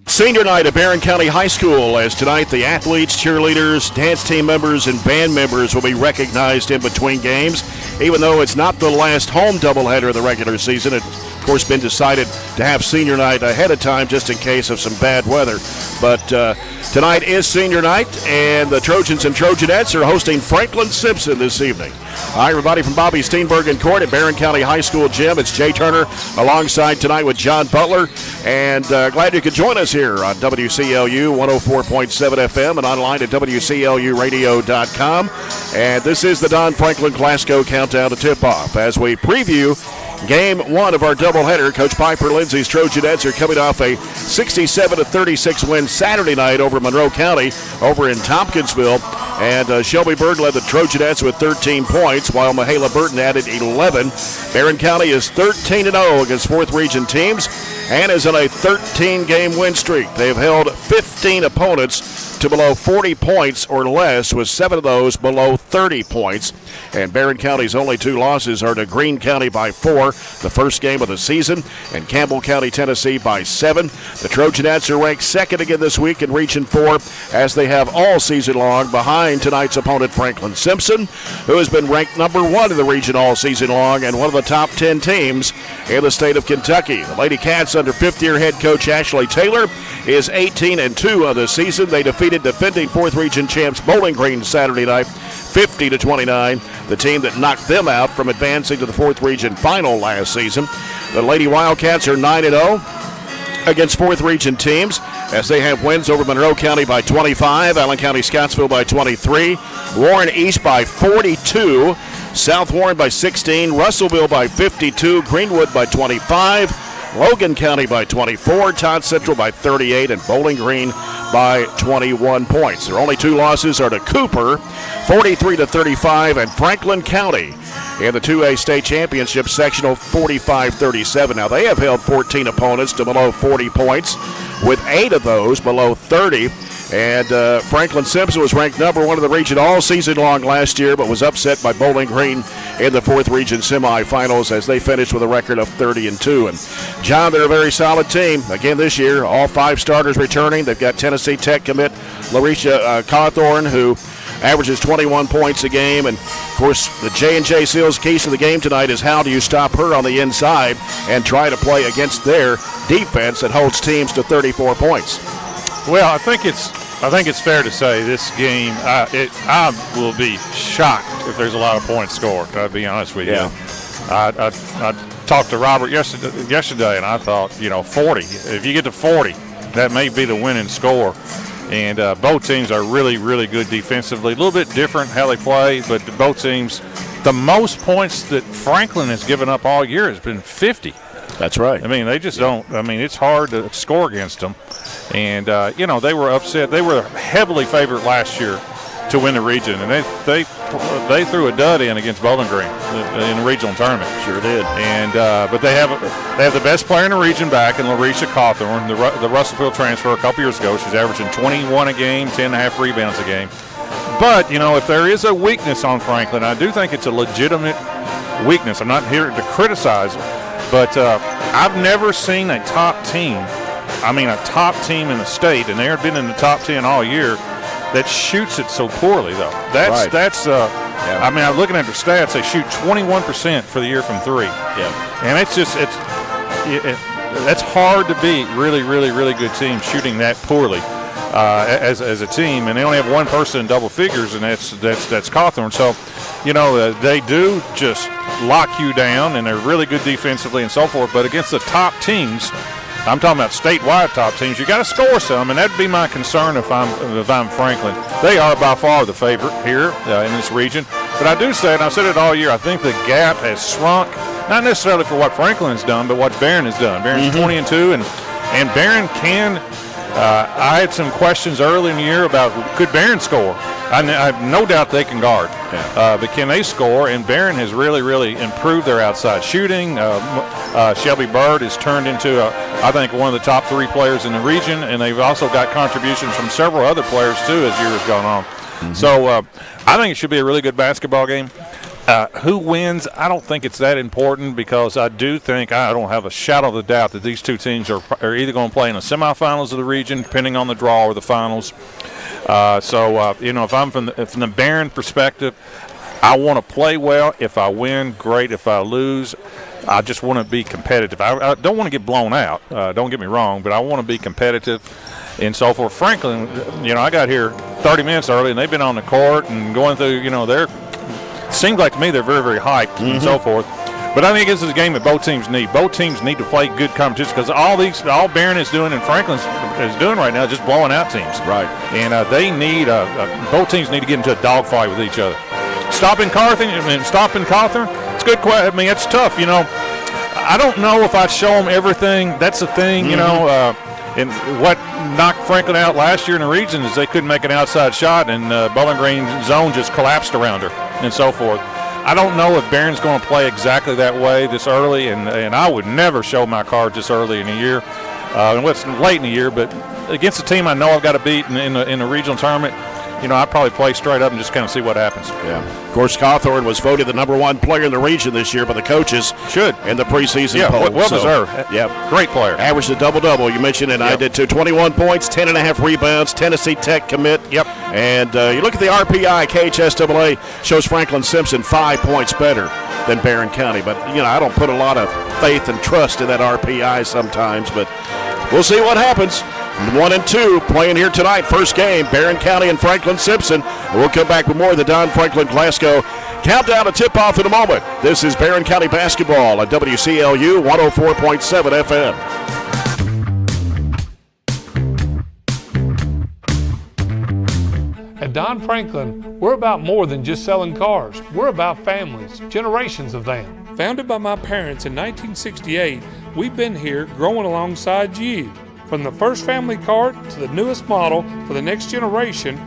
Senior night at Barren County High School, as tonight the athletes, cheerleaders, dance team members, and band members will be recognized in between games. Even though it's not the last home doubleheader of the regular season, it's, of course, been decided to have senior night ahead of time just in case of some bad weather. But tonight is senior night, and the Trojans and Trojanettes are hosting Franklin-Simpson this evening. Hi, everybody, from Bobby Steenbergen Court at Barren County High School Gym. It's Jay Turner alongside tonight with John Butler. And glad you could join us here on WCLU 104.7 FM and online at WCLUradio.com. And this is the Don Franklin Glasgow Countdown to Tip-Off as we preview Game 1 of our doubleheader. Coach Piper Lindsay's Trojanettes are coming off a 67-36 win Saturday night over Monroe County over in Tompkinsville. And Shelby Bird led the Trojanettes with 13 points, while Mahala Burton added 11. Barren County is 13-0 against 4th Region teams and is on a 13-game win streak. They've held 15 opponents to below 40 points or less, with 7 of those below 30 points. And Barren County's only 2 losses are to Greene County by 4, the first game of the season, and Campbell County, Tennessee by 7. The Trojanettes are ranked second again this week in Region 4, as they have all season long, behind tonight's opponent Franklin-Simpson, who has been ranked number 1 in the region all season long and one of the top 10 teams in the state of Kentucky. The Lady-Cats, under fifth-year head coach Ashley Taylor, is 18-2 of the season. They defeated defending 4th Region champs Bowling Green Saturday night 50-29, the team that knocked them out from advancing to the 4th Region final last season. The Lady-Wildcats are 9-0 against 4th Region teams, as they have wins over Monroe County by 25, Allen County Scottsville by 23, Warren East by 42, South Warren by 16, Russellville by 52, Greenwood by 25, Logan County by 24, Todd Central by 38, and Bowling Green by 21 points. Their only 2 losses are to Cooper, 43-35, and Franklin County in the 2A state championship sectional, 45-37. Now, they have held 14 opponents to below 40 points, with 8 of those below 30. And Franklin-Simpson was ranked number 1 in the region all season long last year, but was upset by Bowling Green in the 4th Region semifinals as they finished with a record of 30-2. And, John, they're a very solid team. Again, this year, all 5 starters returning. They've got Tennessee Tech commit Larisha Cawthorn, who averages 21 points a game. And, of course, the J&J Seals keys to the game tonight is how do you stop her on the inside and try to play against their defense that holds teams to 34 points. Well, I think it's fair to say this game, I will be shocked if there's a lot of points scored, I'll be honest with you. Yeah. I talked to Robert yesterday, and I thought, 40. If you get to 40, that may be the winning score. And both teams are really, really good defensively. A little bit different how they play, but both teams, the most points that Franklin has given up all year has been 50. That's right. I mean, they just don't. I mean, it's hard to score against them. And, they were upset. They were heavily favored last year to win the region, and they threw a dud in against Bowling Green in the regional tournament. Sure did. And but they have the best player in the region back in Larisha Cawthorn, the Russellville transfer a couple years ago. She's averaging 21 a game, 10.5 rebounds a game. But, if there is a weakness on Franklin, I do think it's a legitimate weakness. I'm not here to criticize it, but I've never seen a top team in the state, and they've been in the top 10 all year, that shoots it so poorly, though. I'm looking at their stats. They shoot 21% for the year from 3. Yeah. And that's hard to beat really, really, really good teams shooting that poorly as a team. And they only have one person in double figures, and that's Cawthorn. So, they do just lock you down, and they're really good defensively and so forth. But against the top teams, I'm talking about statewide top teams, you got to score some, and that'd be my concern if I'm Franklin. They are by far the favorite here in this region. But I do say, and I've said it all year, I think the gap has shrunk, not necessarily for what Franklin's done, but what Barren has done. Barren's 20-2, and Barren can I had some questions early in the year about could Barren score. I have no doubt they can guard, but can they score? And Barren has really, really improved their outside shooting. Shelby Bird has turned into, I think, one of the top 3 players in the region, and they've also got contributions from several other players, too, as years gone on. Mm-hmm. So I think it should be a really good basketball game. Who wins, I don't think it's that important, because I do think, I don't have a shadow of a doubt that these two teams are either going to play in the semifinals of the region, depending on the draw, or the finals. If I'm from the Barren perspective, I want to play well. If I win, great. If I lose, I just want to be competitive. I don't want to get blown out, don't get me wrong, but I want to be competitive. And so for Franklin, I got here 30 minutes early, and they've been on the court and going through, seems like to me they're very, very hyped and so forth. But I think this is a game that both teams need. Both teams need to play good competition, because all Barren is doing and Franklin is doing right now is just blowing out teams. Right. And they need both teams need to get into a dogfight with each other. Stopping Cawthorn, it's good. I mean, it's tough. I don't know if I'd show them everything. That's the thing. And what knocked Franklin out last year in the region is they couldn't make an outside shot, and Bowling Green's zone just collapsed around her and so forth. I don't know if Barron's going to play exactly that way this early, and I would never show my cards this early in the year. It's late in the year, but against a team I know I've got to beat in the regional tournament, I'd probably play straight up and just kind of see what happens. Yeah. Of course, Cawthorn was voted the #1 player in the region this year by the coaches. Should. In the preseason poll. Well deserved. Yeah. Great player. Averaged a double-double. You mentioned it. Yep. I did too. 21 points, 10.5 rebounds, Tennessee Tech commit. Yep. And you look at the RPI, KHSAA shows Franklin-Simpson 5 points better than Barren County. But, I don't put a lot of faith and trust in that RPI sometimes. But we'll see what happens. 1 and 2 playing here tonight. First game, Barren County and Franklin-Simpson. We'll come back with more of the Don Franklin Glasgow countdown to tip-off in a moment. This is Barren County basketball at WCLU 104.7 FM. At Don Franklin, we're about more than just selling cars. We're about families, generations of them. Founded by my parents in 1968, we've been here growing alongside you. From the first family car to the newest model for the next generation,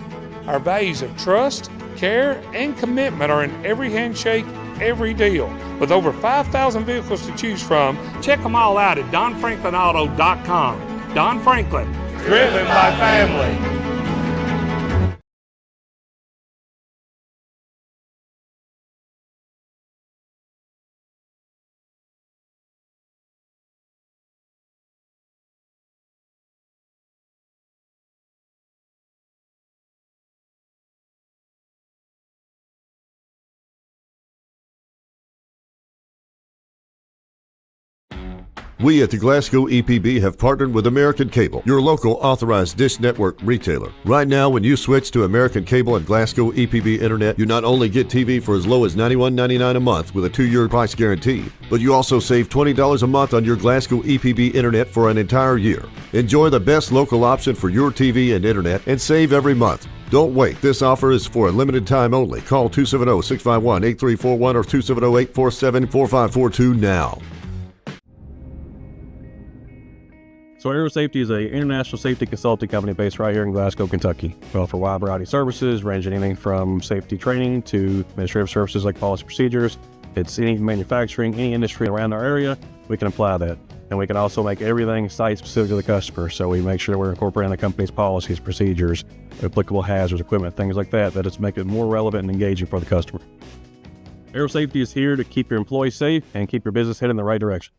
our values of trust, care, and commitment are in every handshake, every deal. With over 5,000 vehicles to choose from, check them all out at DonFranklinAuto.com. Don Franklin, driven by family. We at the Glasgow EPB have partnered with American Cable, your local authorized dish network retailer. Right now, when you switch to American Cable and Glasgow EPB Internet, you not only get TV for as low as $91.99 a month with a 2-year price guarantee, but you also save $20 a month on your Glasgow EPB Internet for an entire year. Enjoy the best local option for your TV and Internet and save every month. Don't wait. This offer is for a limited time only. Call 270-651-8341 or 270-847-4542 now. So Aero Safety is an international safety consulting company based right here in Glasgow, Kentucky. We offer a wide variety of services, ranging anything from safety training to administrative services like policy procedures. It's any manufacturing, any industry around our area, we can apply that. And we can also make everything site-specific to the customer. So we make sure that we're incorporating the company's policies, procedures, applicable hazards, equipment, things like that, that it's make it more relevant and engaging for the customer. Aero Safety is here to keep your employees safe and keep your business headed in the right direction.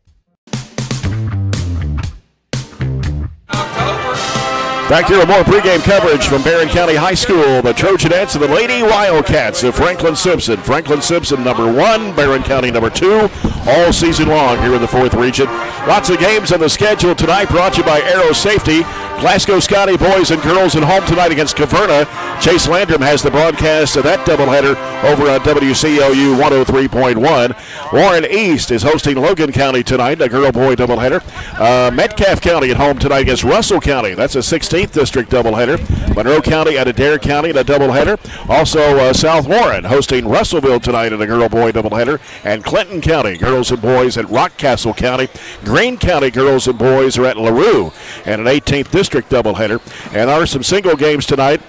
Back here with more pregame coverage from Barren County High School. The Trojanettes and the Lady-Wildcats of Franklin-Simpson. Franklin-Simpson #1, Barren County #2, all season long here in the 4th region. Lots of games on the schedule tonight, brought to you by Aero Safety. Glasgow Scotty boys and girls at home tonight against Caverna. Chase Landrum has the broadcast of that doubleheader over on WCLU 103.1. Warren East is hosting Logan County tonight, a girl-boy doubleheader. Metcalfe County at home tonight against Russell County. That's a 16th District doubleheader. Monroe County at Adair County in a doubleheader. Also, South Warren hosting Russellville tonight in a girl-boy doubleheader. And Clinton County, girls and boys at Rockcastle County. Greene County girls and boys are at LaRue. And an 18th District district doubleheader. And there are some single games tonight.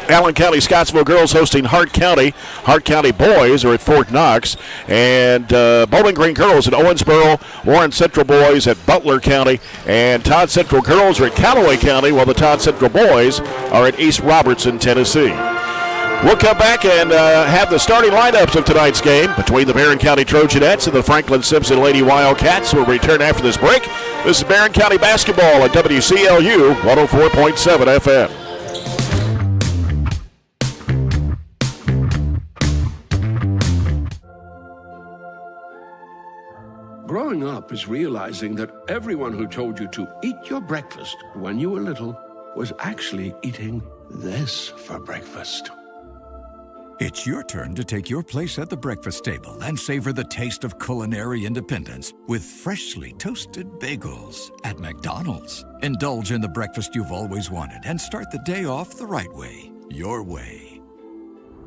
Allen County Scottsville girls hosting Hart County. Hart County boys are at Fort Knox. And Bowling Green girls at Owensboro. Warren Central boys at Butler County. And Todd Central girls are at Callaway County, while the Todd Central boys are at East Robertson, Tennessee. We'll come back and have the starting lineups of tonight's game between the Barren County Trojanettes and the Franklin-Simpson Lady-Wildcats. We'll return after this break. This is Barren County basketball at WCLU 104.7 FM. Growing up is realizing that everyone who told you to eat your breakfast when you were little was actually eating this for breakfast. It's your turn to take your place at the breakfast table and savor the taste of culinary independence with freshly toasted bagels at McDonald's. Indulge in the breakfast you've always wanted and start the day off the right way, your way.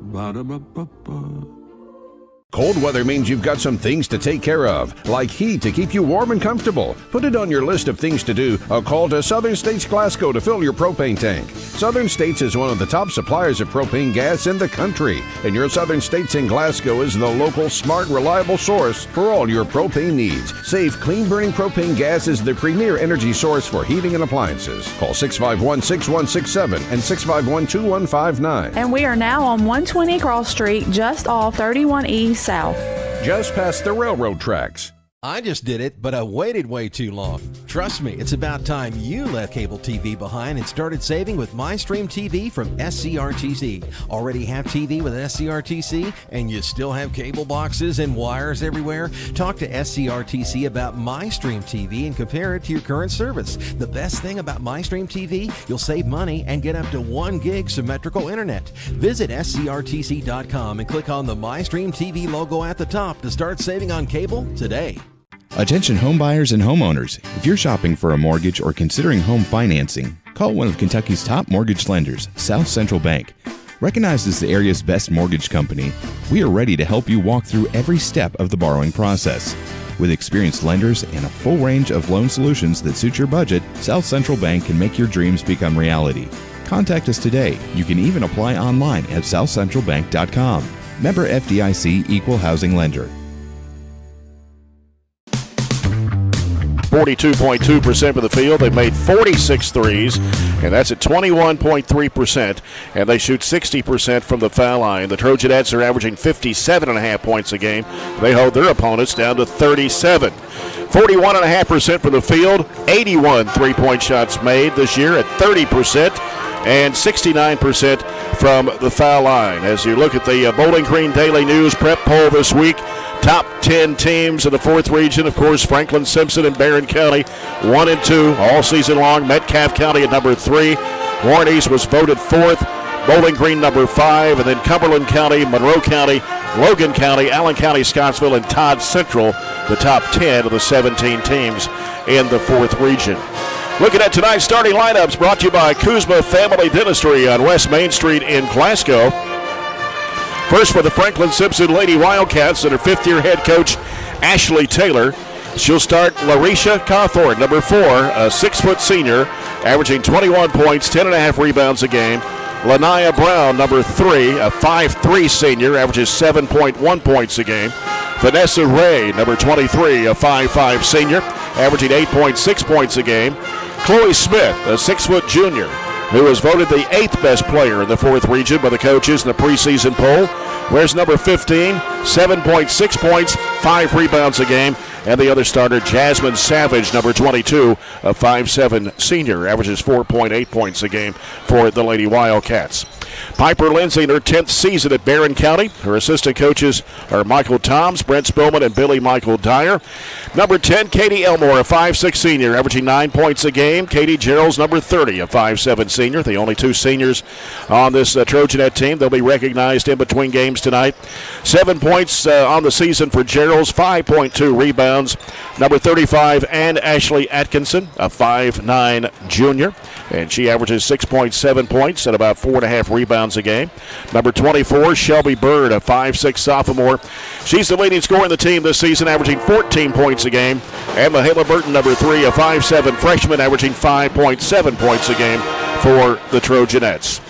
Ba-da-ba-ba-ba. Cold weather means you've got some things to take care of, like heat to keep you warm and comfortable. Put it on your list of things to do. A call to Southern States Glasgow to fill your propane tank. Southern States is one of the top suppliers of propane gas in the country, and your Southern States in Glasgow is the local, smart, reliable source for all your propane needs. Safe, clean-burning propane gas is the premier energy source for heating and appliances. Call 651-6167 and 651-2159. And we are now on 120 Cross Street, just off 31 East South. Just past the railroad tracks. I just did it, but I waited way too long. Trust me, it's about time you left cable TV behind and started saving with MyStream TV from SCRTC. Already have TV with SCRTC and you still have cable boxes and wires everywhere? Talk to SCRTC about MyStream TV and compare it to your current service. The best thing about MyStream TV, you'll save money and get up to 1 gig symmetrical internet. Visit scrtc.com and click on the MyStream TV logo at the top to start saving on cable today. Attention home buyers and homeowners. If you're shopping for a mortgage or considering home financing, call one of Kentucky's top mortgage lenders, South Central Bank. Recognized as the area's best mortgage company, we are ready to help you walk through every step of the borrowing process. With experienced lenders and a full range of loan solutions that suit your budget, South Central Bank can make your dreams become reality. Contact us today. You can even apply online at southcentralbank.com. Member FDIC Equal Housing Lender. 42.2% of the field. They've made 46 threes, and that's at 21.3%, and they shoot 60% from the foul line. The Trojanettes are averaging 57.5 points a game. They hold their opponents down to 37. 41.5% from the field, 81 three-point shots made this year at 30%, and 69% from the foul line. As you look at the Bowling Green Daily News prep poll this week, top 10 teams in the 4th region, of course, Franklin-Simpson and Barren County, 1 and 2 all season long. Metcalfe County at number 3. Warren East was voted 4th. Bowling Green number 5, and then Cumberland County, Monroe County, Logan County, Allen County, Scottsville, and Todd Central, the top 10 of the 17 teams in the 4th region. Looking at tonight's starting lineups, brought to you by Kuzma Family Dentistry on West Main Street in Glasgow. First for the Franklin-Simpson Lady-Wildcats and her 5th-year head coach, Ashley Taylor. She'll start Larisha Cawthorn, number 4, a 6-foot senior, averaging 21 points, 10.5 rebounds a game. Lanaya Brown, number 3, a 5'3 senior, averages 7.1 points a game. Vanessa Ray, number 23, a 5'5 senior, averaging 8.6 points a game. Chloe Smith, a 6-foot junior, who was voted the 8th best player in the 4th region by the coaches in the preseason poll. Wears number 15, 7.6 points, 5 rebounds a game. And the other starter, Jasmine Savage, number 22, a 5'7 senior, averages 4.8 points a game for the Lady Wildcats. Piper Lindsay in her 10th season at Barren County. Her assistant coaches are Michael Toms, Brent Spillman, and Billy Michael Dyer. Number 10, Katie Elmore, a 5'6 senior, averaging 9 points a game. Katie Gerald's number 30, a 5'7 senior. The only 2 seniors on this Trojanet team. They'll be recognized in between games tonight. 7 points on the season for Gerald's, 5.2 rebounds. Number 35, Ann Ashley Atkinson, a 5'9 junior, and she averages 6.7 points and about 4.5 rebounds a game. Number 24, Shelby Bird, a 5'6 sophomore. She's the leading scorer in the team this season, averaging 14 points a game. And Mahala Burton, number 3, a 5'7 freshman, averaging 5.7 points a game for the Trojanettes.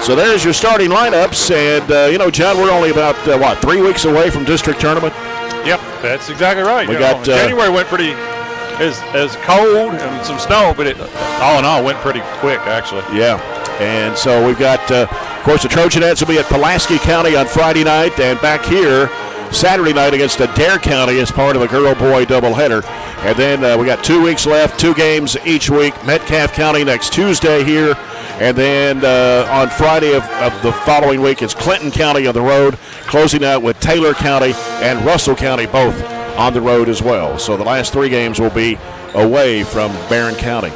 So there's your starting lineups, and John, we're only about 3 weeks away from district tournament. Yep, that's exactly right. We got January went pretty as cold and some snow, but it all in all went pretty quick actually. Yeah, and so we've got of course the Trojanettes will be at Pulaski County on Friday night, and back here Saturday night against Adair County as part of a girl-boy doubleheader. And then we got 2 weeks left, 2 games each week. Metcalfe County next Tuesday here. And then on Friday of the following week, it's Clinton County on the road, closing out with Taylor County and Russell County both on the road as well. So the last 3 games will be away from Barren County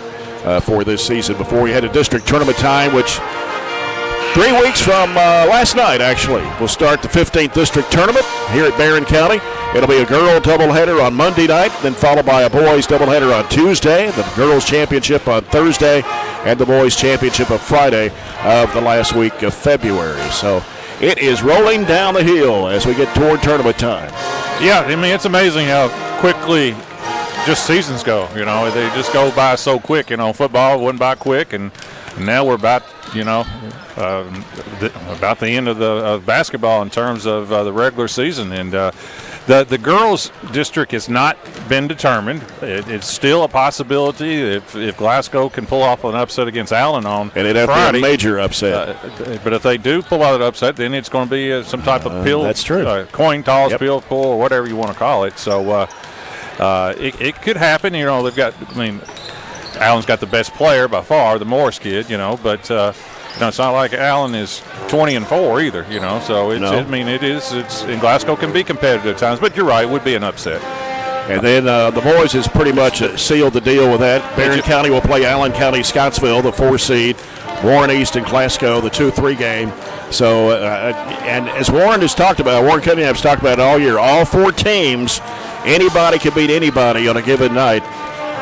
for this season before we head to district tournament time, which 3 weeks from last night, actually, we'll start the 15th district tournament here at Barren County. It'll be a girl doubleheader on Monday night, then followed by a boys doubleheader on Tuesday, the girls championship on Thursday, and the boys championship on Friday of the last week of February. So it is rolling down the hill as we get toward tournament time. Yeah, I mean, it's amazing how quickly just seasons go. They just go by so quick. Football went by quick, and now we're about, about the end of the basketball in terms of the regular season. And the girls' district has not been determined. It's still a possibility if Glasgow can pull off an upset against Allen on and it'd have Friday, to be a major upset. But if they do pull out an upset, then it's going to be some type of pill. That's true. Coin toss, pill pull, or whatever you want to call it. So it could happen. They've got. Allen's got the best player by far, the Morris kid. But. It's not like Allen is 20-4 either, So it's in Glasgow can be competitive at times, but you're right, it would be an upset. And then the boys has pretty much sealed the deal with that. Barren County will play Allen County Scottsville, the 4 seed. Warren East and Glasgow, the 2-3 game. So and as Warren has talked about, Warren Cunningham's talked about it all year. All 4 teams, anybody can beat anybody on a given night.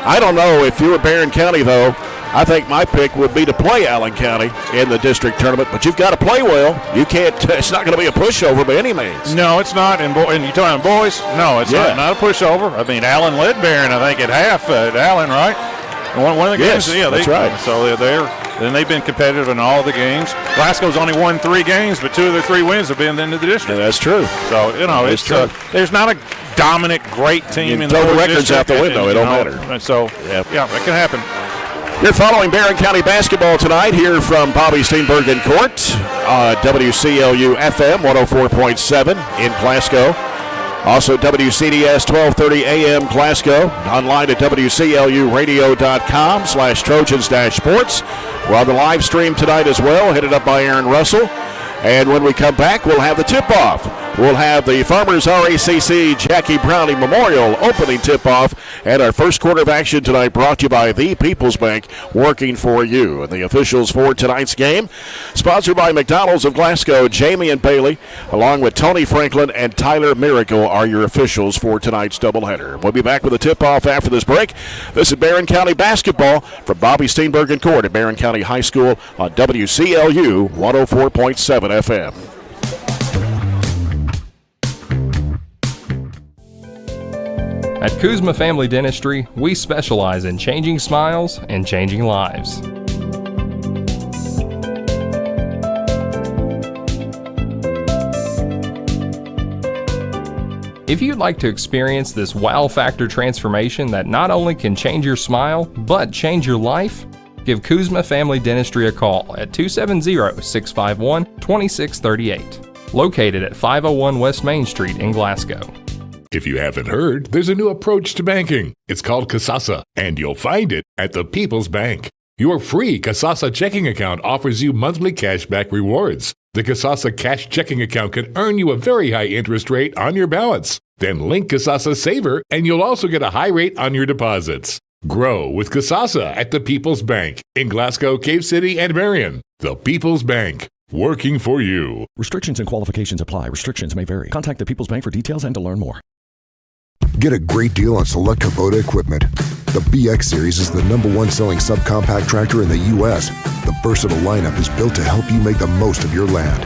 I don't know if you were Barren County though. I think my pick would be to play Allen County in the district tournament, but you've got to play well. You can't. It's not going to be a pushover by any means. No, it's not. And you're talking boys? No, it's not a pushover. I mean, Allen led Barren, I think, at half at Allen, right? One of the games. Yes, that's right. So they've been competitive in all the games. Glasgow's only won 3 games, but 2 of their 3 wins have been into the district. Yeah, that's true. So it's true. There's not a dominant, great team in the throw the records out the window. It don't matter. So yeah, it can happen. You're following Barren County basketball tonight here from Bobby Steenbergen Court, WCLU FM 104.7 in Glasgow. Also WCDS 1230 AM Glasgow. Online at WCLUradio.com/Trojans-Sports. We're on the live stream tonight as well, headed up by Aaron Russell. And when we come back, we'll have the tip-off. We'll have the Farmers RACC Jackie Browning Memorial opening tip-off. And our first quarter of action tonight brought to you by the People's Bank, working for you. And the officials for tonight's game, sponsored by McDonald's of Glasgow, Jamie and Bailey, along with Tony Franklin and Tyler Miracle are your officials for tonight's doubleheader. We'll be back with a tip-off after this break. This is Barren County basketball from Bobby Steenbergen Court at Barren County High School on WCLU 104.7 FM. At Kuzma Family Dentistry, we specialize in changing smiles and changing lives. If you'd like to experience this wow factor transformation that not only can change your smile, but change your life, give Kuzma Family Dentistry a call at 270-651-2638, located at 501 West Main Street in Glasgow. If you haven't heard, there's a new approach to banking. It's called Kasasa, and you'll find it at the People's Bank. Your free Kasasa checking account offers you monthly cashback rewards. The Kasasa cash checking account can earn you a very high interest rate on your balance. Then link Kasasa Saver, and you'll also get a high rate on your deposits. Grow with Kasasa at the People's Bank in Glasgow, Cave City, and Marion. The People's Bank, working for you. Restrictions and qualifications apply. Restrictions may vary. Contact the People's Bank for details and to learn more. Get a great deal on select Kubota equipment. The BX Series is the #1 selling subcompact tractor in the U.S. The versatile lineup is built to help you make the most of your land.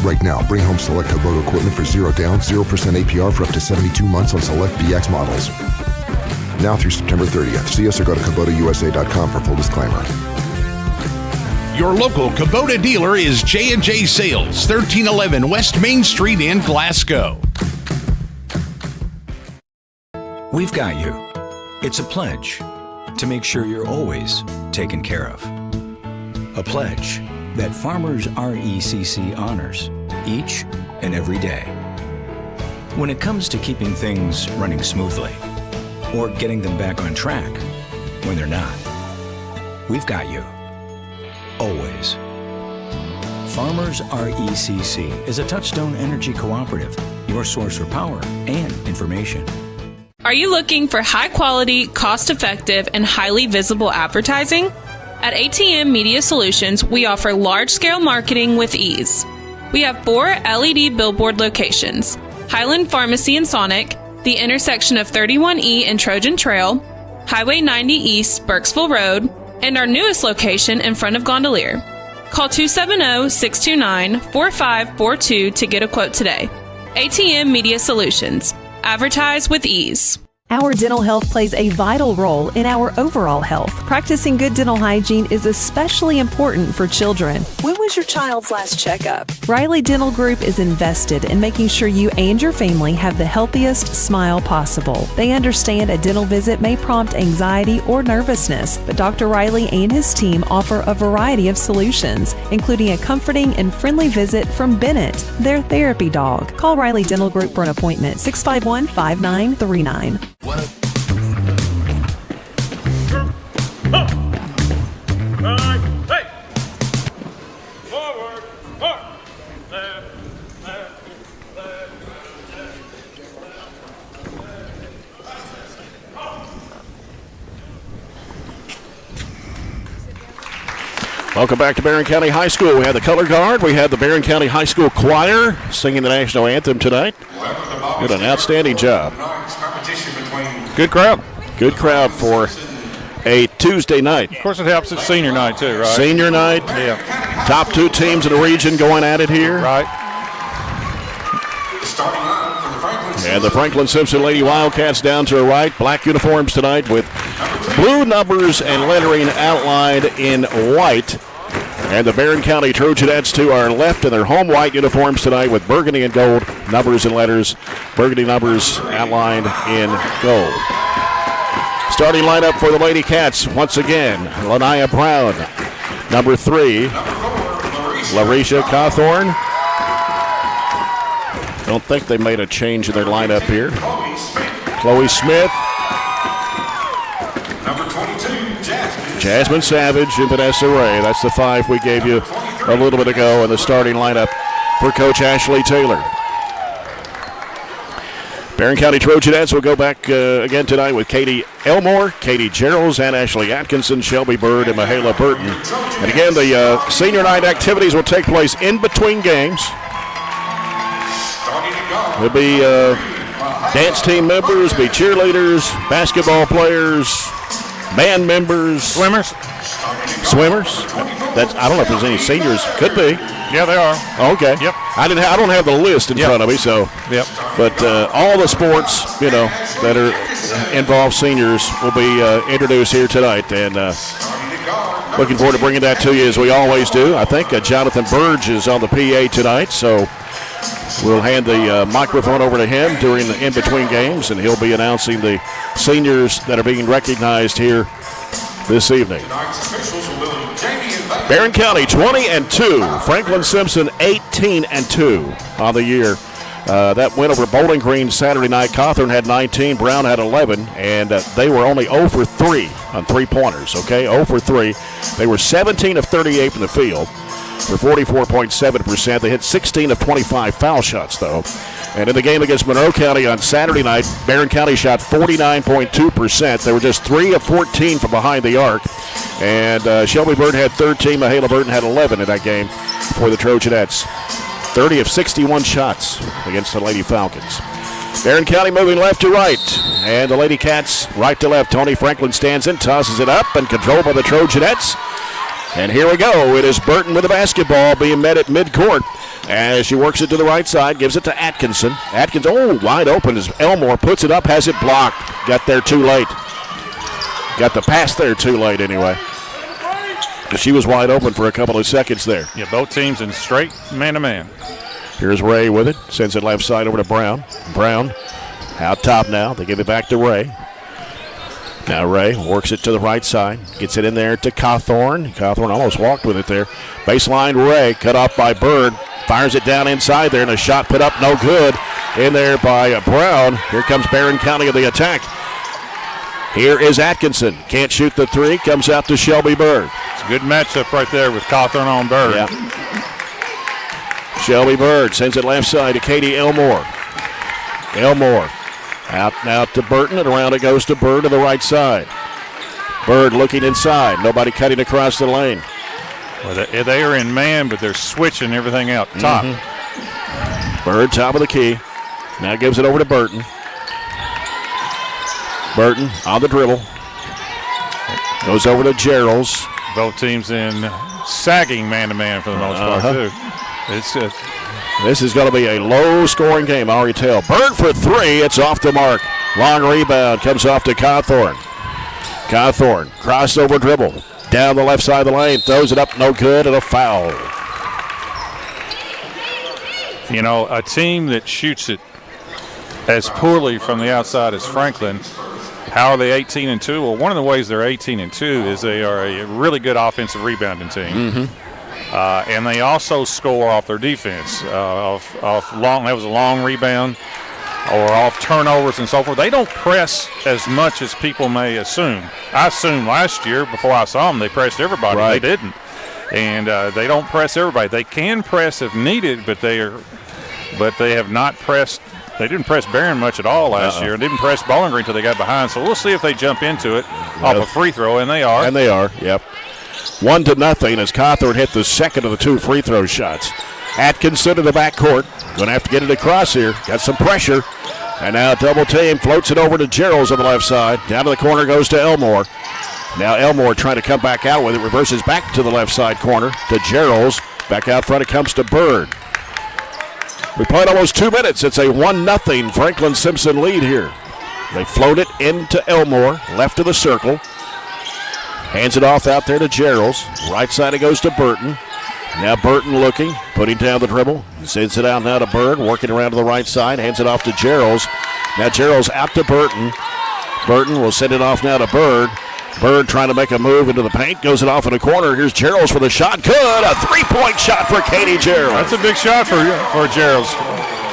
Right now, bring home select Kubota equipment for 0 down, 0% APR for up to 72 months on select BX models. Now through September 30th. See us or go to KubotaUSA.com for full disclaimer. Your local Kubota dealer is J&J Sales, 1311 West Main Street in Glasgow. We've got you. It's a pledge to make sure you're always taken care of. A pledge that Farmers RECC honors each and every day. When it comes to keeping things running smoothly or getting them back on track when they're not, we've got you. Always. Farmers RECC is a Touchstone Energy Cooperative, your source for power and information. Are you looking for high-quality, cost-effective, and highly visible advertising? At ATM Media Solutions, we offer large-scale marketing with ease. We have 4 LED billboard locations: Highland Pharmacy in Sonic, the intersection of 31E and Trojan Trail, Highway 90 East, Burkesville Road, and our newest location in front of Gondolier. Call 270-629-4542 to get a quote today. ATM Media Solutions. Advertise with ease. Our dental health plays a vital role in our overall health. Practicing good dental hygiene is especially important for children. When was your child's last checkup? Riley Dental Group is invested in making sure you and your family have the healthiest smile possible. They understand a dental visit may prompt anxiety or nervousness, but Dr. Riley and his team offer a variety of solutions, including a comforting and friendly visit from Bennett, their therapy dog. Call Riley Dental Group for an appointment, 651-5939. Welcome back to Barren County High School. We had the color guard. We had the Barren County High School choir singing the national anthem tonight. Did an outstanding job. Good crowd. Good crowd for a Tuesday night. Of course, it helps it's senior night, too, right? Senior night. Yeah. Top 2 teams in the region going at it here. Right. And the Franklin-Simpson Lady-Wildcats down to the right. Black uniforms tonight with blue numbers and lettering outlined in white. And the Barren County Trojanettes to our left in their home white uniforms tonight with burgundy and gold numbers and letters. Burgundy numbers outlined in gold. Starting lineup for the Lady-Cats once again. Lanaya Brown, number 3. Larisha Cawthorn. Don't think they made a change in their lineup here. Chloe Smith. Number 22, Jasmine Savage and Vanessa Ray. That's the 5 we gave you a little bit ago in the starting lineup for Coach Ashley Taylor. Barren County Trojanettes will go back again tonight with Katie Elmore, Katie Geralds, and Ashley Atkinson, Shelby Bird, and Mahala Burton. And again, the senior night activities will take place in between games. There'll be dance team members, be cheerleaders, basketball players, band members. Swimmers. That's, I don't know if there's any seniors. Could be. Yeah, they are. Okay. Yep. I don't have the list in front of me, so. Yep. But all the sports, that are involve seniors will be introduced here tonight, and looking forward to bringing that to you as we always do. I think Jonathan Burge is on the PA tonight, so we'll hand the microphone over to him during the in-between games, and he'll be announcing the seniors that are being recognized here this evening. Barren County 20-2. Franklin-Simpson 18-2 on the year. That went over Bowling Green Saturday night. Cawthorn had 19, Brown had 11, and they were only 0 for 3 on three-pointers, okay? 0 for 3. They were 17 of 38 from the field for 44.7%. They hit 16 of 25 foul shots, though. And in the game against Monroe County on Saturday night, Barren County shot 49.2%. They were just 3 of 14 from behind the arc. And Shelby Burton had 13, Mahala Burton had 11 in that game for the Trojanettes. 30 of 61 shots against the Lady Falcons. Barren County moving left to right. And the Lady-Cats right to left. Tony Franklin stands in, tosses it up, and controlled by the Trojanettes. And here we go. It is Burton with the basketball being met at midcourt. As she works it to the right side, gives it to Atkinson. Wide open as Elmore puts it up, has it blocked. Got there too late. Got the pass there too late anyway. She was wide open for a couple of seconds there. Yeah, both teams in straight man-to-man. Here's Ray with it. Sends it left side over to Brown. Brown out top now. They give it back to Ray. Now Ray works it to the right side. Gets it in there to Cawthorn. Cawthorn almost walked with it there. Baseline Ray, cut off by Bird. Fires it down inside there, and a shot put up no good. In there by Brown. Here comes Barren County of the attack. Here is Atkinson. Can't shoot the three. Comes out to Shelby Bird. It's a good matchup right there with Cawthorn on Bird. Yeah. Shelby Bird sends it left side to Katie Elmore. Elmore out now to Burton, and around it goes to Bird to the right side. Bird looking inside. Nobody cutting across the lane. Well, they are in man, but they're switching everything out top. Bird top of the key. Now gives it over to Burton. Burton on the dribble. Goes over to Gerald's. Both teams in sagging man-to-man for the most part, too. This is going to be a low-scoring game, I already tell. Bird for three. It's off the mark. Long rebound comes off to Cawthorn. Cawthorn, crossover dribble. Down the left side of the lane. Throws it up, no good, and a foul. You know, a team that shoots it as poorly from the outside as Franklin, how are they 18-2? Well, one of the ways they're 18-2 is they are a really good offensive rebounding team. And they also score off their defense. Off long, that was a long rebound, or off turnovers and so forth. They don't press as much as people may assume. I assumed last year, before I saw them, they pressed everybody. Right. They didn't. And they don't press everybody. They can press if needed, but they have not pressed. They didn't press Barren much at all last year. They didn't press Bowling Green until they got behind. So we'll see if they jump into it off a free throw, and they are. And they are, yep. 1-0 as Cawthorn hit the second of the two free throw shots. Atkinson to the backcourt. Going to have to get it across here. Got some pressure. And now double team. Floats it over to Gerald's on the left side. Down to the corner goes to Elmore. Now Elmore trying to come back out with it. Reverses back to the left side corner to Gerald's. Back out front it comes to Bird. We played almost 2 minutes. It's a 1-0 Franklin-Simpson lead here. They float it into Elmore. Left of the circle. Hands it off out there to Gerald's. Right side it goes to Burton. Now Burton looking, putting down the dribble. Sends it out now to Bird, working around to the right side. Hands it off to Gerald's. Now Gerald's out to Burton. Burton will send it off now to Bird. Bird trying to make a move into the paint. Goes it off in the corner. Here's Gerald's for the shot. Good. A three-point shot for Katie Gerald. That's a big shot for Gerald's.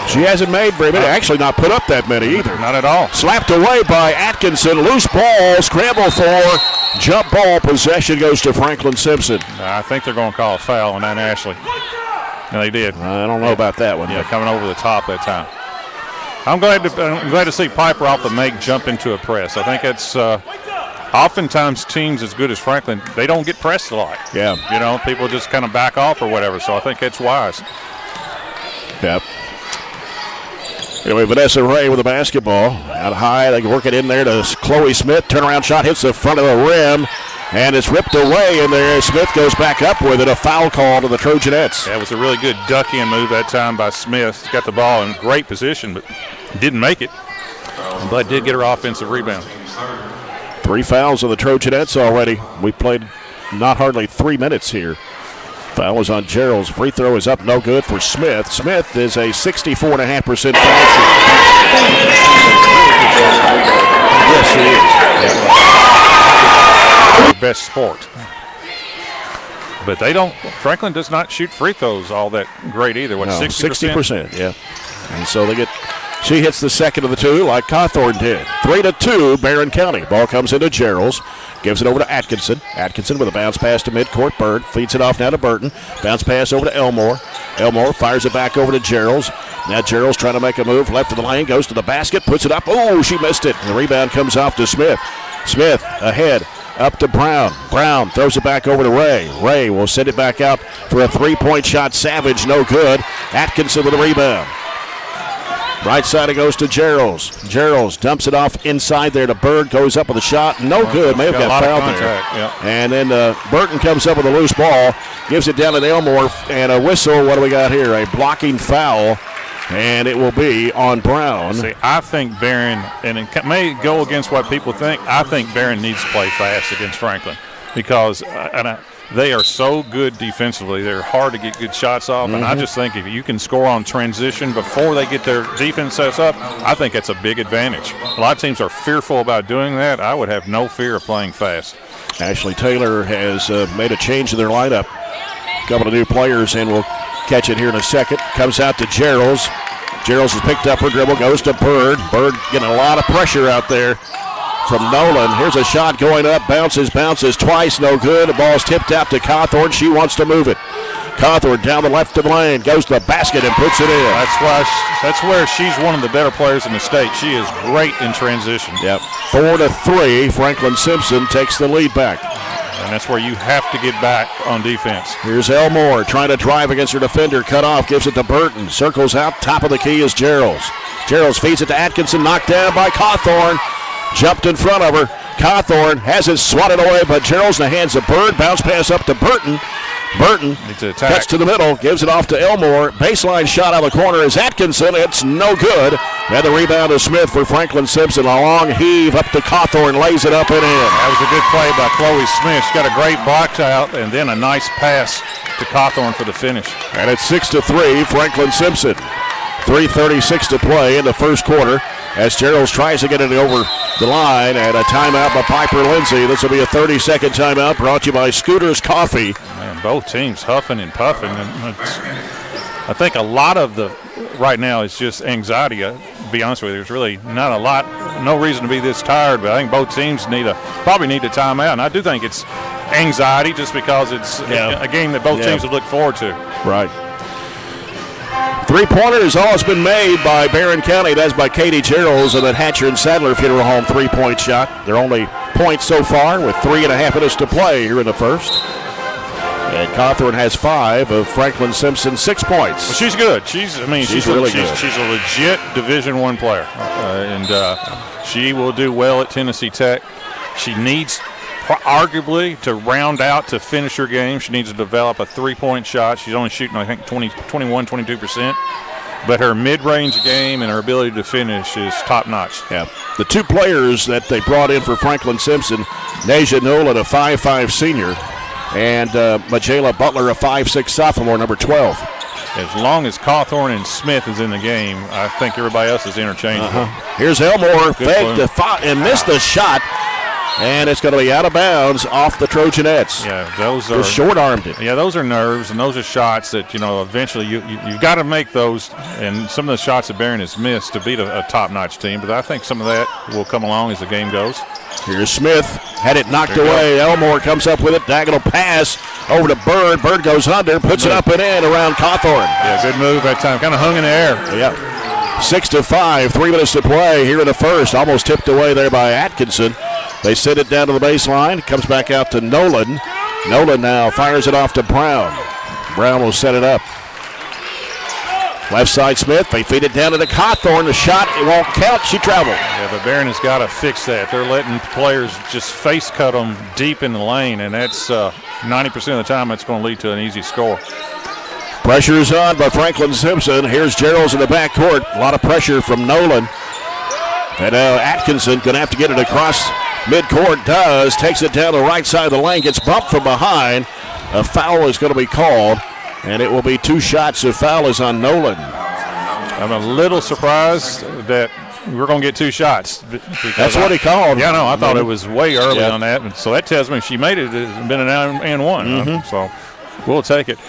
She hasn't made very many. Actually not put up that many either. Not at all. Slapped away by Atkinson. Loose ball. Scramble for. Jump ball. Possession goes to Franklin-Simpson. I think they're going to call a foul on that, Ashley. And they did. I don't know about that one. Yeah, coming over the top that time. I'm glad to see Piper off the make jump into a press. I think it's oftentimes teams as good as Franklin, they don't get pressed a lot. Yeah. You know, people just kind of back off or whatever. So I think it's wise. Yep. Anyway, Vanessa Ray with the basketball. Out high, they work it in there to Chloe Smith. Turnaround shot hits the front of the rim, and it's ripped away in there. Smith goes back up with it. A foul call to the Trojanettes. That was a really good duck-in move that time by Smith. Got the ball in great position, but didn't make it. But did get her offensive rebound. 3 fouls on the Trojanettes already. We played not hardly 3 minutes here. Foul was on Gerald's. Free throw is up, no good for Smith. Smith is a 64.5% foul shooter. Yes, he is. Best sport. But they don't. Franklin does not shoot free throws all that great either. What, 60%? 60%, yeah. And so they get. She hits the second of the two like Cawthorn did. 3-2, Barren County. Ball comes into Gerald's. Gives it over to Atkinson. Atkinson with a bounce pass to midcourt. Bird feeds it off now to Burton. Bounce pass over to Elmore. Elmore fires it back over to Gerald's. Now Gerald's trying to make a move. Left of the lane. Goes to the basket. Puts it up. Oh, she missed it. The rebound comes off to Smith. Smith ahead. Up to Brown. Brown throws it back over to Ray. Ray will send it back out for a three-point shot. Savage, no good. Atkinson with a rebound. Right side it goes to Gerald's. Gerald's dumps it off inside there to Bird. Goes up with a shot. No good. May have got fouled there. Yeah. And then Burton comes up with a loose ball. Gives it down to Elmore. And a whistle. What do we got here? A blocking foul. And it will be on Brown. See, I think Barren, and it may go against what people think, I think Barren needs to play fast against Franklin because they are so good defensively. They're hard to get good shots off, and I just think if you can score on transition before they get their defense set up, I think that's a big advantage. A lot of teams are fearful about doing that. I would have no fear of playing fast. Ashley Taylor has made a change in their lineup. A couple of new players, and we'll catch it here in a second. Comes out to Gerald's. Gerald's has picked up her dribble, goes to Bird. Bird getting a lot of pressure out there from Nolan. Here's a shot going up, bounces twice, no good. The ball's tipped out to Cawthorn. She wants to move it. Cawthorn down the left of the lane, goes to the basket and puts it in. That's where she's one of the better players in the state. She is great in transition. Yep. 4-3. Franklin-Simpson takes the lead back. And that's where you have to get back on defense. Here's Elmore trying to drive against her defender. Cut off, gives it to Burton. Circles out, top of the key is Gerald's. Gerald's feeds it to Atkinson, knocked down by Cawthorn. Jumped in front of her. Cawthorn has it swatted away, but Gerald's in the hands of Bird. Bounce pass up to Burton. Burton cuts to the middle, gives it off to Elmore. Baseline shot out of the corner is Atkinson. It's no good. And the rebound is Smith for Franklin-Simpson. A long heave up to Cawthorn, lays it up and in. That was a good play by Chloe Smith. She's got a great box out and then a nice pass to Cawthorn for the finish. And it's 6-3, Franklin-Simpson. 3:36 to play in the first quarter as Gerald's tries to get it over the line, and a timeout by Piper Lindsay. This will be a 30-second timeout brought to you by Scooters Coffee. Man, both teams huffing and puffing. And I think a lot of the right now is just anxiety. To be honest with you, there's really not a lot, no reason to be this tired, but I think both teams probably need a timeout. And I do think it's anxiety just because it's a game that both teams have looked forward to. Right. Three-pointer has always been made by Barren County. That's by Katie Gerald's, and then Hatcher and Sadler funeral home three-point shot. Their only point so far with 3.5 minutes to play here in the first. And Cawthorn has 5 of Franklin-Simpson 6 points. Well, she's good. She's really good. She's a legit Division I player, and she will do well at Tennessee Tech. She needs, arguably, to round out to finish her game. She needs to develop a three-point shot. She's only shooting, I think, 22%. But her mid-range game and her ability to finish is top-notch. Yeah. The two players that they brought in for Franklin-Simpson, Nasia Nolan, a 5'5 senior, and Majayla Butler, a 5'6 sophomore, number 12. As long as Cawthorn and Smith is in the game, I think everybody else is interchangeable. Here's Elmore, faked and missed the shot. And it's going to be out of bounds off the Trojanettes. Yeah, those are short-armed it. Yeah, those are nerves, and those are shots that eventually you've got to make those. And some of the shots that Barren has missed to beat a top-notch team. But I think some of that will come along as the game goes. Here's Smith, had it knocked away. Elmore comes up with it, diagonal pass over to Bird. Bird goes under, puts it up and in around Cawthorn. Yeah, good move that time. Kind of hung in the air. Yeah. 6-5, 3 minutes to play here in the first. Almost tipped away there by Atkinson. They send it down to the baseline. Comes back out to Nolan. Nolan now fires it off to Brown. Brown will set it up. Left side Smith. They feed it down to the Cawthorn. The shot, it won't count. She traveled. Yeah, but Barren has got to fix that. They're letting players just face cut them deep in the lane, and that's 90% of the time that's going to lead to an easy score. Pressure's on by Franklin-Simpson. Here's Gerald's in the backcourt. A lot of pressure from Nolan. And Atkinson going to have to get it across midcourt. Does. Takes it down the right side of the lane. Gets bumped from behind. A foul is going to be called. And it will be 2 shots. The foul is on Nolan. I'm a little surprised that we're going to get 2 shots. That's what he called. Yeah, no, I thought it was way early on that. And so that tells me she made it. It's been an and one. So we'll take it.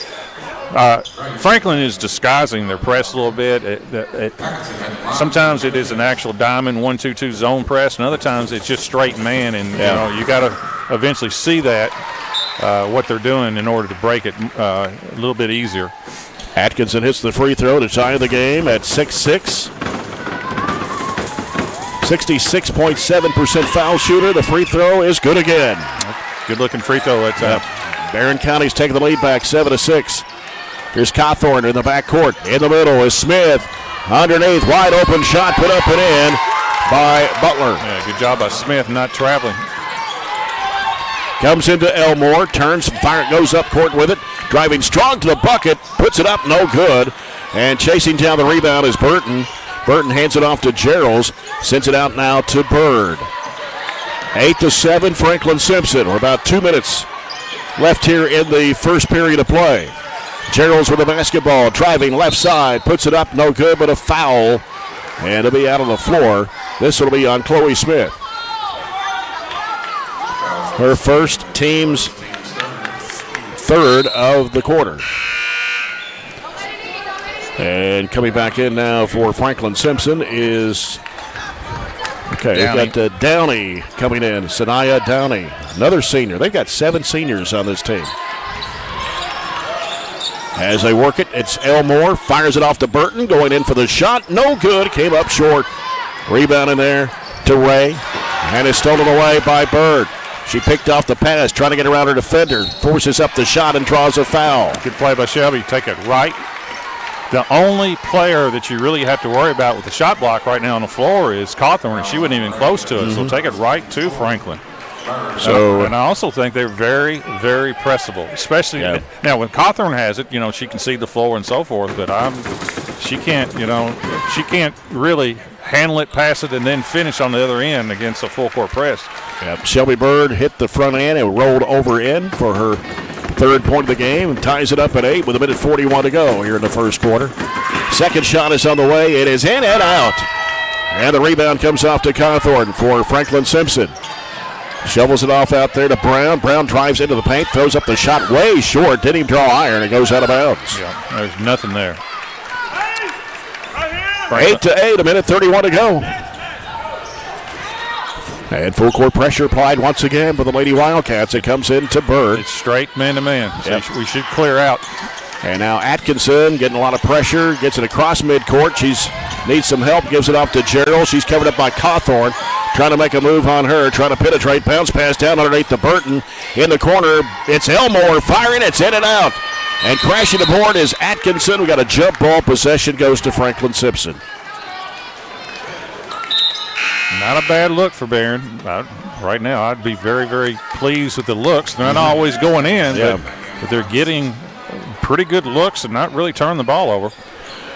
Franklin is disguising their press a little bit. Sometimes it is an actual diamond 1-2-2 zone press, and other times it's just straight man. And you got to eventually see that what they're doing in order to break it a little bit easier. Atkinson hits the free throw to tie the game at 6-6. 66.7% foul shooter. The free throw is good again. Good looking free throw that time. Barren County's taking the lead back 7-6. Here's Cawthorn in the backcourt. In the middle is Smith. Underneath, wide open shot put up and in by Butler. Yeah, good job by Smith not traveling. Comes into Elmore, turns, fire, goes up court with it. Driving strong to the bucket, puts it up, no good. And chasing down the rebound is Burton. Burton hands it off to Gerald, sends it out now to Bird. 8-7, Franklin-Simpson. We're about 2 minutes left here in the first period of play. Gerald's with the basketball, driving left side, puts it up, no good, but a foul. And it'll be out on the floor. This will be on Chloe Smith. Her first, team's third of the quarter. And coming back in now for Franklin-Simpson is, we've got Downey coming in, Sanaya Downey, another senior. They've got 7 seniors on this team. As they work it, it's Elmore, fires it off to Burton, going in for the shot, no good, came up short. Rebound in there to Ray, and it's stolen away by Bird. She picked off the pass, trying to get around her defender, forces up the shot and draws a foul. Good play by Shelby, take it right. The only player that you really have to worry about with the shot block right now on the floor is Cawthorn, and she wasn't even close to it, so take it right to Franklin. So, and I also think they're very, very pressable, especially now when Cawthorn has it. You know, she can see the floor and so forth, but she can't. You know, she can't really handle it, pass it, and then finish on the other end against a full court press. Yep. Shelby Bird hit the front end and rolled over in for her third point of the game and ties it up at 8 with 1:41 to go here in the first quarter. Second shot is on the way. It is in and out. And the rebound comes off to Cawthorn for Franklin-Simpson. Shovels it off out there to Brown. Brown drives into the paint, throws up the shot way short. Didn't even draw iron. It goes out of bounds. Yeah, there's nothing there. 8-8, 1:31 to go. And full court pressure applied once again by the Lady-Wildcats. It comes in to Bird. It's straight man-to-man. So we should clear out. And now Atkinson getting a lot of pressure. Gets it across midcourt. She's needs some help. Gives it off to Gerald. She's covered up by Cawthorn. Trying to make a move on her. Trying to penetrate. Bounce pass down underneath to Burton. In the corner, it's Elmore firing. It's in and out. And crashing the board is Atkinson. We got a jump ball. Possession goes to Franklin-Simpson. Not a bad look for Barren. Right now, I'd be very, very pleased with the looks. They're not always going in, but they're getting pretty good looks and not really turning the ball over.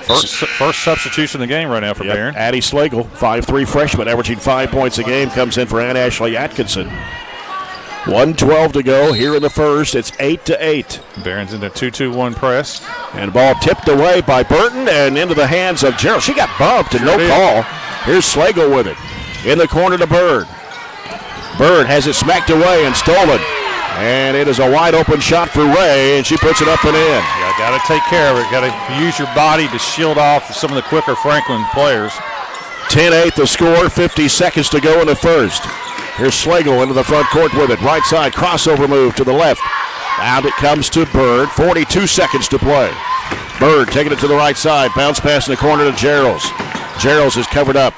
First substitution of the game right now for Barren. Addie Slagle, 5'3" freshman, averaging 5 points a game, comes in for Ann Ashley Atkinson. 1:12 to go here in the first. It's 8-8. Barron's in the 2-2-1 press. And ball tipped away by Burton and into the hands of Gerald. She got bumped and no call. Here's Slagle with it. In the corner to Bird. Bird has it smacked away and stolen. And it is a wide open shot for Ray, and she puts it up and in. Yeah, got to take care of it. Got to use your body to shield off some of the quicker Franklin players. 10-8 the score, 50 seconds to go in the first. Here's Slagle into the front court with it. Right side crossover move to the left. Out it comes to Bird. 42 seconds to play. Bird taking it to the right side. Bounce pass in the corner to Geralds. Geralds is covered up.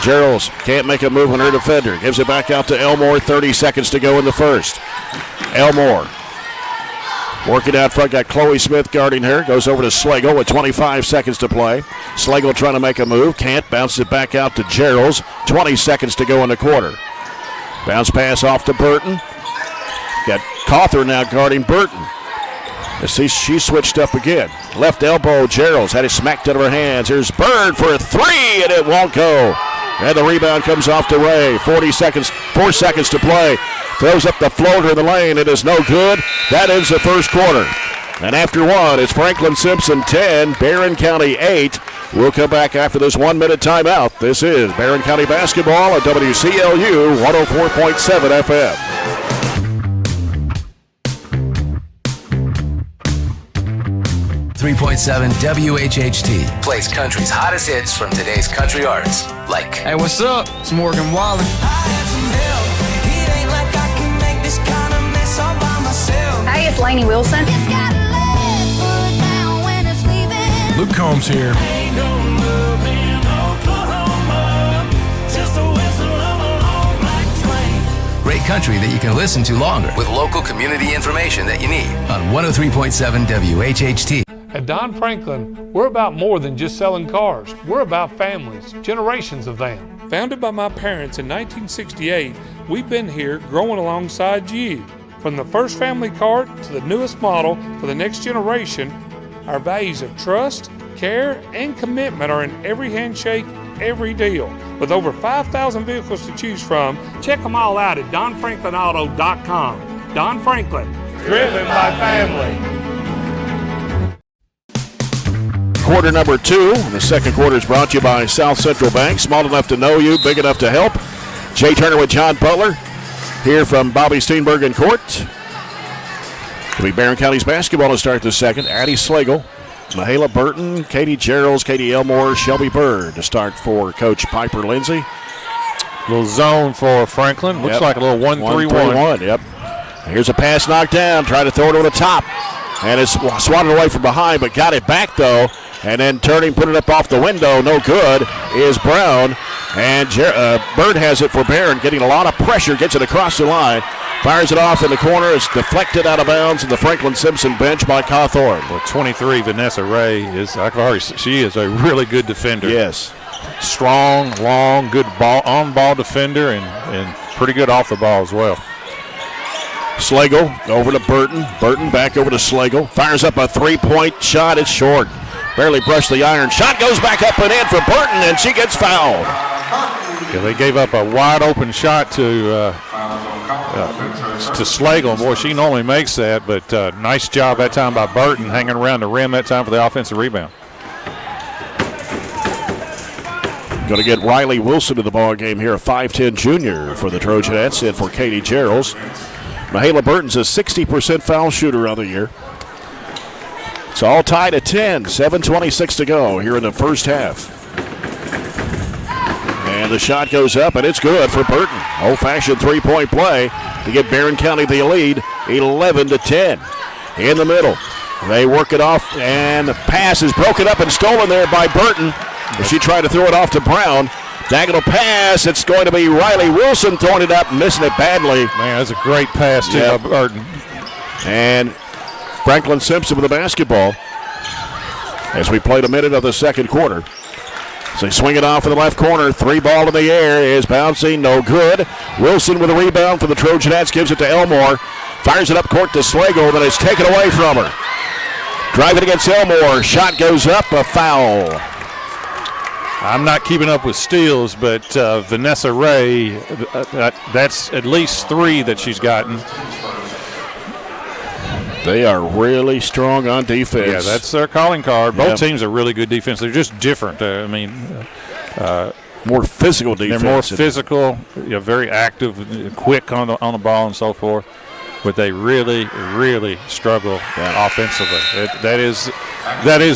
Geralds can't make a move on her defender. Gives it back out to Elmore. 30 seconds to go in the first. Elmore working out front. Got Chloe Smith guarding her. Goes over to Slagle with 25 seconds to play. Slagle trying to make a move. Can't. Bounces it back out to Geralds. 20 seconds to go in the quarter. Bounce pass off to Burton. Got Cawthorn now guarding Burton. See, she switched up again. Left elbow, Geralds had it smacked out of her hands. Here's Bird for a three, and it won't go. And the rebound comes off to Ray. 4 seconds to play. Throws up the floater in the lane. It is no good. That ends the first quarter. And after one, it's Franklin-Simpson 10, Barren County 8. We'll come back after this 1 minute timeout. This is Barren County Basketball at WCLU 104.7 FM. 3.7 WHHT plays country's hottest hits from today's country artists. Like, hey, what's up? It's Morgan Wallen. Hey, it's Lainey Wilson. Luke Combs here. Great country that you can listen to longer with local community information that you need on 103.7 WHHT. At Don Franklin, we're about more than just selling cars. We're about families, generations of them. Founded by my parents in 1968, we've been here growing alongside you. From the first family car to the newest model for the next generation, our values of trust, care, and commitment are in every handshake, every deal. With over 5,000 vehicles to choose from, check them all out at DonFranklinAuto.com. Don Franklin, driven by family. Quarter number 2. The second quarter is brought to you by South Central Bank. Small enough to know you, big enough to help. Jay Turner with John Butler here from Bobby Steenbergen Court. It'll be Barren County's basketball to start the second. Addie Slagle, Mahala Burton, Katie Geralds, Katie Elmore, Shelby Bird to start for Coach Piper Lindsay. Little zone for Franklin. Looks like a little 1-3-1. Yep. Here's a pass knocked down. Try to throw it over the top. And it's swatted away from behind, but got it back, though. And then turning, put it up off the window. No good is Brown. And Bird has it for Barren, getting a lot of pressure, gets it across the line. Fires it off in the corner. It's deflected out of bounds in the Franklin-Simpson bench by Cawthorn. Well, 23, Vanessa Ray, she is a really good defender. Yes. Strong, long, good on-ball defender, and pretty good off the ball as well. Slagle over to Burton. Burton back over to Slagle. Fires up a three-point shot. It's short. Barely brushed the iron. Shot goes back up and in for Burton, and she gets fouled. Yeah, they gave up a wide-open shot to Slagle. Boy, she normally makes that, but nice job that time by Burton, hanging around the rim that time for the offensive rebound. Going to get Riley Wilson to the ball game here, a 5'10 junior for the Trojanettes, and for Katie Geralds. Mahala Burton's a 60% foul shooter on the year. It's all tied at 10, 7:26 to go here in the first half. And the shot goes up, and it's good for Burton. Old-fashioned three-point play to give Barren County the lead, 11-10. In the middle, they work it off, and the pass is broken up and stolen there by Burton. As she tried to throw it off to Brown. Diagonal pass, it's going to be Riley Wilson throwing it up, missing it badly. Man, that's a great pass, too, by Burton. And Franklin-Simpson with the basketball as we played a minute of the second quarter. So they swing it off in the left corner. Three ball in the air is bouncing, no good. Wilson with a rebound for the Trojanettes, gives it to Elmore. Fires it up court to Slagle, then it's taken away from her. Driving against Elmore, shot goes up, a foul. I'm not keeping up with steals, but Vanessa Ray, that's at least 3 that she's gotten. They are really strong on defense. Yeah, that's their calling card. Both teams are really good defense. They're just different. More physical defense. They're more physical, very active, quick on the ball and so forth. But they really, really struggle offensively. That is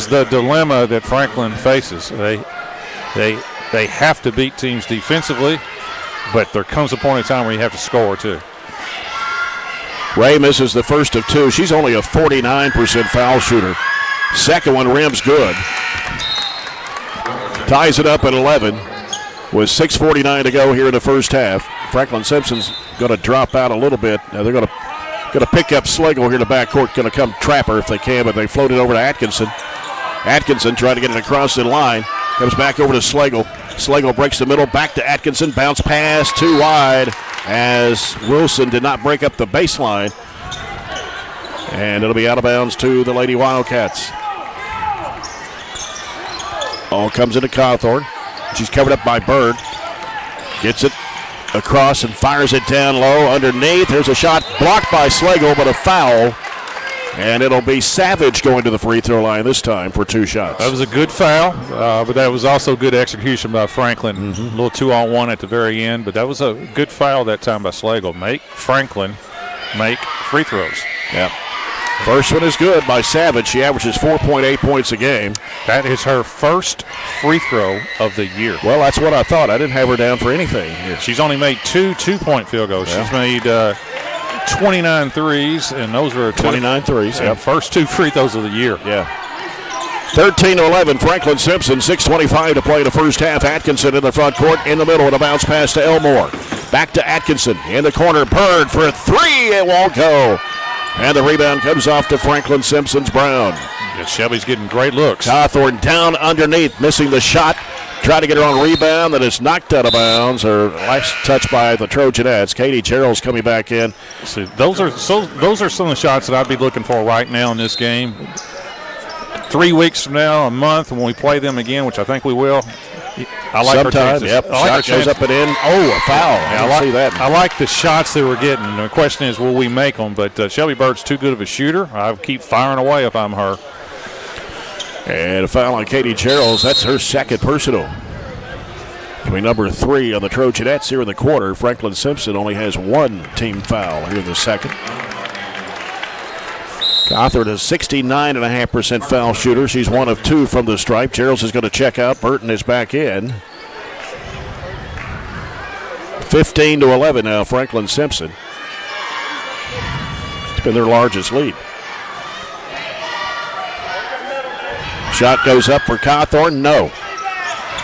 the dilemma that Franklin faces. They have to beat teams defensively, but there comes a point in time where you have to score too. Ray misses the first of 2. She's only a 49% foul shooter. Second one rims good. Ties it up at 11 with 6:49 to go here in the first half. Franklin-Simpson's going to drop out a little bit. Now they're going to pick up Slagle here in the backcourt. Going to come trap her if they can, but they float it over to Atkinson. Atkinson trying to get it across the line. Comes back over to Slagle. Slagle breaks the middle, back to Atkinson. Bounce pass, too wide as Wilson did not break up the baseline. And it'll be out of bounds to the Lady-Wildcats. All comes into Cawthorn. She's covered up by Bird. Gets it across and fires it down low underneath. There's a shot blocked by Slagle, but a foul. And it'll be Savage going to the free throw line this time for 2 shots. That was a good foul, but that was also good execution by Franklin. A little 2-on-1 at the very end, but that was a good foul that time by Slagle. Make Franklin make free throws. Yeah. First one is good by Savage. She averages 4.8 points a game. That is her first free throw of the year. Well, that's what I thought. I didn't have her down for anything here. She's only made 2 2-point field goals. Yeah. She's made 29 threes, and those were 29 threes. Yeah, first 2 free throws of the year. Yeah. 13-11, Franklin-Simpson, 6:25 to play the first half. Atkinson in the front court, in the middle, and a bounce pass to Elmore. Back to Atkinson, in the corner, Bird for a 3, it won't go. And the rebound comes off to Franklin-Simpson's Brown. Yeah, Shelby's getting great looks. Cawthorn down underneath, missing the shot. Trying to get her on rebound, that is knocked out of bounds, or last touch by the Trojanettes. Katie Gerald's coming back in. See, those are some of the shots that I'd be looking for right now in this game. 3 weeks from now, a month, when we play them again, which I think we will. I like our chances. Yep. Shot goes up and in. Oh, a foul. Yeah, I see that. I like the shots that we're getting. The question is, will we make them? But Shelby Bird's too good of a shooter. I keep firing away if I'm her. And a foul on Katie Gerald. That's her second personal. Coming number 3 on the Trojanettes here in the quarter. Franklin-Simpson only has 1 team foul here in the second. Cawthorn is 69.5% foul shooter. She's 1 of 2 from the stripe. Gerald is going to check out. Burton is back in. 15-11 now, Franklin-Simpson. It's been their largest lead. Shot goes up for Cawthorn. No.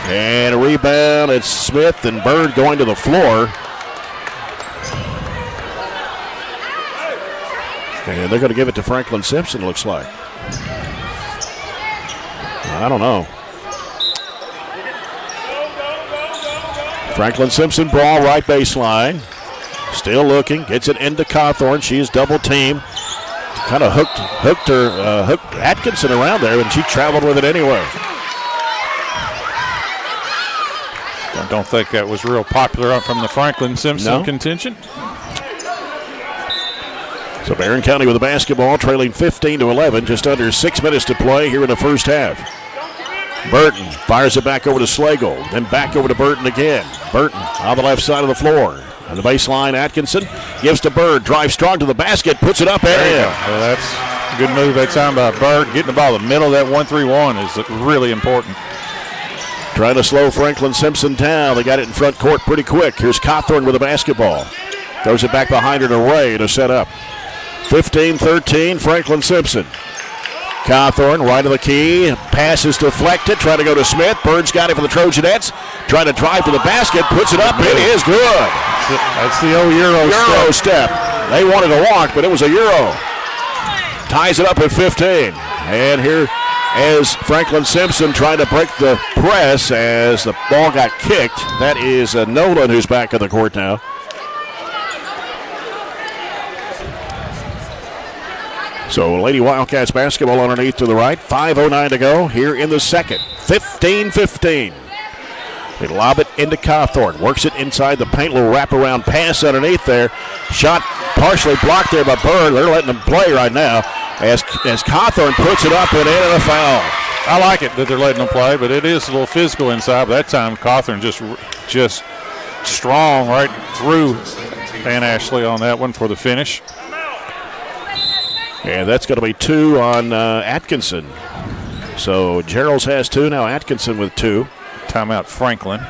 And a rebound. It's Smith and Bird going to the floor. And they're going to give it to Franklin-Simpson, looks like. I don't know. Franklin-Simpson ball, right baseline. Still looking. Gets it into Cawthorn. She is double teamed. Kind of hooked Atkinson around there, and she traveled with it anyway. I don't think that was real popular from the Franklin-Simpson contention. So Barren County with the basketball, trailing 15-11, just under 6 minutes to play here in the first half. Burton fires it back over to Slagle, then back over to Burton again. Burton on the left side of the floor. On the baseline, Atkinson gives to Bird, drives strong to the basket, puts it up and in. Well, that's a good move that time by Bird. Getting the ball in the middle of that 1-3-1 is really important. Trying to slow Franklin-Simpson down. They got it in front court pretty quick. Here's Cawthorn with the basketball. Throws it back behind her to Ray to set up. 15-13, Franklin-Simpson. Cawthorn, right of the key. Pass is deflected. Trying to go to Smith. Bird's got it for the Trojanettes. Trying to drive to the basket. Puts it up. It is good. That's the old Euro step. They wanted to walk, but it was a Euro. Ties it up at 15. And here is Franklin-Simpson trying to break the press as the ball got kicked. That is Nolan who's back on the court now. So Lady-Wildcats basketball underneath to the right. 5:09 to go here in the second. 15-15. They lob it into Cawthorn. Works it inside the paint. Little wraparound pass underneath there. Shot partially blocked there by Bird. They're letting them play right now as Cawthorn puts it up and in and a foul. I like it that they're letting them play, but it is a little physical inside. But that time Cawthorn just strong right through Van Ashley on that one for the finish. And that's going to be 2 on Atkinson. So Gerald's has 2, now Atkinson with 2. Timeout Franklin.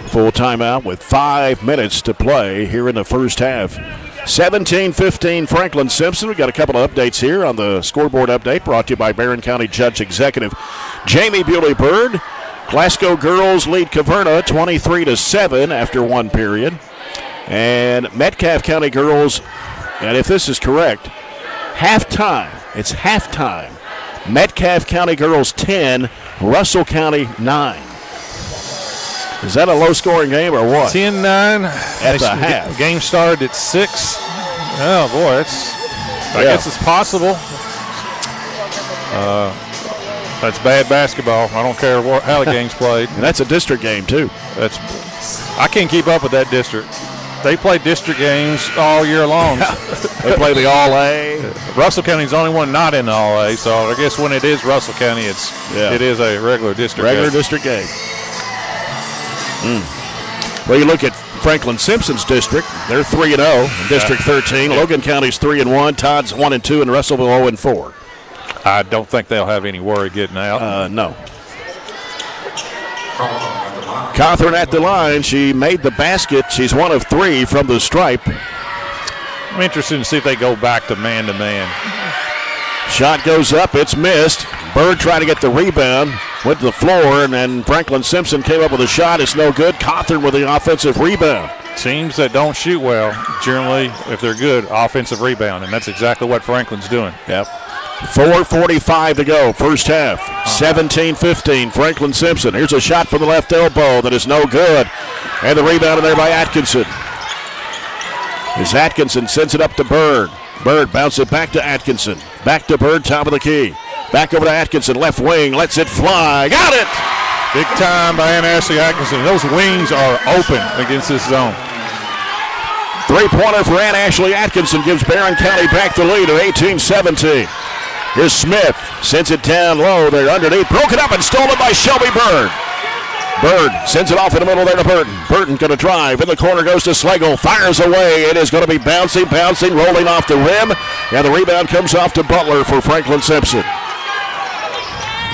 Full timeout with 5 minutes to play here in the first half. 17-15 Franklin-Simpson. We've got a couple of updates here on the scoreboard update brought to you by Barren County Judge Executive Jamie Bewley-Bird. Glasgow girls lead Caverna 23-7 after 1 period. And Metcalfe County girls, and if this is correct, halftime. It's halftime. Metcalfe County girls 10, Russell County 9. Is that a low-scoring game or what? 10-9 at the half. Game started at 6. Oh boy, I guess it's possible. That's bad basketball. I don't care how the game's played. And that's a district game too. I can't keep up with that district. They play district games all year long. They play the All-A. Russell County's the only one not in the All-A, so I guess when it is Russell County, it is a regular district game. District game. Well, you look at Franklin-Simpson's district, they're 3-0 in District 13. Yeah. Logan County's 3-1. Todd's 1-2, and Russellville 0-4. I don't think they'll have any worry getting out. No. Cawthorn at the line. She made the basket. She's 1 of 3 from the stripe. I'm interested to see if they go back to man-to-man. Shot goes up. It's missed. Bird tried to get the rebound. Went to the floor, and then Franklin-Simpson came up with a shot. It's no good. Cawthorn with the offensive rebound. Teams that don't shoot well, generally, if they're good, offensive rebound, and that's exactly what Franklin's doing. Yep. 4:45 to go, first half. 17-15, Franklin-Simpson. Here's a shot from the left elbow that is no good. And the rebound in there by Atkinson. As Atkinson sends it up to Bird. Bird bounces it back to Atkinson. Back to Bird, top of the key. Back over to Atkinson, left wing, lets it fly. Got it! Big time by Ashley Atkinson. Those wings are open against this zone. Three-pointer for Ashley Atkinson gives Barren County back the lead at 18-17. Here's Smith, sends it down low there underneath, broken up and stolen by Shelby Bird. Bird sends it off in the middle there to Burton. Burton going to drive. In the corner goes to Slagle. Fires away. It is going to be bouncing, rolling off the rim. And the rebound comes off to Butler for Franklin-Simpson.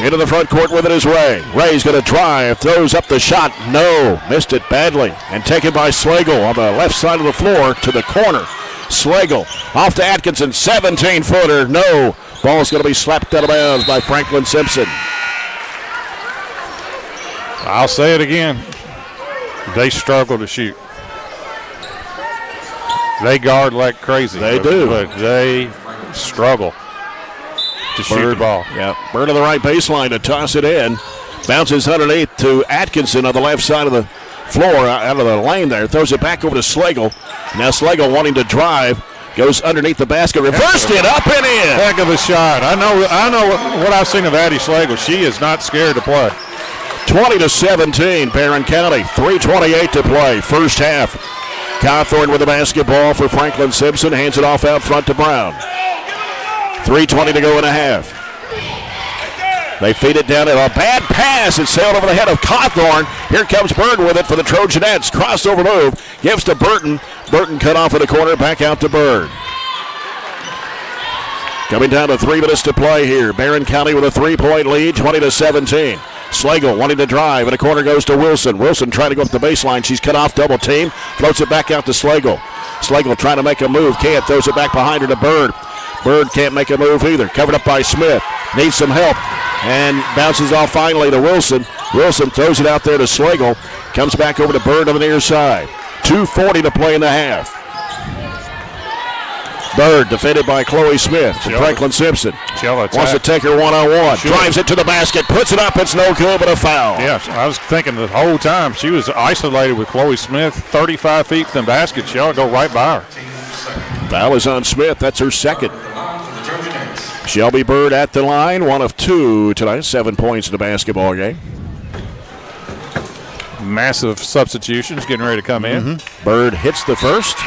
Into the front court with it is Ray. Ray's going to drive. Throws up the shot. No. Missed it badly. And taken by Slagle on the left side of the floor to the corner. Slagle off to Atkinson. 17-footer. No. Ball's going to be slapped out of bounds by Franklin-Simpson. I'll say it again. They struggle to shoot. They guard like crazy. They do. But they struggle to shoot the ball. Yeah. Bird on the right baseline to toss it in. Bounces underneath to Atkinson on the left side of the floor, out of the lane there. Throws it back over to Slagle. Now Slagle wanting to drive. Goes underneath the basket. Reversed it up and in. Heck of a shot. I know what I've seen of Addie Slagle. She is not scared to play. 20-17, Barren County. 3:28 to play. First half. Cawthorn with the basketball for Franklin-Simpson. Hands it off out front to Brown. 3:20 to go in a half. They feed it down, and a bad pass. It sailed over the head of Cawthorn. Here comes Bird with it for the Trojanettes. Crossover move. Gives to Burton. Burton cut off in the corner. Back out to Bird. Coming down to 3 minutes to play here. Barren County with a 3-point lead, 20-17. Slagle wanting to drive, and the corner goes to Wilson. Wilson trying to go up the baseline. She's cut off, double team. Floats it back out to Slagle. Slagle trying to make a move. Can't. Throws it back behind her to Bird. Bird can't make a move either. Covered up by Smith. Needs some help. And bounces off finally to Wilson. Wilson throws it out there to Slagle. Comes back over to Bird on the near side. 2:40 to play in the half. Bird defended by Chloe Smith from Franklin-Simpson. Wants to take her one-on-one. Drives it to the basket. Puts it up. It's no good, but a foul. Yes, I was thinking the whole time she was isolated with Chloe Smith. 35 feet from the basket. She ought to go right by her. Foul is on Smith. That's her second. Shelby Bird at the line. 1 of 2 tonight. 7 points in the basketball game. Massive substitutions getting ready to come in. Bird hits the first.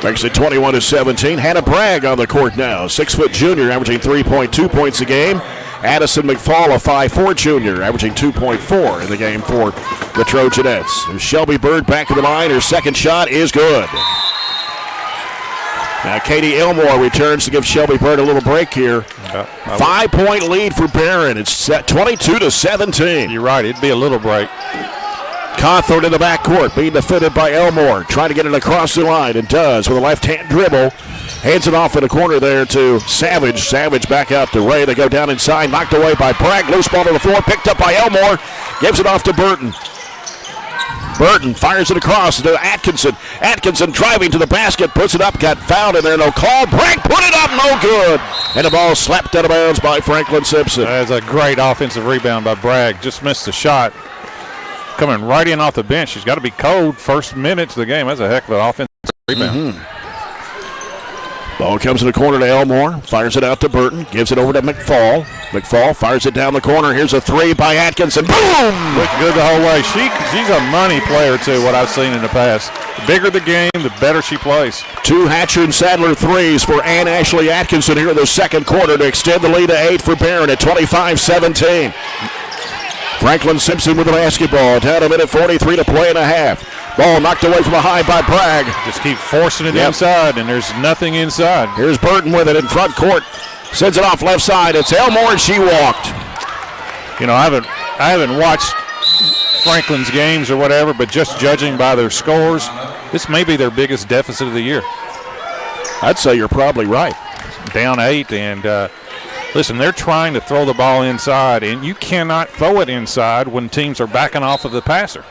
Makes it 21-17. Hannah Bragg on the court now. 6-foot junior, averaging 3.2 points a game. Addison McFall, a 5'4 junior, averaging 2.4 in the game for the Trojanettes. There's Shelby Bird back in the line. Her second shot is good. Now Katie Elmore returns to give Shelby Bird a little break here. 5-point lead for Barren. It's set 22-17. You're right. It'd be a little break. Cawthorn in the backcourt, being defended by Elmore. Trying to get it across the line, and does with a left-hand dribble. Hands it off in the corner there to Savage. Savage back out to Ray. They go down inside, knocked away by Bragg. Loose ball to the floor, picked up by Elmore. Gives it off to Burton. Burton fires it across to Atkinson. Atkinson driving to the basket, puts it up, got fouled in there, no call. Bragg put it up, no good. And the ball slapped out of bounds by Franklin-Simpson. That's a great offensive rebound by Bragg. Just missed the shot. Coming right in off the bench. She's got to be cold first minutes of the game. That's a heck of an offensive rebound. Ball comes in the corner to Elmore. Fires it out to Burton. Gives it over to McFall. McFall fires it down the corner. Here's a three by Atkinson. Boom! Looked good the whole way. She's a money player, too, what I've seen in the past. The bigger the game, the better she plays. 2 Hatcher and Sadler threes for Ann Ashley Atkinson here in the second quarter to extend the lead to 8 for Barren at 25-17. Franklin-Simpson with the basketball. Down a minute 43 to play and a half. Ball knocked away from behind by Bragg. Just keep forcing it inside, and there's nothing inside. Here's Burton with it in front court. Sends it off left side. It's Elmore, and she walked. You know, I haven't watched Franklin's games or whatever, but just judging by their scores, this may be their biggest deficit of the year. I'd say you're probably right. Down 8, and listen, they're trying to throw the ball inside, and you cannot throw it inside when teams are backing off of the passer.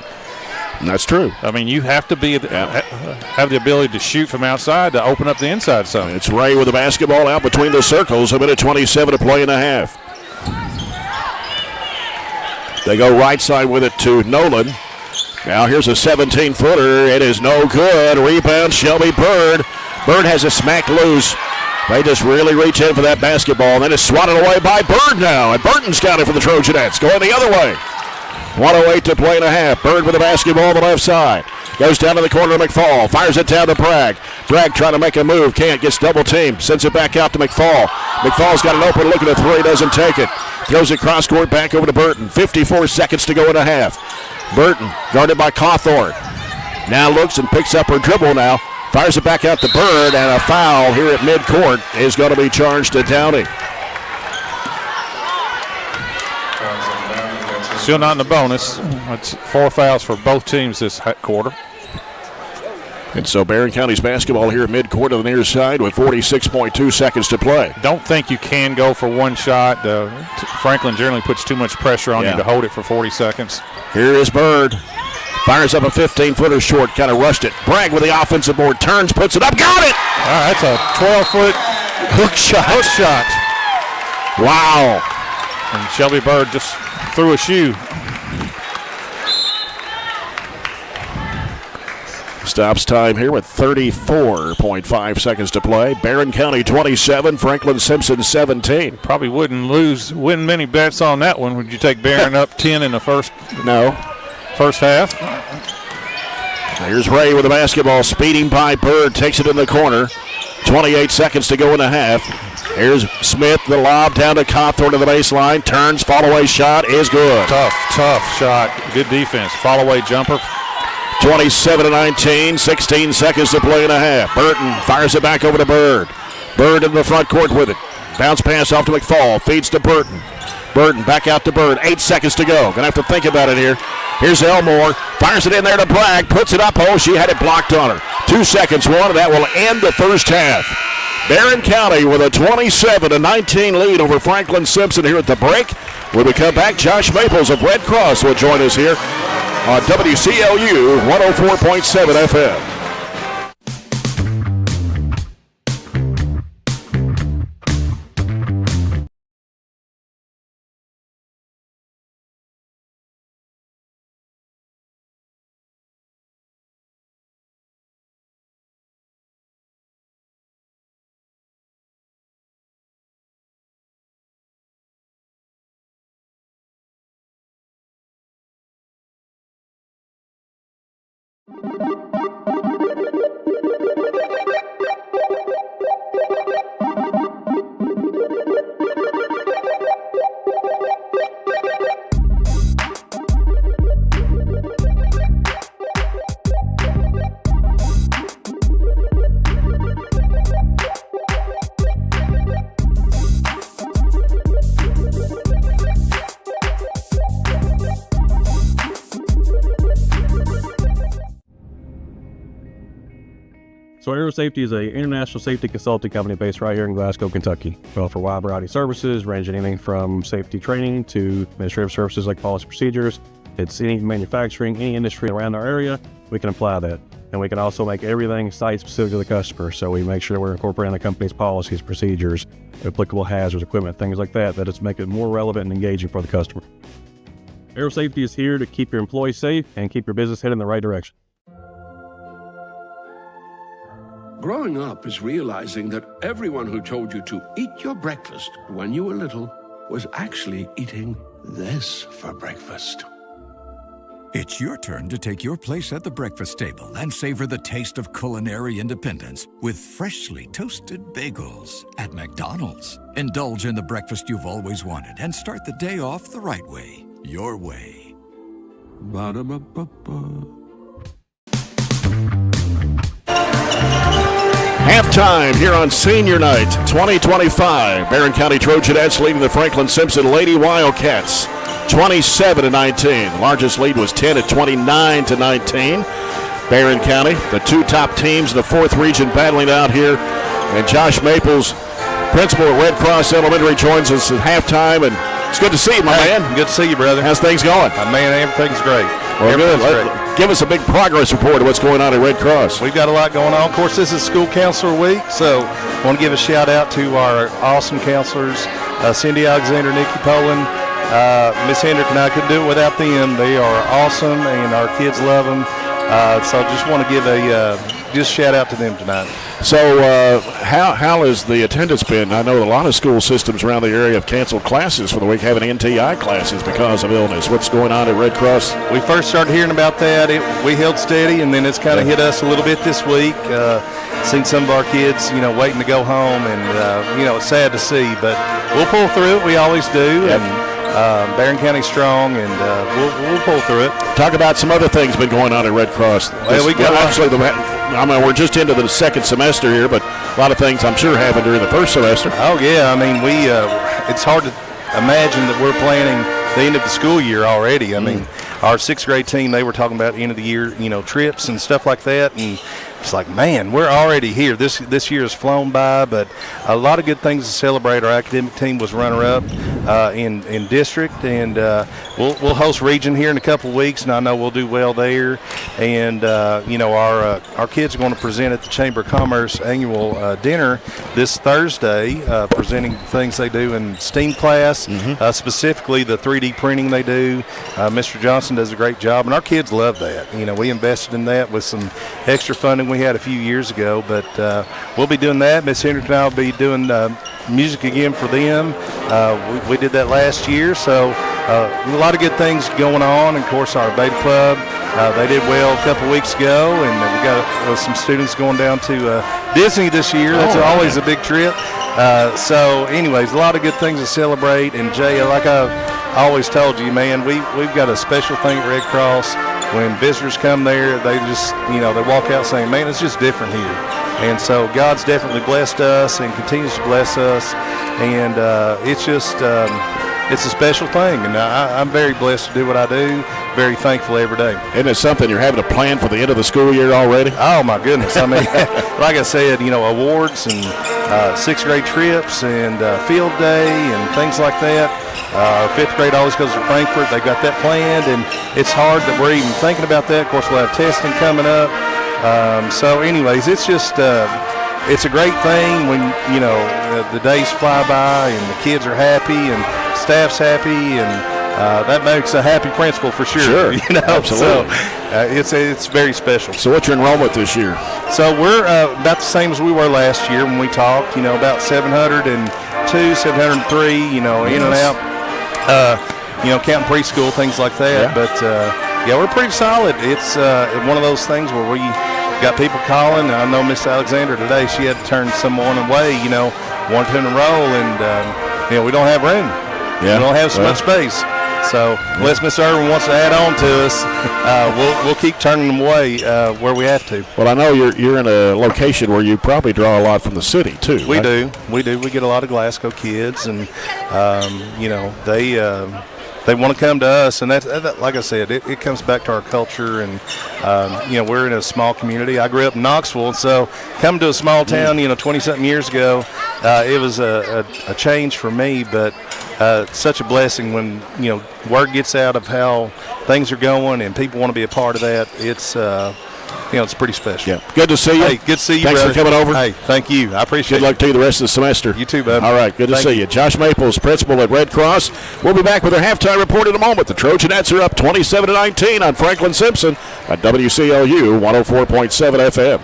That's true. I mean, you have to have the ability to shoot from outside to open up the inside zone. It's Ray with the basketball out between the circles. 1:27 to play in the half. They go right side with it to Nolan. Now here's a 17-footer. It is no good. Rebound, Shelby Bird. Bird has it smacked loose. They just really reach in for that basketball. And then it's swatted away by Bird now. And Burton's got it for the Trojanettes. Going the other way. 1:08 to play and a half. Bird with the basketball on the left side. Goes down to the corner to McFall. Fires it down to Bragg. Bragg trying to make a move. Can't. Gets double teamed. Sends it back out to McFall. McFall's got an open look at a three. Doesn't take it. Throws it cross court back over to Burton. 54 seconds to go in a half. Burton guarded by Cawthorn. Now looks and picks up her dribble now. Fires it back out to Bird, and a foul here at midcourt is going to be charged to Downey. Still not in the bonus. It's 4 fouls for both teams this quarter. And so Barren County's basketball here at midcourt on the near side with 46.2 seconds to play. Don't think you can go for one shot. Franklin generally puts too much pressure on you to hold it for 40 seconds. Here is Bird. Fires up a 15-footer short, kind of rushed it. Bragg with the offensive board, turns, puts it up, got it! That's a 12-foot hook shot. Wow. And Shelby Bird just threw a shoe. Stops time here with 34.5 seconds to play. Barren County 27, Franklin-Simpson 17. Probably wouldn't win many bets on that one. Would you take Barren up 10 in the first? No. First half. Here's Ray with the basketball, speeding by Bird, takes it in the corner. 28 seconds to go in the half. Here's Smith, the lob down to Cawthorn to the baseline. Turns, fall-away shot is good. Tough shot. Good defense. Fall-away jumper. 27-19, 16 seconds to play in a half. Burton fires it back over to Bird. Bird in the front court with it. Bounce pass off to McFall, feeds to Burton. Burton back out to Bird, 8 seconds to go. Gonna have to think about it here. Here's Elmore, fires it in there to Bragg, puts it up. Oh, she had it blocked on her. 2 seconds, one, and that will end the first half. Barren County with a 27-19 lead over Franklin-Simpson here at the break. When we come back, Josh Maples of Red Cross will join us here on WCLU 104.7 FM. So Aero Safety is an international safety consulting company based right here in Glasgow, Kentucky. We offer a wide variety of services, ranging anything from safety training to administrative services like policy procedures. It's any manufacturing, any industry around our area, we can apply that. And we can also make everything site-specific to the customer. So we make sure we're incorporating the company's policies, procedures, applicable hazards, equipment, things like that just make it more relevant and engaging for the customer. Aero Safety is here to keep your employees safe and keep your business headed in the right direction. Growing up is realizing that everyone who told you to eat your breakfast when you were little was actually eating this for breakfast. It's your turn to take your place at the breakfast table and savor the taste of culinary independence with freshly toasted bagels at McDonald's. Indulge in the breakfast you've always wanted and start the day off the right way, your way. Ba-da-ba-ba-ba. Halftime here on Senior Night 2025. Barren County Trojanettes leading the Franklin-Simpson Lady-Wildcats 27-19. The largest lead was 10 at 29-19. Barren County, the two top teams in the fourth region battling out here. And Josh Maples, principal at Red Cross Elementary, joins us at halftime. And it's good to see you, my man. Good to see you, brother. How's things going? Man, everything's great. Well, good. Give us a big progress report of what's going on at Red Cross. We've got a lot going on. Of course, this is School Counselor Week, so I want to give a shout-out to our awesome counselors, Cindy Alexander, Nikki Poland, Miss Hendrick, and I couldn't do it without them. They are awesome, and our kids love them. So I just want to give a shout out to them tonight. So how has the attendance been? I know a lot of school systems around the area have canceled classes for the week, having NTI classes because of illness. What's going on at Red Cross? We first started hearing about that. We held steady, and then it's kind of hit us a little bit this week. Seen some of our kids, waiting to go home, and, it's sad to see. But we'll pull through it. We always do. Yep. And Barren County strong, and we'll pull through it. Talk about some other things been going on at Red Cross. We're just into the second semester here, but a lot of things I'm sure happened during the first semester. Oh yeah, I mean it's hard to imagine that we're planning the end of the school year already. I mean, our sixth grade team, they were talking about end of the year, trips and stuff like that, and it's like, man, we're already here. This year has flown by, but a lot of good things to celebrate. Our academic team was runner-up in district, and we'll host region here in a couple of weeks, and I know we'll do well there. And our kids are going to present at the Chamber of Commerce annual dinner this Thursday, presenting things they do in STEAM class, specifically the 3D printing they do. Mr. Johnson does a great job, and our kids love that. We invested in that with some extra funding we had a few years ago, but we'll be doing that. Miss Hendrick and I will be doing music again for them. We did that last year, so a lot of good things going on. And of course, our Beta Club, they did well a couple weeks ago, and we got some students going down to Disney this year. That's always a big trip. So anyways, a lot of good things to celebrate. And Jay, like I always told you, man, we've got a special thing at Red Cross. When visitors come there, they just, they walk out saying, man, it's just different here. And so God's definitely blessed us and continues to bless us. And it's just, it's a special thing. And I'm very blessed to do what I do. Very thankful every day. Isn't it something you're having to plan for the end of the school year already? Oh, my goodness. I mean, like I said, awards and sixth grade trips and field day and things like that. Fifth grade always goes to Frankfurt. They've got that planned, and it's hard that we're even thinking about that. Of course, we'll have testing coming up. So anyways, it's just it's a great thing when, the days fly by and the kids are happy and staff's happy, and that makes a happy principal for sure. Absolutely. So it's very special. So what's your enrollment this year? So we're about the same as we were last year when we talked, about 702, 703, in and out. Counting preschool, things like that. Yeah. But, we're pretty solid. It's one of those things where we got people calling. I know Miss Alexander today, she had to turn someone away, wanted to enroll, and, we don't have room. Yeah. We don't have so much space. So unless Miss Irvin wants to add on to us, we'll keep turning them away where we have to. Well, I know you're in a location where you probably draw a lot from the city too. We do. We get a lot of Glasgow kids, and they want to come to us, and that like I said, it comes back to our culture, and we're in a small community. I grew up in Knoxville, so coming to a small town, 20-something years ago, it was a change for me, but such a blessing when word gets out of how things are going and people want to be a part of that. It's it's pretty special. Yeah, good to see you. Hey, good to see you. Thanks brother. for coming over. Hey, thank you. I appreciate it. Good luck to you the rest of the semester. You too, bud. All right, good to see you. Josh Maples, principal at Red Cross. We'll be back with our halftime report in a moment. The Trojanettes are up 27-19 on Franklin-Simpson at WCLU 104.7 FM.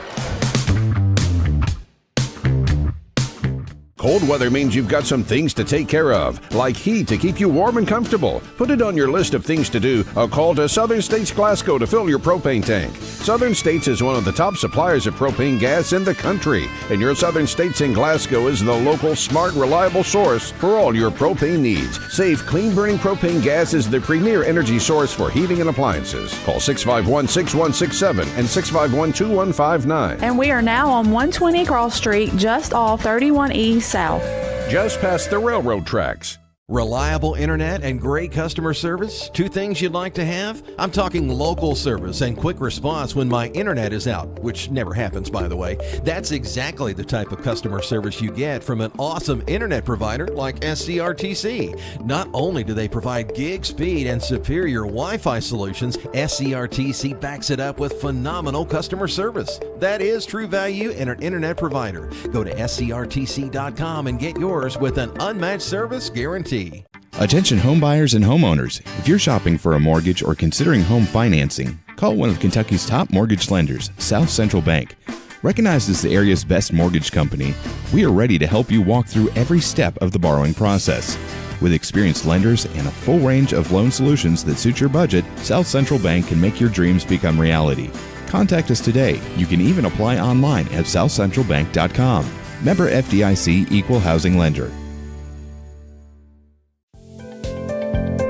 Cold weather means you've got some things to take care of, like heat to keep you warm and comfortable. Put it on your list of things to do. A call to Southern States Glasgow to fill your propane tank. Southern States is one of the top suppliers of propane gas in the country, and your Southern States in Glasgow is the local, smart, reliable source for all your propane needs. Safe, clean-burning propane gas is the premier energy source for heating and appliances. Call 651-6167 and 651-2159. And we are now on 120 Cross Street, just off 31 East South. Just past the railroad tracks. Reliable internet and great customer service, two things you'd like to have? I'm talking local service and quick response when my internet is out, which never happens, by the way. That's exactly the type of customer service you get from an awesome internet provider like SCRTC. Not only do they provide gig speed and superior Wi-Fi solutions, SCRTC backs it up with phenomenal customer service. That is true value in an internet provider. Go to scrtc.com and get yours with an unmatched service guarantee. Attention home buyers and homeowners. If you're shopping for a mortgage or considering home financing, call one of Kentucky's top mortgage lenders, South Central Bank. Recognized as the area's best mortgage company, we are ready to help you walk through every step of the borrowing process. With experienced lenders and a full range of loan solutions that suit your budget, South Central Bank can make your dreams become reality. Contact us today. You can even apply online at southcentralbank.com. Member FDIC Equal Housing Lender.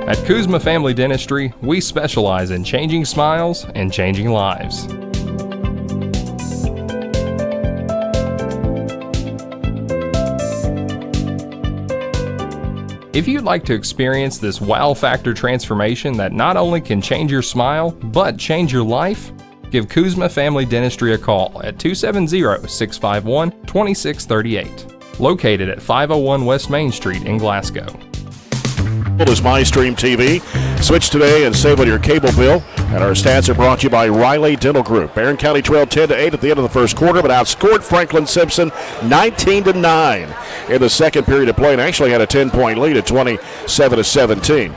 At Kuzma Family Dentistry, we specialize in changing smiles and changing lives. If you'd like to experience this wow factor transformation that not only can change your smile, but change your life, give Kuzma Family Dentistry a call at 270-651-2638. Located at 501 West Main Street in Glasgow. Is MyStream TV. Switch today and save on your cable bill. And our stats are brought to you by Riley Dental Group. Barren County trailed 10-8 at the end of the first quarter, but outscored Franklin-Simpson 19-9 in the second period of play, and actually had a 10-point lead at 27-17.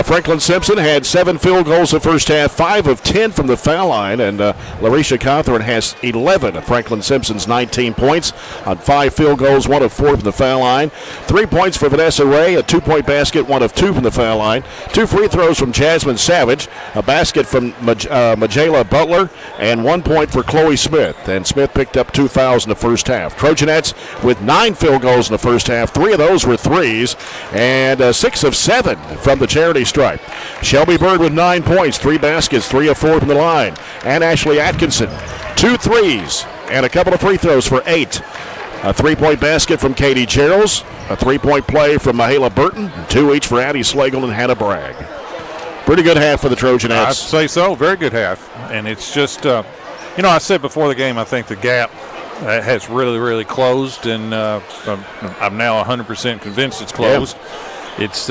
Franklin-Simpson had 7 field goals the first half, 5 of 10 from the foul line, and Larisha Cawthorn has 11 of Franklin-Simpson's 19 points on 5 field goals, 1 of 4 from the foul line. 3 points for Vanessa Ray, a 2-point basket, 1 of 2 from the foul line. 2 free throws from Jasmine Savage, a basket from Majayla Butler, and 1 point for Chloe Smith. And Smith picked up 2 fouls in the first half. Trojanettes with 9 field goals in the first half. 3 of those were threes, and 6 of 7 from the charity stripe. Shelby Bird with 9 points, 3 baskets, 3 of 4 from the line. And Ashley Atkinson, 2 threes, and a couple of free throws for 8. A 3-point basket from Katie Geralds, a 3-point play from Mahala Burton, and 2 each for Addie Slagle and Hannah Bragg. Pretty good half for the Trojanettes. I'd say so. Very good half. And it's just, I said before the game, I think the gap has really, really closed, and I'm now 100% convinced it's closed. Yeah. It's,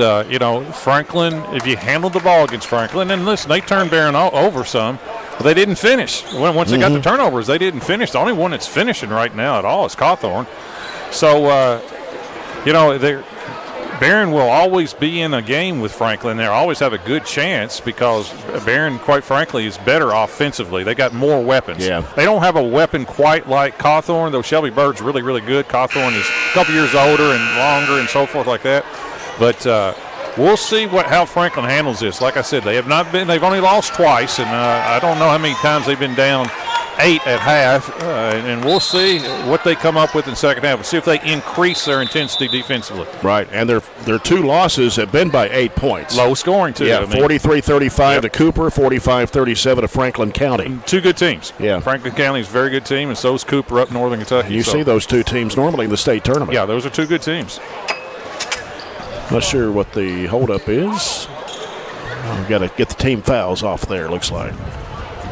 Franklin, if you handled the ball against Franklin, and listen, they turned Barren over some, but they didn't finish. Once they got the turnovers, they didn't finish. The only one that's finishing right now at all is Cawthorn. So, Barren will always be in a game with Franklin. They'll always have a good chance because Barren, quite frankly, is better offensively. They got more weapons. Yeah. They don't have a weapon quite like Cawthorn, though Shelby Bird's really, really good. Cawthorn is a couple years older and longer and so forth like that. But we'll see how Franklin handles this. Like I said, they've only lost twice, and I don't know how many times they've been down 8 at half, and we'll see what they come up with in the second half. We'll see if they increase their intensity defensively. Right, and their 2 losses have been by 8 points. Low scoring, too. Yeah, 43-35 to Cooper, 45-37 to Franklin County. 2 good teams. Yeah. Franklin County is a very good team, and so is Cooper up Northern Kentucky. You see those 2 teams normally in the state tournament. Yeah, those are 2 good teams. Not sure what the holdup is. We've got to get the team fouls off there, looks like,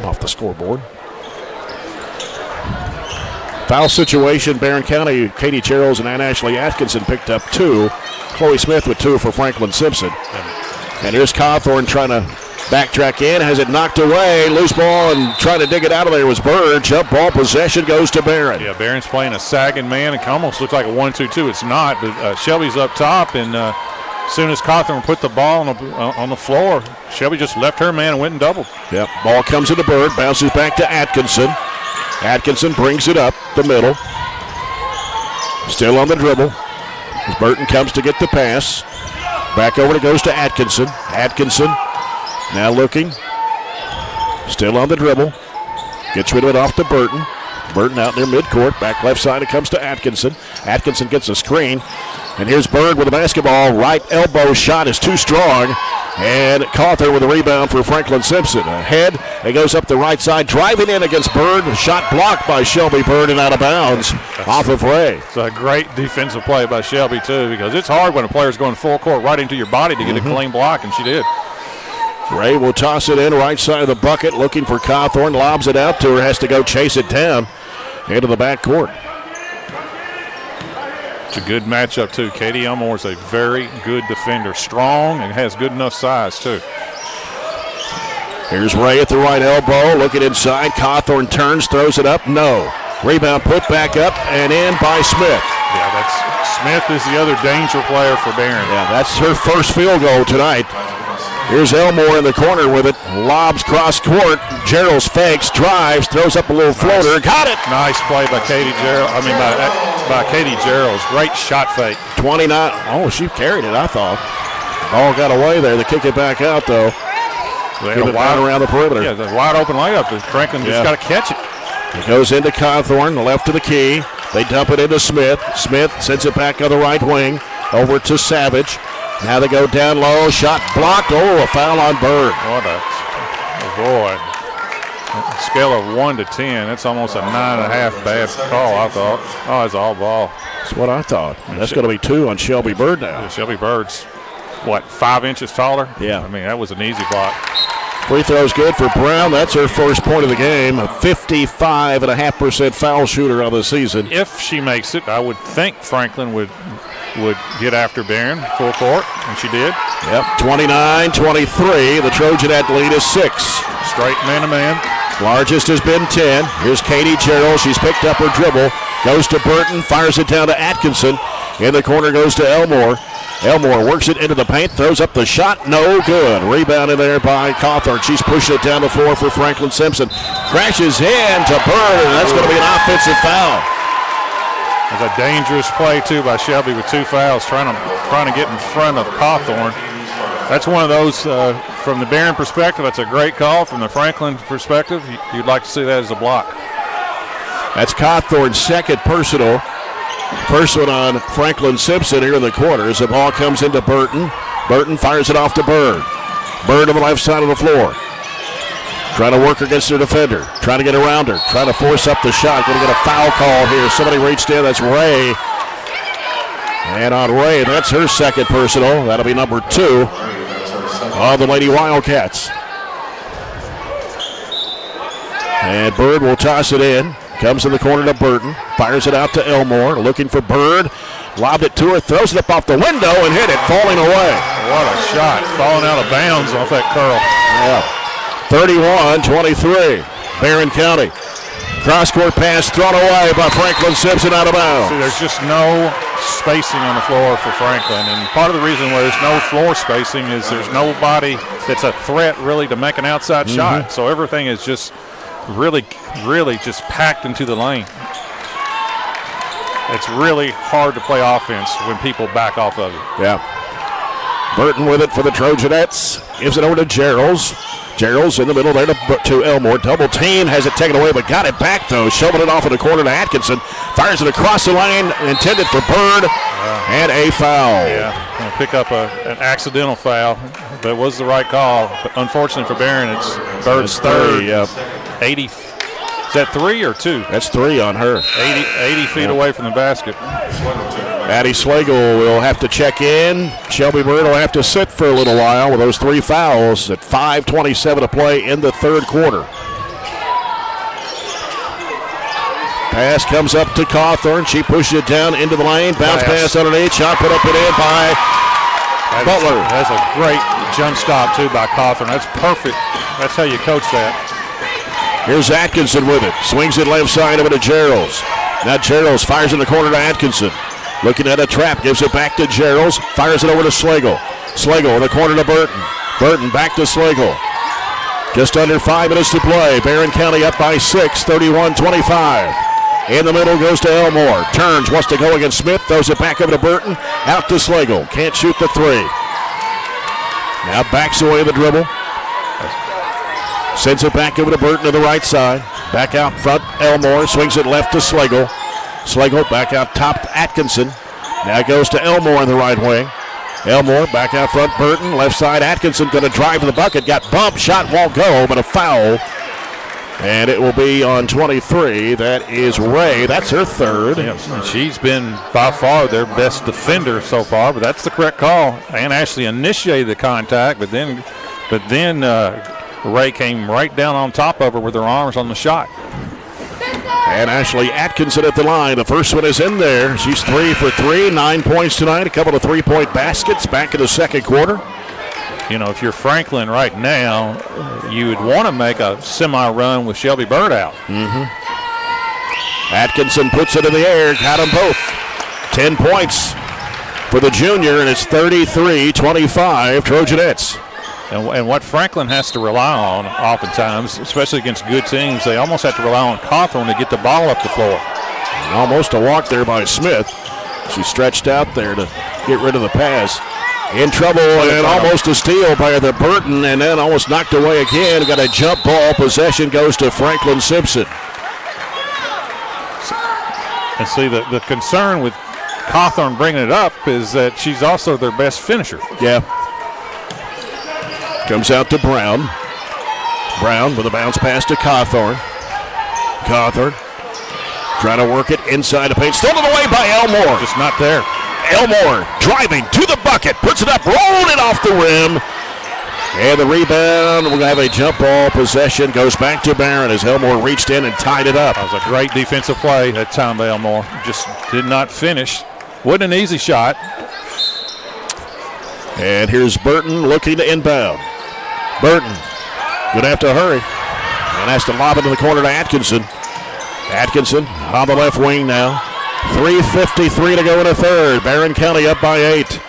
off the scoreboard. Foul situation, Barren County, Katie Geralds and Ann Ashley Atkinson picked up 2. Chloe Smith with 2 for Franklin-Simpson. And here's Cawthorn trying to backtrack in, has it knocked away, loose ball, and trying to dig it out of there was Bird. Jump ball possession goes to Barren. Yeah, Barren's playing a sagging man. It almost looks like a 1-2-2. It's not, but Shelby's up top, and as soon as Cawthorn put the ball on the floor, Shelby just left her man and went and doubled. Yep, ball comes into Bird, bounces back to Atkinson. Atkinson brings it up the middle. Still on the dribble. As Burton comes to get the pass. Back over it goes to Atkinson. Atkinson now looking. Still on the dribble. Gets rid of it off to Burton. Burton out near midcourt. Back left side it comes to Atkinson. Atkinson gets a screen. And here's Bird with the basketball. Right elbow shot is too strong. And Cawthorn with a rebound for Franklin-Simpson. Ahead It goes up the right side, driving in against Bird. Shot blocked by Shelby Bird and out of bounds off of Ray. It's a great defensive play by Shelby, too, because it's hard when a player's going full court right into your body to get a clean block, and she did. Ray will toss it in right side of the bucket, looking for Cawthorn. Lobs it out to her, has to go chase it down into the backcourt. It's a good matchup, too. Katie Elmore is a very good defender. Strong and has good enough size, too. Here's Ray at the right elbow, looking inside. Cawthorn turns, throws it up. No. Rebound put back up and in by Smith. Yeah, Smith is the other danger player for Barren. Yeah, that's her first field goal tonight. Here's Elmore in the corner with it. Lobs cross court. Gerald's fakes, drives, throws up a little floater. Got it. Nice play by Katie Gerald. By Katie Gerald's. Great shot fake. 29. Oh, she carried it, I thought. Ball got away there. They kick it back out, though. Give it wide around the perimeter. Yeah, the wide open layup. Franklin just got to catch it. It goes into Cawthorn, left to the key. They dump it into Smith. Smith sends it back on the right wing. Over to Savage. Now they go down low. Shot blocked. Oh, a foul on Bird. What a boy. Scale of 1 to 10. That's almost a 9.5 bad call, I thought. Oh, it's all ball. That's what I thought. That's going to be 2 on Shelby Bird now. Yeah, Shelby Bird's, 5 inches taller? Yeah. I mean, that was an easy block. Free throw's good for Brown. That's her first point of the game. A 55.5% foul shooter on the season. If she makes it, I would think Franklin would get after Barren full court, and she did. Yep, 29-23. The Trojanette lead is 6. Straight man-to-man. Largest has been 10. Here's Katie Gerald. She's picked up her dribble. Goes to Burton. Fires it down to Atkinson. In the corner goes to Elmore. Elmore works it into the paint. Throws up the shot. No good. Rebounded there by Cawthorn. She's pushing it down the floor for Franklin-Simpson. Crashes in to Bird, and that's going to be an offensive foul. It's a dangerous play, too, by Shelby with 2 fouls, trying to get in front of Cawthorn. That's one of those, from the Barren perspective, that's a great call. From the Franklin perspective, you'd like to see that as a block. That's Cawthorn's second personal. First one on Franklin-Simpson here in the corner as the ball comes into Burton. Burton fires it off to Bird. Bird on the left side of the floor. Trying to work against her defender. Trying to get around her. Trying to force up the shot. Going to get a foul call here. Somebody reached in. That's Ray. And on Ray, that's her second personal. That'll be number 2 on the Lady-Wildcats. And Bird will toss it in. Comes in the corner to Burton. Fires it out to Elmore. Looking for Bird. Lobbed it to her. Throws it up off the window and hit it. Falling away. What a shot. Falling out of bounds off that curl. Yeah. 31-23. Barren County. Cross-court pass thrown away by Franklin-Simpson out of bounds. See, there's just no spacing on the floor for Franklin. And part of the reason why there's no floor spacing is there's nobody that's a threat really to make an outside shot. So everything is just really just packed into the lane. It's really hard to play offense when people back off of it. Yeah. Burton with it for the Trojanettes. Gives it over to Gerald's. Gerald's in the middle there to Elmore. Double team, has it taken away, but got it back, though. Shoving it off in the corner to Atkinson. Fires it across the lane, intended for Bird, and a foul. Yeah, going to pick up an accidental foul. That was the right call, but unfortunately for Barren, it's Bird's third. 80. Is that 3 or 2? That's 3 on her. 80 feet away from the basket. Addie Slagle will have to check in. Shelby Bird will have to sit for a little while with those 3 fouls at 5:27 to play in the third quarter. Pass comes up to Cawthorn. She pushes it down into the lane. Bounce pass underneath. Shot put up and in by Butler. That's a great jump stop, too, by Cawthorn. That's perfect. That's how you coach that. Here's Atkinson with it. Swings it left side over to Gerald's. Now Gerald's fires in the corner to Atkinson. Looking at a trap. Gives it back to Gerald's. Fires it over to Slagle. Slagle in the corner to Burton. Burton back to Slagle. Just under 5 minutes to play. Barren County up by 6, 31-25. In the middle goes to Elmore. Turns, wants to go against Smith. Throws it back over to Burton. Out to Slagle. Can't shoot the 3. Now backs away the dribble. Sends it back over to Burton to the right side. Back out front, Elmore swings it left to Slagle. Slagle back out top to Atkinson. Now goes to Elmore in the right wing. Elmore back out front. Burton, left side. Atkinson going to drive to the bucket. Got bumped. Shot won't go, but a foul. And it will be on 23. That is Ray. That's her third. Yeah, she's been by far their best defender so far, but that's the correct call. And actually initiated the contact, but then Ray came right down on top of her with her arms on the shot. And Ashley Atkinson at the line. The first one is in there. She's 3 for 3, 9 points tonight, a couple of three-point baskets back in the second quarter. You know, if you're Franklin right now, you would want to make a semi-run with Shelby Bird out. Atkinson puts it in the air, got them both. 10 points for the junior, and it's 33-25 Trojanettes. And what Franklin has to rely on oftentimes, especially against good teams, they almost have to rely on Cawthorn to get the ball up the floor. And almost a walk there by Smith. She stretched out there to get rid of the pass. In trouble, and almost a steal by the Burton, and then almost knocked away again. Got a jump ball. Possession goes to Franklin-Simpson. And see, the concern with Cawthorn bringing it up is that she's also their best finisher. Yeah. Comes out to Brown. Brown with a bounce pass to Cawthorn. Cawthorn trying to work it inside the paint. Stolen away by Elmore. Just not there. Elmore driving to the bucket, puts it up, rolled it off the rim. And the rebound, we're going to have a jump ball possession, goes back to Barren as Elmore reached in and tied it up. That was a great defensive play that time by Elmore. Just did not finish. Wasn't an easy shot. And here's Burton looking to inbound. Burton going to have to hurry and has to lob it in the corner to Atkinson. Atkinson on the left wing now. 3:53 to go in the third. Barren County up by 8.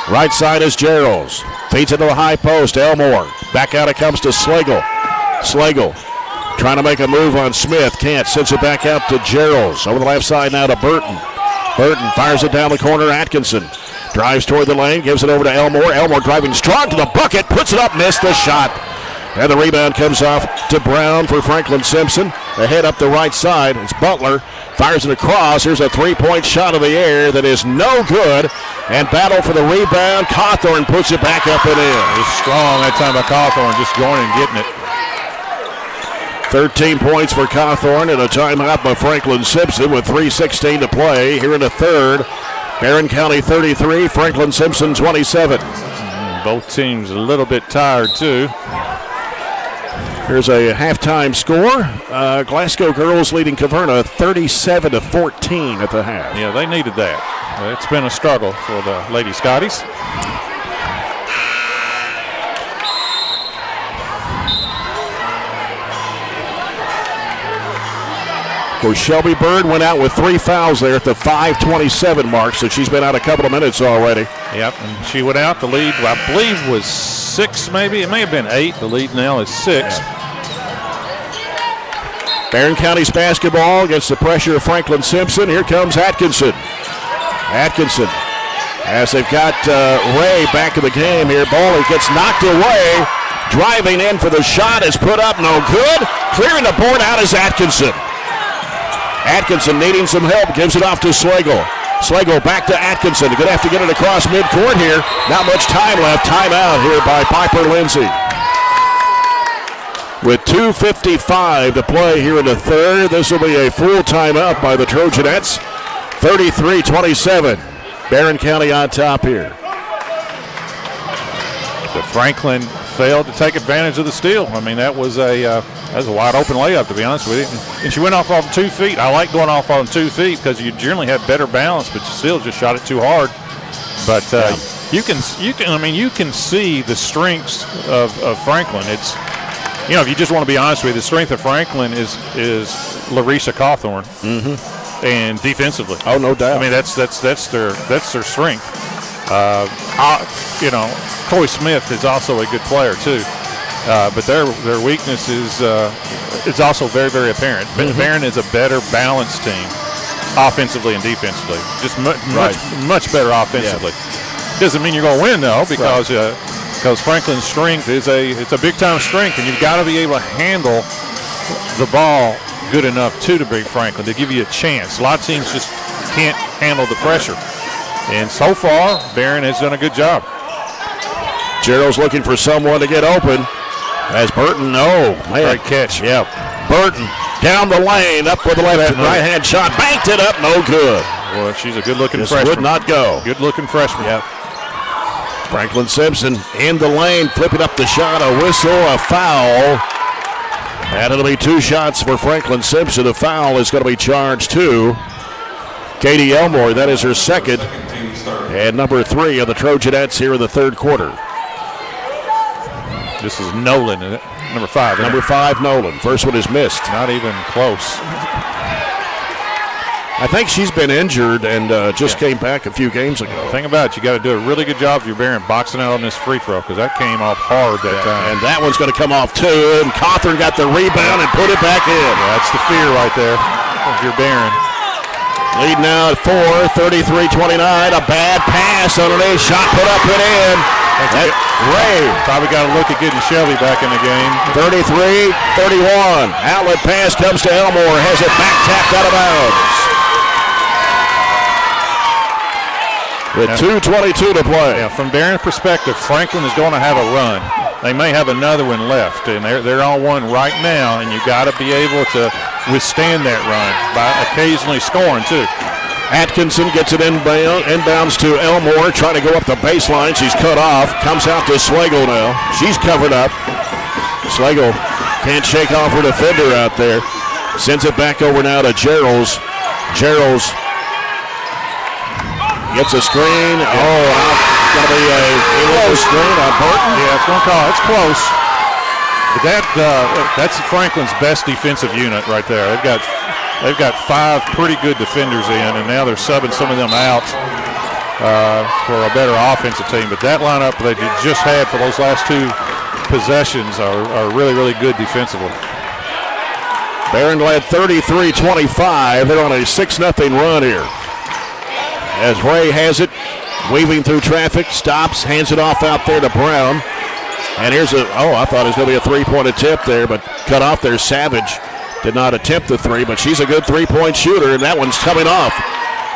Right side is Gerald's. Feeds it to the high post. Elmore. Back out it comes to Slagle. Slagle trying to make a move on Smith. Can't. Sends it back out to Gerald's. Over the left side now to Burton. Burton fires it down the corner. Atkinson drives toward the lane. Gives it over to Elmore. Elmore driving strong to the bucket. Puts it up. Missed the shot. And the rebound comes off to Brown for Franklin-Simpson. Ahead up the right side. It's Butler. Fires it across. Here's a three-point shot of the air that is no good. And battle for the rebound. Cawthorn puts it back up and in. It was strong that time by Cawthorn, just going and getting it. 13 points for Cawthorn and a timeout by Franklin-Simpson with 3:16 to play here in the third. Barren County 33, Franklin-Simpson 27. Both teams a little bit tired too. Here's a halftime score. Glasgow girls leading Caverna 37-14 at the half. Yeah, they needed that. It's been a struggle for the Lady Scotties. Of course, Shelby Bird went out with 3 fouls there at the 5:27 mark, so she's been out a couple of minutes already. Yep, and she went out. The lead, I believe, was 6 maybe. It may have been 8. The lead now is 6. Yeah. Barren County's basketball against the pressure of Franklin-Simpson. Here comes Atkinson. Atkinson, as they've got Ray back in the game here. Ball gets knocked away. Driving in for the shot is put up, no good. Clearing the board out is Atkinson. Atkinson needing some help, gives it off to Slagle. Slagle back to Atkinson. Going to have to get it across midcourt here. Not much time left. Timeout here by Piper Lindsay. With 2:55 to play here in the third, this will be a full timeout by the Trojanettes. 33-27. Barren County on top here. But Franklin failed to take advantage of the steal. I mean, that was a wide open layup, to be honest with you. And she went off on 2 feet. I like going off on 2 feet because you generally have better balance, but you still just shot it too hard. But you can see the strengths of Franklin. It's, you know, if you just want to be honest with you, the strength of Franklin is Larisha Cawthorn, and defensively. Oh, no doubt. I mean, that's their strength. You know, Coy Smith is also a good player too, but their weakness is also very, very apparent. Barren is a better balanced team, offensively and defensively. Just much better offensively. Yeah. Doesn't mean you're going to win though, because Franklin's strength is it's a big time strength, and you've got to be able to handle the ball good enough to beat Franklin to give you a chance. A lot of teams just can't handle the pressure. And so far, Barren has done a good job. Gerald's looking for someone to get open. As Burton, great catch. Yeah, Burton down the lane, up with the left and right-hand shot, banked it up, no good. Well, she's a good-looking This freshman. would not go. Good-looking freshman. Yep. Franklin-Simpson in the lane, flipping up the shot, a whistle, a foul. And it'll be 2 shots for Franklin-Simpson. A foul is going to be charged to Katie Elmore. That is her second. And number 3 of the Trojanettes here in the third quarter. This is Nolan, isn't it? Number 5. Number 5, Nolan. First one is missed. Not even close. I think she's been injured and just came back a few games ago. The thing about it, you got to do a really good job if you're Barren boxing out on this free throw because that came off hard that time. And that one's going to come off too. And Cawthorn got the rebound and put it back in. Yeah, that's the fear right there if you're Barren. Lead now at 4, 33-29. A bad pass underneath. Shot put up and in. Ray probably got to look at getting Shelby back in the game. 33-31. Outlet pass comes to Elmore. Has it back tapped out of bounds. With 2:22 to play. Yeah, from Barren's perspective, Franklin is going to have a run. They may have another one left, and they're on one right now, and you got to be able to withstand that run by occasionally scoring too. Atkinson gets it inbounds to Elmore, trying to go up the baseline. She's cut off. Comes out to Slagle now. She's covered up. Slagle can't shake off her defender out there. Sends it back over now to Gerald's. Gerald's gets a screen. It's going to be a close screen on Burton. Yeah, it's going to call. It's close. But that's Franklin's best defensive unit right there. They've got 5 pretty good defenders in, and now they're subbing some of them out for a better offensive team. But that lineup they just had for those last 2 possessions are really, really good defensively. Barren led 33-25. They're on a 6-0 run here. As Ray has it, weaving through traffic, stops, hands it off out there to Brown. And here's I thought it was going to be a 3-point attempt there, but cut off there. Savage did not attempt the 3, but she's a good 3-point shooter, and that one's coming off.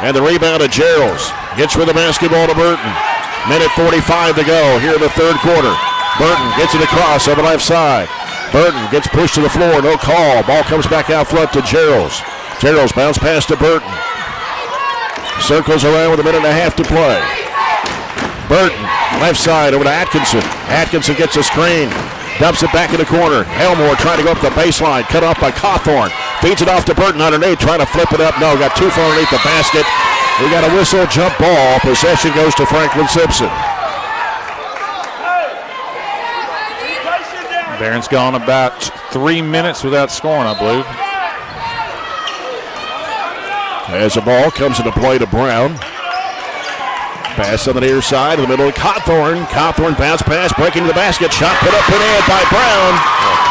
And the rebound to Gerald's. Gets with the basketball to Burton. Minute 45 to go here in the third quarter. Burton gets it across on the left side. Burton gets pushed to the floor, no call. Ball comes back out front to Gerald's. Gerald's bounce pass to Burton. Circles around with a minute and a half to play. Burton, left side over to Atkinson. Atkinson gets a screen. Dumps it back in the corner. Elmore trying to go up the baseline. Cut off by Cawthorn. Feeds it off to Burton underneath. Trying to flip it up. No, got too far underneath the basket. We got a whistle, jump ball. Possession goes to Franklin-Simpson. Barren's gone about 3 minutes without scoring, I believe. As the ball comes into play to Brown. Pass on the near side, in the middle of Cawthorn. Cawthorn bounce pass, breaking the basket. Shot put up and in by Brown.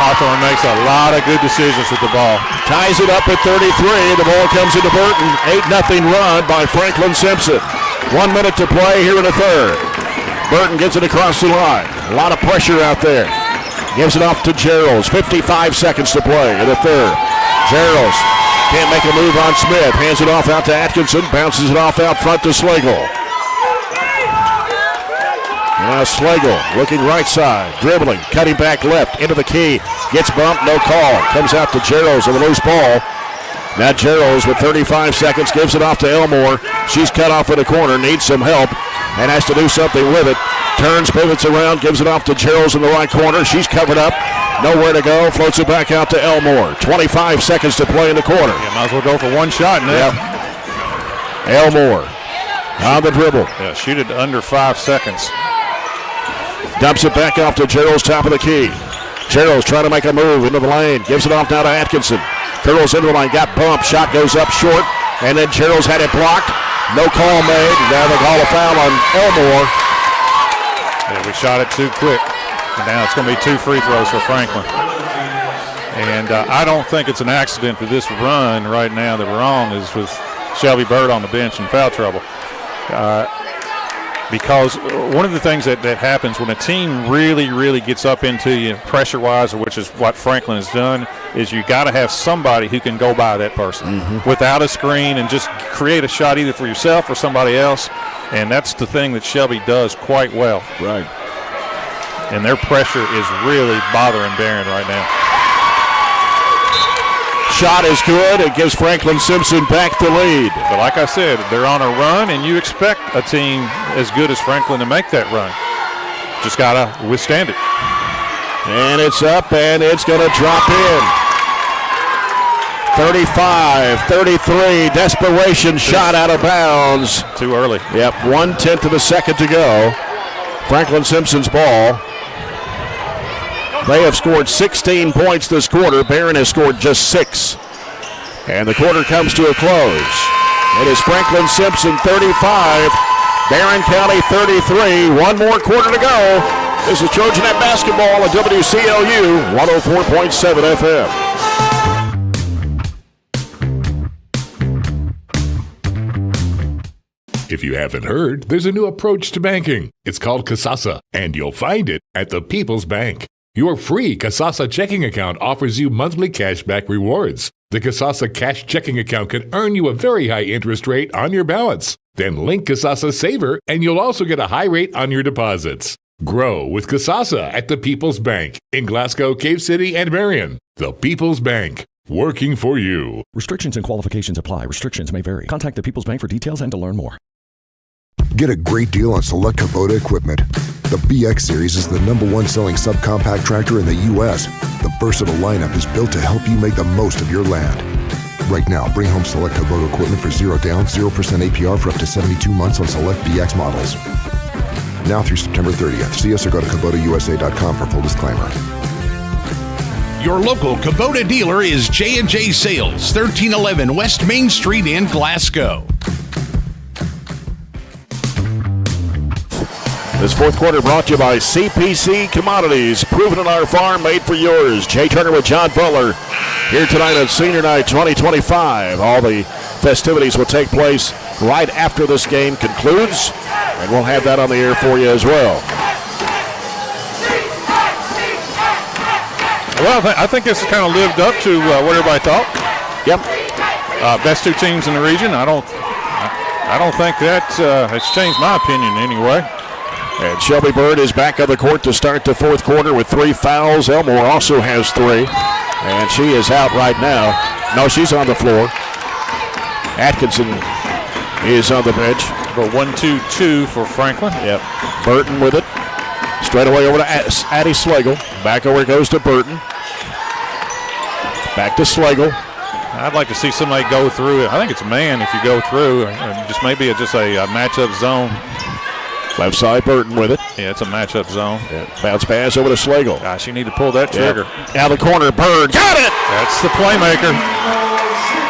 Cawthorn makes a lot of good decisions with the ball. Ties it up at 33. The ball comes into Burton. 8-0 run by Franklin-Simpson. 1 minute to play here in the third. Burton gets it across the line. A lot of pressure out there. Gives it off to Gerald's. 55 seconds to play in the third. Gerald's can't make a move on Smith. Hands it off out to Atkinson. Bounces it off out front to Slagle. Now Slagle looking right side. Dribbling. Cutting back left. Into the key. Gets bumped. No call. Comes out to Gerald's with a loose ball. Now Gerald's with 35 seconds. Gives it off to Elmore. She's cut off in the corner. Needs some help. And has to do something with it. Turns, pivots around, gives it off to Gerald's in the right corner. She's covered up. Nowhere to go. Floats it back out to Elmore. 25 seconds to play in the quarter. Yeah, might as well go for one shot now. Yeah. Elmore on the dribble. Yeah, shoot it under 5 seconds. Dumps it back off to Gerald's top of the key. Gerald's trying to make a move into the lane. Gives it off now to Atkinson. Gerald's into the line. Got bumped. Shot goes up short. And then Gerald's had it blocked. No call made. Now they call a foul on Elmore. Yeah, we shot it too quick. And now it's going to be 2 free throws for Franklin. And I don't think it's an accident for this run right now that we're on is with Shelby Bird on the bench in foul trouble. because one of the things that happens when a team really gets up into you pressure-wise, which is what Franklin has done, is you got to have somebody who can go by that person without a screen and just create a shot either for yourself or somebody else, and that's the thing that Shelby does quite well. Right. And their pressure is really bothering Barren right now. Shot is good. It gives Franklin-Simpson back the lead. But like I said, they're on a run, and you expect a team as good as Franklin to make that run. Just got to withstand it. And it's up, and it's going to drop in. 35-33, desperation shot out of bounds. Too early. Yep, 1/10 of a second to go. Franklin-Simpson's ball. They have scored 16 points this quarter. Barren has scored just 6. And the quarter comes to a close. It is Franklin-Simpson 35, Barren County 33. One more quarter to go. This is Trojanette basketball at WCLU 104.7 FM. If you haven't heard, there's a new approach to banking. It's called Kasasa, and you'll find it at the People's Bank. Your free Kasasa checking account offers you monthly cashback rewards. The Kasasa cash checking account can earn you a very high interest rate on your balance. Then link Kasasa Saver, and you'll also get a high rate on your deposits. Grow with Kasasa at the People's Bank in Glasgow, Cave City, and Barren. The People's Bank, working for you. Restrictions and qualifications apply. Restrictions may vary. Contact the People's Bank for details and to learn more. Get a great deal on select Kubota equipment. The BX Series is the #1 selling subcompact tractor in the U.S. The versatile lineup is built to help you make the most of your land. Right now, bring home select Kubota equipment for 0 down, 0% APR for up to 72 months on select BX models. Now through September 30th. See us or go to KubotaUSA.com for full disclaimer. Your local Kubota dealer is J&J Sales, 1311 West Main Street in Glasgow. This fourth quarter brought to you by CPC Commodities. Proven on our farm, made for yours. Jay Turner with John Butler here tonight on Senior Night 2025. All the festivities will take place right after this game concludes, and we'll have that on the air for you as well. Well, I think this has kind of lived up to what everybody thought. Yep. Best two teams in the region. I don't think that has changed my opinion anyway. And Shelby Bird is back on the court to start the fourth quarter with 3 fouls. Elmore also has 3. And she is out right now. No, she's on the floor. Atkinson is on the bench. But 1-2-2 for Franklin. Yep. Burton with it. Straight away over to Addie Slagle. Back over it goes to Burton. Back to Slagle. I'd like to see somebody go through it. I think it's man if you go through. Just maybe just a matchup zone. Left side, Burton with it. Yeah, it's a matchup zone. Yeah. Bounce pass over to Slagle. Gosh, you need to pull that trigger. Yeah. Out of the corner, Bird. Got it! That's the playmaker.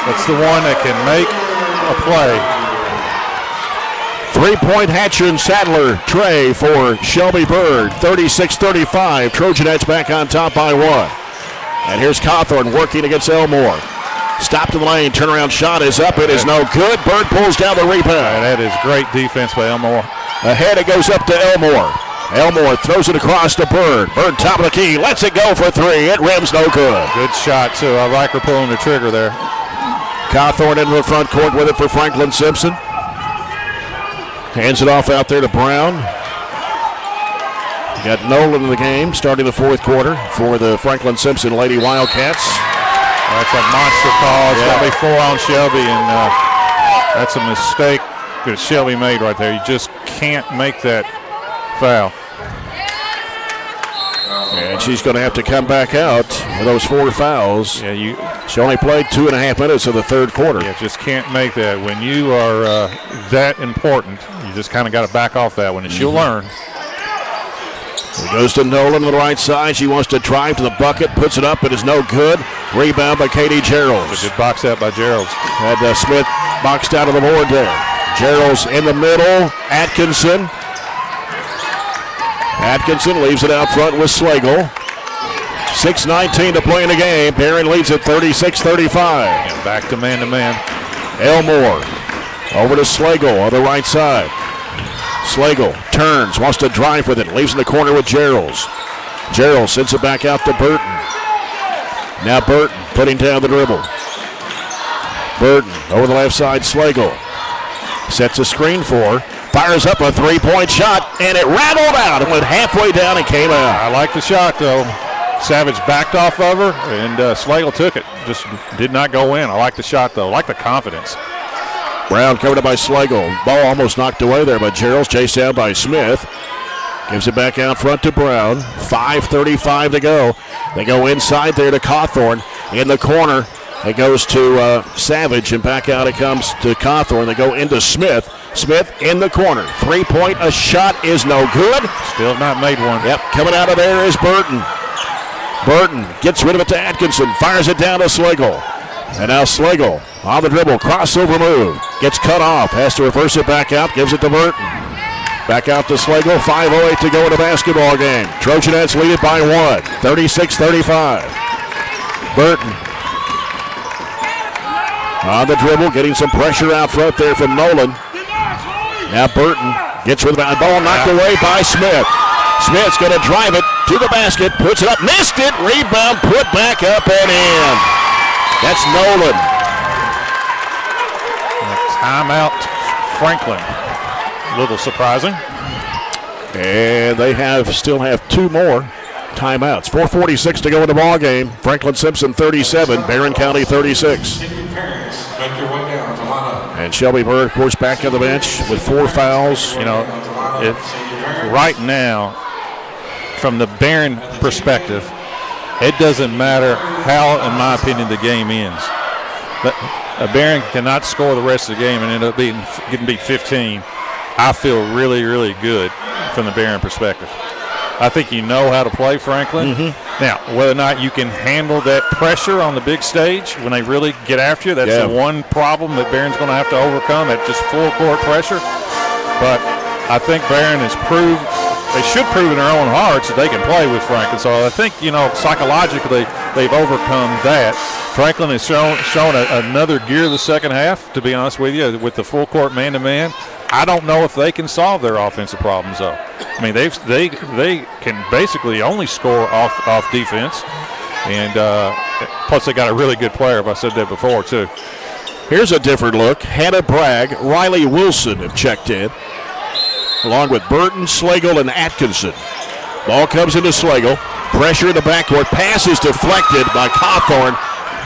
That's the one that can make a play. 3-point Hatcher and Sadler tray for Shelby Bird. 36-35. Trojanettes back on top by 1. And here's Cawthorn working against Elmore. Stopped in the lane. Turnaround shot is up. It is no good. Bird pulls down the rebound. That is great defense by Elmore. Ahead it goes up to Elmore. Elmore throws it across to Bird. Bird top of the key. Lets it go for 3. It rims no good. Good shot, too. I like her pulling the trigger there. Cawthorn into the front court with it for Franklin-Simpson. Hands it off out there to Brown. You got Nolan in the game starting the fourth quarter for the Franklin-Simpson Lady-Wildcats. That's a monster call. It's going to be 4 on Shelby, and that's a mistake that Shelby made right there. You just can't make that foul. And she's going to have to come back out with those 4 fouls. Yeah, she only played 2.5 minutes of the third quarter. Yeah, just can't make that. When you are that important, you just kind of got to back off that one, and she'll learn. It goes to Nolan on the right side. She wants to drive to the bucket, puts it up. It is no good. Rebound by Katie Geralds. A good box out by Geralds. Had Smith boxed out of the board there. Geralds in the middle. Atkinson. Atkinson leaves it out front with Slagle. 6:19 to play in the game. Barren leads at 36-35. And back to man-to-man. Elmore over to Slagle on the right side. Slagle turns, wants to drive with it, leaves in the corner with Gerald. Gerald sends it back out to Burton. Now Burton putting down the dribble. Burton over the left side, Slagle. Sets a screen for, fires up a three-point shot, and it rattled out and went halfway down and came out. I like the shot, though. Savage backed off of her, and Slagle took it. Just did not go in. I like the shot, though. I like the confidence. Brown covered up by Slagle. Ball almost knocked away there by Gerald's, chased down by Smith. Gives it back out front to Brown. 5:35 to go. They go inside there to Cawthorn. In the corner, it goes to Savage, and back out it comes to Cawthorn. They go into Smith. Smith in the corner. Three-point, a shot is no good. Still not made one. Yep, coming out of there is Burton. Burton gets rid of it to Atkinson. Fires it down to Slagle. And now Slagle on the dribble. Crossover move. Gets cut off. Has to reverse it back out. Gives it to Burton. Back out to Slagle. 5:08 to go in the basketball game. Trojanettes lead it by 1. 36-35. Burton on the dribble. Getting some pressure out front there from Nolan. Now Burton gets rid of the ball. Knocked away by Smith. Smith's going to drive it to the basket. Puts it up. Missed it. Rebound. Put back up and in. That's Nolan. Timeout, Franklin. A little surprising. And they still have two more timeouts. 4:46 to go in the ball game. Franklin-Simpson 37, Barren County 36. And Shelby Bird, of course, back on the bench with 4 fouls. You know, right now, from the Barren perspective, it doesn't matter how, in my opinion, the game ends. But Barren cannot score the rest of the game and end up getting beat 15. I feel really, really good from the Barren perspective. I think you know how to play Franklin. Mm-hmm. Now, whether or not you can handle that pressure on the big stage when they really get after you, that's the one problem that Barron's going to have to overcome, that just full court pressure. But I think Barren has proved, they should prove in their own hearts that they can play with Franklin. So I think, psychologically they've overcome that. Franklin has shown another gear the second half, to be honest with you, with the full court man-to-man. I don't know if they can solve their offensive problems, though. I mean, they can basically only score off defense, and plus they got a really good player, if I said that before, too. Here's a different look. Hannah Bragg, Riley Wilson have checked in, along with Burton, Slagle, and Atkinson. Ball comes into Slagle. Pressure in the backcourt. Pass is deflected by Cawthorn.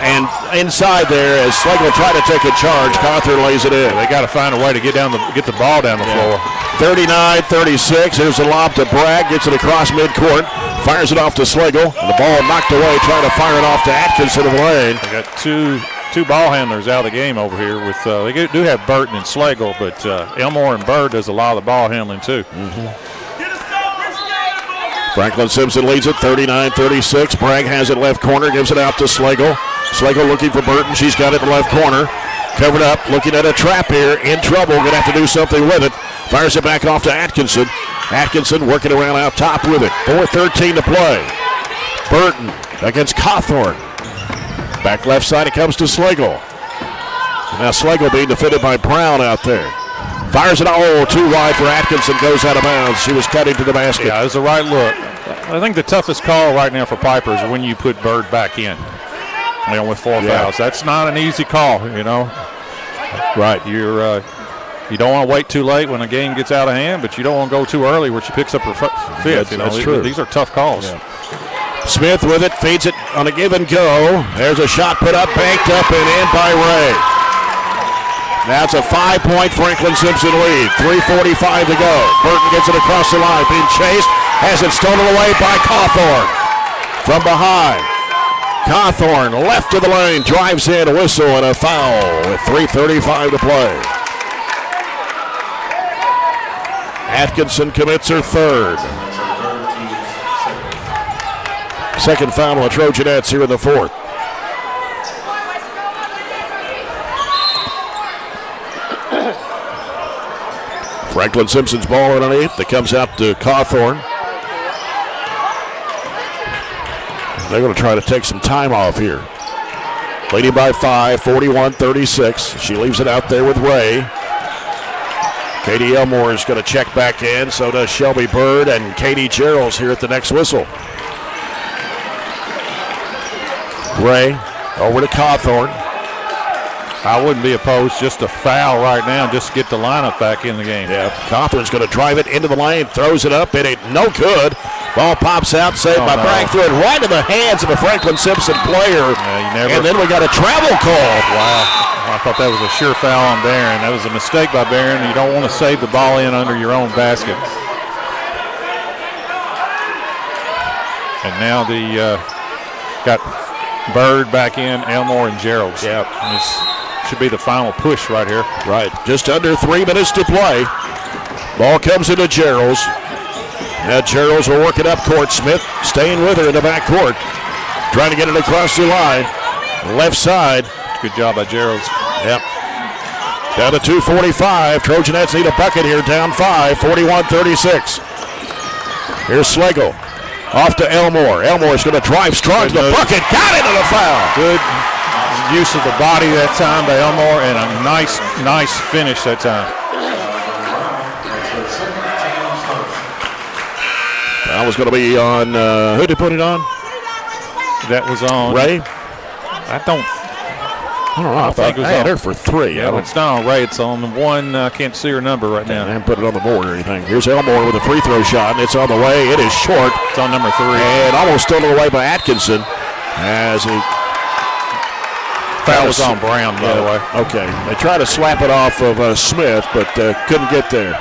And inside there, as Slagle tried to take a charge, Cawthorn lays it in. They got to find a way to get the ball down the floor. 39-36. There's a lob to Bragg. Gets it across midcourt. Fires it off to Slagle. And the ball knocked away, trying to fire it off to Atkinson in the lane. They got two ball handlers out of the game over here. With they do have Burton and Slagle, but Elmore and Bird does a lot of the ball handling too. Mm-hmm. Franklin-Simpson leads it 39-36. Bragg has it left corner, gives it out to Slagle. Slagle looking for Burton. She's got it in the left corner. Covered up, looking at a trap here. In trouble, going to have to do something with it. Fires it back off to Atkinson. Atkinson working around out top with it. 4:13 to play. Burton against Cawthorn. Back left side, it comes to Slagle. Now Slagle being defended by Brown out there. Fires it too wide for Atkinson, goes out of bounds. She was cutting to the basket. Yeah, it was the right look. I think the toughest call right now for Piper is when you put Bird back in. With 4 fouls. That's not an easy call, Right. You don't want to wait too late when a game gets out of hand, but you don't want to go too early where she picks up her fifth. That's true. These are tough calls. Yeah. Smith with it, feeds it on a give and go. There's a shot put up, banked up, and in by Ray. Now it's a 5-point Franklin-Simpson lead. 3:45 to go. Burton gets it across the line, being chased, has it stolen away by Cawthorn. From behind. Cawthorn left of the lane, drives in, a whistle and a foul with 3:35 to play. Atkinson commits her third. Second foul on the Trojanettes here in the fourth. Franklin-Simpson's ball underneath that comes out to Cawthorn. They're going to try to take some time off here. Leading by 5, 41-36. She leaves it out there with Ray. Katie Elmore is going to check back in. So does Shelby Bird and Katie Gerald's here at the next whistle. Gray over to Cawthorn. I wouldn't be opposed just a foul right now, just to get the lineup back in the game. Yeah, Cawthorn's going to drive it into the lane, throws it up. It ain't no good. Ball pops out, saved by Bragg. Threw it right in the hands of a Franklin-Simpson player. And then we got a travel call. Wow. I thought that was a sure foul on Barren. That was a mistake by Barren. You don't want to save the ball in under your own basket. And now got Bird back in, Elmore and Gerald. Yeah. This should be the final push right here. Right. Just under 3 minutes to play. Ball comes into Gerald's. Now Gerald's will work it up court. Smith staying with her in the back court. Trying to get it across the line. Left side. Good job by Gerald's. Yep. Down to 2:45. Trojanettes need a bucket here. Down 5, 41-36. Here's Slagle. Off to Elmore. Elmore's going to drive strong to the bucket. Got it on the foul. Good use of the body that time by Elmore, and a nice finish that time. That was going to be on, who did put it on? That was on Ray? I don't know. I thought I had her for 3. Yeah, it's not on Ray. It's on the one. I can't see her number right now. I haven't put it on the board or anything. Here's Elmore with a free throw shot, and it's on the way. It is short. It's on number 3. And almost stolen away by Atkinson as he... Foul was on Brown, by the way. Okay. They tried to slap it off of Smith, but couldn't get there.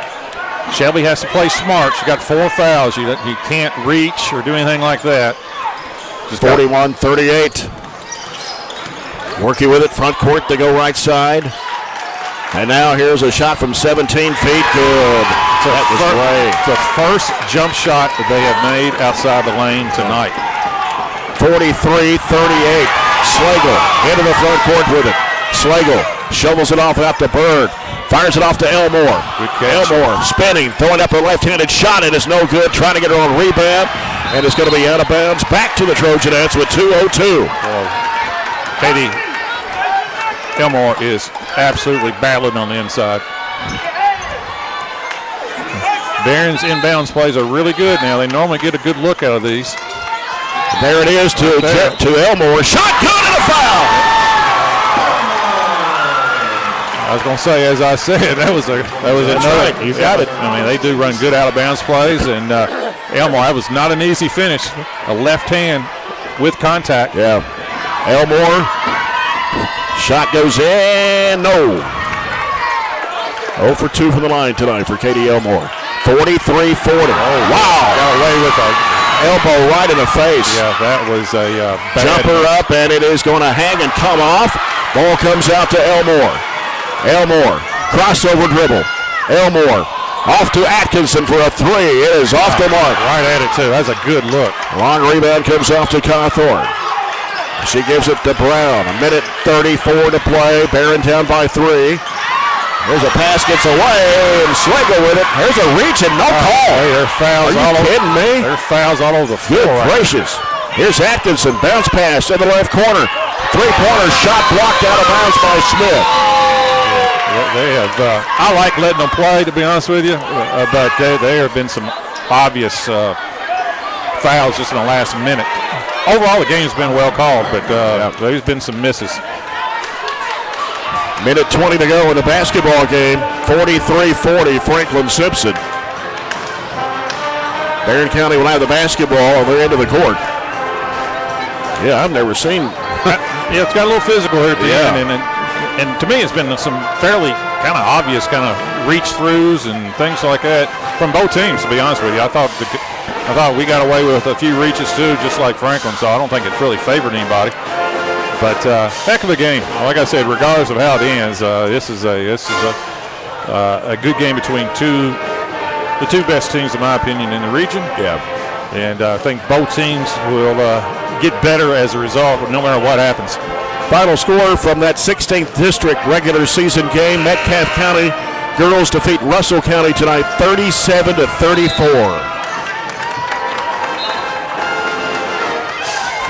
Shelby has to play smart. She got 4 fouls. You can't reach or do anything like that. 41-38. Working with it, front court, they go right side. And now here's a shot from 17 feet, good. That was great. It's the first jump shot that they have made outside the lane tonight. 43-38, Slagle into the front court with it. Slagle shovels it off out to Bird, fires it off to Elmore. Good catch. Elmore spinning, throwing up her left-handed shot, and it's no good, trying to get her on rebound, and it's going to be out of bounds. Back to the Trojanettes with 2:02. Katie Elmore is absolutely battling on the inside. Barron's inbounds plays are really good now. They normally get a good look out of these. There it is to Elmore. Shot good and a foul. I was going to say, as I said, that was another. Right. You got it. I mean, they do run good out of bounds plays, and Elmore, that was not an easy finish. A left hand with contact. Yeah. Elmore. Shot goes in. No. 0 for 2 from the line tonight for Katie Elmore. 43-40. Oh, wow. Got away with a elbow right in the face. Yeah, that was a bad jumper up, and it is going to hang and come off. Ball comes out to Elmore. Elmore, crossover dribble. Elmore off to Atkinson for a 3. It is off the mark. Right at it, too. That's a good look. Long rebound comes off to Cawthorn. She gives it to Brown. 1:34 to play. Barren down by 3. There's a pass, gets away, and Slagle with it. There's a reach and no call. Hey, there are fouls. Are you kidding me? There's fouls all over the floor. Good gracious. Here's Atkinson. Bounce pass in the left corner. Three-pointer shot blocked out of bounds by Smith. They have. I like letting them play, to be honest with you, but there have been some obvious fouls just in the last minute. Overall, the game's been well called, but there's been some misses. 1:20 to go in the basketball game. 43-40, Franklin-Simpson. Barren County will have the basketball on their end of the court. Yeah, I've never seen. Yeah, it's got a little physical here at the end, and to me, it's been some fairly kind of obvious kind of reach-throughs and things like that from both teams, to be honest with you. I thought we got away with a few reaches, too, just like Franklin, so I don't think it's really favored anybody. But heck of a game. Like I said, regardless of how it ends, this is a good game between the two best teams, in my opinion, in the region. Yeah. And I think both teams will get better as a result, no matter what happens. Final score from that 16th District regular season game. Metcalfe County girls defeat Russell County tonight 37-34.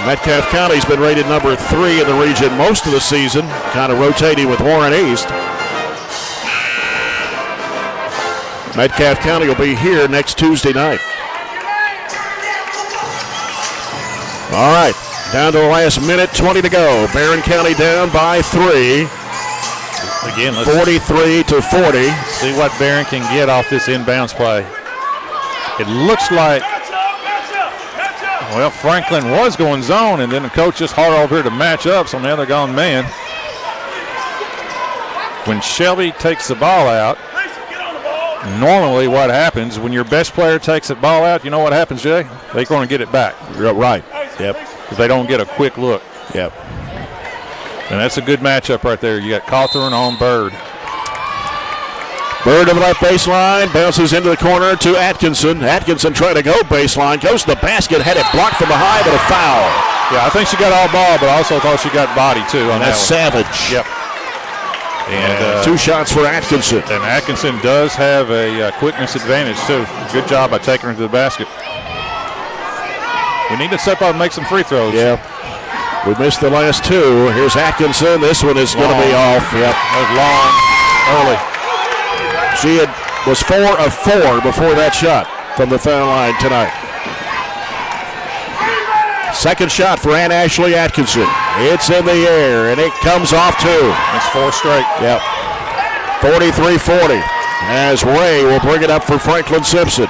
Metcalfe County's been rated number 3 in the region most of the season, kind of rotating with Warren East. Metcalfe County will be here next Tuesday night. All right, down to the last minute, 20 to go. Barren County down by 3. Again, 43 to 40. See what Barren can get off this inbounds play. It looks like, well, Franklin was going zone, and then the coach just hard over here to match up, so now they're gone man. When Shelby takes the ball out, normally what happens when your best player takes the ball out, you know what happens, Jay? They're going to get it back. Right. Yep. Because they don't get a quick look. Yep. And that's a good matchup right there. You got Cawthorn on Bird. Bird of the left baseline, bounces into the corner to Atkinson. Atkinson trying to go baseline, goes to the basket, had it blocked from behind, but a foul. Yeah, I think she got all ball, but I also thought she got body too. On that's that one. Savage. Yep. And 2 shots for Atkinson. And Atkinson does have a quickness advantage too. Good job by taking her to the basket. We need to step up and make some free throws. Yeah. We missed the last 2. Here's Atkinson. This one is going to be off. Yep. That was long, early. She was 4 of 4 before that shot from the foul line tonight. Second shot for Ann Ashley Atkinson. It's in the air, and it comes off too. That's 4 straight. Yep. 43-40 as Ray will bring it up for Franklin-Simpson.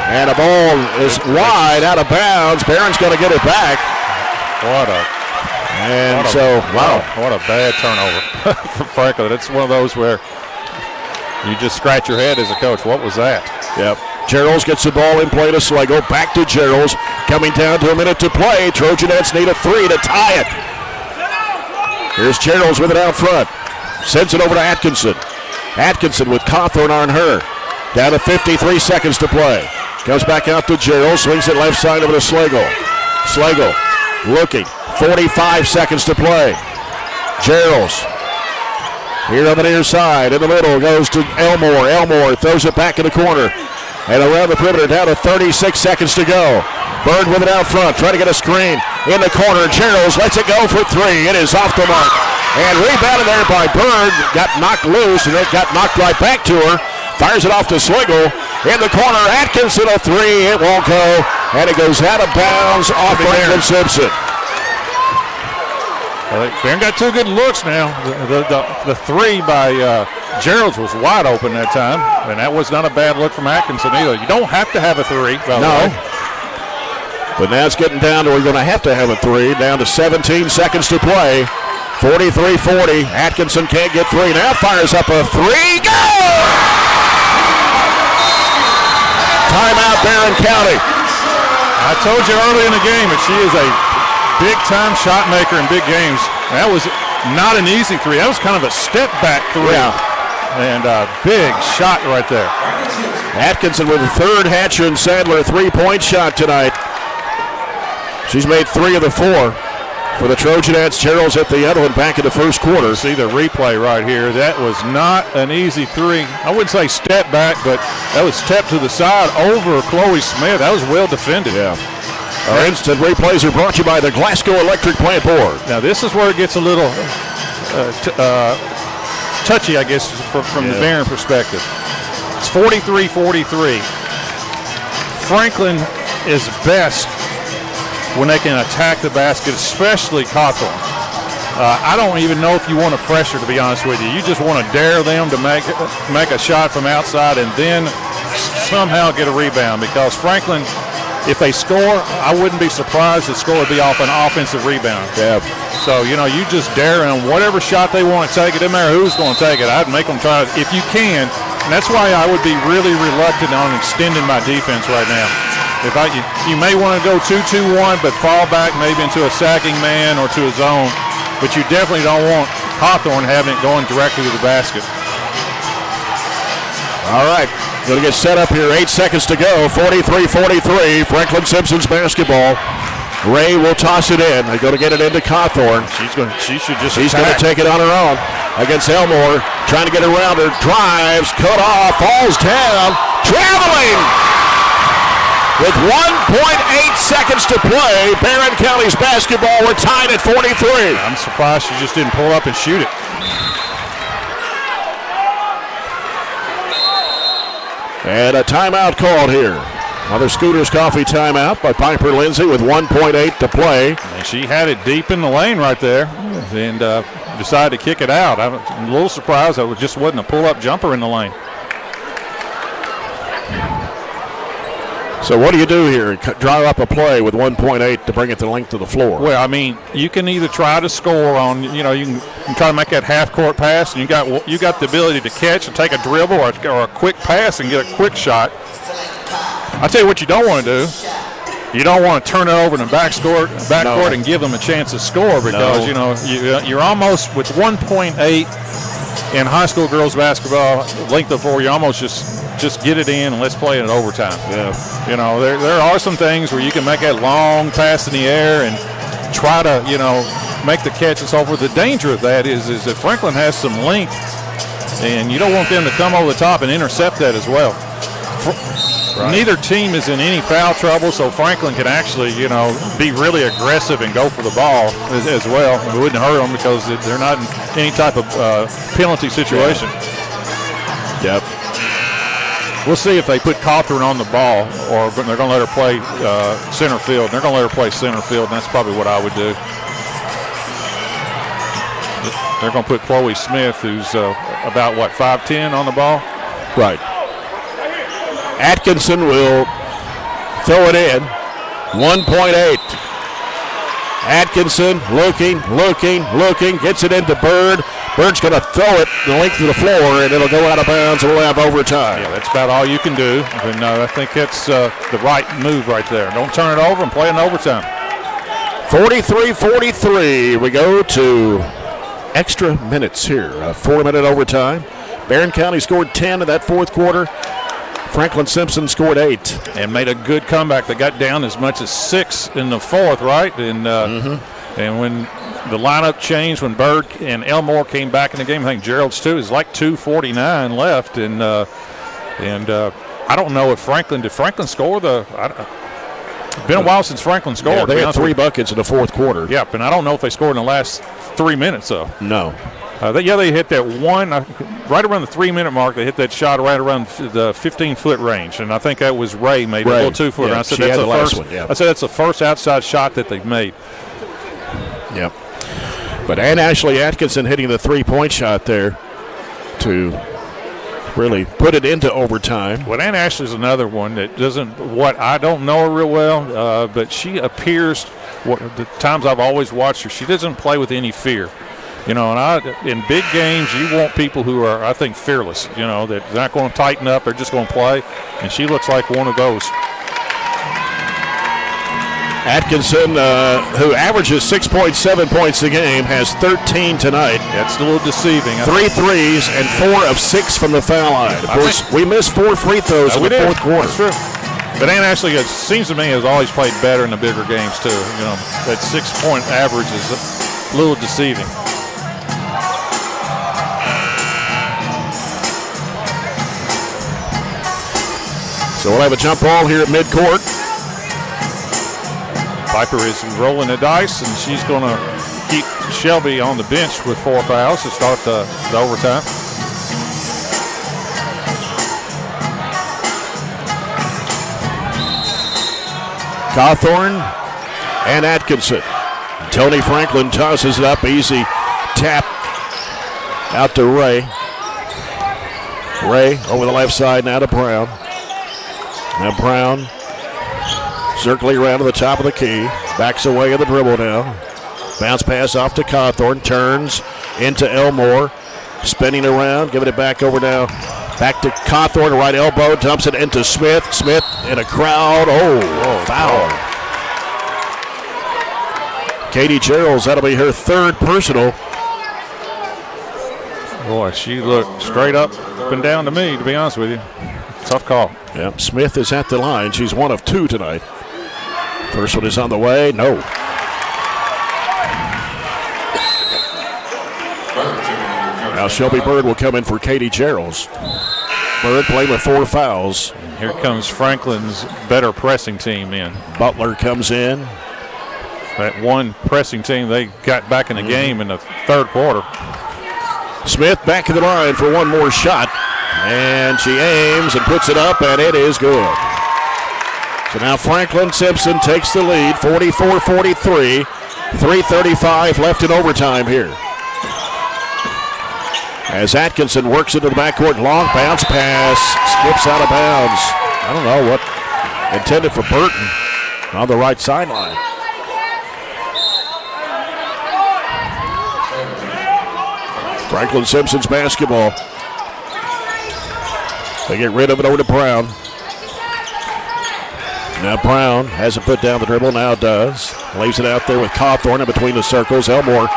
And the ball is wide out of bounds. Barron's going to get it back. What a bad turnover for Franklin. It's one of those where you just scratch your head as a coach. What was that? Yep. Gerald's gets the ball in play to Slago. Back to Gerald's. Coming down to a minute to play. Trojanettes need a 3 to tie it. Here's Gerald's with it out front. Sends it over to Atkinson. Atkinson with Cawthorn on her. Down to 53 seconds to play. Comes back out to Gerald. Swings it left side over to Slago. Slago looking. 45 seconds to play. Gerald's here on the near side. In the middle goes to Elmore. Elmore throws it back in the corner. And around the perimeter, down to 36 seconds to go. Bird with it out front, trying to get a screen. In the corner, Gerald's lets it go for 3. It is off the mark. And rebounded there by Bird. Got knocked loose, and it got knocked right back to her. Fires it off to Sligel. In the corner, Atkinson a 3. It won't go. And it goes out of bounds off Franklin-Simpson. Barron got 2 good looks now. The 3 by Gerald's was wide open that time, and that was not a bad look from Atkinson either. You don't have to have a 3. No. But now it's getting down to we're going to have a 3. Down to 17 seconds to play. 43-40. Atkinson can't get 3. Now fires up a 3. Go! Timeout, Barren County. I told you early in the game that she is a big-time shot maker in big games. That was not an easy 3. That was kind of a step-back 3. Yeah. And a big shot right there. Atkinson with the 3rd Hatcher and Sadler 3-point shot tonight. She's made 3 of the 4 for the Trojanettes. Gerald's at the other one back in the first quarter. See the replay right here. That was not an easy 3. I wouldn't say step back, but that was step to the side over Chloe Smith. That was well defended. Yeah. Our instant replays are brought to you by the Glasgow Electric Plant Board. Now this is where it gets a little touchy, I guess, from the Barren perspective. It's 43-43. Franklin is best when they can attack the basket, especially Cawthorn. I don't even know if you want to pressure, to be honest with you. You just want to dare them to make a shot from outside and then somehow get a rebound, because Franklin, if they score, I wouldn't be surprised the score would be off an offensive rebound. Yeah. So, you just dare them. Whatever shot they want to take, it doesn't matter who's going to take it. I'd make them try it if you can. And that's why I would be really reluctant on extending my defense right now. You may want to go 2-2-1, but fall back maybe into a sacking man or to a zone. But you definitely don't want Cawthorn having it going directly to the basket. All right. Going to get set up here. 8 seconds to go. 43-43. Franklin-Simpson's basketball. Ray will toss it in. They're going to get it into Cawthorn. She's going to take it on her own against Elmore. Trying to get around her. Drives. Cut off. Falls down. Traveling. With 1.8 seconds to play, Barren County's basketball. We're tied at 43. I'm surprised she just didn't pull up and shoot it. And a timeout called here. Another Scooters Coffee timeout by Piper Lindsay with 1.8 to play. And she had it deep in the lane right there and decided to kick it out. I'm a little surprised that it just wasn't a pull-up jumper in the lane. So what do you do here? Draw up a play with 1.8 to bring it to the length of the floor. Well, I mean, you can either try to score on, you can try to make that half-court pass, and you got the ability to catch and take a dribble or a quick pass and get a quick shot. I tell you what you don't want to do. You don't want to turn it over in the backcourt and give them a chance to score because, you're almost with 1.8 in high school girls basketball, length of floor, you almost just get it in and let's play it in overtime. Yeah. There are some things where you can make that long pass in the air and try to, make the catch and so forth. The danger of that is that Franklin has some length, and you don't want them to come over the top and intercept that as well. Right. Neither team is in any foul trouble, so Franklin can actually, be really aggressive and go for the ball as well. It wouldn't hurt them because they're not in any type of penalty situation. Yep. We'll see if they put Cawthorn on the ball or they're going to let her play center field. They're going to let her play center field, and that's probably what I would do. They're going to put Chloe Smith, who's about, 5'10", on the ball? Right. Atkinson will throw it in. 1.8. Atkinson looking, gets it into Bird. Bird's going to throw it the length of the floor, and it'll go out of bounds, and we'll have overtime. Yeah, that's about all you can do. And I think that's the right move right there. Don't turn it over and play in overtime. 43-43. We go to extra minutes here. A 4-minute overtime. Barren County scored 10 in that fourth quarter. Franklin-Simpson scored 8. And made a good comeback. They got down as much as 6 in the fourth, right? And when the lineup changed, when Bird and Elmore came back in the game, I think Gerald's too, is like 2:49 left. And I don't know if did Franklin score it's been a while since Franklin scored. Yeah, they had 3 buckets in the fourth quarter. Yep, and I don't know if they scored in the last 3 minutes, though. No. They hit that one right around the 3-minute mark. They hit that shot right around the 15-foot range, and I think that was Ray made a little 2-footer. Yeah, I said that's the last first one. Yeah. I said that's the first outside shot that they've made. Yep. But Ann Ashley Atkinson hitting the 3-point shot there to really put it into overtime. Well, Ann Ashley's another one that I don't know her real well, but she appears. The times I've always watched her, she doesn't play with any fear. And in big games, you want people who are, I think, fearless. That they're not going to tighten up; they're just going to play. And she looks like one of those. Atkinson, who averages 6.7 points a game, has 13 tonight. That's a little deceiving. 3 threes and 4 of 6 from the foul line. Of course, we missed 4 free throws in the fourth quarter. That's true. But Ann Ashley, it seems to me, has always played better in the bigger games too. That 6-point average is a little deceiving. So we'll have a jump ball here at midcourt. Piper is rolling the dice, and she's going to keep Shelby on the bench with 4 fouls to start the overtime. Cawthorn and Atkinson. Tony Franklin tosses it up. Easy tap out to Ray. Ray over the left side now to Brown. Now Brown circling around to the top of the key. Backs away in the dribble now. Bounce pass off to Cawthorn. Turns into Elmore. Spinning around. Giving it back over now. Back to Cawthorn. Right elbow. Dumps it into Smith. Smith in a crowd. Foul. Katie Geralds. That'll be her 3rd personal. Boy, she looked straight up and down to me, to be honest with you. Tough call. Yep, Smith is at the line. She's 1 of 2 tonight. First one is on the way. No. Now Shelby Bird will come in for Katie Geralds. Bird playing with 4 fouls. And here comes Franklin's better pressing team in. Butler comes in. That one pressing team they got back in the game in the 3rd quarter. Smith back in the line for one more shot. And she aims and puts it up, and it is good. So now Franklin-Simpson takes the lead, 44-43. 3:35 left in overtime here. As Atkinson works into the backcourt, long bounce pass, skips out of bounds. I don't know what intended for Burton on the right sideline. Franklin-Simpson's basketball. They get rid of it over to Brown. Now Brown hasn't put down the dribble, now does. Leaves it out there with Cawthorn in between the circles. Elmore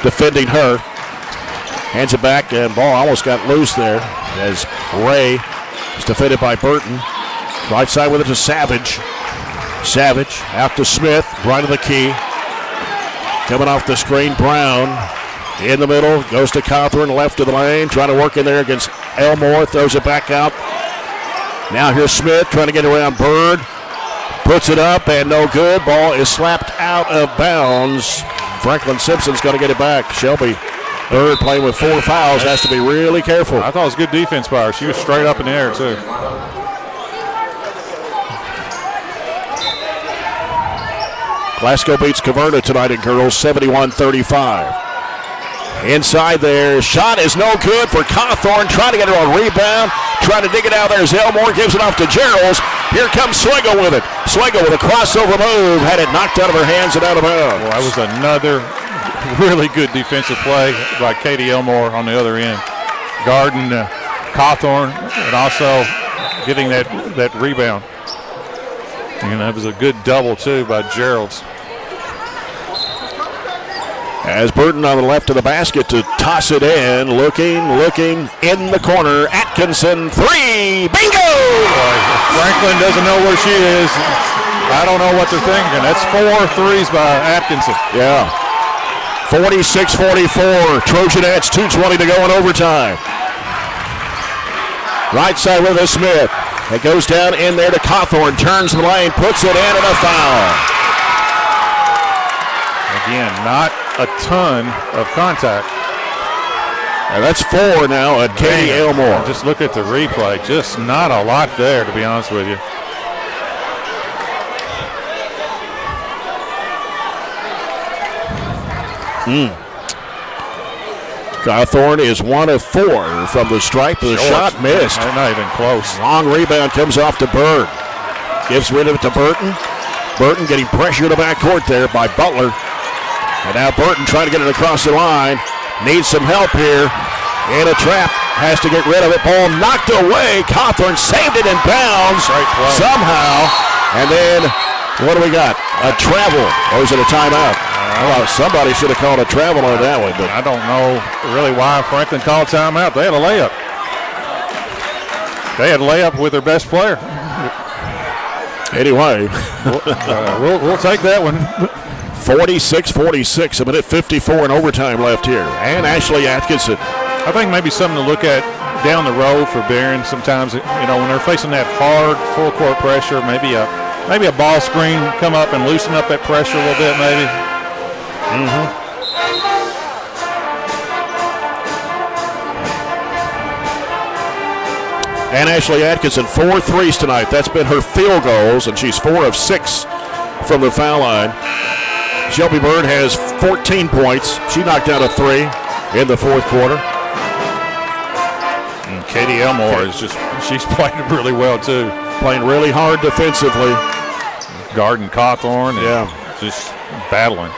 defending her. Hands it back, and ball almost got loose there as Ray is defended by Burton. Right side with it to Savage. Savage out to Smith, right of the key. Coming off the screen, Brown in the middle, goes to Cawthorn, left of the lane, trying to work in there against Elmore, throws it back out. Now here's Smith trying to get around Bird. Puts it up and no good. Ball is slapped out of bounds. Franklin-Simpson's going to get it back. Shelby Bird playing with 4 fouls, has to be really careful. I thought it was good defense by her. She was straight up in the air, too. Glasgow beats Caverna tonight in girls, 71-35. Inside there, shot is no good for Cawthorn, trying to get her on rebound, trying to dig it out. There's Elmore, gives it off to Gerald's. Here comes Swiggle with it. Swiggle with a crossover move, had it knocked out of her hands and out of bounds. Well, that was another really good defensive play by Katie Elmore on the other end. Guarding Cawthorn and also getting that rebound. And that was a good double, too, by Gerald's. As Burton on the left of the basket to toss it in, looking in the corner. Atkinson, 3, bingo! Boy, Franklin doesn't know where she is. I don't know what they're thinking. That's 4 threes by Atkinson. Yeah. 46-44, Trojanettes, 2:20 to go in overtime. Right side with a Smith. It goes down in there to Cawthorn, turns the lane, puts it in, and a foul. Again, not a ton of contact. And that's 4 now at Katie Elmore. Just look at the replay. Just not a lot there, to be honest with you. Cawthorn is 1 of 4 from the stripe. The shot missed. Not even close. Long rebound comes off to Bird. Gives rid of it to Burton. Burton getting pressure in the backcourt there by Butler. And now Burton trying to get it across the line. Needs some help here. In a trap. Has to get rid of it. Ball knocked away. Cawthorn saved it in bounds somehow. And then, what do we got? A travel. Or is it a timeout? Well, somebody should have called a travel on that one. But I don't know really why Franklin called timeout. They had a layup. They had a layup with their best player. Anyway. We'll take that one. 46-46, a minute 54 in overtime left here. And Ashley Atkinson. I think maybe something to look at down the road for Barren sometimes, when they're facing that hard full court pressure, maybe a ball screen come up and loosen up that pressure a little bit maybe. And Ashley Atkinson, 4 threes tonight. That's been her field goals, and she's 4 of 6 from the foul line. Shelby Bird has 14 points. She knocked down a 3 in the fourth quarter. And Katie Elmore she's playing really well too. Playing really hard defensively. Guarding Cawthorn. Just battling.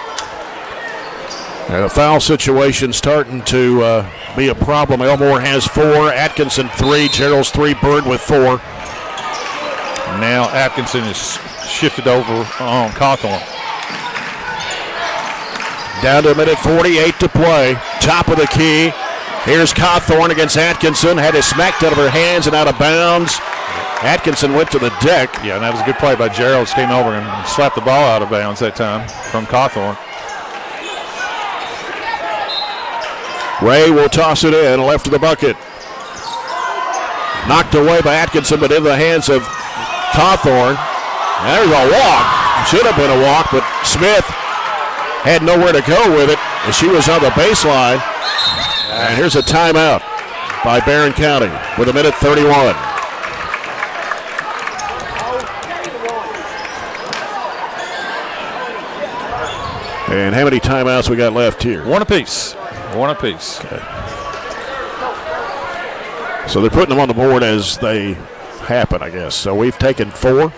And the foul situation starting to be a problem. Elmore has 4, Atkinson 3, Gerald's 3, Bird with 4. Now Atkinson is shifted over on Cawthorn. Down to a minute 48 to play. Top of the key. Here's Cawthorn against Atkinson. Had it smacked out of her hands and out of bounds. Atkinson went to the deck. Yeah, and that was a good play by Gerald. Came over and slapped the ball out of bounds that time from Cawthorn. Ray will toss it in, left of the bucket. Knocked away by Atkinson, but in the hands of Cawthorn. There's a walk. Should have been a walk, but Smith had nowhere to go with it, and she was on the baseline. And here's a timeout. by Barren County with 1:31. And how many timeouts we got left here? One apiece. Okay. So they're putting them on the board as they happen, I guess. So we've taken one.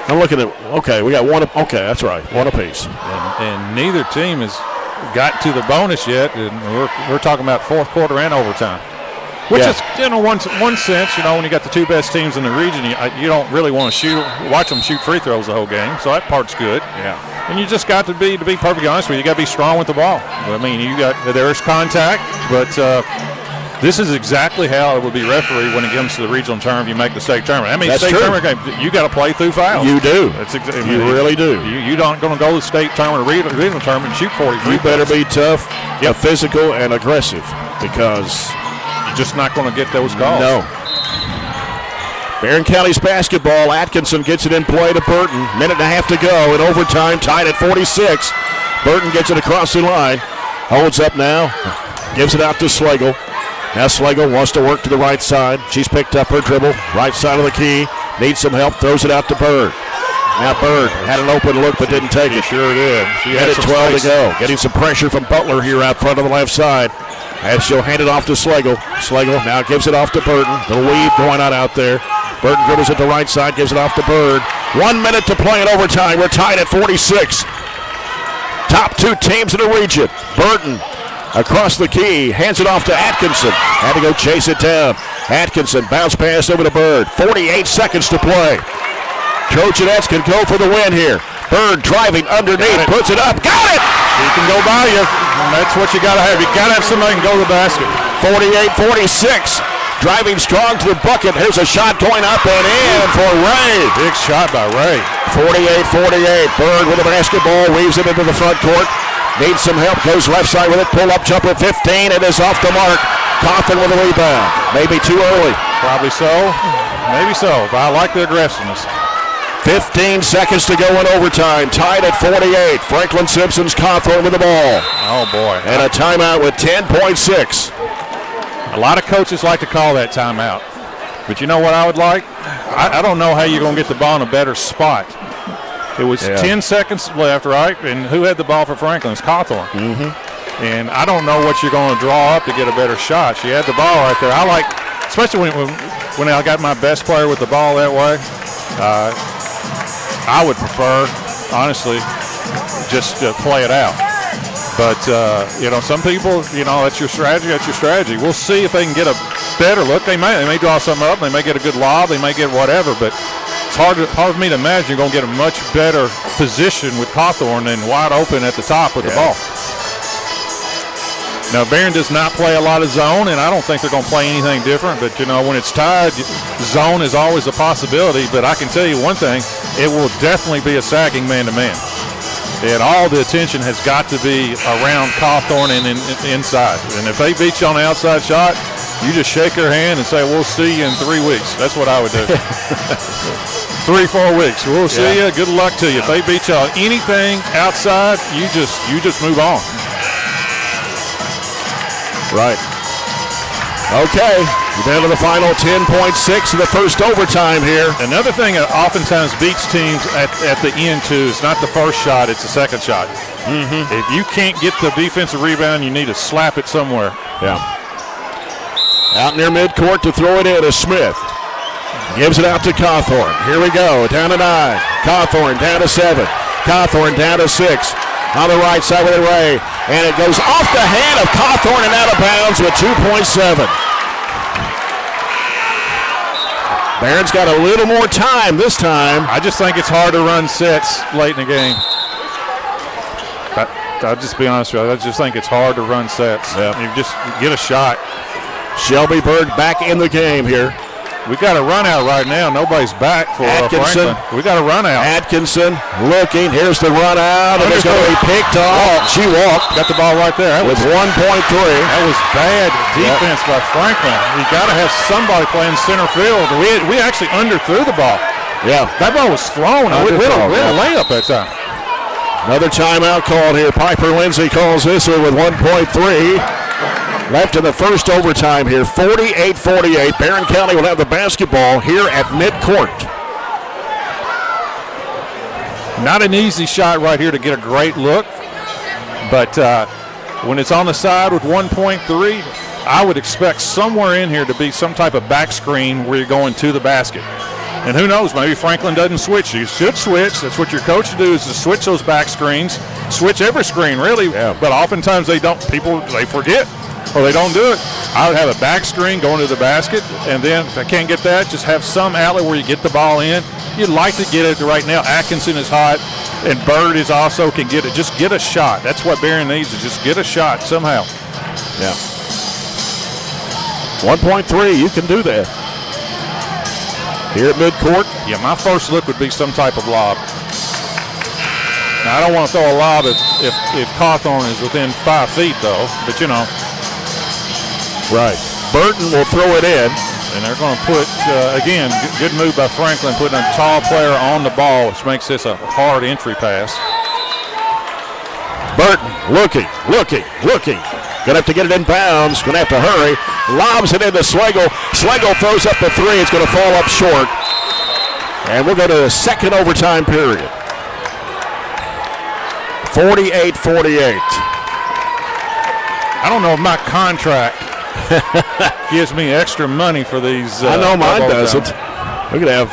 I'm looking at, okay, we got one. Okay, that's right, one apiece. And neither team has got to the bonus yet, and we're talking about fourth quarter and overtime. Which is, one sense, when you got the two best teams in the region, you don't really want to watch them shoot free throws the whole game. So that part's good. Yeah. And you just got to be perfectly honest with you, got to be strong with the ball. I mean, there's contact, but this is exactly how it would be refereed when it comes to the regional tournament. You make the state tournament. I mean, state tournament game, you got to play through fouls. You do. You really do. You're not going to go to the state tournament or regional tournament and shoot 40 free throws. You better be tough, physical, and aggressive because you're just not going to get those calls. No. Barren County's basketball. Atkinson gets it in play to Burton. Minute and a half to go in overtime, tied at 46. Burton gets it across the line. Holds up now. Gives it out to Slagle. Now Slagle wants to work to the right side. She's picked up her dribble. Right side of the key. Needs some help. Throws it out to Bird. Now Bird had an open look but didn't take it. Sure did. She had it 12 to go. Getting some pressure from Butler here out front on the left side. As she'll hand it off to Slagle. Slagle now gives it off to Burton. The weave going on out there. Burton dribbles it to the right side, gives it off to Bird. 1 minute to play in overtime. We're tied at 46. Top two teams in the region. Burton across the key, hands it off to Atkinson. Had to go chase it down. Atkinson bounce pass over to Bird. 48 seconds to play. Trojanettes can go for the win here. Bird driving underneath, puts it up. Got it! He can go by you. And that's what you got to have. You got to have somebody who can go to the basket. 48-46. Driving strong to the bucket. Here's a shot going up and in for Ray. Big shot by Ray. 48-48. Bird with the basketball, weaves it into the front court. Needs some help, goes left side with it. Pull-up jumper 15. It is off the mark. Coffin with a rebound. Maybe too early. Probably so. Maybe so, but I like the aggressiveness. 15 seconds to go in overtime. Tied at 48. Franklin-Simpson's Cawthorn with the ball. Oh, boy. And a timeout with 10.6. A lot of coaches like to call that timeout. But you know what I would like? I don't know how you're going to get the ball in a better spot. It was 10 seconds left, right? And who had the ball for Franklin? It's Cawthorn. Mm-hmm. And I don't know what you're going to draw up to get a better shot. She had the ball right there. I like, especially when I got my best player with the ball that way, I would prefer, honestly, just to play it out. But, some people, that's your strategy. We'll see if they can get a better look. They may draw something up. They may get a good lob. They may get whatever. But it's hard for me to imagine you're going to get a much better position with Cawthorn than wide open at the top with the ball. Now, Barren does not play a lot of zone, and I don't think they're going to play anything different. But, when it's tied, zone is always a possibility. But I can tell you one thing, it will definitely be a sagging man-to-man. And all the attention has got to be around Cawthorn and inside. And if they beat you on the outside shot, you just shake their hand and say, we'll see you in 3 weeks. That's what I would do. 3-4 weeks. We'll see you. Good luck to you. If they beat you on anything outside, you just move on. Right. Okay. We're down to the final 10.6 of the first overtime here. Another thing that oftentimes beats teams at the end, too, is not the first shot, it's the second shot. Mm-hmm. If you can't get the defensive rebound, you need to slap it somewhere. Yeah. Out near midcourt to throw it in is Smith. Gives it out to Cawthorn. Here we go. Down to 9. Cawthorn down to 7. Cawthorn down to 6. On the right side with it, Ray. And it goes off the hand of Cawthorn and out of bounds with 2.7. Barron's got a little more time this time. I just think it's hard to run sets late in the game. I'll just be honest with you. I just think it's hard to run sets. Yeah. You just get a shot. Shelby Bird back in the game here. We got a run out right now. Nobody's back for Atkinson. Franklin. We got a run out. Atkinson looking. Here's the run out. And it's going to be picked off. She walked. Got the ball right there. With 1.3. That was bad defense by Franklin. You got to have somebody playing center field. We actually underthrew the ball. Yeah. That ball was thrown. We had a layup that time. Another timeout called here. Piper Lindsay calls this one with 1.3. Left in the first overtime here, 48-48. Barren County will have the basketball here at midcourt. Not an easy shot right here to get a great look, but when it's on the side with 1.3, I would expect somewhere in here to be some type of back screen where you're going to the basket. And who knows, maybe Franklin doesn't switch. You should switch. That's what your coach should do, is to switch those back screens. Switch every screen, really. Yeah. But oftentimes they don't. People, they forget or they don't do it. I would have a back screen going to the basket, and then if I can't get that, just have some outlet where you get the ball in. You'd like to get it right now. Atkinson is hot, and Bird is also can get it. Just get a shot. That's what Barren needs, is just get a shot somehow. Yeah. 1.3, you can do that. Here at midcourt. Yeah, my first look would be some type of lob. Now, I don't want to throw a lob if Cawthorn is within 5 feet, though, but you know. Right. Burton will throw it in. And they're going to put, again, good move by Franklin, putting a tall player on the ball, which makes this a hard entry pass. Burton looking. Going to have to get it in bounds. Going to have to hurry. Lobs it into Slagle. Slagle throws up the three. It's going to fall up short. And we'll go to the second overtime period. 48-48. I don't know if my contract gives me extra money for these. I know mine doesn't. We're going to have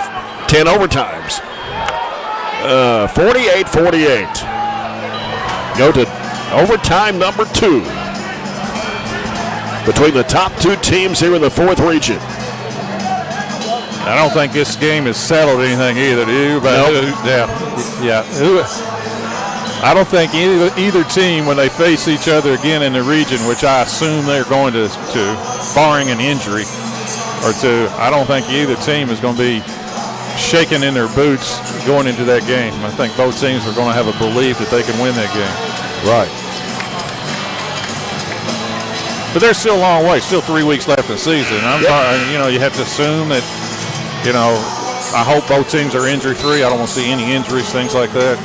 10 overtimes. 48-48. Go to overtime number 2 between the top 2 teams here in the 4th region. I don't think this game is settled anything either, do you? But nope. Yeah. I don't think either team, when they face each other again in the region, which I assume they're going to barring an injury or two, I don't think either team is going to be shaking in their boots going into that game. I think both teams are going to have a belief that they can win that game. Right. But there's still a long way. Still 3 weeks left in the season. You have to assume that, I hope both teams are injury-free. I don't want to see any injuries, things like that.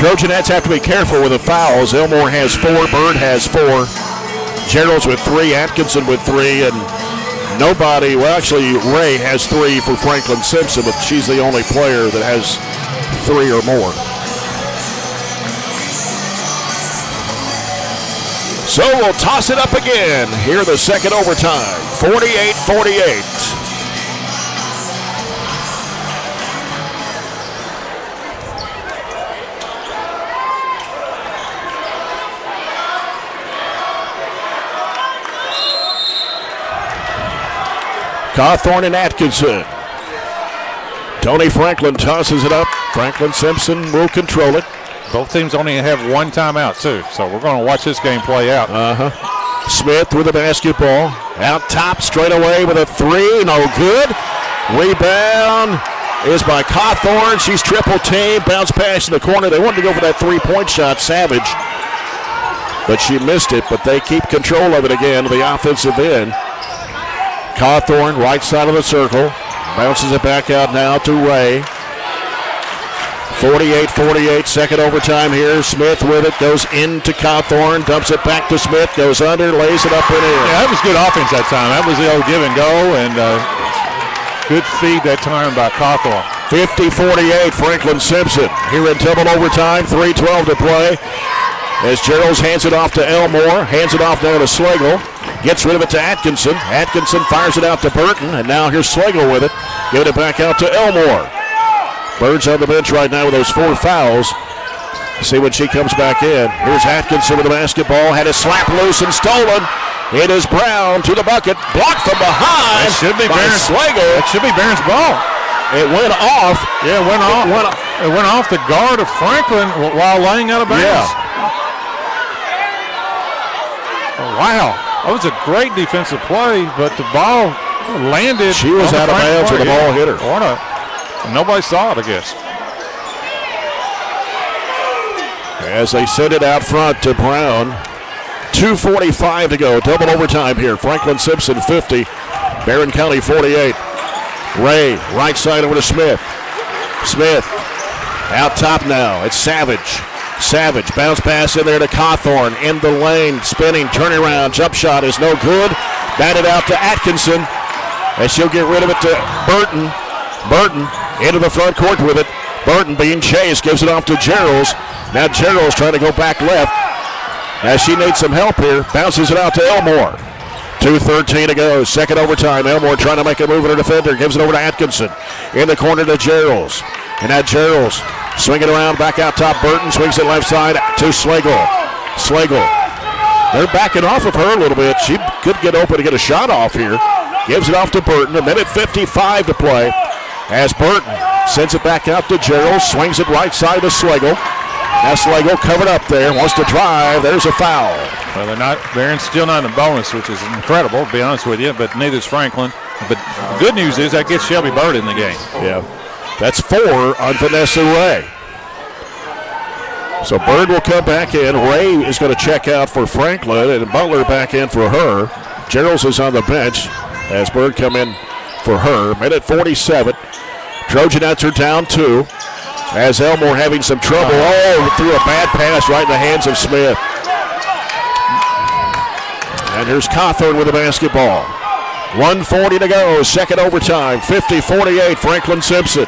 Trojanettes have to be careful with the fouls. Elmore has 4, Bird has 4. Gerald's with 3, Atkinson with 3, and nobody, well, actually, Ray has 3 for Franklin-Simpson, but she's the only player that has 3 or more. So we'll toss it up again here in the second overtime, 48-48. Cawthorn and Atkinson. Tony Franklin tosses it up. Franklin-Simpson will control it. Both teams only have 1 timeout, too, so we're going to watch this game play out. Smith with the basketball. Out top, straight away with a 3. No good. Rebound is by Cawthorn. She's triple team. Bounce pass in the corner. They wanted to go for that 3-point shot, Savage. But she missed it, but they keep control of it again to the offensive end. Cawthorn, right side of the circle. Bounces it back out now to Ray. 48-48, second overtime here. Smith with it, goes into Cawthorn, dumps it back to Smith, goes under, lays it up and in. Yeah, that was good offense that time. That was the old give and go, and good feed that time by Cawthorn. 50-48, Franklin-Simpson here in double overtime, 3:12 to play. As Gerald's hands it off to Elmore, hands it off now to Slagle, gets rid of it to Atkinson. Atkinson fires it out to Burton, and now here's Slagle with it, giving it back out to Elmore. Bird's on the bench right now with those 4 fouls. See when she comes back in. Here's Atkinson with the basketball, had it slapped loose and stolen. It is Brown to the bucket, blocked from behind. That should be by Slagle. That should be Barron's ball. It went off. Yeah, it went off the guard of Franklin while laying out of bounds. Yeah. Wow, that was a great defensive play, but the ball landed. She was out of bounds when the ball hit her. Nobody saw it, I guess. As they send it out front to Brown. 2:45 to go. Double overtime here. Franklin-Simpson 50. Barren County 48. Ray, right side over to Smith. Smith out top now. It's Savage. Savage, bounce pass in there to Cawthorn, in the lane, spinning, turning around, jump shot is no good. Batted out to Atkinson, and she'll get rid of it to Burton. Burton into the front court with it. Burton being chased, gives it off to Gerald's. Now Gerald's trying to go back left as she needs some help here. Bounces it out to Elmore. 2:13 to go, second overtime. Elmore trying to make a move in her defender, gives it over to Atkinson. In the corner to Gerald's. And now Gerald's swinging around back out top. Burton swings it left side to Slagle. Slagle. They're backing off of her a little bit. She could get open to get a shot off here. Gives it off to Burton. 1:55 to play as Burton sends it back out to Gerald. Swings it right side to Slagle. Now Slagle covered up there. Wants to drive. There's a foul. Well, Barron's still not in the bonus, which is incredible, to be honest with you, but neither is Franklin. But the good news is that gets Shelby Bird in the game. Yeah. That's 4 on Vanessa Ray. So Bird will come back in. Ray is going to check out for Franklin, and Butler back in for her. Gerald's is on the bench as Bird come in for her. 1:47. Trojanettes are down 2. As Elmore having some trouble. Oh, threw a bad pass right in the hands of Smith. And here's Cawthorn with the basketball. 1:40 to go, second overtime. 50-48, Franklin-Simpson.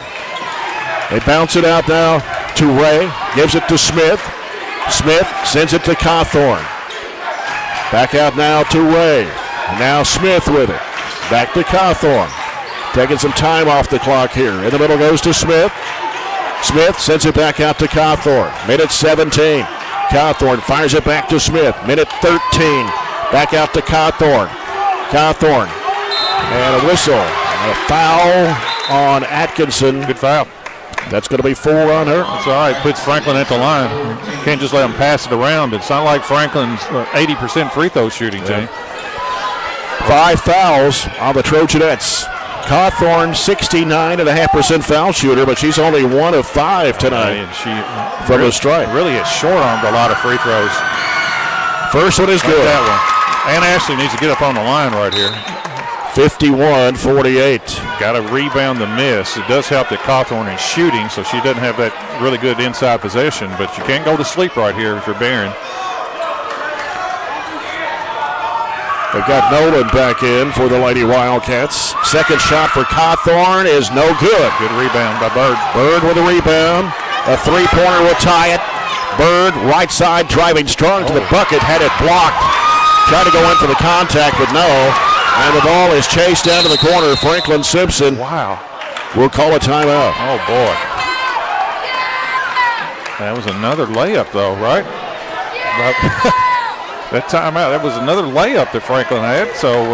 They bounce it out now to Ray. Gives it to Smith. Smith sends it to Cawthorn. Back out now to Ray. And now Smith with it. Back to Cawthorn. Taking some time off the clock here. In the middle goes to Smith. Smith sends it back out to Cawthorn. 17. Cawthorn fires it back to Smith. 13. Back out to Cawthorn. Cawthorn. And a whistle. And a foul on Atkinson. Good foul. That's going to be 4 on her. That's all right. Puts Franklin at the line. You can't just let him pass it around. It's not like Franklin's 80% free throw shooting, Jay. 5 fouls on the Trojanettes. Cawthorn, 69.5% foul shooter, but she's only 1 of 5 tonight from the strike. Really has short-armed a lot of free throws. First one is good. That one. And Ashley needs to get up on the line right here. 51-48. Got to rebound the miss. It does help that Cawthorn is shooting, so she doesn't have that really good inside possession, but you can't go to sleep right here if you're Barren. They've got Nolan back in for the Lady-Wildcats. Second shot for Cawthorn is no good. Good rebound by Bird. Bird with a rebound. A three-pointer will tie it. Bird, right side, driving strong to the bucket. Had it blocked. Tried to go in for the contact, but no. And the ball is chased down to the corner. Franklin-Simpson. Wow. We'll call a timeout. Oh, boy. That was another layup, though, right? That timeout, that was another layup that Franklin had. So,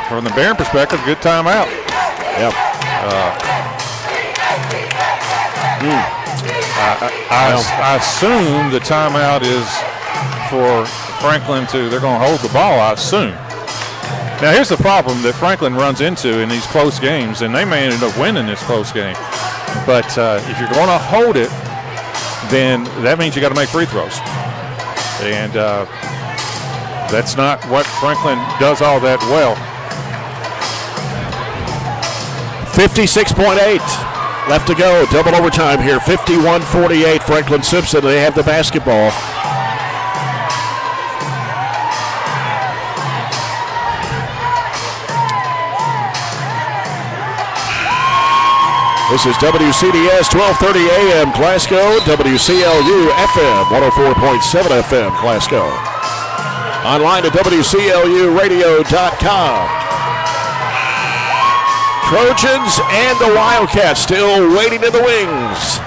from the Barren perspective, good timeout. Yep. I assume the timeout is for Franklin they're going to hold the ball, I assume. Now, here's the problem that Franklin runs into in these close games, and they may end up winning this close game. But if you're going to hold it, then that means you got to make free throws. And that's not what Franklin does all that well. 56.8 left to go. Double overtime here. 51-48. Franklin-Simpson. They have the basketball. This is WCDS 1230 AM Glasgow, WCLU FM 104.7 FM Glasgow. Online at WCLUradio.com. Trojans and the Wildcats still waiting in the wings.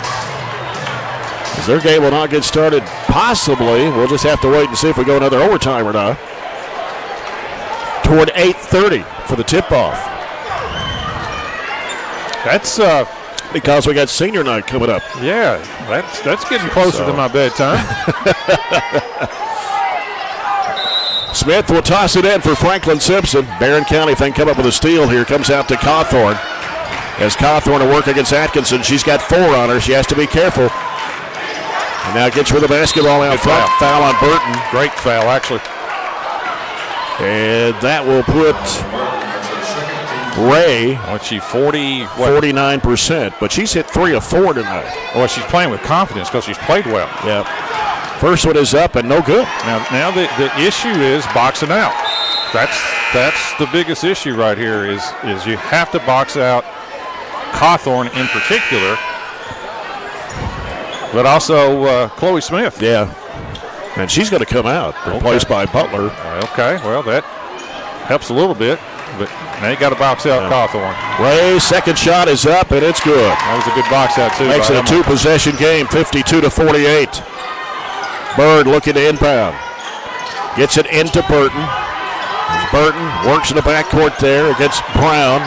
As their game will not get started, possibly. We'll just have to wait and see if we go another overtime or not. Toward 8:30 for the tip-off. That's because we got senior night coming up. Yeah, that's getting closer to my bedtime. Smith will toss it in for Franklin-Simpson. Barren County, if they can come up with a steal here, comes out to Cawthorn. As Cawthorn to work against Atkinson, she's got 4 on her. She has to be careful. And now gets rid of the basketball out front. Foul on Burton. Great foul, actually. And that will put Ray, what's she, 49%, but she's hit 3 of 4 tonight. Well, she's playing with confidence because she's played well. Yeah. First one is up and no good. Now the issue is boxing out. That's the biggest issue right here is you have to box out Cawthorn in particular, but also Chloe Smith. Yeah, and she's going to come out, replaced by Butler. Okay, well, that helps a little bit, but now you got to box out Cawthorn. Ray's second shot is up, and it's good. That was a good box out, too. Makes it a two-possession game, 52-48. Bird looking to inbound. Gets it into Burton. Burton works in the backcourt there against Brown.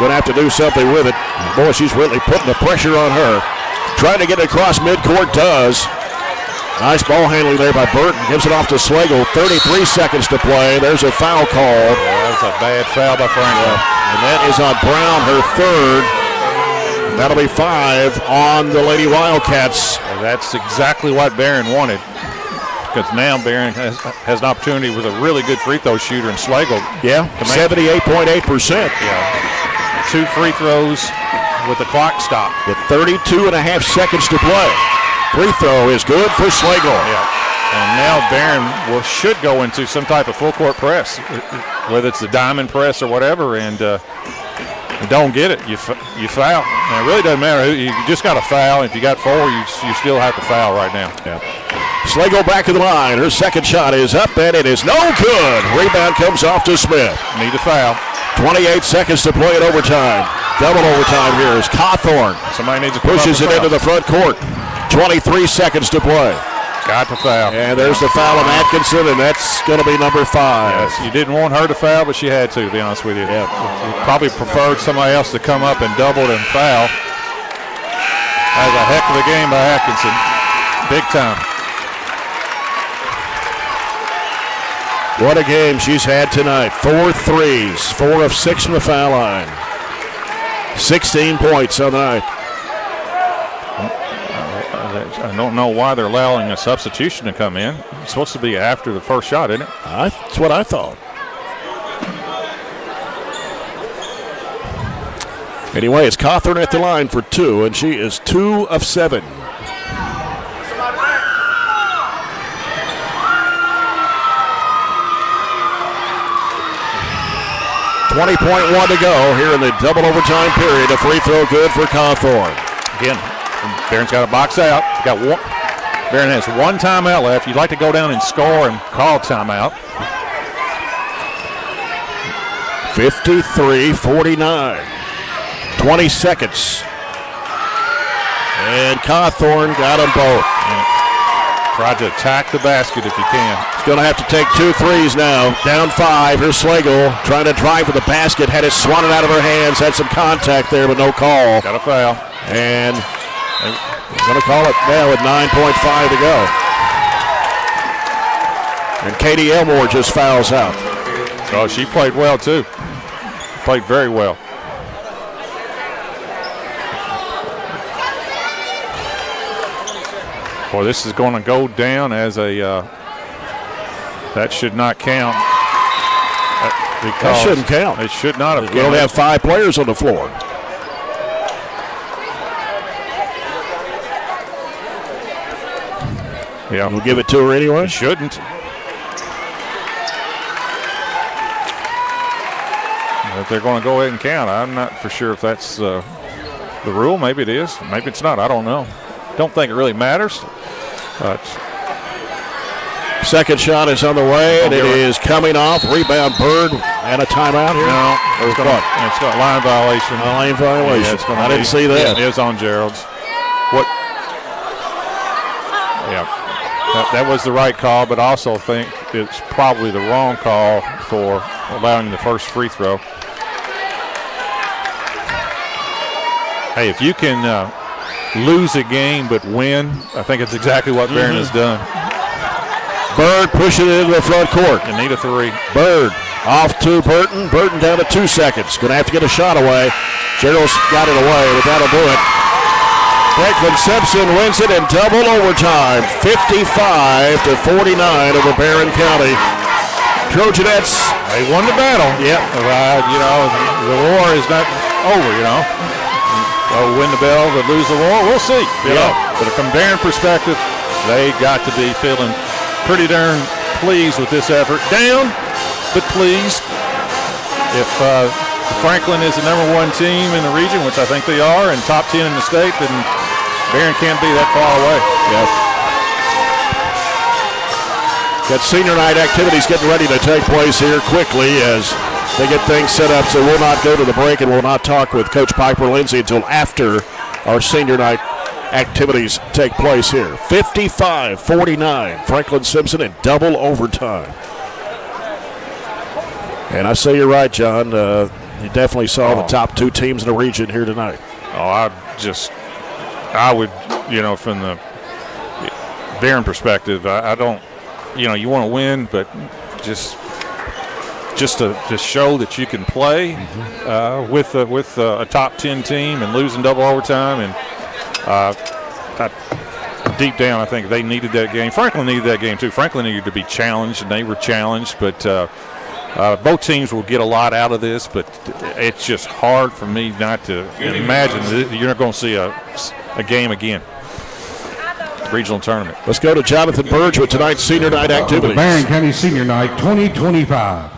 Going to have to do something with it. Boy, she's really putting the pressure on her. Trying to get it across midcourt, does. Nice ball handling there by Burton. Gives it off to Slagle. 33 seconds to play. There's a foul called. That's a bad foul by Franklin. And that is on Brown, her third. And that'll be 5 on the Lady-Wildcats. And that's exactly what Barren wanted. Because now Barren has an opportunity with a really good free throw shooter in Slagle. Yeah, 78.8%. Yeah. 2 free throws with the clock stopped. With 32 and a half seconds to play. Free throw is good for Slagle. Yeah. And now Barren should go into some type of full court press, whether it's the diamond press or whatever, and don't get it, you foul. And it really doesn't matter. You just got to foul. If you got 4, you still have to foul right now. Yeah. Slagle back of the line. Her second shot is up, and it is no good. Rebound comes off to Smith. Need a foul. 28 seconds to play in overtime. Double overtime here as Cawthorn somebody needs to pushes it into the front court. 23 seconds to play. Got to foul. And there's the foul on Atkinson, and that's going to be number 5. Yes, you didn't want her to foul, but she had to be honest with you. Yeah. You probably preferred somebody else to come up and double and foul. That was a heck of a game by Atkinson. Big time. What a game she's had tonight. 4 threes, 4 of 6 from the foul line. 16 points on the night. I don't know why they're allowing a substitution to come in. It's supposed to be after the first shot, isn't it? That's what I thought. Anyway, it's Cawthorn at the line for 2, and she is 2 of 7. 20.1 to go here in the double overtime period. A free throw good for Cawthorn. Again, Barron's got a box out. Barren has 1 timeout left. You'd like to go down and score and call timeout. 53-49. 20 seconds. And Cawthorn got them both. Try to attack the basket if you can. He's going to have to take 2 threes now. Down 5. Here's Slagle trying to drive for the basket. Had it swatted out of her hands. Had some contact there, but no call. Got a foul. And he's going to call it now with 9.5 to go. And Katie Elmore just fouls out. Oh, she played well, too. Played very well. Boy, this is going to go down as a that should not count. That shouldn't count. It should not have. We only have 5 players on the floor. Yeah, we'll give it to her anyway. It shouldn't. If they're going to go ahead and count, I'm not for sure if that's the rule. Maybe it is. Maybe it's not. I don't know. Don't think it really matters. Second shot is on the way, and it is coming off. Rebound, Bird, and a timeout here. No, it's got line violation. Line violation. Yeah, I didn't see that. It is on Gerald's. What? Yeah, that was the right call, but I also think it's probably the wrong call for allowing the first free throw. Hey, if you can lose a game but win, I think it's exactly what Barren has done. Bird pushing it into the front court. You need a 3. Bird off to Burton. Burton down to 2 seconds. Going to have to get a shot away. Gerald's got it away, but that'll do it. Franklin-Simpson wins it in double overtime, 55-49 over Barren County. Trojanettes. They won the battle. Yep. The war is not over, Win the battle, but lose the war. We'll see. You know. But from Barren perspective, They got to be feeling pretty darn pleased with this effort. Down, but pleased. If Franklin is the #1 team in the region, which I think they are, and top 10 in the state, then Barren can't be that far away. Got senior night activities getting ready to take place here quickly as they get things set up. So we'll not go to the break and we'll not talk with Coach Piper Lindsay until after our senior night activities take place here. 55-49, Franklin-Simpson in double overtime. And I say you're right, John. You definitely saw the top 2 teams in the region here tonight. I would, from the Barren perspective, I don't, you want to win, but just to show that you can play with a top 10 team and losing double overtime, and deep down, I think they needed that game. Franklin needed that game too. Franklin needed to be challenged, and they were challenged, but both teams will get a lot out of this, but it's just hard for me not to imagine that you're not going to see a game again. Regional tournament. Let's go to Jonathan Burge with tonight's senior night activities. The Barren County Senior Night 2025.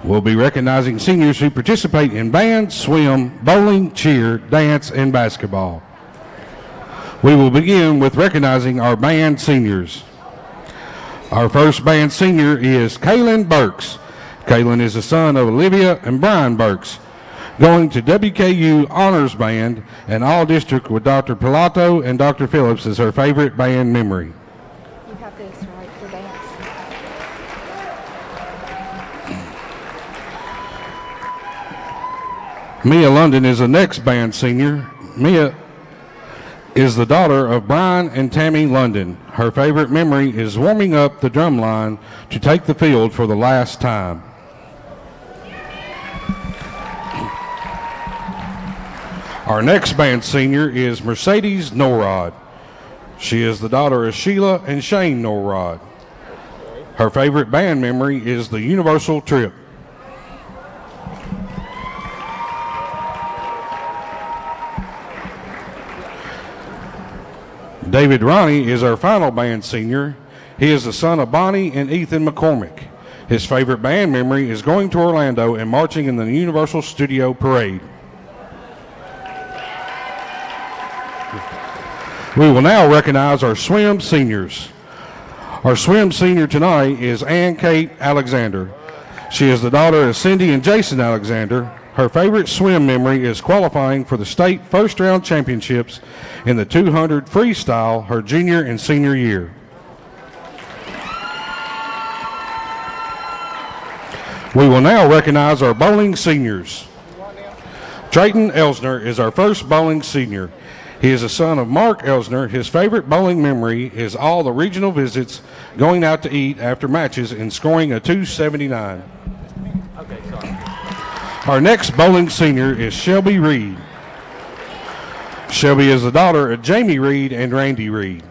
We'll be recognizing seniors who participate in band, swim, bowling, cheer, dance, and basketball. We will begin with recognizing our band seniors. Our first band senior is Kaylin Burks. Kaylin is the son of Olivia and Brian Burks, going to WKU Honors Band and All District with Dr. Pilato and Dr. Phillips as her favorite band memory. You have this right for dance. Mia London is the next band senior. Mia is the daughter of Brian and Tammy London. Her favorite memory is warming up the drum line to take the field for the last time. Our next band senior is Mercedes Norrod. She is the daughter of Sheila and Shane Norrod. Her favorite band memory is the Universal Trip. David Ronnie is our final band senior. He is the son of Bonnie and Ethan McCormick. His favorite band memory is going to Orlando and marching in the Universal Studio Parade. We will now recognize our swim seniors. Our swim senior tonight is Ann Kate Alexander. She is the daughter of Cindy and Jason Alexander. Her favorite swim memory is qualifying for the state first-round championships in the 200 freestyle her junior and senior year. We will now recognize our bowling seniors. Trayton Elsner is our first bowling senior. He is the son of Mark Elsner. His favorite bowling memory is all the regional visits, going out to eat after matches, and scoring a 279. Our next bowling senior is Shelby Reed. Shelby is the daughter of Jamie Reed and Randy Reed.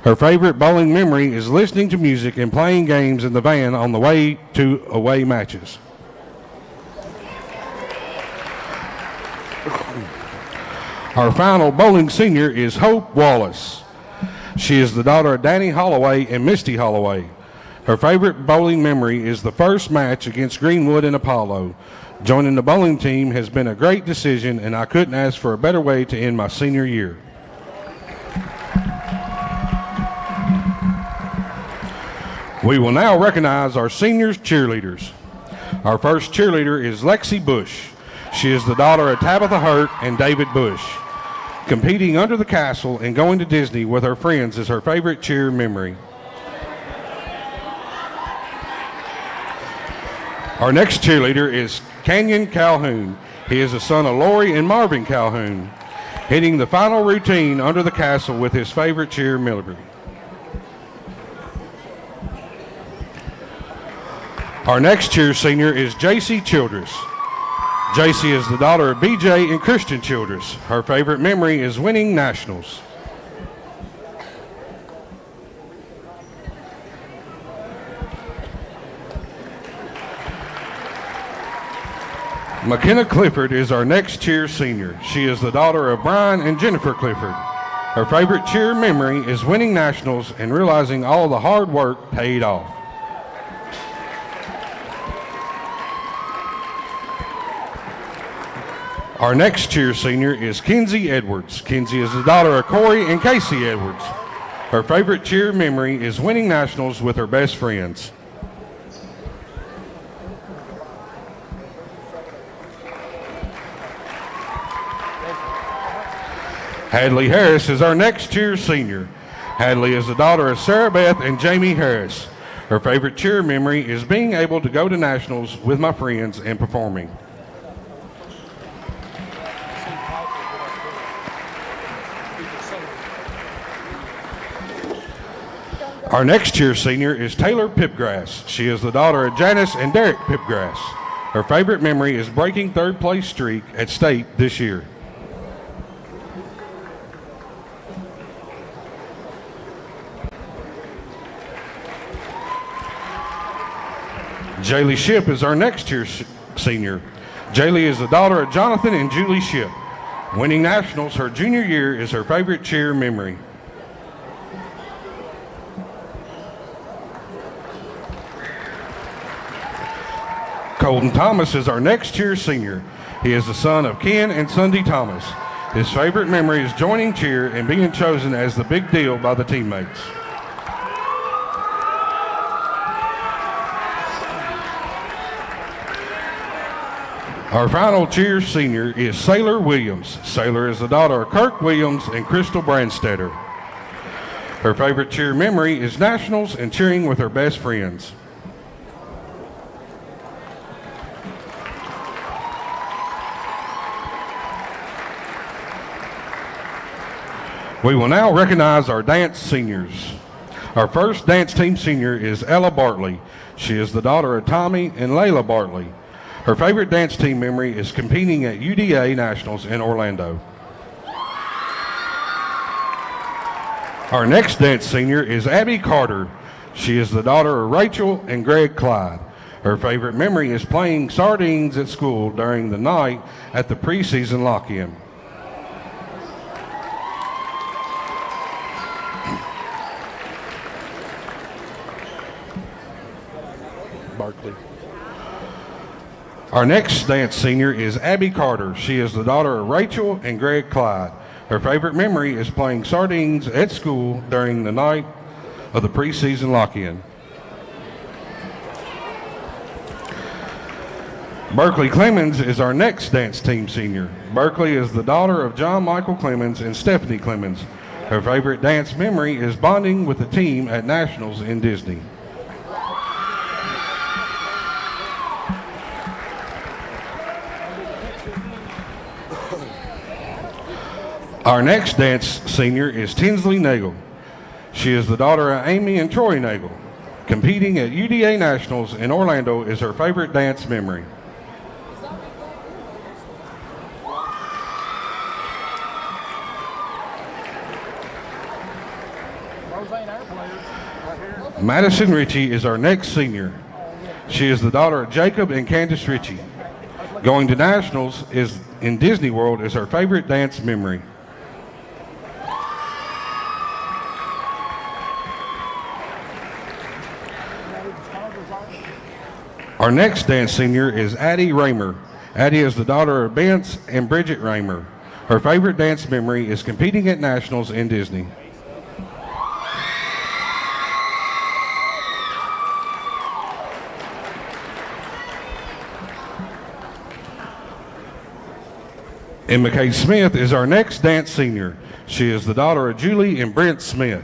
Her favorite bowling memory is listening to music and playing games in the van on the way to away matches. Our final bowling senior is Hope Wallace. She is the daughter of Danny Holloway and Misty Holloway. Her favorite bowling memory is the first match against Greenwood and Apollo. Joining the bowling team has been a great decision, and I couldn't ask for a better way to end my senior year. We will now recognize our seniors cheerleaders. Our first cheerleader is Lexi Bush. She is the daughter of Tabitha Hurt and David Bush. Competing under the castle and going to Disney with her friends is her favorite cheer memory. Our next cheerleader is Canyon Calhoun. He is the son of Lori and Marvin Calhoun, hitting the final routine under the castle with his favorite cheer memory. Our next cheer senior is JC Childress. JC is the daughter of BJ and Christian Childress. Her favorite memory is winning nationals. McKenna Clifford is our next cheer senior. She is the daughter of Brian and Jennifer Clifford. Her favorite cheer memory is winning nationals and realizing all the hard work paid off. Our next cheer senior is Kenzie Edwards. Kenzie is the daughter of Corey and Casey Edwards. Her favorite cheer memory is winning nationals with her best friends. Hadley Harris is our next cheer senior. Hadley is the daughter of Sarah Beth and Jamie Harris. Her favorite cheer memory is being able to go to nationals with my friends and performing. Our next cheer senior is Taylor Pipgrass. She is the daughter of Janice and Derek Pipgrass. Her favorite memory is breaking third place streak at state this year. Jaylee Shipp is our next cheer senior. Jaylee is the daughter of Jonathan and Julie Shipp. Winning nationals her junior year is her favorite cheer memory. Colton Thomas is our next cheer senior. He is the son of Ken and Sunday Thomas. His favorite memory is joining cheer and being chosen as the big deal by the teammates. Our final cheer senior is Sailor Williams. Sailor is the daughter of Kirk Williams and Crystal Brandstetter. Her favorite cheer memory is nationals and cheering with her best friends. We will now recognize our dance seniors. Our first dance team senior is Ella Bartley. She is the daughter of Tommy and Layla Bartley. Her favorite dance team memory is competing at UDA Nationals in Orlando. Our next dance senior is Abby Carter. She is the daughter of Rachel and Greg Clyde. Her favorite memory is playing sardines at school during the night at the preseason lock-in. Barkley. Our next dance senior is Abby Carter. She is the daughter of Rachel and Greg Clyde. Her favorite memory is playing sardines at school during the night of the preseason lock-in. Berkeley Clemens is our next dance team senior. Berkeley is the daughter of John Michael Clemens and Stephanie Clemens. Her favorite dance memory is bonding with the team at Nationals in Disney. Our next dance senior is Tinsley Nagel. She is the daughter of Amy and Troy Nagel. Competing at UDA Nationals in Orlando is her favorite dance memory. Madison Ritchie is our next senior. She is the daughter of Jacob and Candace Ritchie. Going to Nationals in Disney World is her favorite dance memory. Our next dance senior is Addie Raymer. Addie is the daughter of Bence and Bridget Raymer. Her favorite dance memory is competing at Nationals in Disney. Emma Kay Smith is our next dance senior. She is the daughter of Julie and Brent Smith.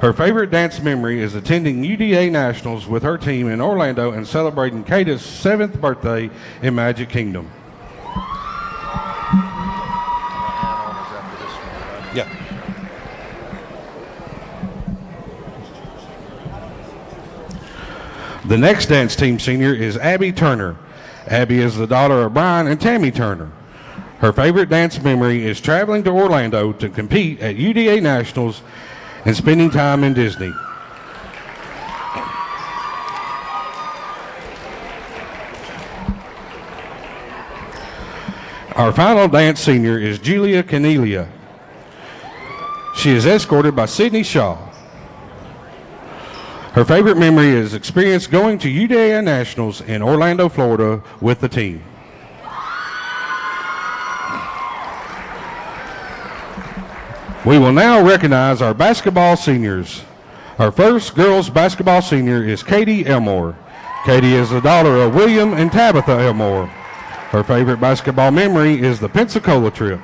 Her favorite dance memory is attending UDA Nationals with her team in Orlando and celebrating Kata's 7th birthday in Magic Kingdom. Yeah. The next dance team senior is Abby Turner. Abby is the daughter of Brian and Tammy Turner. Her favorite dance memory is traveling to Orlando to compete at UDA Nationals and spending time in Disney. Our final dance senior is Julia Canelia. She is escorted by Sydney Shaw. Her favorite memory is experience going to UDA Nationals in Orlando, Florida with the team. We will now recognize our basketball seniors. Our first girls basketball senior is Katie Elmore. Katie is the daughter of William and Tabitha Elmore. Her favorite basketball memory is the Pensacola trip.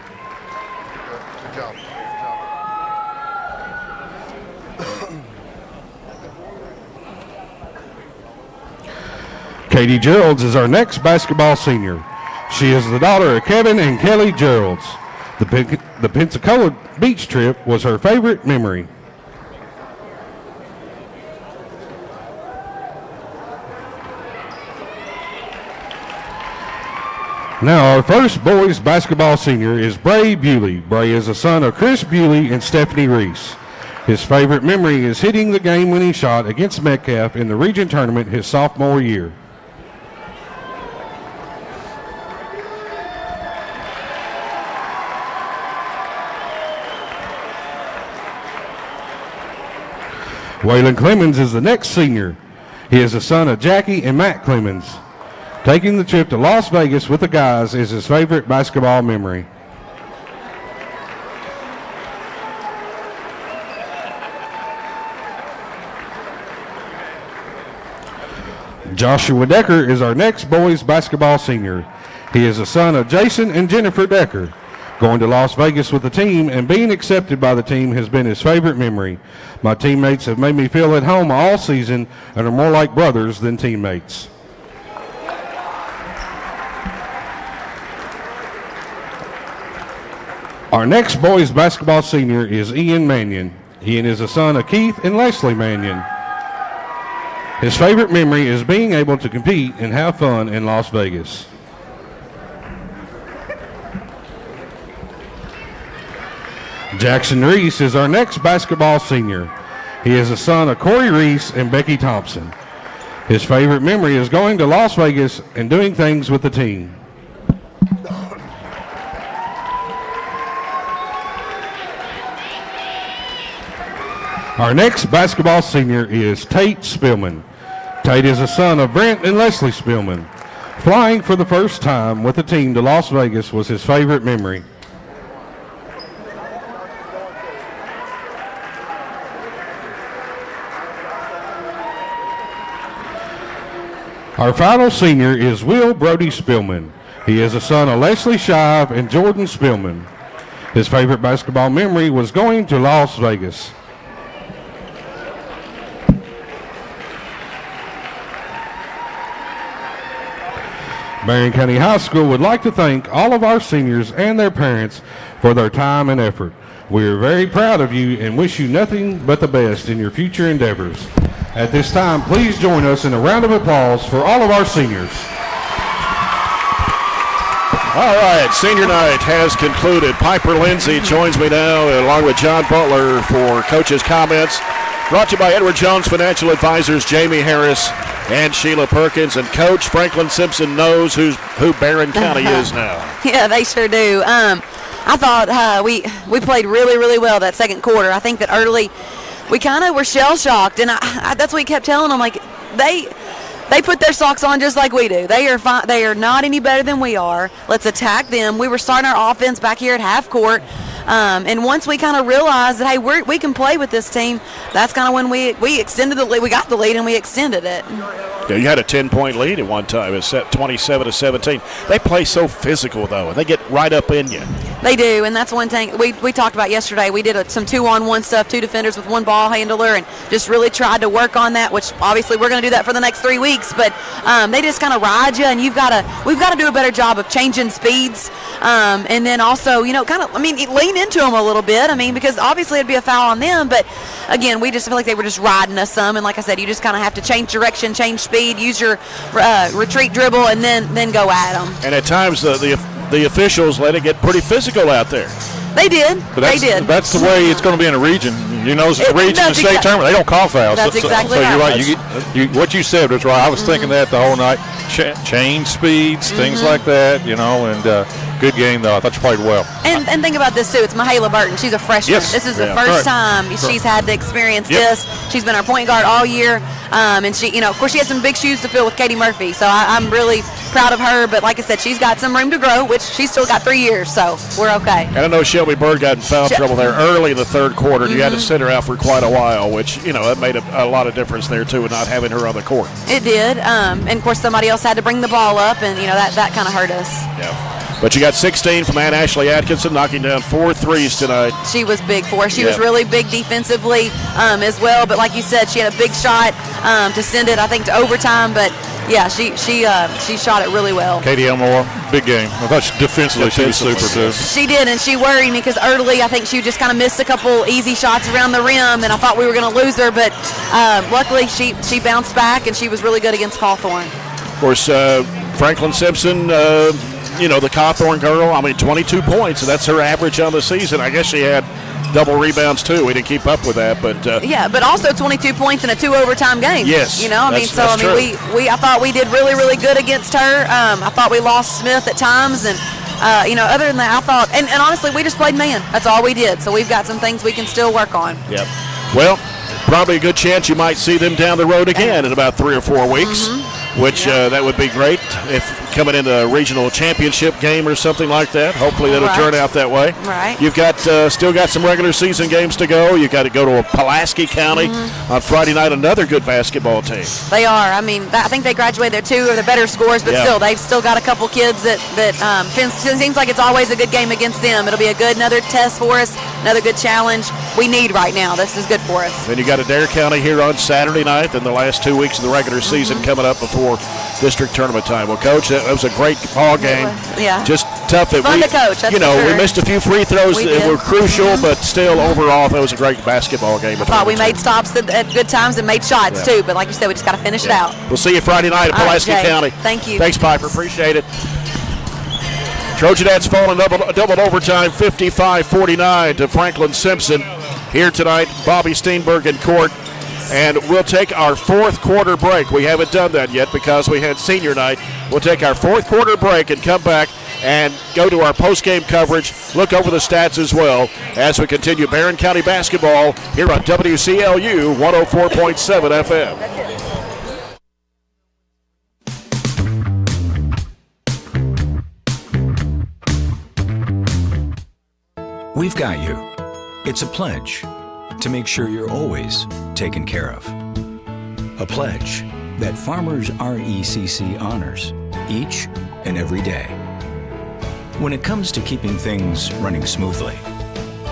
Katie Geralds is our next basketball senior. She is the daughter of Kevin and Kelly Geralds. The Pensacola beach trip was her favorite memory. Now, our first boys basketball senior is Bray Bewley. Bray is the son of Chris Bewley and Stephanie Reese. His favorite memory is hitting the game-winning shot against Metcalf in the region tournament his sophomore year. Waylon Clemens is the next senior. He is the son of Jackie and Matt Clemens. Taking the trip to Las Vegas with the guys is his favorite basketball memory. Joshua Decker is our next boys basketball senior. He is the son of Jason and Jennifer Decker. Going to Las Vegas with the team and being accepted by the team has been his favorite memory. My teammates have made me feel at home all season and are more like brothers than teammates. Our next boys basketball senior is Ian Mannion. Ian is the son of Keith and Leslie Mannion. His favorite memory is being able to compete and have fun in Las Vegas. Jackson Reese is our next basketball senior. He is the son of Corey Reese and Becky Thompson. His favorite memory is going to Las Vegas and doing things with the team. Our next basketball senior is Tate Spillman. Tate is the son of Brent and Leslie Spillman. Flying for the first time with the team to Las Vegas was his favorite memory. Our final senior is Will Brody Spillman. He is the son of Leslie Shive and Jordan Spillman. His favorite basketball memory was going to Las Vegas. Barren County High School would like to thank all of our seniors and their parents for their time and effort. We are very proud of you and wish you nothing but the best in your future endeavors. At this time, please join us in a round of applause for all of our seniors. All right, senior night has concluded. Piper Lindsay joins me now along with John Butler for coaches' comments. Brought to you by Edward Jones Financial Advisors, Jamie Harris and Sheila Perkins. And Coach Franklin-Simpson knows who Barren County is now. Yeah, they sure do. I thought we played really, really well that second quarter. I think that early we kind of were shell-shocked, and I that's what we kept telling them, like, they put their socks on just like we do. They are fine. They are not any better than we are. Let's attack them. We were starting our offense back here at half court. And once we kind of realized that, hey, we can play with this team, that's kind of when we extended the lead. We got the lead and we extended it. Yeah, you had a 10-point lead at one time. It was set 27-17. They play so physical, though, and they get right up in you. They do, and that's one thing we talked about yesterday. We did some 2-on-1 stuff, 2 defenders with 1 ball handler, and just really tried to work on that, which obviously we're going to do that for the next 3 weeks. But they just kind of ride you, and we've got to do a better job of changing speeds, and then also, lean into them a little bit. Because obviously it'd be a foul on them, but again, we just feel like they were just riding us some. And like I said, you just kind of have to change direction, change speed, use your retreat dribble, and then go at them. And at times the officials let it get pretty physical out there. They did. That's the way it's going to be in a region. It's a region and state tournament. They don't call fouls. That's exactly right. You're right. What you said was right. I was thinking that the whole night. Change speeds, things like that, and Good game, though. I thought you played well. And think about this, too. It's Mahala Burton. She's a freshman. Yes. This is the first time she's had to experience this. She's been our point guard all year. And she, of course, she has some big shoes to fill with Katie Murphy. So I'm really proud of her. But like I said, she's got some room to grow, which she's still got 3 years. So we're okay. And I know Shelby Bird got in foul trouble there early in the third quarter. You had to sit her out for quite a while, which, that made a lot of difference there, too, with not having her on the court. It did. And, of course, somebody else had to bring the ball up, and, that kind of hurt us. Yeah. But you got 16 from Ann Ashley Atkinson, knocking down 4 threes tonight. She was big for us. She was really big defensively as well. But like you said, she had a big shot to send it, I think, to overtime. But, yeah, she shot it really well. Katie Elmore, big game. I thought defensively she was super, too. She did, and she worried me because early I think she just kind of missed a couple easy shots around the rim, and I thought we were going to lose her. But luckily she bounced back, and she was really good against Cawthorn. Of course, Franklin-Simpson, the Cawthorn girl, 22 points, and that's her average on the season. I guess she had double rebounds, too. We didn't keep up with that. But but also 22 points in a 2 overtime game. Yes. I thought we did really, really good against her. I thought we lost Smith at times, and other than that, I thought, and honestly, we just played man. That's all we did. So we've got some things we can still work on. Yep. Well, probably a good chance you might see them down the road again in about 3 or 4 weeks. Which that would be great if coming into a regional championship game or something like that. Hopefully that'll turn out that way. Right. You've got still got some regular season games to go. You've got to go to Pulaski County on Friday night, another good basketball team. They are. I think they graduated their 2 of the better scores, but still, they've still got a couple kids that seems like it's always a good game against them. It'll be another test for us, another good challenge we need right now. This is good for us. Then you got Adair County here on Saturday night, and the last 2 weeks of the regular season coming up before district tournament time. Well, Coach, that was a great ball game. Yeah. Just tough. Fun to coach, that's for sure. We missed a few free throws that were crucial, but still, overall, that was a great basketball game. I thought we made stops at good times and made shots, too, but like you said, we just got to finish it out. We'll see you Friday night at Pulaski County. Thank you. Thanks, Piper. Appreciate it. Trojanettes falling double overtime, 55-49 to Franklin-Simpson. Here tonight, Bobby Steenberg in court. And we'll take our 4th quarter break. We haven't done that yet because we had senior night. We'll take our 4th quarter break and come back and go to our post-game coverage, look over the stats as well as we continue Barren County basketball here on WCLU 104.7 FM. We've got you. It's a pledge to make sure you're always taken care of. A pledge that Farmers RECC honors each and every day. When it comes to keeping things running smoothly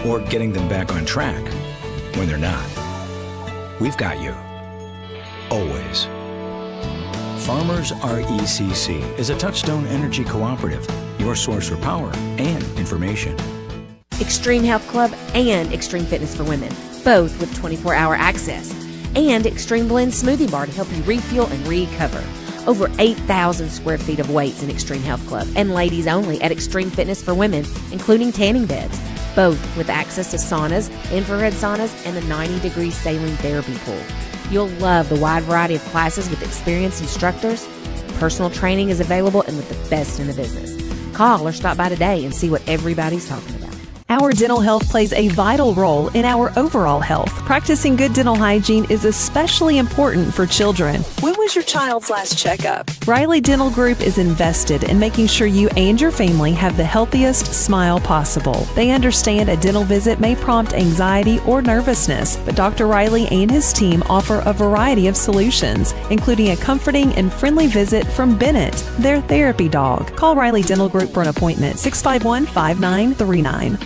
or getting them back on track when they're not, we've got you. Always. Farmers RECC is a Touchstone Energy Cooperative, your source for power and information. Extreme Health Club and Extreme Fitness for Women, both with 24-hour access. And Extreme Blend Smoothie Bar to help you refuel and recover. Over 8,000 square feet of weights in Extreme Health Club and ladies only at Extreme Fitness for Women, including tanning beds, both with access to saunas, infrared saunas, and a 90-degree saline therapy pool. You'll love the wide variety of classes with experienced instructors. Personal training is available and with the best in the business. Call or stop by today and see what everybody's talking about. Our dental health plays a vital role in our overall health. Practicing good dental hygiene is especially important for children. When was your child's last checkup? Riley Dental Group is invested in making sure you and your family have the healthiest smile possible. They understand a dental visit may prompt anxiety or nervousness, but Dr. Riley and his team offer a variety of solutions, including a comforting and friendly visit from Bennett, their therapy dog. Call Riley Dental Group for an appointment, 651-5939.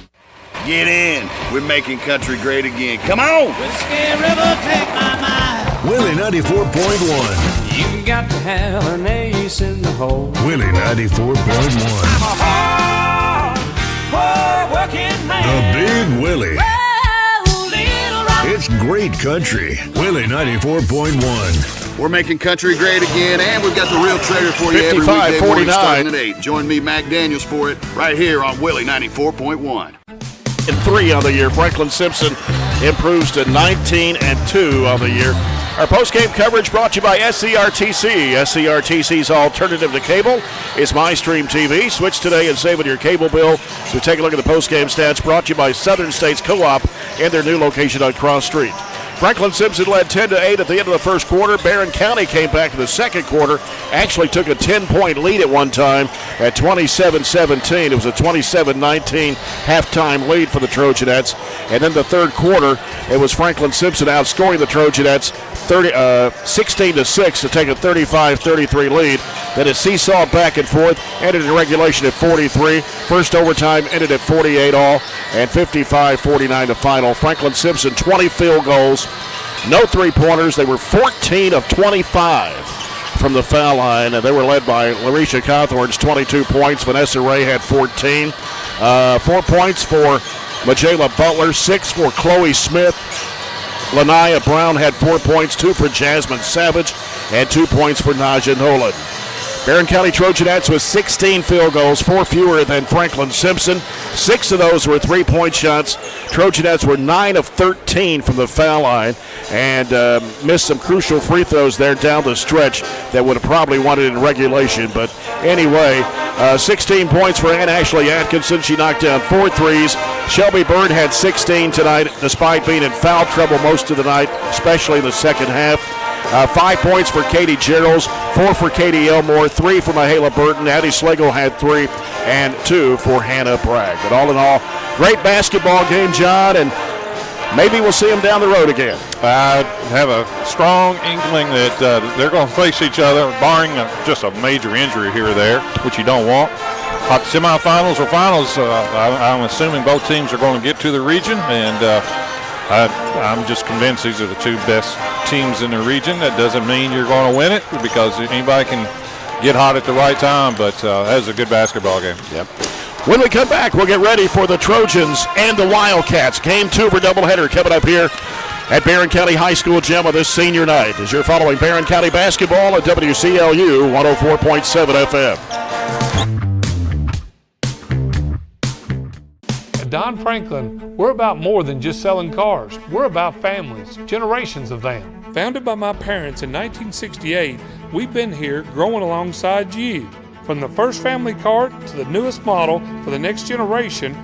Get in. We're making country great again. Come on. Whiskey River, take my mind. Willie 94.1. You got to have an ace in the hole. Willie 94.1. I'm a hard working man. The Big Willie. Oh, little rock. It's great country. Willie 94.1. We're making country great again, and we've got the real treasure for you every weekday morning starting at 8. Join me, Mac Daniels, for it right here on Willie 94.1. And 3 on the year. Franklin-Simpson improves to 19-2 on the year. Our postgame coverage brought to you by SCRTC. SCRTC's alternative to cable is MyStream TV. Switch today and save on your cable bill. So take a look at the postgame stats brought to you by Southern States Co-op and their new location on Cross Street. Franklin-Simpson led 10-8 at the end of the first quarter. Barren County came back in the second quarter, actually took a 10-point lead at one time at 27-17. It was a 27-19 halftime lead for the Trojanettes. And then the third quarter, it was Franklin-Simpson outscoring the Trojanettes 16-6 to take a 35-33 lead. Then it seesawed back and forth, ended in regulation at 43. First overtime ended at 48 all, and 55-49 the final. Franklin-Simpson, 20 field goals, no three-pointers. They were 14 of 25 from the foul line, and they were led by Larisha Cawthorn's 22 points. Vanessa Ray had 14. 4 points for Majayla Butler, 6 for Chloe Smith. Lanaya Brown had 4 points, 2 for Jasmine Savage, and 2 points for Naja Nolan. Barren County Trojanettes with 16 field goals, 4 fewer than Franklin-Simpson. 6 of those were three-point shots. Trojanettes were 9 of 13 from the foul line and missed some crucial free throws there down the stretch that would have probably won it in regulation. But anyway, 16 points for Ann Ashley Atkinson. She knocked down 4 threes. Shelby Bird had 16 tonight, despite being in foul trouble most of the night, especially in the second half. 5 points for Katie Geralds, 4 for Katie Elmore, 3 for Mahala Burton. Addie Slagle had 3, and 2 for Hannah Bragg. But all in all, great basketball game, John, and maybe we'll see them down the road again. I have a strong inkling that they're going to face each other, barring just a major injury here or there, which you don't want. Semifinals or finals, I'm assuming both teams are going to get to the region, and I'm just convinced these are the two best teams in the region. That doesn't mean you're going to win it, because anybody can get hot at the right time, but that was a good basketball game. Yep. When we come back, we'll get ready for the Trojans and the Wildcats. Game 2 for doubleheader coming up here at Barren County High School Gym on this senior night, as you're following Barren County basketball at WCLU 104.7 FM. Don Franklin, we're about more than just selling cars. We're about families, generations of them. Founded by my parents in 1968, we've been here growing alongside you. From the first family car to the newest model for the next generation,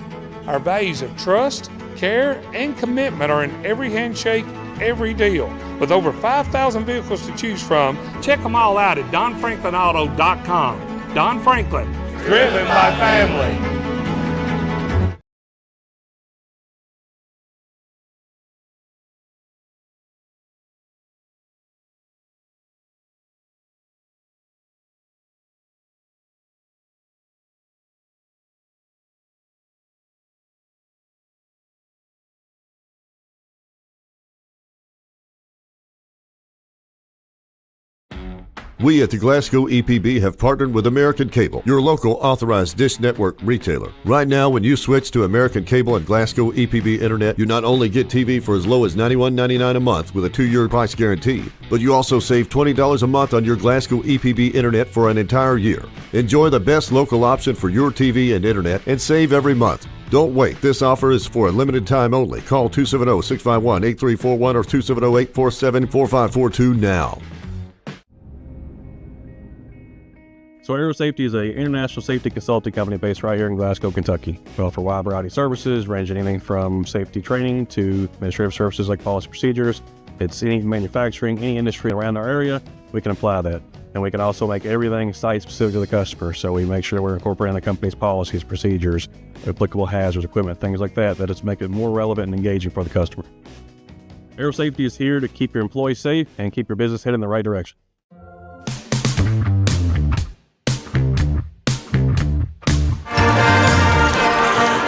our values of trust, care, and commitment are in every handshake, every deal. With over 5,000 vehicles to choose from, check them all out at DonFranklinAuto.com. Don Franklin, driven by family. We at the Glasgow EPB have partnered with American Cable, your local authorized Dish Network retailer. Right now, when you switch to American Cable and Glasgow EPB Internet, you not only get TV for as low as $91.99 a month with a 2-year price guarantee, but you also save $20 a month on your Glasgow EPB Internet for an entire year. Enjoy the best local option for your TV and Internet and save every month. Don't wait. This offer is for a limited time only. Call 270-651-8341 or 270-847-4542 now. So Aero Safety is an international safety consulting company based right here in Glasgow, Kentucky. We offer a wide variety of services, ranging anything from safety training to administrative services like policy procedures. It's any manufacturing, any industry around our area, we can apply that. And we can also make everything site-specific to the customer. So we make sure we're incorporating the company's policies, procedures, applicable hazards, equipment, things like that, that it's make it more relevant and engaging for the customer. Aero Safety is here to keep your employees safe and keep your business headed in the right direction.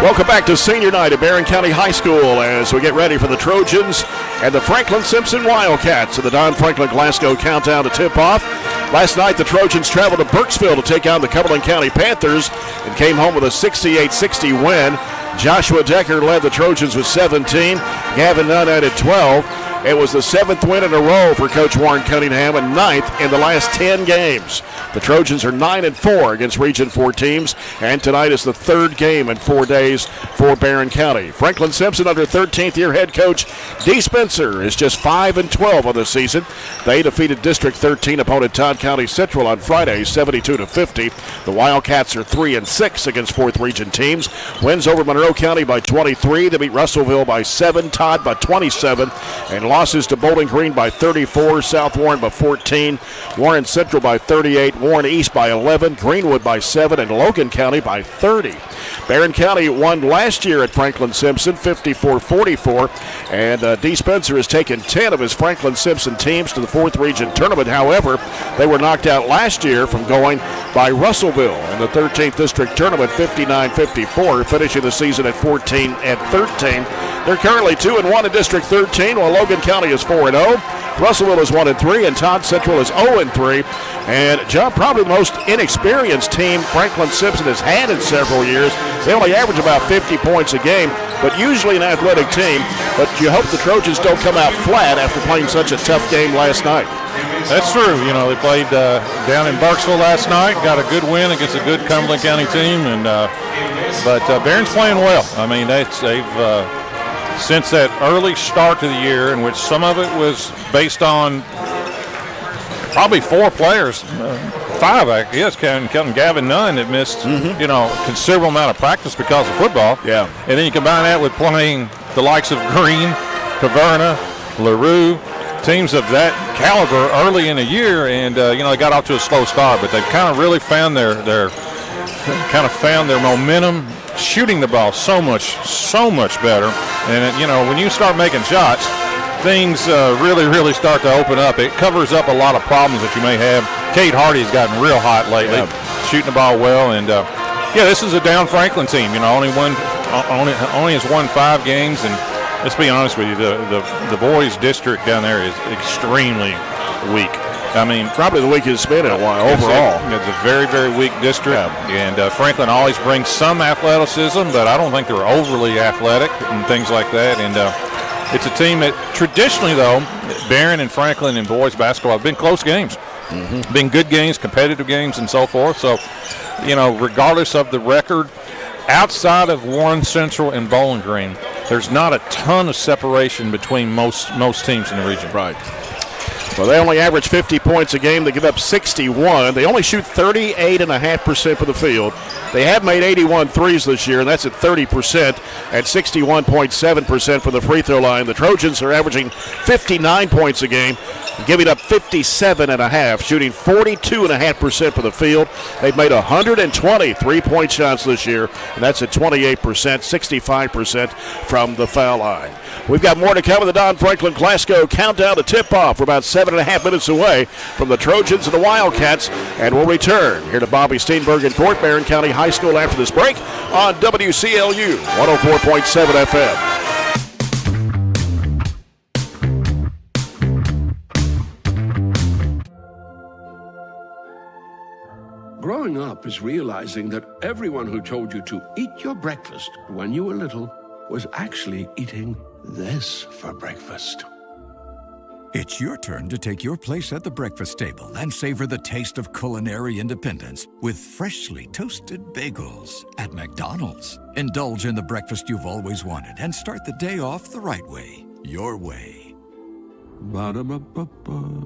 Welcome back to senior night at Barren County High School as we get ready for the Trojans and the Franklin-Simpson Wildcats of the Don Franklin Glasgow countdown to tip-off. Last night, the Trojans traveled to Burkesville to take on the Cumberland County Panthers and came home with a 68-60 win. Joshua Decker led the Trojans with 17. Gavin Nunn added 12. It was the 7th win in a row for Coach Warren Cunningham and 9th in the last 10 games. The Trojans are 9-4 against Region 4 teams, and tonight is the 3rd game in 4 days for Barren County. Franklin-Simpson under 13th-year head coach Dee Spencer is just 5-12 on the season. They defeated District 13 opponent Todd County Central on Friday, 72-50. The Wildcats are 3-6 against 4th Region teams. Wins over Monroe County by 23. They beat Russellville by 7, Todd by 27, and losses to Bowling Green by 34, South Warren by 14, Warren Central by 38, Warren East by 11, Greenwood by 7, and Logan County by 30. Barren County won last year at Franklin-Simpson 54-44, and Dee Spencer has taken 10 of his Franklin-Simpson teams to the 4th Region tournament. However, they were knocked out last year from going by Russellville in the 13th District tournament 59-54, finishing the season at 14-13. They're currently 2-1 in District 13, while Logan County is 4-0. Russellville is 1-3, and Todd Central is 0-3. And John, probably the most inexperienced team Franklin-Simpson has had in several years. They only average about 50 points a game, but usually an athletic team. But you hope the Trojans don't come out flat after playing such a tough game last night. That's true. You know, they played down in Burkesville last night, got a good win against a good Cumberland County team, and but Barron's playing well. I mean, they've since that early start to the year, in which some of it was based on probably 4 players, 5, I guess, counting Gavin Nunn, that missed, you know, a considerable amount of practice because of football. Yeah. And then you combine that with playing the likes of Green, Caverna, LaRue, teams of that caliber early in the year, and you know, they got off to a slow start, but they've kind of really found their momentum, shooting the ball so much better. And you know, when you start making shots, things really start to open up. It covers up a lot of problems that you may have. Kate Hardy's gotten real hot lately, shooting the ball well, and yeah, this is a down Franklin team. You know, only has won 5 games, and let's be honest with you, the boys' district down there is extremely weak. I mean, probably the weakest it's been in a while overall. It's a very weak district, and Franklin always brings some athleticism, but I don't think they're overly athletic and things like that. And it's a team that traditionally, though, Barren and Franklin in boys basketball have been close games, been good games, competitive games, and so forth. So, you know, regardless of the record, outside of Warren Central and Bowling Green, there's not a ton of separation between most teams in the region. Right. Well, they only average 50 points a game. They give up 61. They only shoot 38.5% from the field. They have made 81 threes this year, and that's at 30%, at 61.7% from the free throw line. The Trojans are averaging 59 points a game, giving up 57.5, shooting 42.5% from the field. They've made 120 three-point shots this year, and that's at 28%, 65% from the foul line. We've got more to come in the Don Franklin Glasgow countdown to tip-off. We're about 7.5 minutes away from the Trojans and the Wildcats, and we'll return here to Bobby Steenbergen in Fort Barren County High School after this break on WCLU 104.7 FM. Growing up is realizing that everyone who told you to eat your breakfast when you were little was actually eating this for breakfast. It's your turn to take your place at the breakfast table and savor the taste of culinary independence with freshly toasted bagels at McDonald's. Indulge in the breakfast you've always wanted and start the day off the right way, your way. Ba-da-ba-ba-ba.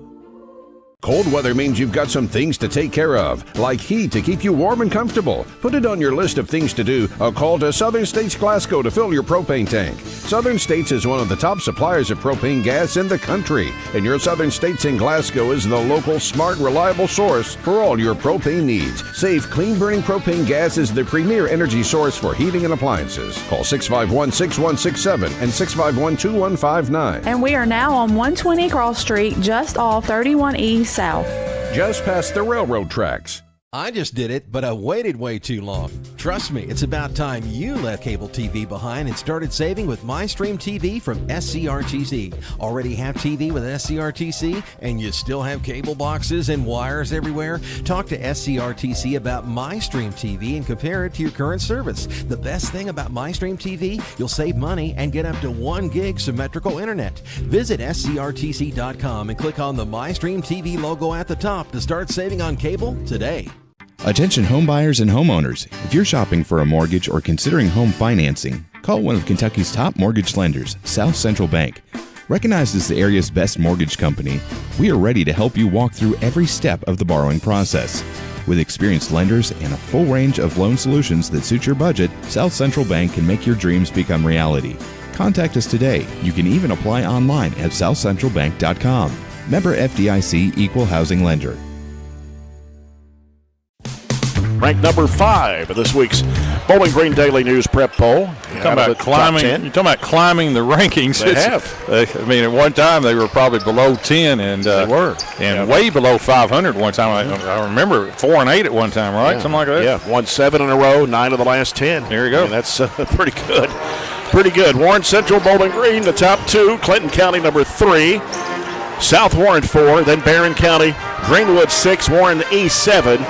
Cold weather means you've got some things to take care of, like heat to keep you warm and comfortable. Put it on your list of things to do. A call to Southern States Glasgow to fill your propane tank. Southern States is one of the top suppliers of propane gas in the country, and your Southern States in Glasgow is the local, smart, reliable source for all your propane needs. Safe, clean-burning propane gas is the premier energy source for heating and appliances. Call 651-6167 and 651-2159. And we are now on 120 Cross Street, just off 31 East South. Just past the railroad tracks. I just did it, but I waited way too long. Trust me, it's about time you left cable TV behind and started saving with MyStream TV from SCRTC. Already have TV with SCRTC and you still have cable boxes and wires everywhere? Talk to SCRTC about MyStream TV and compare it to your current service. The best thing about MyStream TV, you'll save money and get up to 1 gig symmetrical internet. Visit SCRTC.com and click on the MyStream TV logo at the top to start saving on cable today. Attention home buyers and homeowners. If you're shopping for a mortgage or considering home financing, call one of Kentucky's top mortgage lenders, South Central Bank. Recognized as the area's best mortgage company, we are ready to help you walk through every step of the borrowing process. With experienced lenders and a full range of loan solutions that suit your budget, South Central Bank can make your dreams become reality. Contact us today. You can even apply online at southcentralbank.com. Member FDIC Equal Housing Lender. Ranked number 5 of this week's Bowling Green Daily News Prep Poll. You're talking about climbing the rankings. They have. I mean, at one time they were probably below 10, and they were, and way below 500 one time. I remember 4 and 8 at one time, right? Yeah. Something like that. Yeah, won 7 in a row, 9 of the last 10. There you go. And that's pretty good. Pretty good. Warren Central, Bowling Green, the top 2. Clinton County, number 3. South Warren, 4. Then Barren County, Greenwood, 6. Warren East, 7.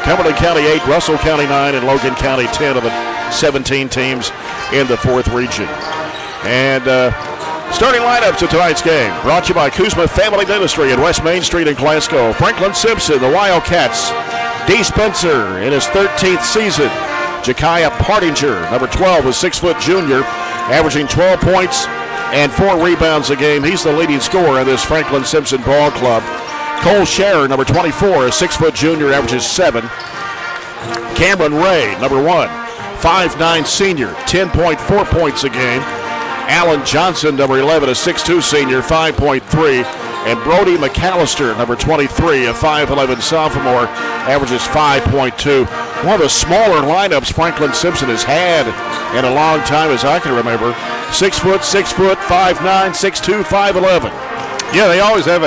Cumberland County 8, Russell County 9, and Logan County 10 of the 17 teams in the 4th region. And starting lineups of tonight's game brought to you by Kuzma Family Dentistry in West Main Street in Glasgow. Franklin-Simpson, the Wildcats. D. Spencer in his 13th season. Ja'Kiah Partinger, number 12, a 6-foot junior, averaging 12 points and 4 rebounds a game. He's the leading scorer in this Franklin-Simpson ball club. Cole Scherer, number 24, a 6-foot junior, averages 7. Cameron Ray, number 1, 5'9" senior, 10.4 points a game. Alan Johnson, number 11, a 6'2" senior, 5.3. And Brody McAllister, number 23, a 5'11" sophomore, averages 5.2. One of the smaller lineups Franklin-Simpson has had in a long time, as I can remember. 6 foot, 5'9", 6'2", 5'11". Yeah, they always have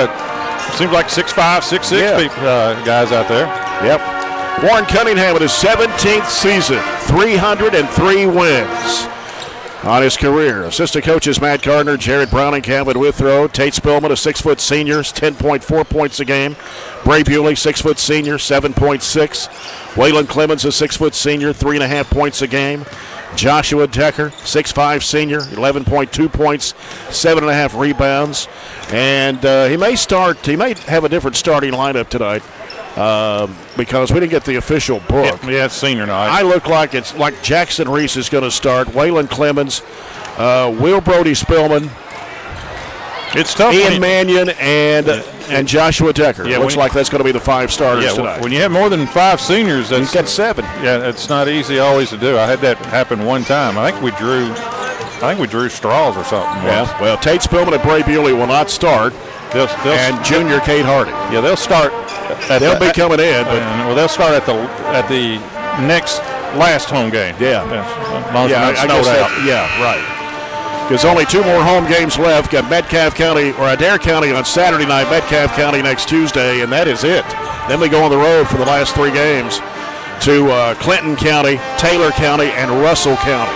seems like 6'5", 6'6" guys out there. Yep. Warren Cunningham in his 17th season, 303 wins on his career. Assistant coaches Matt Gardner, Jared Browning, Calvin Withrow, Tate Spillman, a 6-foot senior, 10.4 points a game. Bray Bewley, 6-foot senior, 7.6. Waylon Clemens, a 6-foot senior, 3.5 points a game. Joshua Decker, 6'5" senior, 11.2 points, 7.5 rebounds. And he may have a different starting lineup tonight because we didn't get the official book. Yeah, it's senior night. I look like it's like Jackson Reese is going to start, Waylon Clemens, Will Brody Spillman. It's tough. Ian Mannion and Joshua Decker. Looks like that's going to be the 5 starters tonight. When you have more than 5 seniors, you've got 7. Yeah, it's not easy always to do. I had that happen one time. I think we drew straws or something. Yeah. Well, Tate Spillman and Bray Bewley will not start. And junior Kate Hardy. Yeah, they'll start. They'll be coming in, but they'll start at the next last home game. Yeah. I guess that. Yeah, right. Because only 2 more home games left. Got Metcalfe County or Adair County on Saturday night, Metcalfe County next Tuesday, and that is it. Then we go on the road for the last 3 games to Clinton County, Taylor County, and Russell County.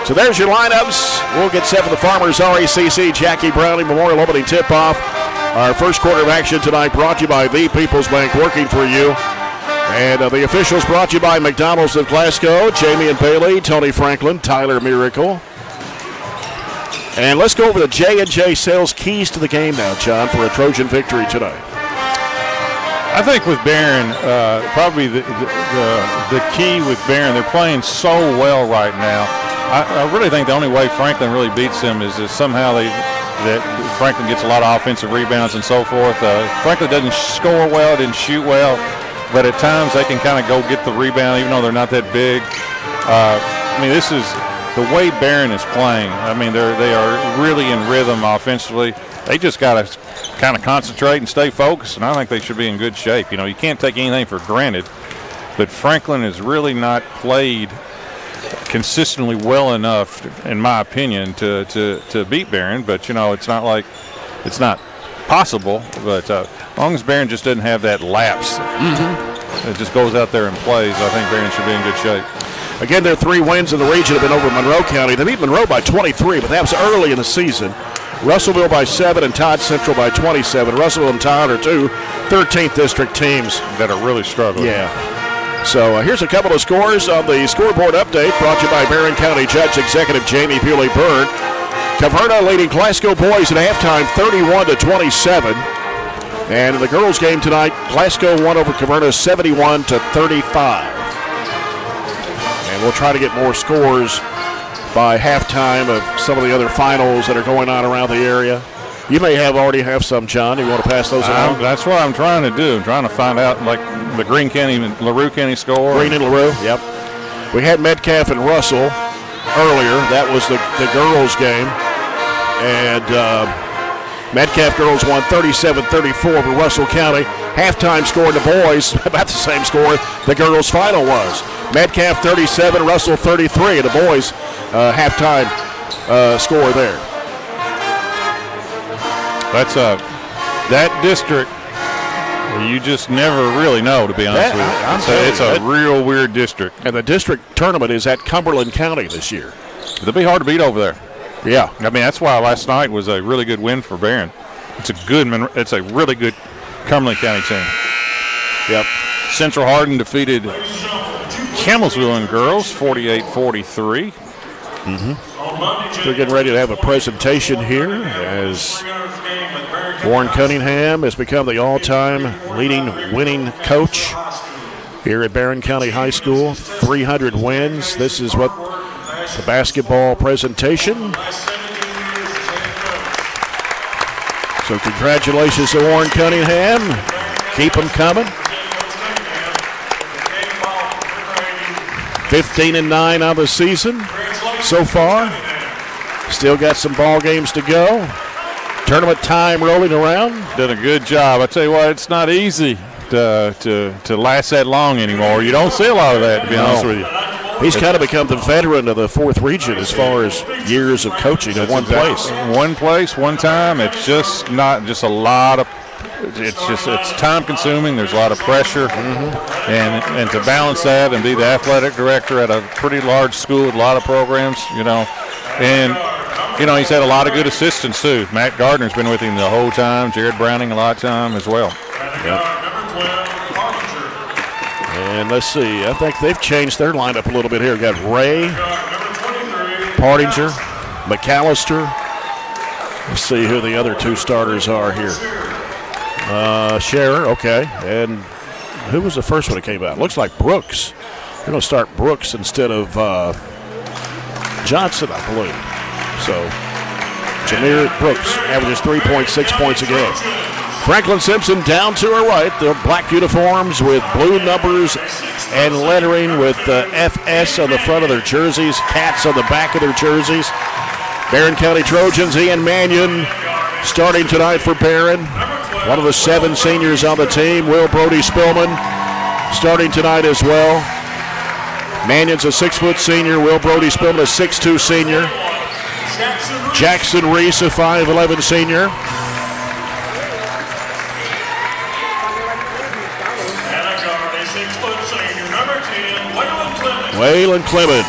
So there's your lineups. We'll get set for the Farmers RACC Jackie Browning Memorial Opening Tip-Off. Our first quarter of action tonight brought to you by The People's Bank, working for you. And the officials brought to you by McDonald's of Glasgow, Jamie and Bailey, Tony Franklin, Tyler Miracle. And let's go over the J&J Sales keys to the game now, John, for a Trojan victory tonight. I think with Barren, probably the key with Barren, they're playing so well right now. I really think the only way Franklin really beats them is somehow that Franklin gets a lot of offensive rebounds and so forth. Franklin doesn't score well, didn't shoot well, but at times they can kind of go get the rebound even though they're not that big. This is the way Barren is playing. They are really in rhythm offensively. They just got to kind of concentrate and stay focused, and I think they should be in good shape. You can't take anything for granted, but Franklin has really not played consistently well enough, in my opinion, to beat Barren. But it's not like it's not possible. But as long as Barren just doesn't have that lapse, that just goes out there and plays, I think Barren should be in good shape. Again, their 3 wins in the region have been over Monroe County. They beat Monroe by 23, but that was early in the season. Russellville by 7 and Todd Central by 27. Russellville and Todd are 2 13th district teams that are really struggling. Yeah. So here's a couple of scores on the scoreboard update brought to you by Barren County Judge Executive Jamie Bewley-Byrd. Caverna leading Glasgow boys at halftime 31-27. And in the girls game tonight, Glasgow won over Caverna 71-35. And we'll try to get more scores by halftime of some of the other finals that are going on around the area. You may already have some, John. You want to pass those along? That's what I'm trying to do. I'm trying to find out, like, the Greene County and LaRue County score. Greene and LaRue, yep. We had Metcalf and Russell earlier. That was the girls' game. And Metcalf girls won 37-34 over Russell County. Halftime score in the boys, about the same score the girls' final was. Metcalf 37, Russell 33. And the boys' halftime score there. That's that district. You just never really know, to be honest with you. It's a real weird district. And the district tournament is at Cumberland County this year. It'll be hard to beat over there. Yeah. I mean, that's why last night was a really good win for Barren. It's a really good Cumberland County team. Yep. Central Hardin defeated Campbellsville and girls 48-43. They're getting ready to have a presentation here as Warren Cunningham has become the all-time leading winning coach here at Barren County High School. 300 wins. This is what the basketball presentation. So congratulations to Warren Cunningham. Keep them coming. 15-9 on the season so far. Still got some ball games to go. Tournament time rolling around. Done a good job. I tell you what, it's not easy to last that long anymore. You don't see a lot of that, to be honest with you. He's kind of become the veteran of the 4th region as far as years of coaching in one place. One place, one time. It's just not just a lot of. It's time consuming. There's a lot of pressure, and to balance that and be the athletic director at a pretty large school with a lot of programs, and he's had a lot of good assistants too. Matt Gardner's been with him the whole time. Jared Browning a lot of time as well. Yep. And let's see, I think they've changed their lineup a little bit here. We've got Ray, Partinger, McAllister. Let's see who the other 2 starters are here. Scherer, okay. And who was the first one that came out? Looks like Brooks. They're going to start Brooks instead of Johnson, I believe. So, Jameer Brooks averages 3.6 points a game. Franklin-Simpson down to her right. The black uniforms with blue numbers and lettering with FS on the front of their jerseys, cats on the back of their jerseys. Barren County Trojans, Ian Mannion starting tonight for Barren. One of the 7 seniors on the team, Will Brody-Spillman, starting tonight as well. Mannion's a 6-foot senior. Will Brody-Spillman, a 6'2 senior. Jackson Reese, a 5'11 senior. Waylon Clemens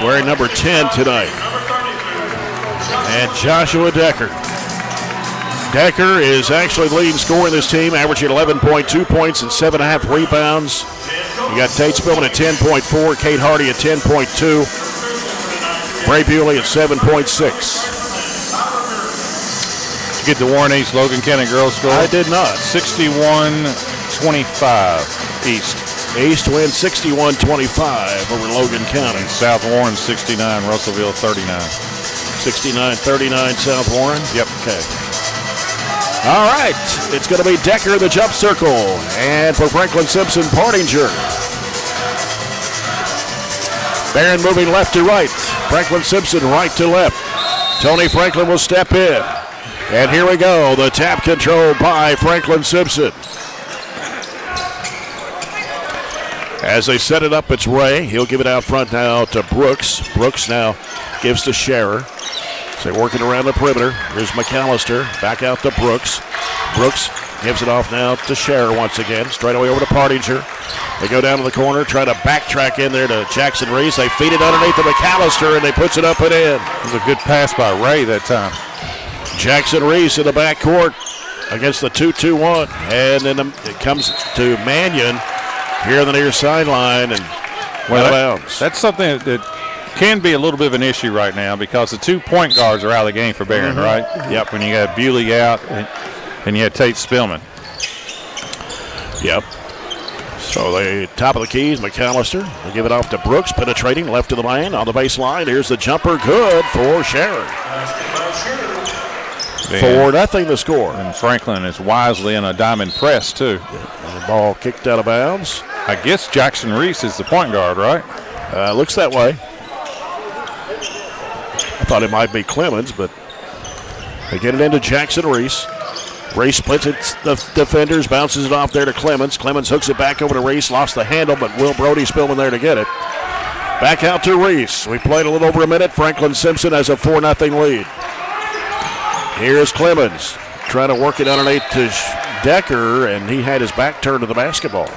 wearing number 10 tonight. And Joshua Decker. Decker is actually leading scorer in this team, averaging 11.2 points and 7.5 rebounds. You got Tate Spillman at 10.4, Kate Hardy at 10.2, Bray Bewley at 7.6. Did you get the Warren East Logan County girls score? I did not. 61-25 East. East wins 61-25 over Logan County. South Warren 69, Russellville 39. 69-39 South Warren? Yep. Okay. All right. It's going to be Decker in the jump circle. And for Franklin-Simpson, Partinger. Barren moving left to right. Franklin-Simpson right to left. Tony Franklin will step in. And here we go. The tap control by Franklin-Simpson. As they set it up, it's Ray. He'll give it out front now to Brooks. Brooks now gives to Scherer. So they're working around the perimeter. Here's McAllister. Back out to Brooks. Brooks gives it off now to Scherer once again. Straight away over to Partinger. They go down to the corner, try to backtrack in there to Jackson Reese. They feed it underneath to McAllister, and they puts it up and in. It was a good pass by Ray that time. Jackson Reese in the backcourt against the 2-2-1. And then it comes to Mannion here on the near sideline and out of bounds. That's something that can be a little bit of an issue right now because the 2 point guards are out of the game for Barren, right? Yep. When you got Bewley out and you had Tate Spillman. Yep. So the top of the keys, McAllister. They give it off to Brooks, penetrating left of the lane on the baseline. Here's the jumper, good for Scherer. 4-0 the score. And Franklin is wisely in a diamond press, too. And the ball kicked out of bounds. I guess Jackson Reese is the point guard, right? Looks that way. I thought it might be Clemens, but they get it into Jackson Reese. Reese splits it, the defenders, bounces it off there to Clemens. Clemens hooks it back over to Reese, lost the handle, but Will Brody-Spillman there to get it. Back out to Reese. We played a little over a minute. Franklin-Simpson has a 4-0 lead. Here's Clemens trying to work it underneath to Decker, and he had his back turned to the basketball.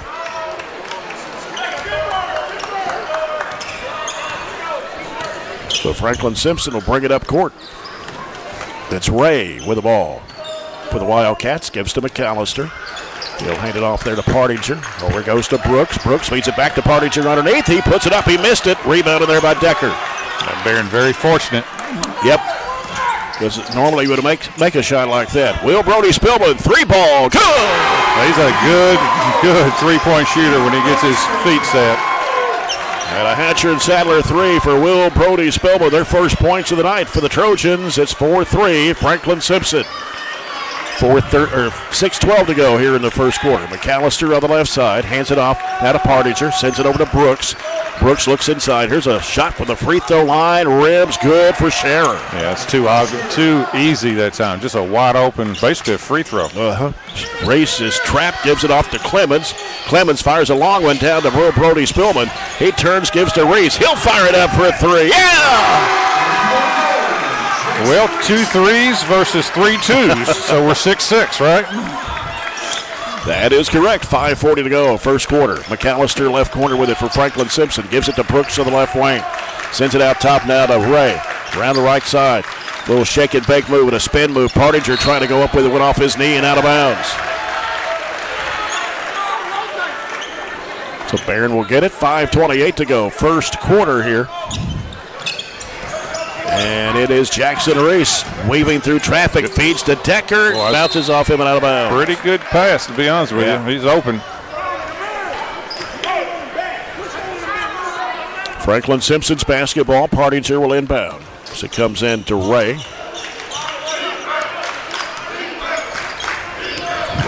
So Franklin-Simpson will bring it up court. That's Ray with the ball. For the Wildcats, gives to McAllister. He'll hand it off there to Partinger. Over it goes to Brooks. Brooks feeds it back to Partinger underneath. He puts it up. He missed it. Rebounded there by Decker. Barren very fortunate. Yep. Because normally he would make a shot like that. Will Brody-Spillman, 3-ball. Good! He's a good 3-point shooter when he gets his feet set. And a Hatcher and Sadler 3 for Will Brody-Spillman. Their first points of the night for the Trojans. It's 4-3, Franklin-Simpson. 6:12 to go here in the first quarter. McAllister on the left side, hands it off now to Partinger, sends it over to Brooks. Brooks looks inside. Here's a shot from the free throw line. Ribs good for Scherer. Yeah, it's too easy that time. Just a wide open, basically a free throw. Reese is trapped, gives it off to Clemens. Clemens fires a long one down to Will Brody-Spillman. He turns, gives to Reese. He'll fire it up for a 3. Yeah! Well, 2 3s versus 3 2s, so we're 6-6, right? That is correct. 5:40 to go, first quarter. McAllister left corner with it for Franklin-Simpson. Gives it to Brooks on the left wing. Sends it out top now to Ray. Around the right side. Little shake and bake move and a spin move. Partinger trying to go up with it. Went off his knee and out of bounds. So Barren will get it. 5:28 to go, first quarter here. And it is Jackson Reese weaving through traffic, feeds to Decker, bounces off him and out of bounds. Pretty good pass, to be honest with you. He's open. Franklin-Simpson's basketball. Partinger will inbound. So it comes in to Ray.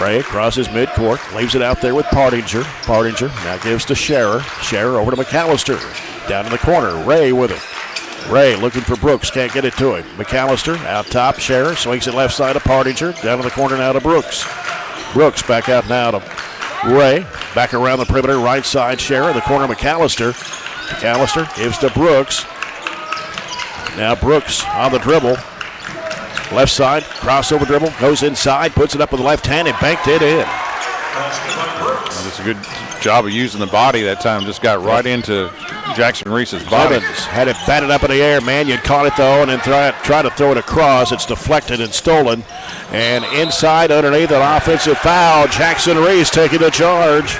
Ray crosses midcourt, leaves it out there with Partinger. Partinger now gives to Scherer. Scherer over to McAllister. Down in the corner, Ray with it. Ray looking for Brooks, can't get it to him. McAllister out top, Scherer swings it left side to Partinger. Down in the corner now to Brooks. Brooks back out now to Ray. Back around the perimeter, right side, Scherer. The corner, McAllister. McAllister gives to Brooks. Now Brooks on the dribble. Left side, crossover dribble, goes inside, puts it up with the left hand and banked it in. That's a good job of using the body that time. Just got right into Jackson Reese's body. Clemens had it batted up in the air. Mannion caught it though and then tried to throw it across. It's deflected and stolen. And inside underneath an offensive foul. Jackson Reese taking the charge.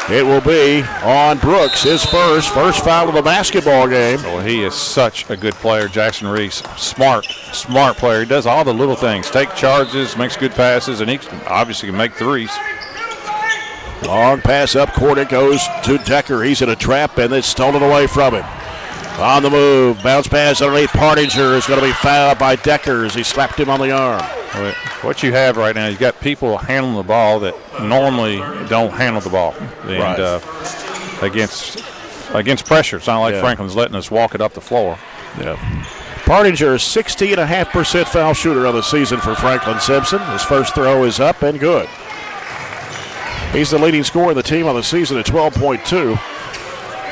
It will be on Brooks, his first foul of the basketball game. Well, he is such a good player, Jackson Reese. Smart player. He does all the little things. Take charges, makes good passes, and he obviously can make threes. Long pass up court. It goes to Decker. He's in a trap, and it's stolen away from him. On the move. Bounce pass underneath. Partinger is going to be fouled by Decker as he slapped him on the arm. What you have right now, you've got people handling the ball that normally don't handle the ball. And against pressure. It's not like Franklin's letting us walk it up the floor. Yeah. Partinger is 60.5% foul shooter of the season for Franklin-Simpson. His first throw is up and good. He's the leading scorer of the team on the season at 12.2.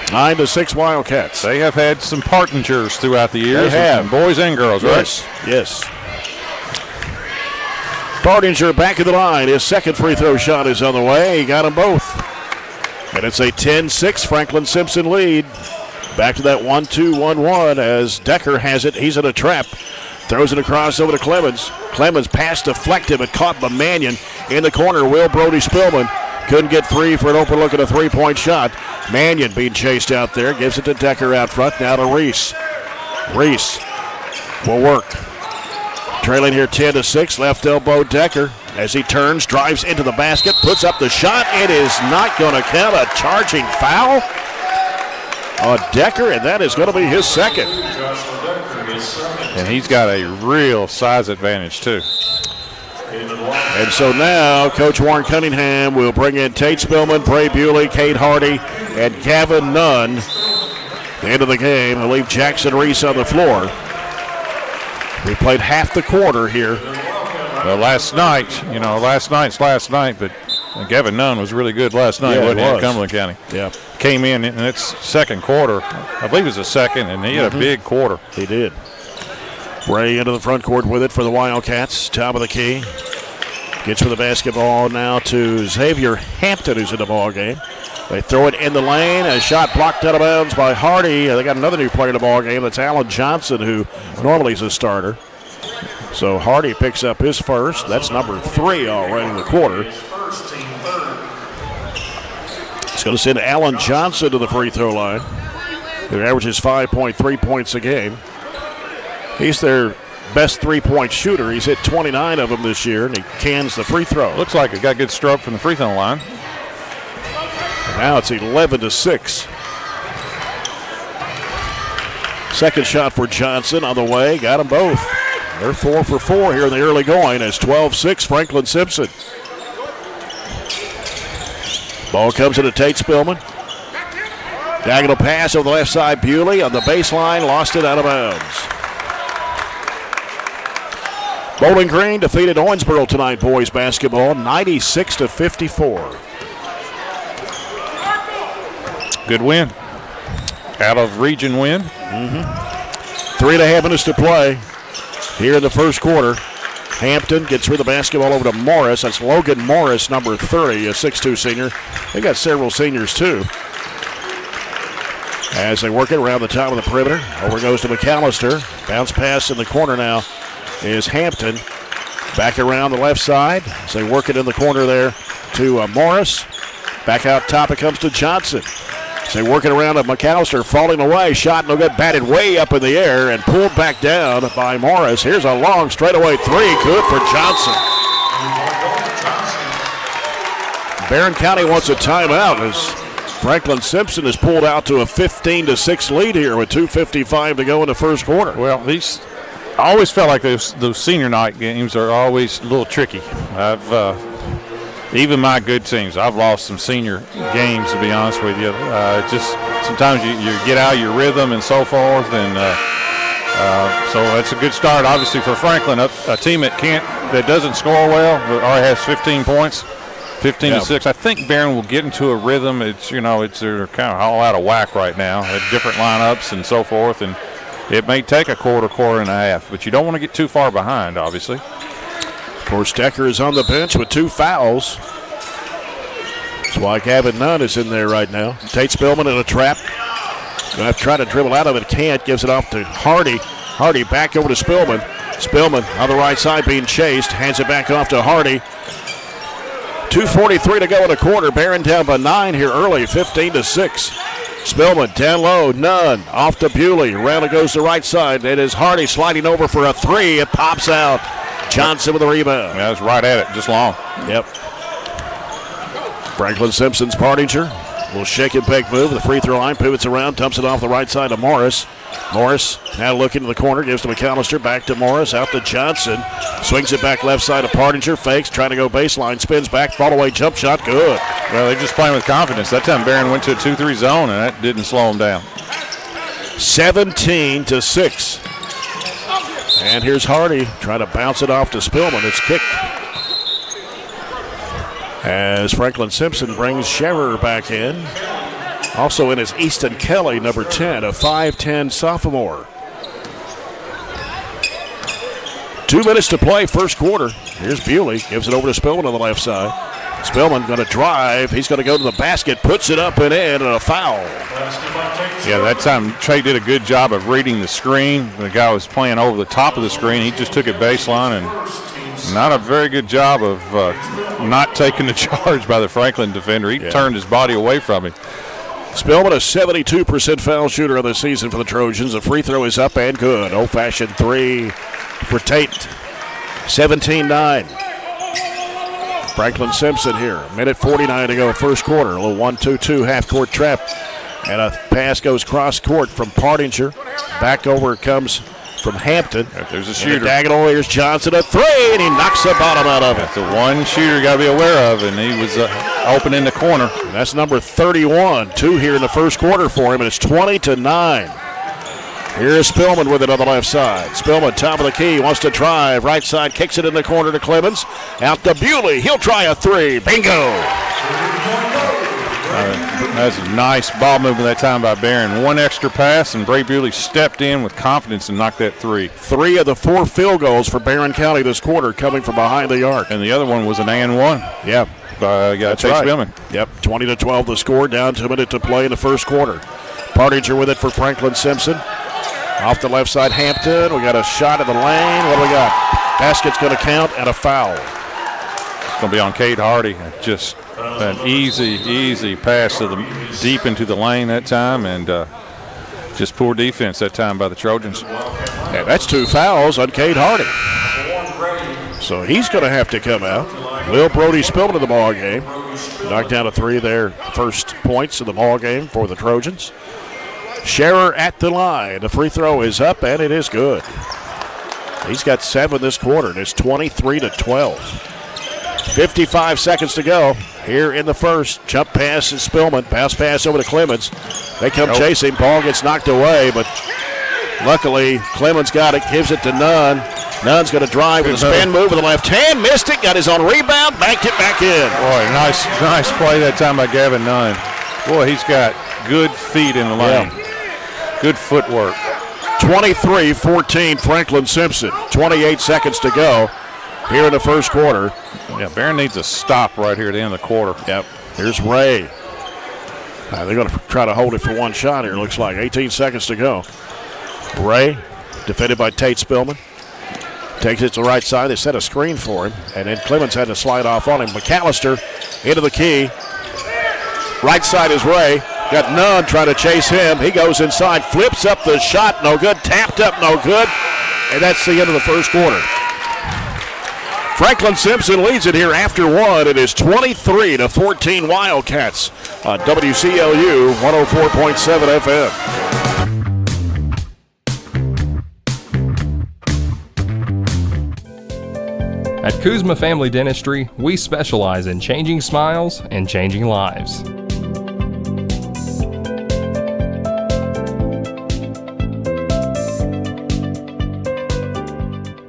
9-6 Wildcats. They have had some Partingers throughout the years. They have. Boys and girls, right? Yes. Bardinger back of the line. His second free throw shot is on the way. He got them both. And it's a 10-6 Franklin-Simpson lead. Back to that 1-2-1-1 as Decker has it. He's in a trap. Throws it across over to Clemens. Clemens pass deflected, but caught by Mannion in the corner. Will Brody Spillman couldn't get free for an open look at a three-point shot. Mannion being chased out there. Gives it to Decker out front. Now to Reese. Reese will work. Trailing here 10-6. Left elbow Decker as he turns, drives into the basket, puts up the shot. It is not going to count. A charging foul on Decker, and that is going to be his second. And he's got a real size advantage, too. And so now Coach Warren Cunningham will bring in Tate Spillman, Bray Bewley, Cade Hardy, and Gavin Nunn. The end of the game, he'll leave Jackson Reese on the floor. We played half the quarter here. Well, last night's last night, but Gavin Nunn was really good last night, wasn't he, at Cumberland County? Yeah. Came in its second quarter. I believe it was the second, and he had a big quarter. He did. Ray into the front court with it for the Wildcats. Top of the key. Gets with the basketball now to Xavier Hampton, who's in the ball game. They throw it in the lane. A shot blocked out of bounds by Hardy. They got another new player in the ball game. That's Alan Johnson, who normally is a starter. So Hardy picks up his first. That's number 3 already in the quarter. It's going to send Alan Johnson to the free throw line, who averages 5.3 points a game. He's their best three-point shooter. He's hit 29 of them this year, and he cans the free throw. Looks like he got a good stroke from the free throw line. And now it's 11-6. Second shot for Johnson on the way. Got them both. They're 4 for 4 here in the early going as 12-6 Franklin-Simpson. Ball comes into Tate Spillman. Diagonal pass over the left side. Bewley on the baseline. Lost it out of bounds. Bowling Green defeated Owensboro tonight, boys basketball, 96-54. Good win. Out of region win. 3.5 minutes to play here in the first quarter. Hampton gets rid of the basketball over to Morris. That's Logan Morris, number 30, a 6'2 senior. They got several seniors, too. As they work it around the top of the perimeter. Over goes to McAllister. Bounce pass in the corner now is Hampton. Back around the left side. As they work it in the corner there to Morris. Back out top it comes to Johnson. As they work it around to McAllister, falling away. Shot no good, batted way up in the air and pulled back down by Morris. Here's a long straightaway three. Good for Johnson. Barren County wants a timeout as Franklin-Simpson is pulled out to a 15-6 lead here with 2:55 to go in the first quarter. Well, I always felt like those senior night games are always a little tricky. Even my good teams, I've lost some senior games, to be honest with you. Just sometimes you get out of your rhythm and so forth, and so that's a good start, obviously, for Franklin. A team that doesn't score well already has 15 points, 15-6. I think Barren will get into a rhythm. They're kind of all out of whack right now at different lineups and so forth, and it may take a quarter and a half, but you don't want to get too far behind, obviously. Of course, Decker is on the bench with 2 fouls. That's why Gavin Nunn is in there right now. Tate Spillman in a trap. Going to have to try to dribble out of it. Can't. Gives it off to Hardy. Hardy back over to Spillman. Spillman on the right side being chased. Hands it back off to Hardy. 2:43 to go in the quarter. Barren down by 9 here early, 15-6. Spillman down low, Nunn off to Bewley. Around it goes to the right side. It is Hardy sliding over for a 3. It pops out. Johnson with the rebound. Yeah, it's right at it, just long. Yep. Franklin-Simpson's Partinger will shake and bake move. The free throw line pivots around, dumps it off the right side to Morris. Morris now looking to the corner, gives to McAllister, back to Morris, out to Johnson. Swings it back left side to Partinger, fakes, trying to go baseline, spins back, fall away, jump shot, good. Well, they're just playing with confidence. That time Barren went to a 2-3 zone, and that didn't slow them down. 17-6. And here's Hardy trying to bounce it off to Spillman. It's kicked. As Franklin-Simpson brings Scherer back in. Also in is Easton Kelly, number 10, a 5'10 sophomore. 2 minutes to play, first quarter. Here's Bewley, gives it over to Spillman on the left side. Spillman going to drive. He's going to go to the basket, puts it up and in, and a foul. Yeah, that time Trey did a good job of reading the screen. The guy was playing over the top of the screen. He just took it baseline, and not a very good job of not taking the charge by the Franklin defender. He turned his body away from him. Spillman, a 72% foul shooter of the season for the Trojans. The free throw is up and good. Old-fashioned three for Tate. 17-9. Franklin-Simpson here. Minute 49 to go, first quarter. A little 1-2-2 half-court trap. And a pass goes cross-court from Partinger. Back over it comes from Hampton. There's a shooter. Diagonal, here's Johnson, a three, and he knocks the bottom out of it. That's the one shooter you got to be aware of, and he was open in the corner. And that's number 31. 2 here in the first quarter for him, and it's 20-9. Here's Spillman with it on the left side. Spillman, top of the key, wants to drive. Right side, kicks it in the corner to Clemens. Out to Bewley. He'll try a three. Bingo! That's a nice ball movement that time by Barren. One extra pass, and Bray Bewley stepped in with confidence and knocked that three. 3 of the 4 field goals for Barren County this quarter coming from behind the arc. And the other one was an and one. Yeah. That's right. Spillman. Yep, 20-12 the score, down to a minute to play in the first quarter. Partinger with it for Franklin-Simpson. Off the left side, Hampton. We got a shot at the lane. What do we got? Basket's going to count and a foul. It's going to be on Cade Hardy. Just an easy pass to deep into the lane that time, and just poor defense that time by the Trojans. And that's 2 fouls on Cade Hardy. So he's going to have to come out. Will Brody Spillman in the ball game. Knocked down a 3 there. First points of the ball game for the Trojans. Scherer at the line. The free throw is up, and it is good. He's got 7 this quarter, and it's 23-12. 55 seconds to go here in the first. Jump pass is Spillman. Bounce pass over to Clemens. They come chasing. Ball gets knocked away, but luckily Clemens got it, gives it to Nunn. Nunn's going to drive with a spin move with the left hand. Missed it, got his own rebound, backed it back in. Boy, nice play that time by Gavin Nunn. Boy, he's got good feet in the lane. Yeah. Good footwork. 23-14 Franklin-Simpson. 28 seconds to go here in the first quarter. Yeah, Barren needs a stop right here at the end of the quarter. Yep. Here's Ray. They're going to try to hold it for one shot here, looks like. 18 seconds to go. Ray, defended by Tate Spillman. Takes it to the right side. They set a screen for him, and then Clemens had to slide off on him. McAllister into the key. Right side is Ray. Got Nunn trying to chase him. He goes inside, flips up the shot, no good. Tapped up, no good. And that's the end of the first quarter. Franklin-Simpson leads it here after 1. It is 23-14 Wildcats on WCLU 104.7 FM. At Kuzma Family Dentistry, we specialize in changing smiles and changing lives.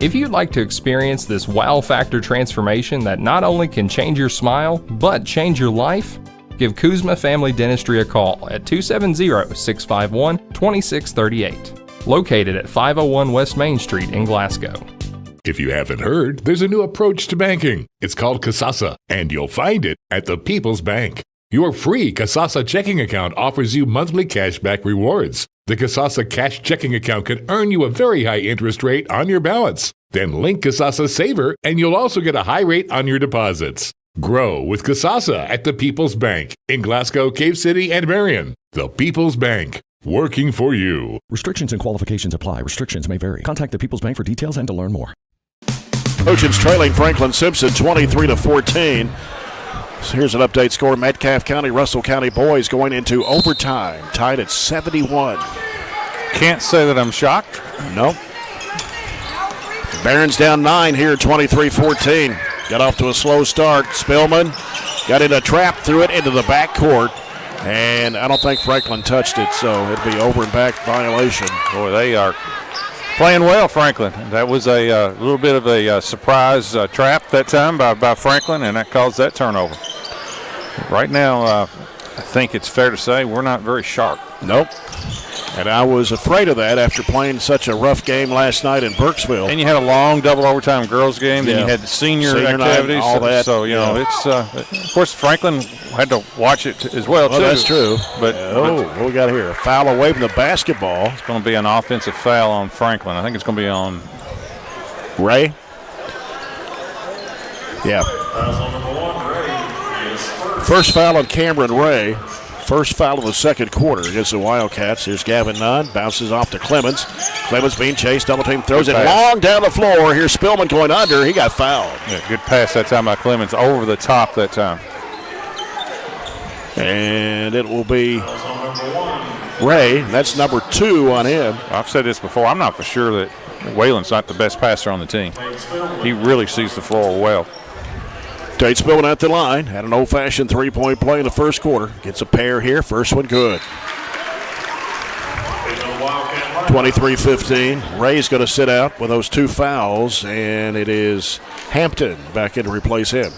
If you'd like to experience this wow factor transformation that not only can change your smile, but change your life, give Kuzma Family Dentistry a call at 270-651-2638. Located at 501 West Main Street in Glasgow. If you haven't heard, there's a new approach to banking. It's called Kasasa, and you'll find it at the People's Bank. Your free Kasasa checking account offers you monthly cashback rewards. The Kasasa Cash checking account can earn you a very high interest rate on your balance. Then link Kasasa Saver, and you'll also get a high rate on your deposits. Grow with Kasasa at the People's Bank in Glasgow, Cave City, and Marion. The People's Bank, working for you. Restrictions and qualifications apply. Restrictions may vary. Contact the People's Bank for details and to learn more. Trojans trailing Franklin-Simpson 23-14. So here's an update score. Metcalfe County, Russell County boys going into overtime, tied at 71. Can't say that I'm shocked. Nope. Barron's down 9 here, 23-14. Got off to a slow start. Spillman got in a trap, threw it into the backcourt, and I don't think Franklin touched it, so it'd be over and back violation. Boy, they are playing well, Franklin. That was a little bit of a surprise trap that time by Franklin, and that caused that turnover. Right now, I think it's fair to say we're not very sharp. Nope. And I was afraid of that after playing such a rough game last night in Burkesville. And you had a long double overtime girls game. Then you had senior activities. Night, all that. So, you know, it's, of course, Franklin had to watch it as well, too. That's true. But what we got here? A foul away from the basketball. It's going to be an offensive foul on Franklin. I think it's going to be on Ray. Yeah. First foul on Cameron Ray. First foul of the second quarter against the Wildcats. Here's Gavin Nunn. Bounces off to Clemens. Clemens being chased. Double team. Throws it long down the floor. Here's Spillman going under. He got fouled. Yeah, good pass that time by Clemens. Over the top that time. And it will be Ray. That's number 2 on him. I've said this before. I'm not for sure that Whalen's not the best passer on the team. He really sees the floor well. Tate Spillman at the line. Had an old-fashioned three-point play in the first quarter. Gets a pair here. First one good. 23-15. Ray's going to sit out with those 2 fouls, and it is Hampton back in to replace him.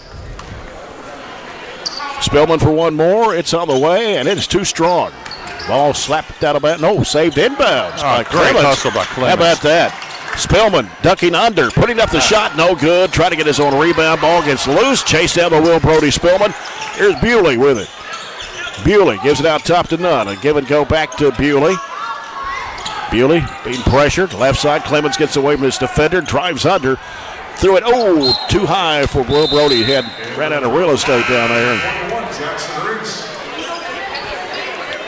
Spillman for one more. It's on the way, and it is too strong. Ball slapped out of that. No, saved inbounds by Great Clemens. hustle by Clemens. How about that? Spillman ducking under, putting up the shot, no good. Trying to get his own rebound. Ball gets loose. Chased down by Will Brody Spillman. Here's Bewley with it. Bewley gives it out top to Nunn. A give and go back to Bewley. Bewley being pressured. Left side. Clemens gets away from his defender. Drives under. Threw it. Oh, too high for Will Brody. He ran out of real estate down there.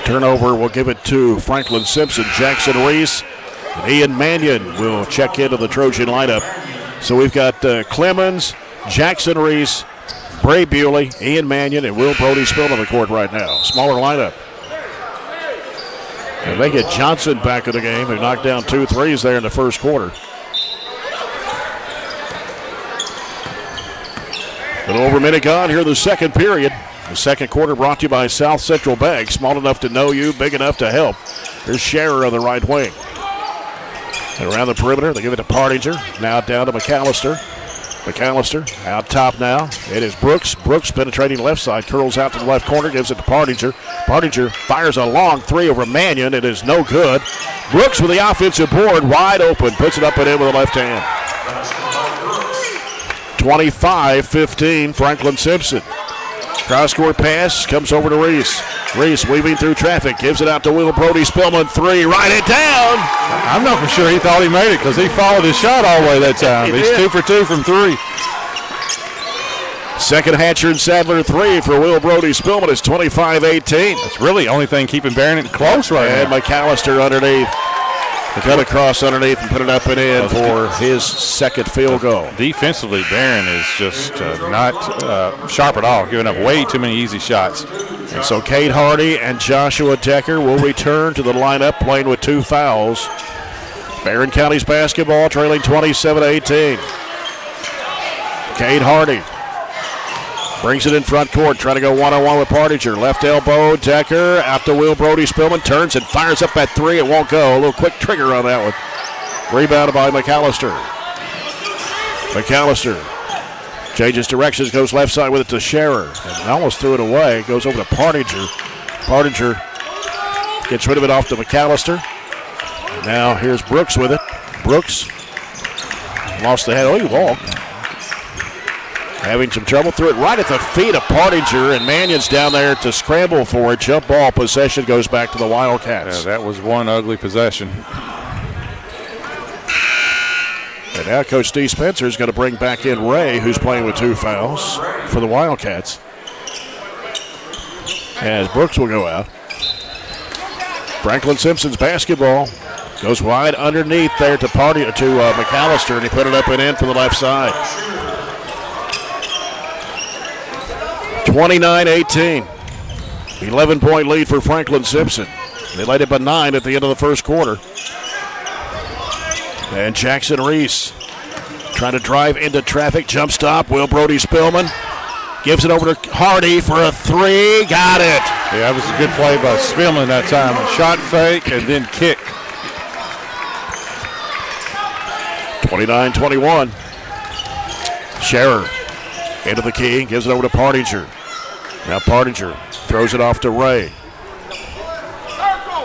Turnover, we'll give it to Franklin-Simpson. Jackson Reese and Ian Mannion will check into the Trojan lineup. So we've got Clemens, Jackson Reese, Bray Bewley, Ian Mannion, and Will Brody Spillman on the court right now. Smaller lineup. And they get Johnson back in the game, who knocked down 2 threes there in the first quarter. A little over a minute gone here in the second period. The second quarter brought to you by South Central Bank. Small enough to know you, big enough to help. Here's Scherer on the right wing. And around the perimeter, they give it to Partinger. Now down to McAllister. McAllister out top now. It is Brooks. Brooks penetrating left side. Curls out to the left corner. Gives it to Partinger. Partinger fires a long 3 over Mannion. It is no good. Brooks with the offensive board. Wide open. Puts it up and in with the left hand. 25-15 Franklin-Simpson. Cross-court pass comes over to Reese. Reese weaving through traffic, gives it out to Will Brody Spillman. 3, write it down. I'm not for sure he thought he made it because he followed his shot all the way that time. He's 2 for 2 from 3. Second Hatcher and Sadler 3 for Will Brody Spillman. It's 25-18. That's really the only thing keeping Barren close right now. And McAllister underneath. Cut across underneath and put it up and in for his second field goal. Defensively, Barren is just not sharp at all, giving up way too many easy shots. And so Cade Hardy and Joshua Decker will return to the lineup, playing with 2 fouls. Barren County's basketball trailing 27-18. Cade Hardy brings it in front court, trying to go one-on-one with Partinger. Left elbow, Decker out to Will Brody Spillman, turns and fires up that 3. It won't go. A little quick trigger on that one. Rebounded by McAllister. McAllister changes directions, goes left side with it to Scherer, and almost threw it away. Goes over to Partinger. Partinger gets rid of it off to McAllister. And now here's Brooks with it. Brooks lost the head. Oh, he walked. Having some trouble, threw it right at the feet of Partinger, and Mannion's down there to scramble for it. Jump ball possession goes back to the Wildcats. Yeah, that was one ugly possession. And now Coach Steve Spencer is going to bring back in Ray, who's playing with 2 fouls for the Wildcats. As Brooks will go out. Franklin-Simpson's basketball goes wide underneath there to McAllister, and he put it up and in for the left side. 29-18. 11-point lead for Franklin-Simpson. They led it by 9 at the end of the first quarter. And Jackson Reese trying to drive into traffic. Jump stop. Will Brody Spillman gives it over to Hardy for a 3. Got it. Yeah, that was a good play by Spillman that time. Shot fake and then kick. 29-21. Scherer into the key. Gives it over to Partinger. Now Partinger throws it off to Ray.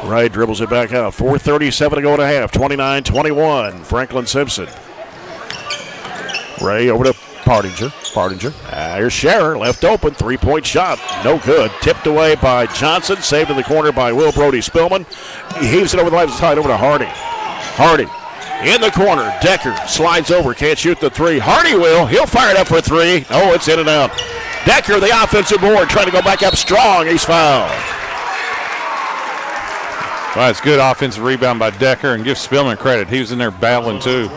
Ray dribbles it back out. 4:37 to go in a half. 29-21. Franklin-Simpson. Ray over to Partinger. Here's Scherer, left open, three-point shot, no good. Tipped away by Johnson, saved in the corner by Will Brody-Spillman. He heaves it over the left side over to Hardy. Hardy in the corner. Decker slides over, can't shoot the three. Hardy will. He'll fire it up for three. Oh, it's in and out. Decker, the offensive board, trying to go back up strong. He's fouled. Well, it's good offensive rebound by Decker, and give Spillman credit. He was in there battling too.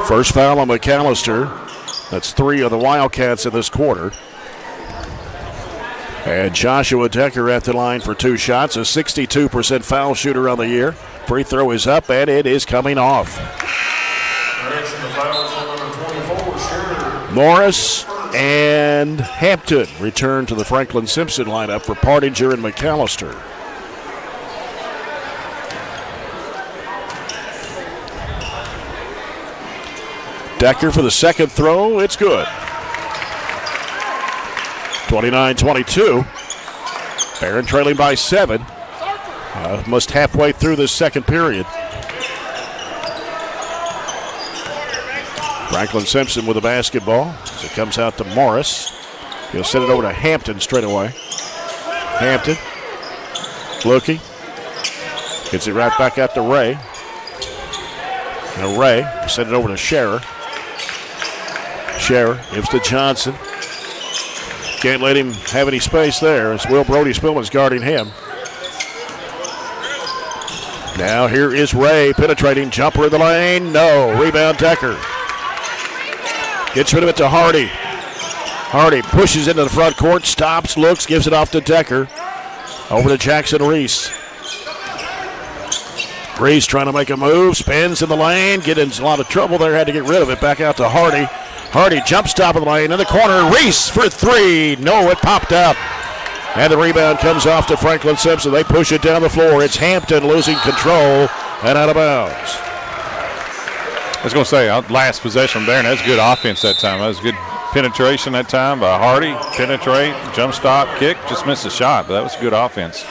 First foul on McAllister. That's 3 of the Wildcats in this quarter. And Joshua Decker at the line for 2 shots, a 62% foul shooter on the year. Free throw is up, and it is coming off. Morris and Hampton return to the Franklin-Simpson lineup for Partinger and McAllister. Decker for the second throw. It's good. 29-22. Barren trailing by 7. Almost halfway through this second period. Franklin-Simpson with the basketball as it comes out to Morris. He'll send it over to Hampton straight away. Hampton looking. Gets it right back out to Ray. Now Ray send it over to Scherer. Scherer gives to Johnson. Can't let him have any space there as Will Brody-Spillman's guarding him. Now here is Ray penetrating. Jumper in the lane. No. Rebound Decker. Gets rid of it to Hardy. Hardy pushes into the front court. Stops, looks, gives it off to Decker. Over to Jackson Reese. Reese trying to make a move. Spins in the lane. Getting in a lot of trouble there. Had to get rid of it. Back out to Hardy. Hardy jump stop in the lane in the corner. Reese for 3. No, it popped out. And the rebound comes off to Franklin-Simpson. They push it down the floor. It's Hampton losing control and out of bounds. I was going to say, last possession there, and that's good offense that time. That was good penetration that time by Hardy. Penetrate, jump stop, kick. Just missed a shot, but that was good offense.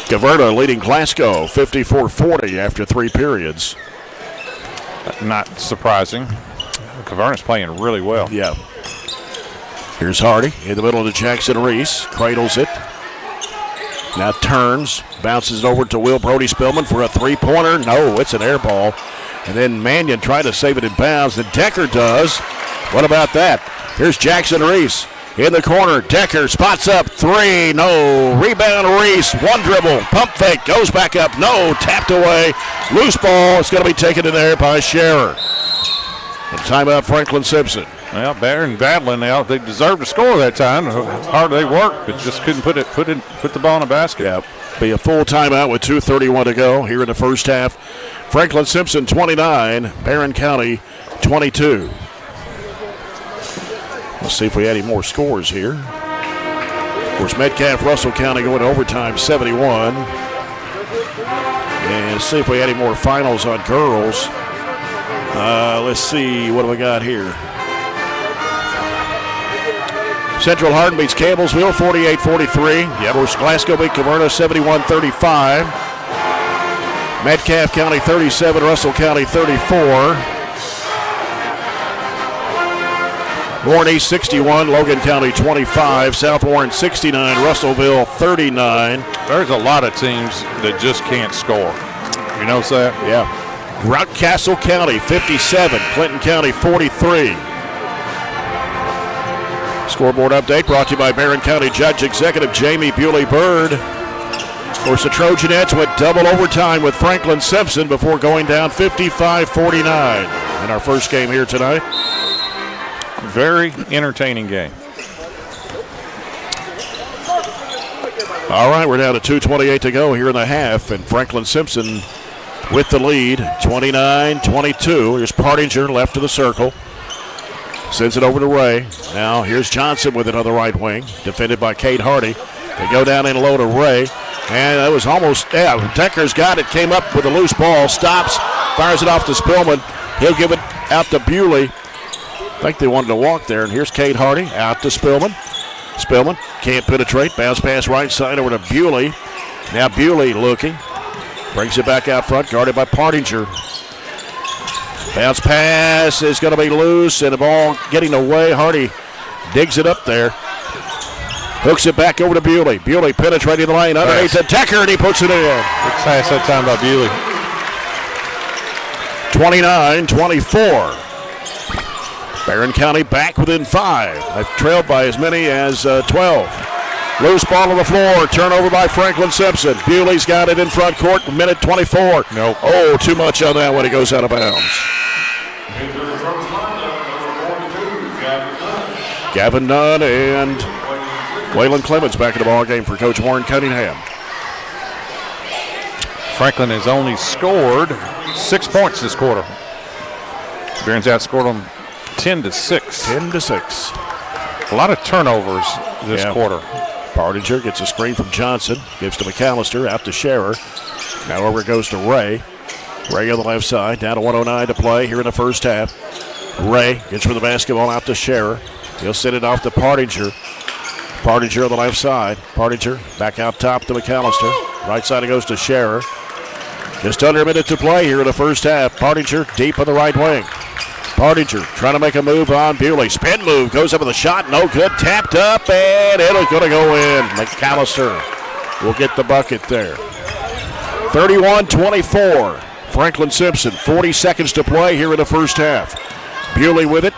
Caverna leading Glasgow 54-40 after 3 periods. Not surprising. Caverna's playing really well. Yeah. Here's Hardy in the middle of the Jackson Reese. Cradles it. Now turns. Bounces it over to Will Brody-Spillman for a 3-pointer. No, it's an air ball. And then Mannion tried to save it in bounds. And Decker does. What about that? Here's Jackson Reese in the corner. Decker spots up 3. No. Rebound Reese. 1 dribble. Pump fake. Goes back up. No. Tapped away. Loose ball. It's going to be taken in there by Scherer. And timeout Franklin-Simpson. Well, Barren battling now. They deserved to score that time. Hard they worked, but just couldn't put the ball in the basket. Yeah, be a full timeout with 2:31 to go here in the first half. Franklin-Simpson 29, Barren County 22. Let's see if we had any more scores here. Of course, Metcalf-Russell County going to overtime 71. And see if we had any more finals on girls. Let's see, what do we got here? Central Hardin beats Campbellsville 48-43. Of course, Glasgow beat Caverna 71-35. Metcalf County 37, Russell County 34. Warren East 61, Logan County 25, South Warren 69, Russellville 39. There's a lot of teams that just can't score. You notice that? Yeah. Rockcastle County 57, Clinton County 43. Scoreboard update brought to you by Barren County Judge Executive Jamie Bewley-Bird. Of course, the Trojanettes went double overtime with Franklin-Simpson before going down 55-49 in our first game here tonight. Very entertaining game. All right, we're down to 2:28 to go here in the half, and Franklin-Simpson with the lead, 29-22. Here's Partinger left of the circle. Sends it over to Ray. Now here's Johnson with it on the right wing, defended by Cade Hardy. They go down in low to Ray. And that was almost, Decker's got it, came up with a loose ball, stops, fires it off to Spillman. He'll give it out to Bewley. I think they wanted to walk there, and here's Cade Hardy out to Spillman. Spillman can't penetrate. Bounce pass right side over to Bewley. Now Bewley looking. Brings it back out front, guarded by Partinger. Bounce pass is going to be loose, and the ball getting away. Hardy digs it up there. Hooks it back over to Bewley. Bewley penetrating the lane underneath the Decker, and he puts it in. Good pass that time by Bewley. 29-24. Barren County back within 5. They've trailed by as many as 12. Loose ball on the floor. Turnover by Franklin-Simpson. Bewley's got it in front court. Minute 24. Nope. Oh, too much on that when he goes out of bounds. Gavin Nunn and Waylon Clemens back in the ball game for Coach Warren Cunningham. Franklin has only scored 6 points this quarter. Barron's outscored them 10-6. 10-6. A lot of turnovers this quarter. Partinger gets a screen from Johnson. Gives to McAllister. Out to Scherer. Now over it goes to Ray. Ray on the left side. Down to 1:09 to play here in the first half. Ray gets from the basketball out to Scherer. He'll send it off to Partinger. Partinger on the left side. Partinger back out top to McAllister. Right side it goes to Scherer. Just under a minute to play here in the first half. Partinger deep on the right wing. Partinger trying to make a move on Bewley. Spin move, goes up with a shot, no good. Tapped up, and it's going to go in. McAllister will get the bucket there. 31-24. Franklin-Simpson, 40 seconds to play here in the first half. Bewley with it.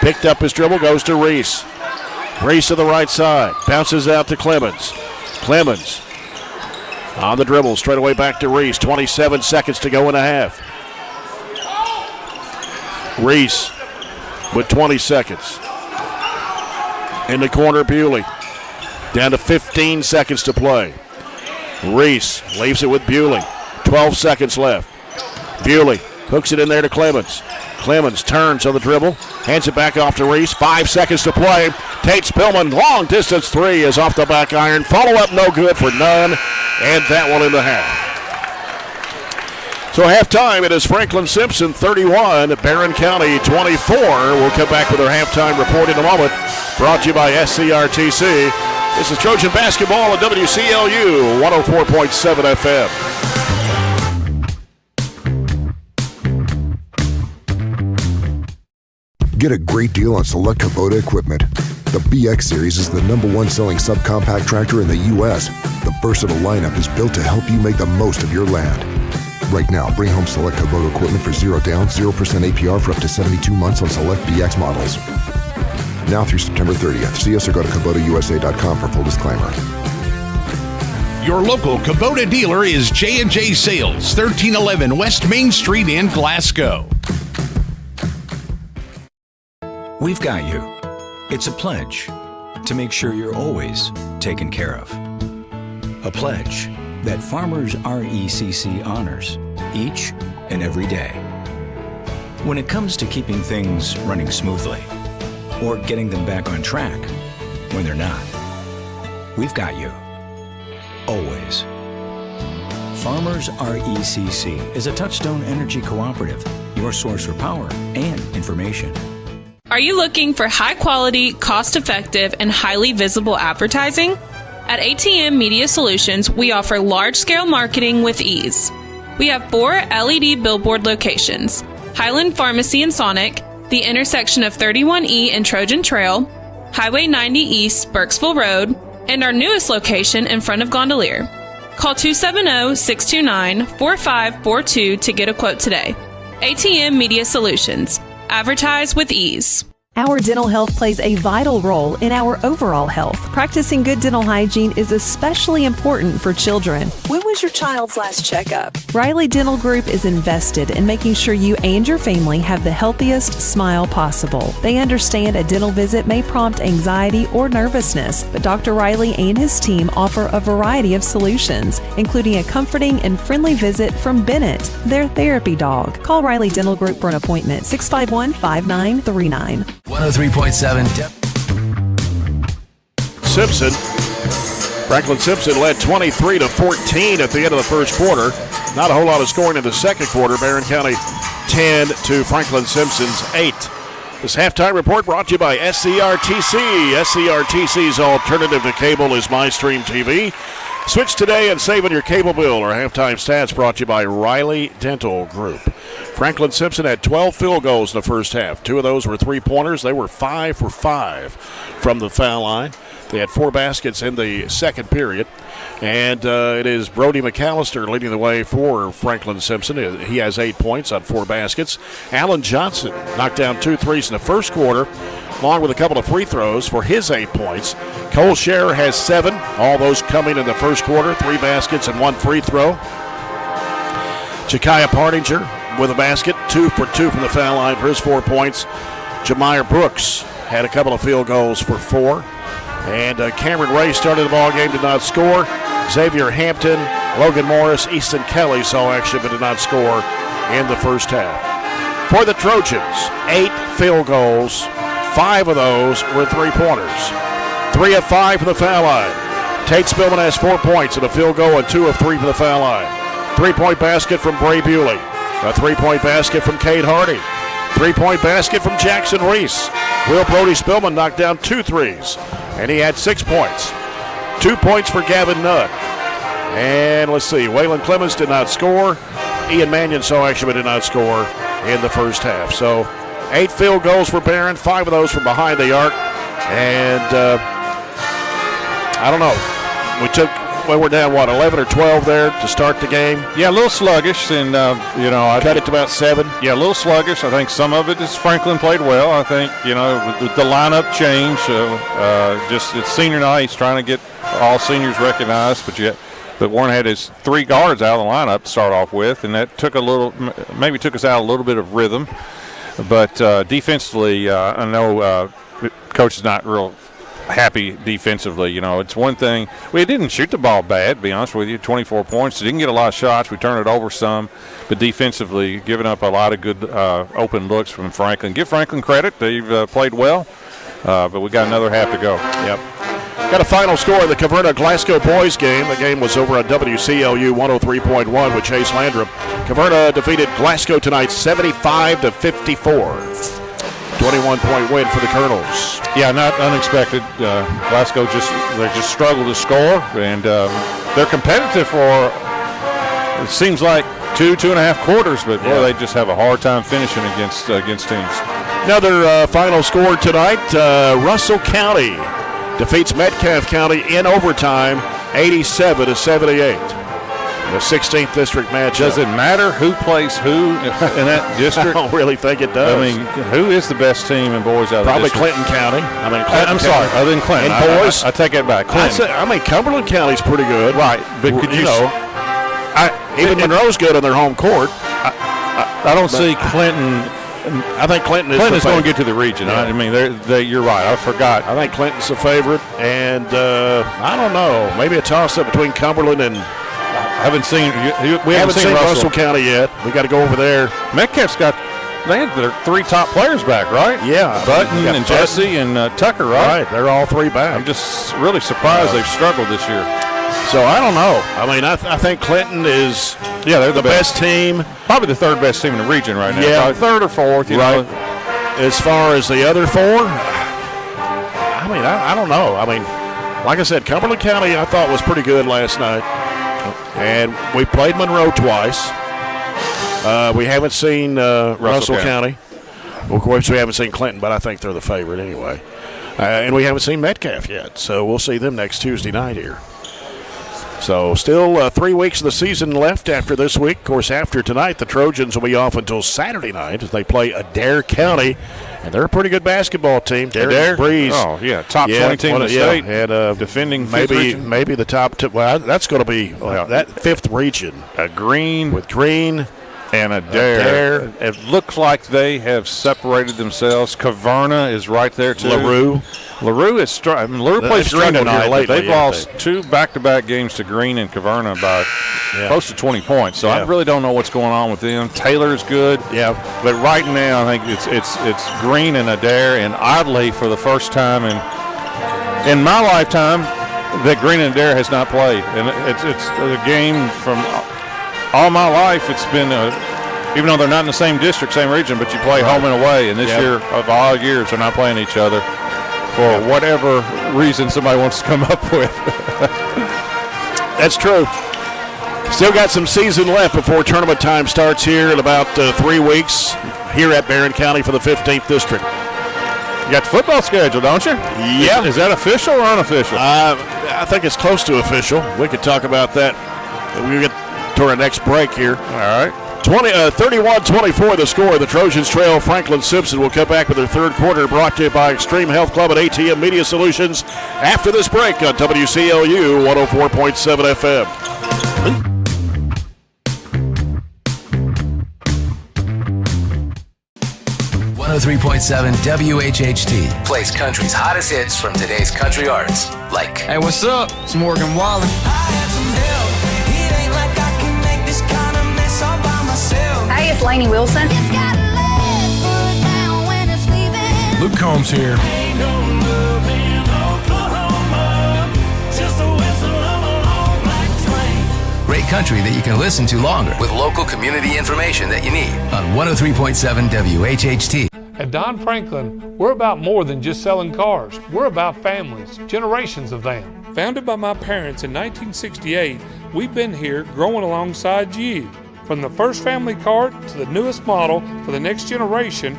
Picked up his dribble, goes to Reese. Reese to the right side. Bounces out to Clemens. Clemens on the dribble, straight away back to Reese. 27 seconds to go in a half. Reese with 20 seconds. In the corner, Bewley. Down to 15 seconds to play. Reese leaves it with Bewley. 12 seconds left. Bewley hooks it in there to Clemens. Clemens turns on the dribble, hands it back off to Reese. 5 seconds to play. Tate Spillman, long distance three is off the back iron. Follow up, no good for Nunn, and that one in the half. So halftime, it is Franklin-Simpson 31, Barren County 24. We'll come back with our halftime report in a moment. Brought to you by SCRTC. This is Trojan basketball at WCLU 104.7 FM. Get a great deal on select Kubota equipment. The BX Series is the #1 selling subcompact tractor in the U.S. The versatile lineup is built to help you make the most of your land. Right now, bring home select Kubota equipment for 0 down, 0% APR for up to 72 months on select BX models. Now through September 30th. See us or go to KubotaUSA.com for full disclaimer. Your local Kubota dealer is J&J Sales, 1311 West Main Street in Glasgow. We've got you. It's a pledge to make sure you're always taken care of. A pledge that Farmers RECC honors each and every day. When it comes to keeping things running smoothly or getting them back on track when they're not, we've got you. Always. Farmers RECC is a Touchstone Energy Cooperative, your source for power and information. Are you looking for high-quality, cost-effective, and highly visible advertising? At ATM Media Solutions, we offer large-scale marketing with ease. We have 4 LED billboard locations: Highland Pharmacy in Sonic, the intersection of 31E and Trojan Trail, Highway 90 East, Burkesville Road, and our newest location in front of Gondolier. Call 270-629-4542 to get a quote today. ATM Media Solutions. Advertise with ease. Our dental health plays a vital role in our overall health. Practicing good dental hygiene is especially important for children. When was your child's last checkup? Riley Dental Group is invested in making sure you and your family have the healthiest smile possible. They understand a dental visit may prompt anxiety or nervousness, but Dr. Riley and his team offer a variety of solutions, including a comforting and friendly visit from Bennett, their therapy dog. Call Riley Dental Group for an appointment, 651-5939. 103.7. Simpson. Franklin-Simpson led 23-14 at the end of the first quarter. Not a whole lot of scoring in the second quarter. Barren County 10 to Franklin-Simpson's 8. This halftime report brought to you by SCRTC. SCRTC's alternative to cable is MyStream TV. Switch today and save on your cable bill. Our halftime stats brought to you by Riley Dental Group. Franklin-Simpson had 12 field goals in the first half. 2 of those were three-pointers. They were 5 for 5 from the foul line. They had 4 baskets in the second period. And it is Brody McAllister leading the way for Franklin-Simpson. He has 8 points on 4 baskets. Alan Johnson knocked down 2 threes in the first quarter, along with a couple of free throws for his 8 points. Cole Scherer has 7, all those coming in the first quarter, 3 baskets and 1 free throw. Ja'Kiah Partinger with a basket, 2 for 2 from the foul line for his 4 points. Jamier Brooks had a couple of field goals for 4. And Cameron Ray started the ball game, did not score. Xavier Hampton, Logan Morris, Easton Kelly saw action but did not score in the first half. For the Trojans, 8 field goals. 5 of those were three-pointers. 3 of 5 from the foul line. Tate Spillman has 4 points and a field goal and 2 of 3 from the foul line. 3-point basket from Bray Bewley. A 3-point basket from Cade Hardy. 3-point basket from Jackson Reese. Will Brody Spillman knocked down 2 threes, and he had 6 points. 2 points for Gavin Nutt. And let's see, Waylon Clemens did not score. Ian Mannion saw action but did not score in the first half. So 8 field goals for Barren, 5 of those from behind the arc. And I don't know. We're down, 11 or 12 there to start the game? Yeah, a little sluggish, and, I cut it to about 7. Yeah, a little sluggish. I think some of it is Franklin played well. I think, with the lineup change, it's senior night. He's trying to get all seniors recognized, but Warren had his 3 guards out of the lineup to start off with, and that took us out a little bit of rhythm. But defensively, I know Coach is not real happy defensively. It's one thing. We didn't shoot the ball bad, to be honest with you. 24 points. Didn't get a lot of shots. We turned it over some. But defensively, giving up a lot of good open looks from Franklin. Give Franklin credit. They've played well. But we got another half to go. Yep. Got a final score in the Caverna-Glasgow boys game. The game was over on WCLU 103.1 with Chase Landrum. Caverna defeated Glasgow tonight 75-54. 21-point win for the Colonels. Yeah, not unexpected. Glasgow just struggled to score, and they're competitive for, it seems like, 2.5 quarters, but boy, they just have a hard time finishing against teams. Another final score tonight, Russell County defeats Metcalfe County in overtime, 87-78. The 16th district matchup. Does it matter who plays who in that district? I don't really think it does. I mean, who is the best team in boys out of the district? Probably Clinton County. I'm sorry, other than Clinton. In boys, I take that back. Clinton. Cumberland County's pretty good. Right, but could you even Monroe's good on their home court. I don't see Clinton. I think Clinton's going to get to the region. Yeah. I mean, you're right. I forgot. I think Clinton's the favorite, and I don't know. Maybe a toss-up between Cumberland and. We haven't seen Russell County yet. We got to go over there. Metcalfe's they had their 3 top players back, right? Yeah. Button and Jesse and Tucker, right? Right, they're all 3 back. I'm just really surprised they've struggled this year. So I don't know. I mean, I think Clinton is they're the best team. Probably the 3rd best team in the region right now. Yeah. Probably 3rd or 4th, you know. As far as the other 4, I mean, I don't know. I mean, like I said, Cumberland County I thought was pretty good last night. And we played Monroe twice. We haven't seen Russell County. Well, of course, we haven't seen Clinton, but I think they're the favorite anyway. And we haven't seen Metcalfe yet, so we'll see them next Tuesday night here. So still 3 weeks of the season left after this week. Of course, after tonight, the Trojans will be off until Saturday night as they play Adair County. And they're a pretty good basketball team. Adair? Breeze. Oh, yeah. Top 20 team in the state. And, defending maybe the top two. Well, that's going to be that 5th region. Green. With Green. And Adair. It looks like they have separated themselves. Caverna is right there, too. LaRue is LaRue plays Green tonight. Lately, they've lost 2 back-to-back games to Green and Caverna by close to 20 points. So I really don't know what's going on with them. Taylor's good. Yeah. But right now, I think it's Green and Adair. And oddly, for the first time in my lifetime, that Green and Adair has not played. And it's a game from all my life. It's been even though they're not in the same district, same region, but you play home and away. And this year, of all years, they're not playing each other for whatever reason somebody wants to come up with. That's true. Still got some season left before tournament time starts here in about 3 weeks here at Barren County for the 15th District. You got the football schedule, don't you? Yeah. Is that official or unofficial? I think it's close to official. We could talk about that when we get to our next break here. All right. 31-24 the score. The Trojans trail Franklin-Simpson. Will come back with their third quarter, brought to you by Extreme Health Club and ATM Media Solutions after this break on WCLU 104.7 FM. 103.7 WHHT plays country's hottest hits from today's country artists. Like, hey, what's up? It's Morgan Wallen. Hey, it's Lainey Wilson. Luke Combs here. Great country that you can listen to longer with local community information that you need on 103.7 WHHT. At Don Franklin, we're about more than just selling cars. We're about families, generations of them. Founded by my parents in 1968, we've been here growing alongside you. From the first family car to the newest model for the next generation,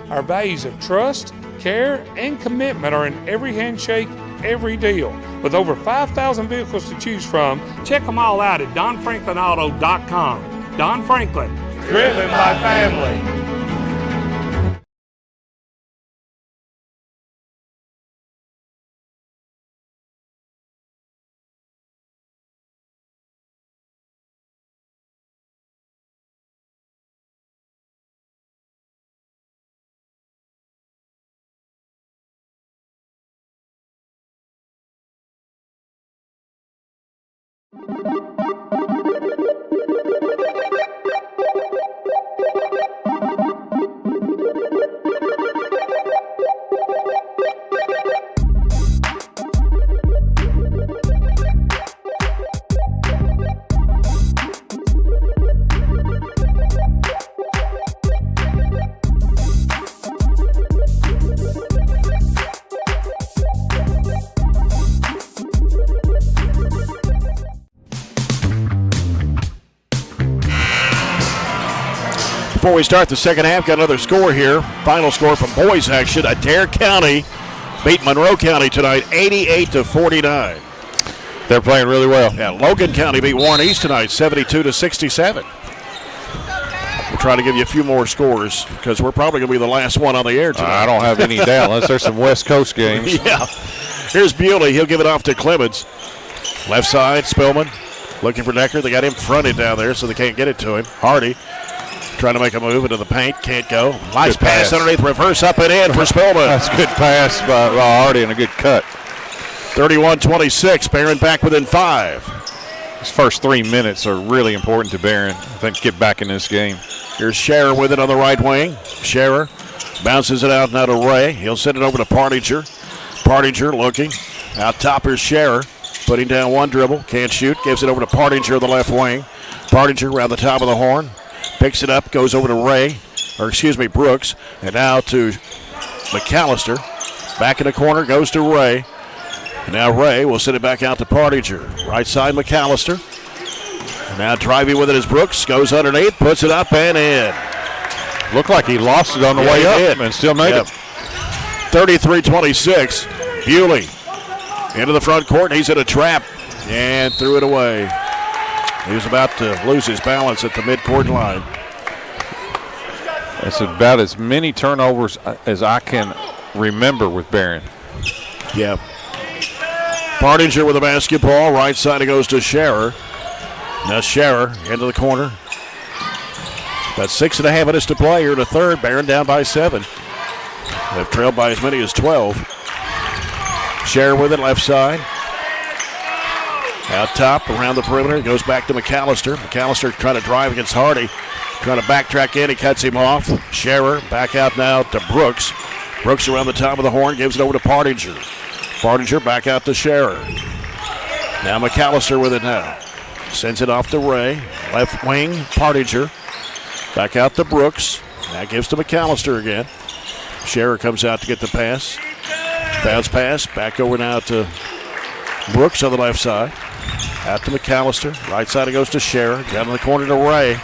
our values of trust, care, and commitment are in every handshake, every deal. With over 5,000 vehicles to choose from, check them all out at DonFranklinAuto.com. Don Franklin, driven by family. Before we start the second half, got another score here. Final score from boys action. Adair County beat Monroe County tonight, 88-49. They're playing really well. Yeah, Logan County beat Warren East tonight, 72-67. We'll try to give you a few more scores because we're probably going to be the last one on the air tonight. I don't have any doubt unless there's some West Coast games. Yeah. Here's Bewley. He'll give it off to Clemens. Left side, Spillman looking for Decker. They got him fronted down there so they can't get it to him. Hardy trying to make a move into the paint. Can't go. Nice pass underneath. Reverse up and in for Spillman. That's a good pass by Hardy and a good cut. 31-26. Barren back within 5. His first 3 minutes are really important to Barren. I think get back in this game. Here's Scherer with it on the right wing. Scherer bounces it out now to Ray. He'll send it over to Partinger. Partinger looking. Out top is Scherer. Putting down one dribble. Can't shoot. Gives it over to Partinger on the left wing. Partinger around the top of the horn. Picks it up, goes over to Brooks, and now to McAllister. Back in the corner, goes to Ray. And now Ray will send it back out to Partinger. Right side, McAllister. And now driving with it is Brooks, goes underneath, puts it up and in. Looked like he lost it on the way up and still made it. 33-26. Bewley into the front court, and he's in a trap and threw it away. He was about to lose his balance at the midcourt line. That's about as many turnovers as I can remember with Barren. Yeah. Partinger with the basketball. Right side it goes to Scherer. Now Scherer into the corner. About 6.5 minutes to play here in the third. Barren down by 7. They've trailed by as many as 12. Scherer with it left side. Out top, around the perimeter, goes back to McAllister. McAllister trying to drive against Hardy. Trying to backtrack in, he cuts him off. Scherer back out now to Brooks. Brooks around the top of the horn, gives it over to Partinger. Partinger back out to Scherer. Now McAllister with it now. Sends it off to Ray. Left wing, Partinger. Back out to Brooks. That gives to McAllister again. Scherer comes out to get the pass. Bounce pass. Back over now to Brooks on the left side. Out to McAllister. Right side it goes to Scherer. Down in the corner to Ray.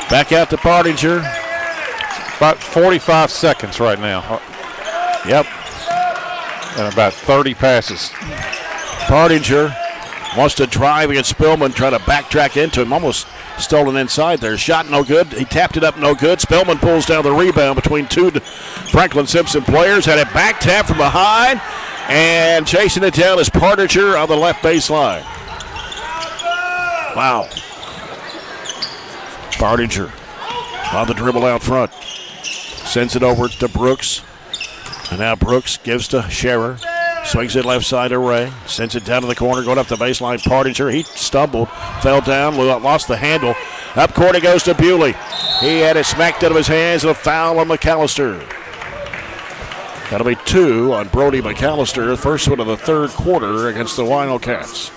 Back out to Partinger. About 45 seconds right now. Yep. And about 30 passes. Partinger wants to drive against Spillman, trying to backtrack into him. Almost stolen inside there. Shot no good. He tapped it up no good. Spillman pulls down the rebound between two Franklin-Simpson players. Had it back tap from behind. And chasing it down is Partinger on the left baseline. Wow. Partinger on the dribble out front. Sends it over to Brooks. And now Brooks gives to Scherer. Swings it left side to Ray. Sends it down to the corner, going up the baseline. Partinger, he stumbled, fell down, lost the handle. Up court it goes to Bewley. He had it smacked out of his hands, and a foul on McAllister. That'll be 2 on Brody McAllister. First one of the third quarter against the Wildcats.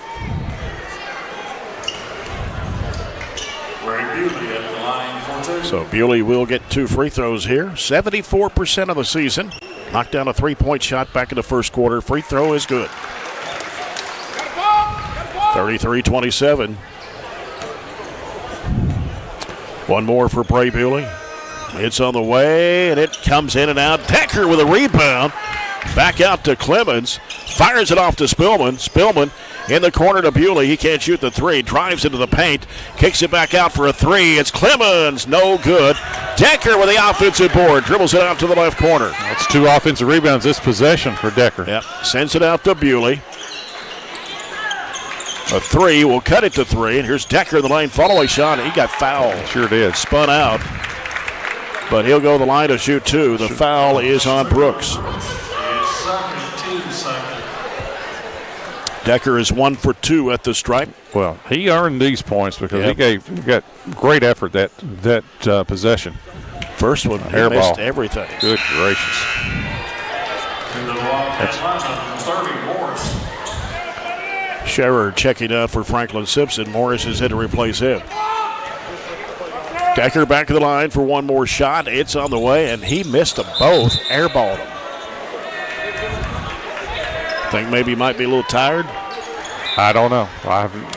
So Bewley will get 2 free throws here. 74% of the season. Knocked down a 3-point shot back in the first quarter. Free throw is good. 33-27. One more for Bray Bewley. It's on the way, and it comes in and out. Decker with a rebound. Back out to Clemens. Fires it off to Spillman. Spillman in the corner to Bewley. He can't shoot the 3. Drives into the paint. Kicks it back out for a 3. It's Clemens. No good. Decker with the offensive board. Dribbles it out to the left corner. That's 2 offensive rebounds this possession for Decker. Yep. Sends it out to Bewley. A 3 will cut it to 3. And here's Decker in the lane. Follow-away shot. He got fouled. Sure did. Spun out. But he'll go to the line to shoot 2. The foul is on Brooks. Decker is 1 for 2 at the stripe. Well, he earned these points because he got great effort that possession. First one, he missed everything. Good gracious. Scherer checking out for Franklin-Simpson. Morris is in to replace him. Decker back to the line for one more shot. It's on the way, and he missed them both. Airballed them. Think maybe he might be a little tired. I don't know.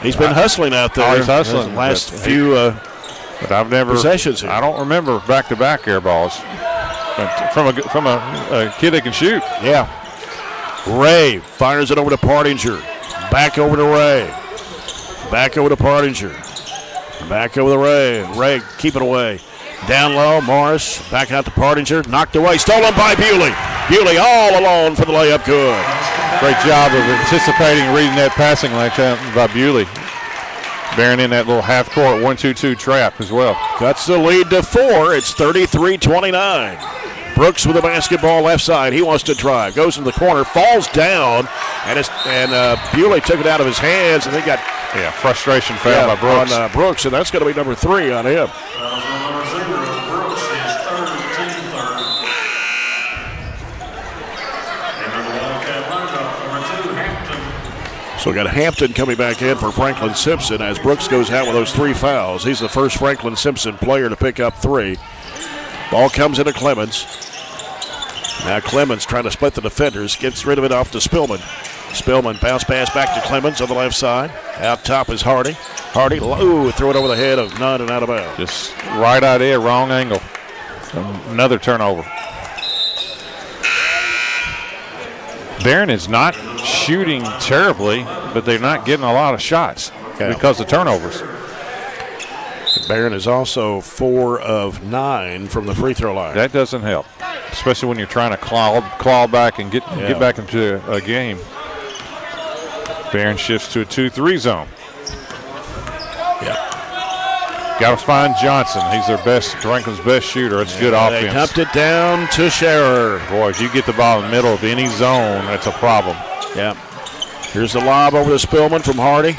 He's been hustling out there. He's hustling. The last few but I've never possessions here. I don't remember back-to-back air balls from a kid that can shoot. Yeah. Ray fires it over to Partinger. Back over to Ray. Back over to Partinger. Back over to Ray. Ray keep it away. Down low, Morris. Back out to Partinger. Knocked away. Stolen by Bewley. Bewley all alone for the layup. Good. Great job of anticipating, reading that passing lane by Bewley. Barren in that little half-court 1-2-2 trap as well. Cuts the lead to 4. It's 33-29. Brooks with the basketball left side. He wants to drive. Goes in the corner. Falls down. And Bewley took it out of his hands. And they got frustration foul by Brooks. On Brooks. And that's going to be number 3 on him. So we got Hampton coming back in for Franklin-Simpson as Brooks goes out with those 3 fouls. He's the first Franklin-Simpson player to pick up 3. Ball comes into Clemens. Now Clemens trying to split the defenders. Gets rid of it off to Spillman. Spillman bounce pass back to Clemens on the left side. Out top is Hardy. Hardy, throw it over the head of Nunn and out of bounds. Just right idea, wrong angle. Another turnover. Barren is not shooting terribly, but they're not getting a lot of shots because of turnovers. Barren is also 4 of 9 from the free throw line. That doesn't help, especially when you're trying to claw back and get back into a game. Barren shifts to a 2-3 zone. Got to find Johnson. He's Franklin's best shooter. It's good offense. They dumped it down to Scherer. Boy, if you get the ball in the middle of any zone, that's a problem. Yeah. Here's the lob over to Spillman from Hardy.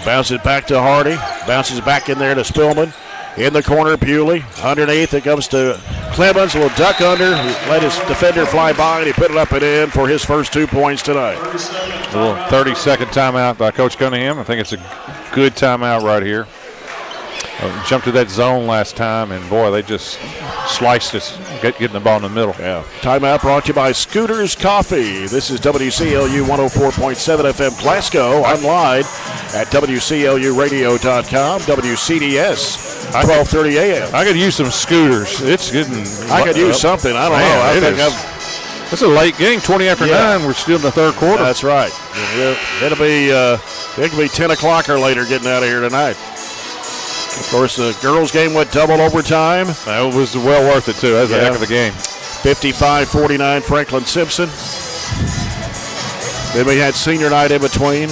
Bounces back to Hardy. Bounces back in there to Spillman. In the corner, Bewley. Underneath, it comes to Clemens. A little duck under. Let his defender fly by, and he put it up and in for his first 2 points tonight. A little 30-second timeout by Coach Cunningham. I think it's a good timeout right here. jumped to that zone last time, and boy, they just sliced us, getting the ball in the middle. Yeah. Timeout brought to you by Scooters Coffee. This is WCLU 104.7 FM Glasgow, online at WCLUradio.com, WCDS, 1230 AM. I could use some scooters. It's getting. I could use something. I don't know. I think it's a late game, 20 after 9. We're still in the third quarter. That's right. It'll be 10 o'clock or later getting out of here tonight. Of course, the girls' game went double overtime. That was well worth it, too. That was a heck of a game. 55-49 Franklin-Simpson. Then we had senior night in between.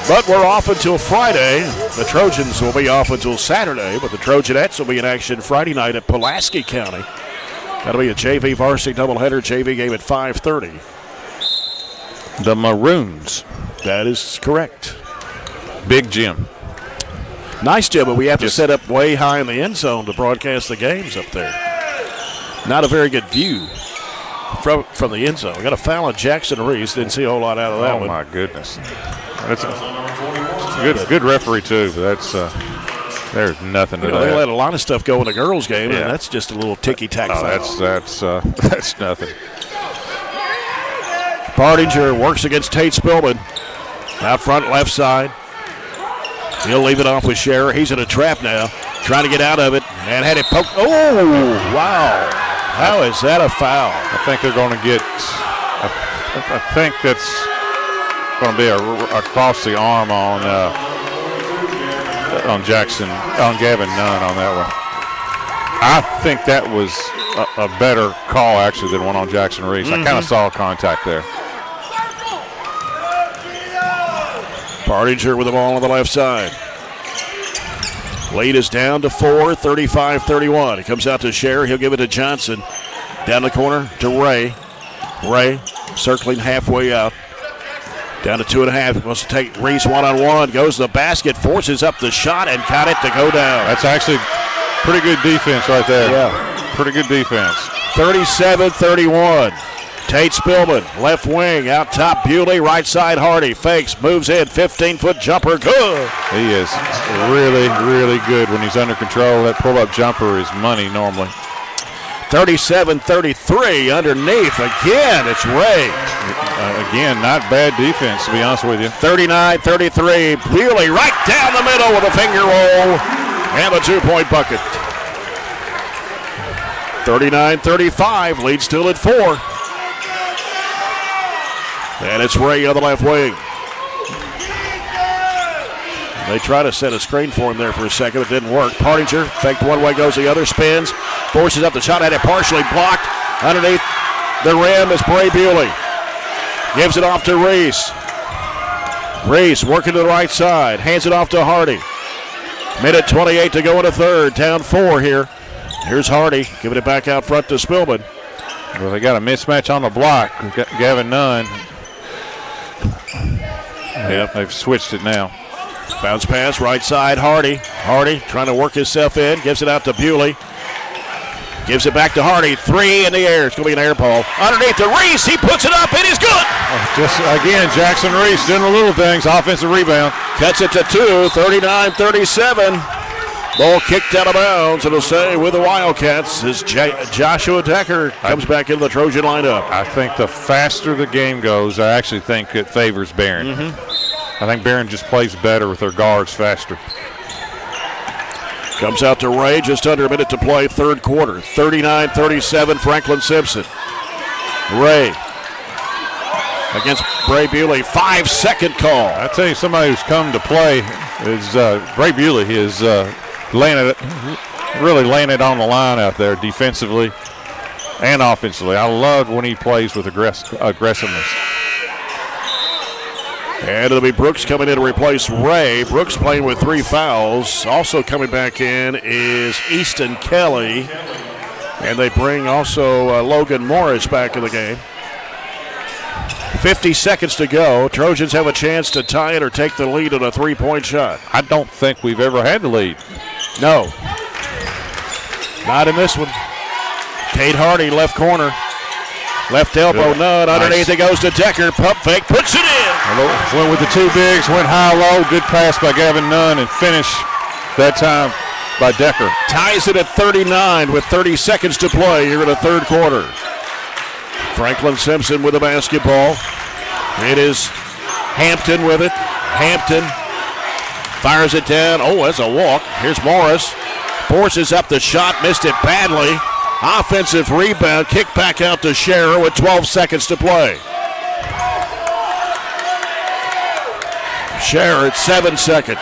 But we're off until Friday. The Trojans will be off until Saturday, but the Trojanettes will be in action Friday night at Pulaski County. That'll be a JV varsity doubleheader, JV game at 5:30. The Maroons. That is correct. Big gym. Nice gym, but we have to set up way high in the end zone to broadcast the games up there. Not a very good view from the end zone. We got a foul on Jackson Reese. Didn't see a whole lot out of that one. Oh, my goodness. That's a good referee, too. That's there's nothing to that. They let a lot of stuff go in the girls' game, and that's just a little ticky-tack foul. That's nothing. Bardinger works against Tate Spillman. Out front, left side. He'll leave it off with Scherer. He's in a trap now, trying to get out of it, and had it poked. Oh, wow. How is that a foul? I think they're going to get, I think that's going to be across the arm on Jackson, on Gavin Nunn on that one. I think that was a better call, actually, than one on Jackson Reese. I kind of saw contact there. Bardinger with the ball on the left side. Lead is down to 4, 35-31. He comes out to Scherer. He'll give it to Johnson. Down the corner to Ray. Ray circling halfway out. Down to 2.5. Wants to take Reese one-on-one. Goes to the basket. Forces up the shot and got it to go down. That's actually pretty good defense right there. Yeah. Pretty good defense. 37-31. Tate Spillman, left wing, out top, Bewley, right side, Hardy, fakes, moves in, 15-foot jumper, good. He is really, really good when he's under control. That pull-up jumper is money normally. 37-33 underneath. Again, it's Ray. Again, not bad defense, to be honest with you. 39-33, Bewley right down the middle with a finger roll and a 2-point bucket. 39-35, lead still at 4. And it's Ray on the left wing. They try to set a screen for him there for a second. It didn't work. Bardinger faked one way, goes the other, spins, forces up the shot, had it partially blocked. Underneath the rim is Bray Bewley. Gives it off to Reese. Reese working to the right side, hands it off to Hardy. Minute 28 to go in the third. Down 4 here. Here's Hardy giving it back out front to Spillman. Well, they got a mismatch on the block. We've got Gavin Nunn. Yep, they've switched it now. Bounce pass, right side, Hardy. Hardy trying to work himself in, gives it out to Bewley. Gives it back to Hardy. 3 in the air. It's going to be an air ball. Underneath the Reese, he puts it up. It is good. Just, again, Jackson Reese doing the little things. Offensive rebound. Cuts it to 2, 39-37. Ball kicked out of bounds. It'll stay with the Wildcats as Joshua Decker comes back into the Trojan lineup. I think the faster the game goes, I actually think it favors Barren. I think Barren just plays better with their guards faster. Comes out to Ray, just under a minute to play, third quarter. 39-37, Franklin-Simpson. Ray against Bray Bewley, 5-second call. I tell you, somebody who's come to play is Bray Bewley. He is really laying it on the line out there defensively and offensively. I love when he plays with aggressiveness. And it'll be Brooks coming in to replace Ray. Brooks playing with 3 fouls. Also coming back in is Easton Kelly. And they bring also Logan Morris back in the game. 50 seconds to go. Trojans have a chance to tie it or take the lead on a 3-point shot. I don't think we've ever had the lead. No. Not in this one. Kate Hardy, left corner. Left elbow, Nunn. Underneath it goes to Decker. Pump fake, puts it in. Went with the two bigs, went high-low. Good pass by Gavin Nunn, and finish that time by Decker. Ties it at 39 with 30 seconds to play here in the third quarter. Franklin-Simpson with the basketball. It is Hampton with it. Hampton fires it down. Oh, that's a walk. Here's Morris. Forces up the shot, missed it badly. Offensive rebound, kick back out to Scherer with 12 seconds to play. Scherer at 7 seconds.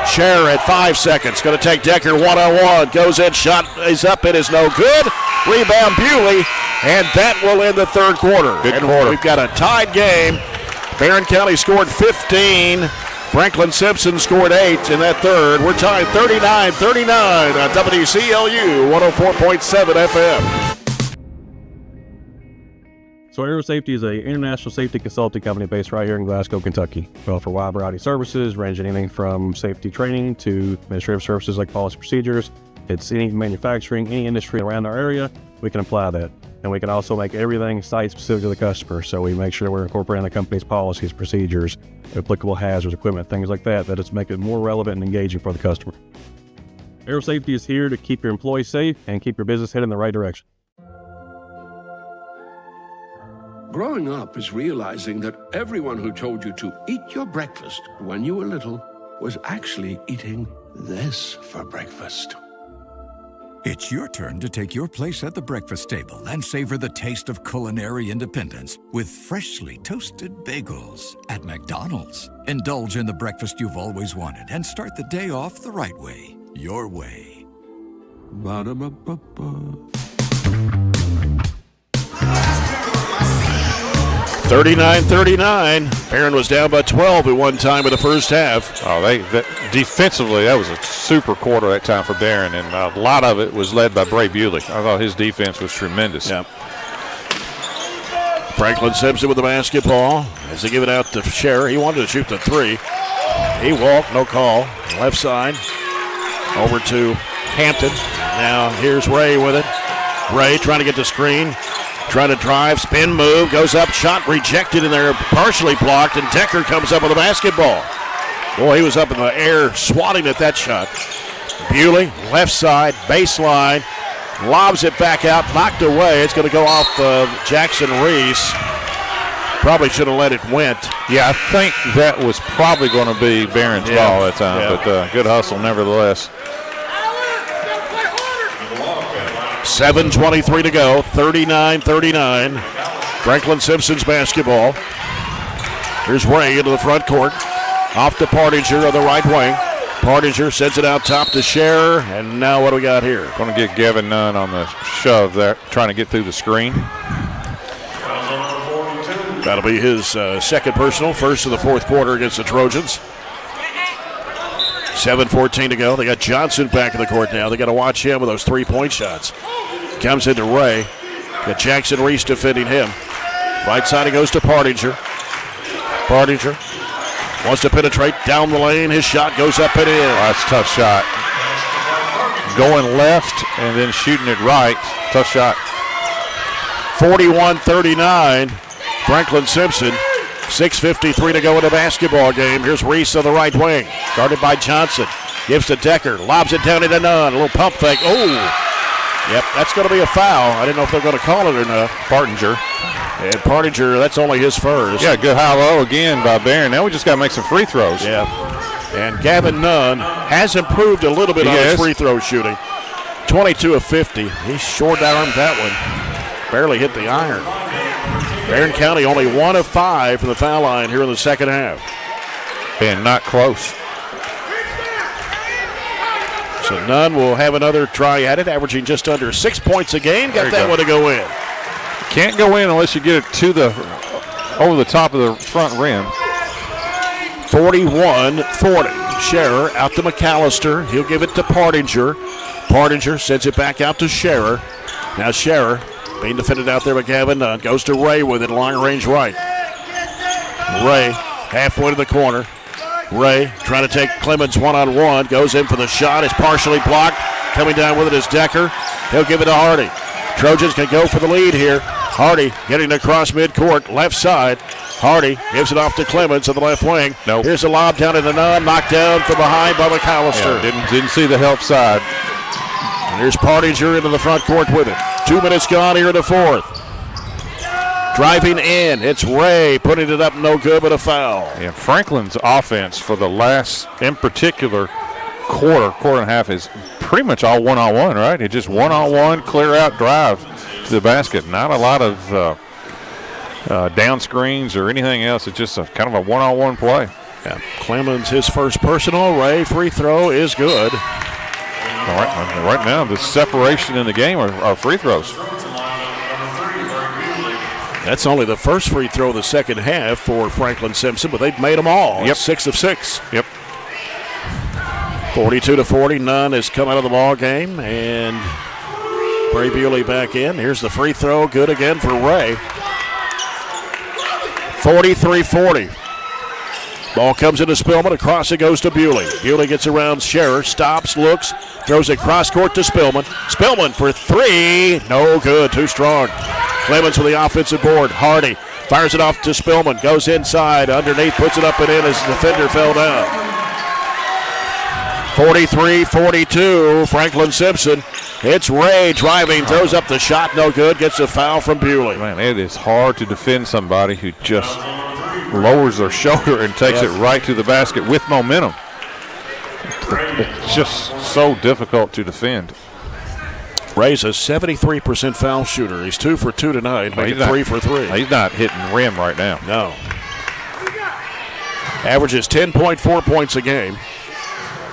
Scherer at 5 seconds. Going to take Decker one-on-one. Goes in, shot is up, it is no good. Rebound Bewley, and that will end the third quarter. Good quarter. We've got a tied game. Barren County scored 15. Franklin-Simpson scored 8 in that third. We're tied 39-39 on WCLU 104.7 FM. So Aero Safety is an international safety consulting company based right here in Glasgow, Kentucky. We offer a wide variety of services, ranging anything from safety training to administrative services like policy procedures. It's any manufacturing, any industry around our area, we can apply that. And we can also make everything site-specific to the customer. So we make sure we're incorporating the company's policies, procedures, applicable hazards, equipment, things like that, that it's making it more relevant and engaging for the customer. Aero Safety is here to keep your employees safe and keep your business headed in the right direction. Growing up is realizing that everyone who told you to eat your breakfast when you were little was actually eating this for breakfast. It's your turn to take your place at the breakfast table and savor the taste of culinary independence with freshly toasted bagels at McDonald's. Indulge in the breakfast you've always wanted and start the day off the right way, your way. Ba-da-ba-ba-ba. 39-39. Barren was down by 12 at one time in the first half. Defensively, that was a super quarter that time for Barren, and a lot of it was led by Bray Bewley. I thought his defense was tremendous. Yeah. Franklin-Simpson with the basketball as they give it out to Scherer. He wanted to shoot the three. He walked, no call. Left side, over to Hampton. Now here's Ray with it. Ray trying to get the screen. Trying to drive, spin move, goes up, shot rejected, and they're partially blocked, and Decker comes up with a basketball. Boy, he was up in the air swatting at that shot. Bewley, left side, baseline, lobs it back out, knocked away. It's going to go off of Jackson Reese. Probably should have let it went. Yeah, I think that was probably going to be Barron's ball that time, but good hustle nevertheless. 7:23 to go, 39-39. Franklin-Simpson's basketball. Here's Ray into the front court. Off to Partinger on the right wing. Partinger sends it out top to Scherer, and now what do we got here? Going to get Gavin Nunn on the shove there, trying to get through the screen. That'll be his second personal, first of the fourth quarter against the Trojans. 7:14 to go. They got Johnson back in the court now. They got to watch him with those three-point shots. Comes into Ray. Got Jackson Reese defending him. Right side, he goes to Partinger. Partinger wants to penetrate down the lane. His shot goes up and in. That's a tough shot. Going left and then shooting it right. Tough shot. 41-39. Franklin-Simpson. 6:53 to go in the basketball game. Here's Reese on the right wing. Guarded by Johnson. Gives to Decker. Lobs it down into Nunn. A little pump fake. Oh! Yep, that's going to be a foul. I didn't know if they're going to call it or not. Partinger. And Partinger, that's only his first. Yeah, good high-low again by Barren. Now we just got to make some free throws. Yeah. And Gavin Nunn has improved a little bit on his free throw shooting. 22 of 50. He short-armed that one. Barely hit the iron. Barren County only 1 of 5 from the foul line here in the second half. And not close. So Nunn will have another try at it, averaging just under 6 points a game. Got that one to go in. Can't go in unless you get it to the over the top of the front rim. 41-40. Scherer out to McAllister. He'll give it to Partinger. Partinger sends it back out to Scherer. Now Scherer being defended out there by Gavin Nunn. Goes to Ray with it, long range right. Ray halfway to the corner. Ray trying to take Clemens one-on-one. Goes in for the shot. It's partially blocked. Coming down with it is Decker. He'll give it to Hardy. Trojans can go for the lead here. Hardy getting across midcourt, left side. Hardy gives it off to Clemens on the left wing. Nope. Here's a lob down in the none, knocked down from behind by McAllister. Yeah, didn't see the help side. And here's Partinger into the front court with it. 2 minutes gone here in the fourth. Driving in, it's Ray putting it up, no good, but a foul. Yeah, Franklin's offense for the last, in particular, quarter and a half is pretty much all one-on-one, right? It's just one-on-one, clear-out drive to the basket. Not a lot of down screens or anything else. It's just kind of a one-on-one play. Yeah, Clemens, his first personal. Ray, free throw is good. All right now, the separation in the game are free throws. That's only the first free throw of the second half for Franklin-Simpson, but they've made them all. Yep. 6 of 6. Yep. 42-40, none has come out of the ball game, and Ray Bewley back in. Here's the free throw, good again for Ray. 43-40. Ball comes into Spillman. Across it goes to Bewley. Bewley gets around Scherer. Stops, looks, throws it cross court to Spillman. Spillman for three. No good. Too strong. Clemens with the offensive board. Hardy fires it off to Spillman. Goes inside. Underneath. Puts it up and in as the defender fell down. 43-42. Franklin-Simpson. It's Ray driving. Throws up the shot. No good. Gets a foul from Bewley. Man, it is hard to defend somebody who just lowers their shoulder and takes it right to the basket with momentum. It's just so difficult to defend. Ray's a 73% foul shooter. He's 2 for 2 tonight, making 3 for 3. He's not hitting rim right now. No. Averages 10.4 points a game.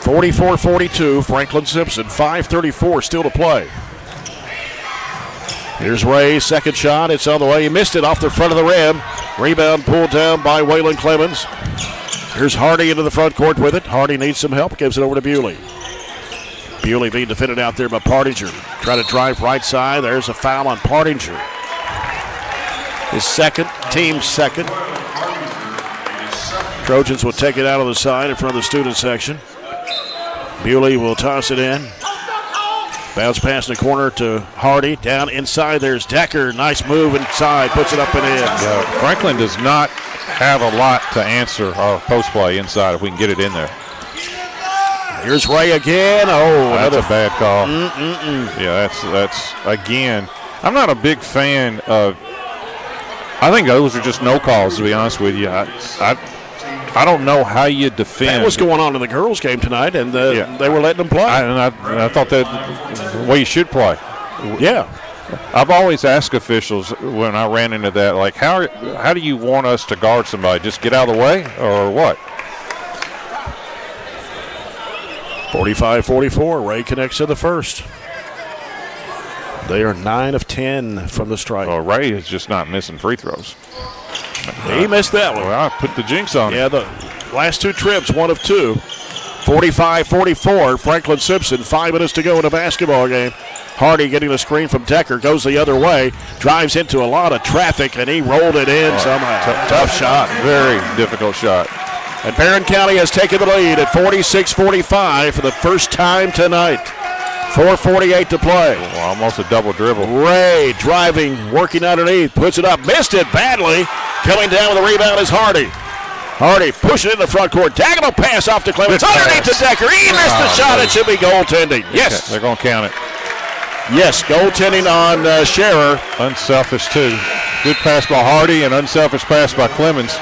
44-42, Franklin-Simpson. 5:34 still to play. Here's Ray's second shot. It's on the way. He missed it off the front of the rim. Rebound pulled down by Waylon Clemens. Here's Hardy into the front court with it. Hardy needs some help. Gives it over to Bewley. Bewley being defended out there by Partinger. Try to drive right side. There's a foul on Partinger. His second, team's second. Trojans will take it out of the side in front of the student section. Bewley will toss it in. Bounce pass in the corner to Hardy. Down inside, there's Decker. Nice move inside. Puts it up and in. Yeah, Franklin does not have a lot to answer our post play inside if we can get it in there. Here's Ray again. Oh, that's a bad call. Yeah, that's again. I'm not a big fan of. I think those are just no calls, to be honest with you. I don't know how you defend. That was going on in the girls' game tonight, and they were letting them play. I thought that the way you should play. Yeah. I've always asked officials when I ran into that, like, how do you want us to guard somebody? Just get out of the way or what? 45-44. Ray connects to the first. They are 9 of 10 from the stripe. Well, Ray is just not missing free throws. He missed that one. Well, I put the jinx on. Yeah, the last 2 trips, 1 of 2. 45-44. Franklin-Simpson, 5 minutes to go in a basketball game. Hardy getting a screen from Decker, goes the other way, drives into a lot of traffic, and he rolled it in somehow. Tough shot. Very difficult shot. And Barren County has taken the lead at 46-45 for the first time tonight. 4:48 to play. Well, almost a double dribble. Ray driving, working underneath, puts it up, missed it badly. Coming down with the rebound is Hardy. Hardy pushing it in the front court. Diagonal pass off to Clemens. Underneath to Decker. He missed the shot. It should be goaltending. Yes. They're going to count it. Yes, goaltending on Scherer. Unselfish, too. Good pass by Hardy and unselfish pass by Clemens.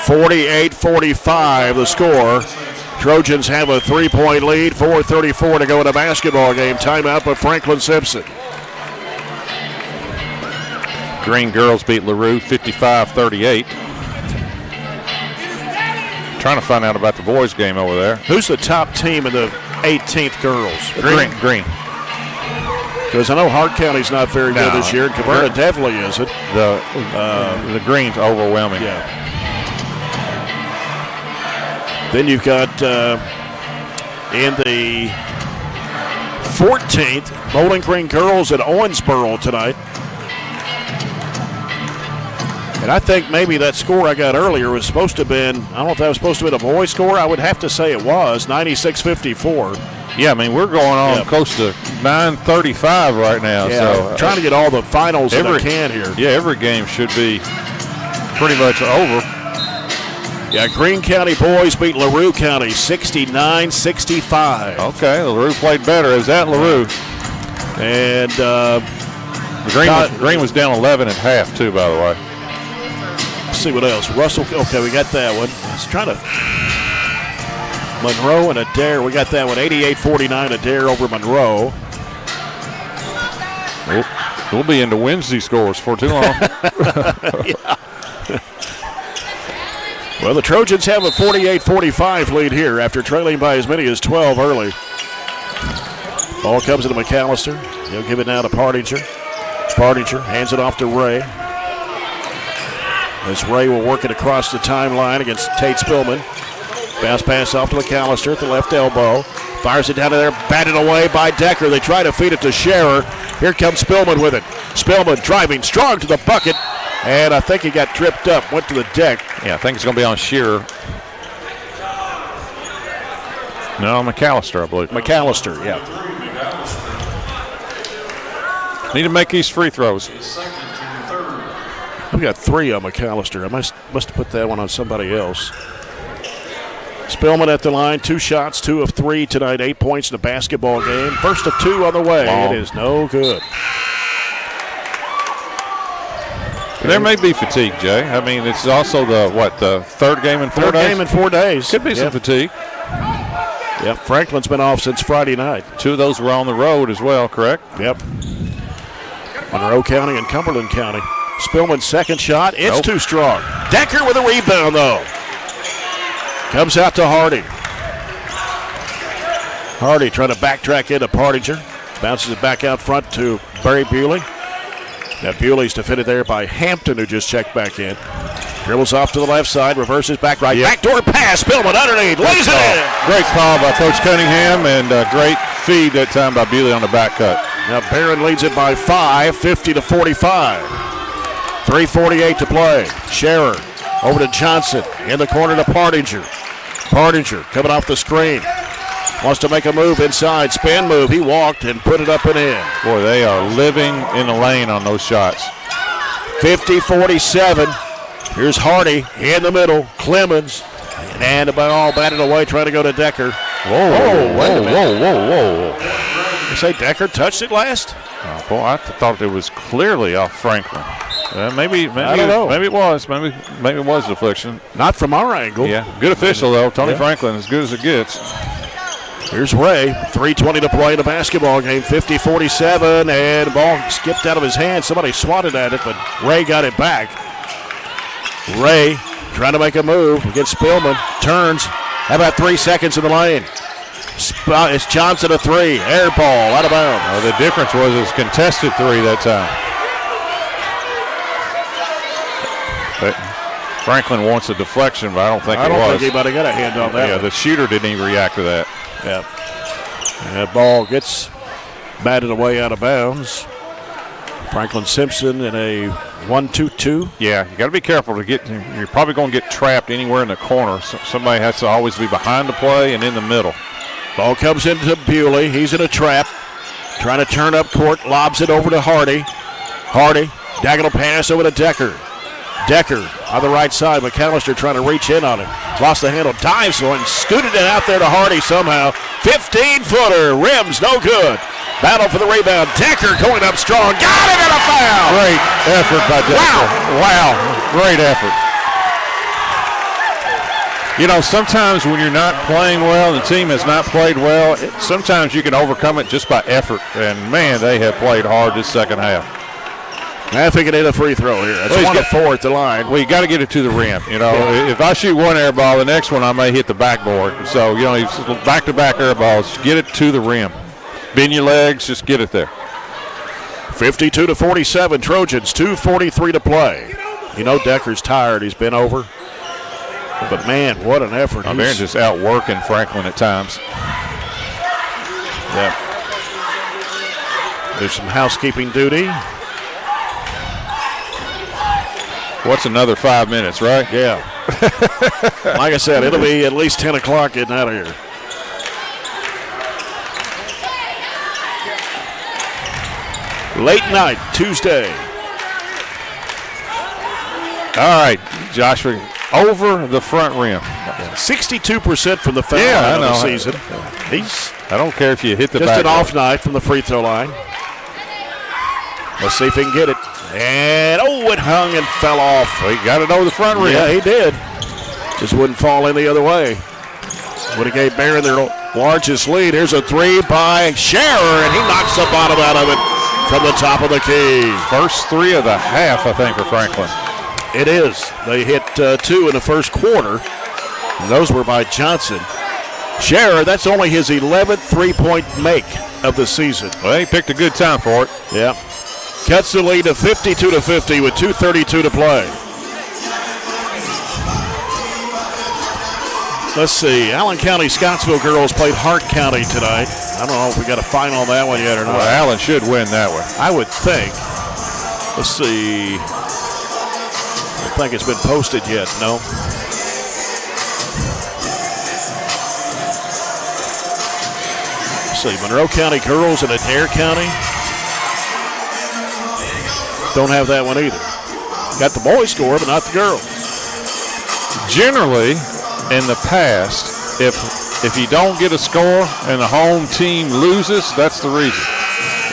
48-45 the score. Trojans have a 3-point lead. 4:34 to go in a basketball game. Timeout by Franklin-Simpson. Green girls beat LaRue 55-38. Trying to find out about the boys game over there. Who's the top team in the 18th girls? Green. Because I know Hart County's not very good this year. Cabrera definitely isn't. The Green's overwhelming. Yeah. Then you've got in the 14th, Bowling Green girls at Owensboro tonight. And I think maybe that score I got earlier was supposed to have been, I don't know if that was supposed to be a boys score. I would have to say it was, 96-54. Yeah, I mean, we're going on close to 9:35 right now. Yeah, so trying to get all the finals that I can here. Yeah, every game should be pretty much over. Yeah, Greene County boys beat LaRue County 69-65. Okay, LaRue played better. Is that LaRue? And Greene was down 11 at half, too, by the way. Let's see what else. Russell, okay, we got that one. Let's try to. Monroe and Adair, we got that one. 88-49 Adair over Monroe. We'll be into Wednesday scores for too long. Yeah. Well, the Trojans have a 48-45 lead here after trailing by as many as 12 early. Ball comes into McAllister. He'll give it now to Partinger. Partinger hands it off to Ray. As Ray will work it across the timeline against Tate Spillman. Bounce pass off to McAllister at the left elbow. Fires it down to there, batted away by Decker. They try to feed it to Scherer. Here comes Spillman with it. Spillman driving strong to the bucket. And I think he got tripped up, went to the deck. Yeah, I think it's going to be on Shearer. No, McAllister, I believe. McAllister, yeah. Need to make these free throws. We got 3 on McAllister. I must have put that one on somebody else. Spillman at the line, 2 shots, 2 of 3 tonight, 8 points in the basketball game. First of 2 on the way. It is no good. There may be fatigue, Jay. I mean, it's also the third game in 4 days? Third game in 4 days. Could be some fatigue. Yep, Franklin's been off since Friday night. 2 of those were on the road as well, correct? Yep. Monroe County and Cumberland County. Spillman's second shot, it's too strong. Decker with a rebound, though. Comes out to Hardy. Hardy trying to backtrack into Partinger. Bounces it back out front to Barry Bewley. Now Bewley's defended there by Hampton, who just checked back in. Dribbles off to the left side, reverses back right. Backdoor pass, Spillman underneath, lays it in. Great call by Coach Cunningham, and great feed that time by Bewley on the back cut. Now Barren leads it by 5, 50-45. 3:48 to play. Scherer over to Johnson, in the corner to Partinger. Partinger coming off the screen. Wants to make a move inside. Spin move. He walked and put it up and in. Boy, they are living in the lane on those shots. 50-47. Here's Hardy in the middle. Clemens. And the ball batted away, trying to go to Decker. Whoa. You say Decker touched it last? Oh, boy, I thought it was clearly off Franklin. Maybe I don't know. Maybe it was. Maybe it was deflection. Not from our angle. Yeah, good official, though. Tony Franklin, as good as it gets. Here's Ray, 3:20 to play in the basketball game, 50-47, and the ball skipped out of his hand. Somebody swatted at it, but Ray got it back. Ray trying to make a move against Spillman, turns. How about 3 seconds in the lane? It's Johnson a 3, air ball, out of bounds. Oh, the difference was it was contested 3 that time. But Franklin wants a deflection, but I don't think it was. I don't think anybody got a hand on that. Yeah, one. The shooter didn't even react to that. Yeah. And that ball gets batted away out of bounds. Franklin-Simpson in a 1-2-2. Yeah, you got to be careful to get. You're probably going to get trapped anywhere in the corner. So somebody has to always be behind the play and in the middle. Ball comes into Bewley. He's in a trap. Trying to turn up court. Lobs it over to Hardy. Hardy. Diagonal pass over to Decker. Decker on the right side. McAllister trying to reach in on it. Lost the handle. Dives one. Scooted it out there to Hardy somehow. 15-footer. Rims no good. Battle for the rebound. Decker going up strong. Got him in a foul. Great effort by Decker. Wow. Great effort. You know, sometimes when you're not playing well, the team has not played well, sometimes you can overcome it just by effort. And, man, they have played hard this second half. I think it hit a free throw here. That's 1 of 4 at the line. Well, you got to get it to the rim. You know, if I shoot one air ball, the next one I may hit the backboard. So, you know, back-to-back air balls, get it to the rim. Bend your legs, just get it there. 52-47, Trojans, 2:43 to play. You know Decker's tired. He's been over. But, man, what an effort. Barren just outworking Franklin at times. Yeah. There's some housekeeping duty. What's another 5 minutes, right? Yeah. Like I said, it'll be at least 10 o'clock getting out of here. Late night, Tuesday. All right, Joshua, over the front rim. 62% from the foul line of the season. I don't care if you hit the just back. Just an off night from the free throw line. Let's see if he can get it. And, it hung and fell off. He got it over the front rim. Yeah, he did. Just wouldn't fall in the other way. Would have gave Barren their largest lead. Here's a three by Scherer, and he knocks the bottom out of it from the top of the key. First three of the half, I think, for Franklin. It is. They hit two in the first quarter, and those were by Johnson. Scherer, that's only his 11th three-point make of the season. Well, he picked a good time for it. Yeah. Cuts the lead to 52-50 with 2:32 to play. Let's see. Allen County Scottsville girls played Hart County tonight. I don't know if we got a final on that one yet or not. Well, Allen should win that one. I would think. Let's see. I don't think it's been posted yet. No. Let's see. Monroe County girls and Adair County. Don't have that one either. Got the boys score, but not the girls. Generally, in the past, if you don't get a score and the home team loses, that's the reason.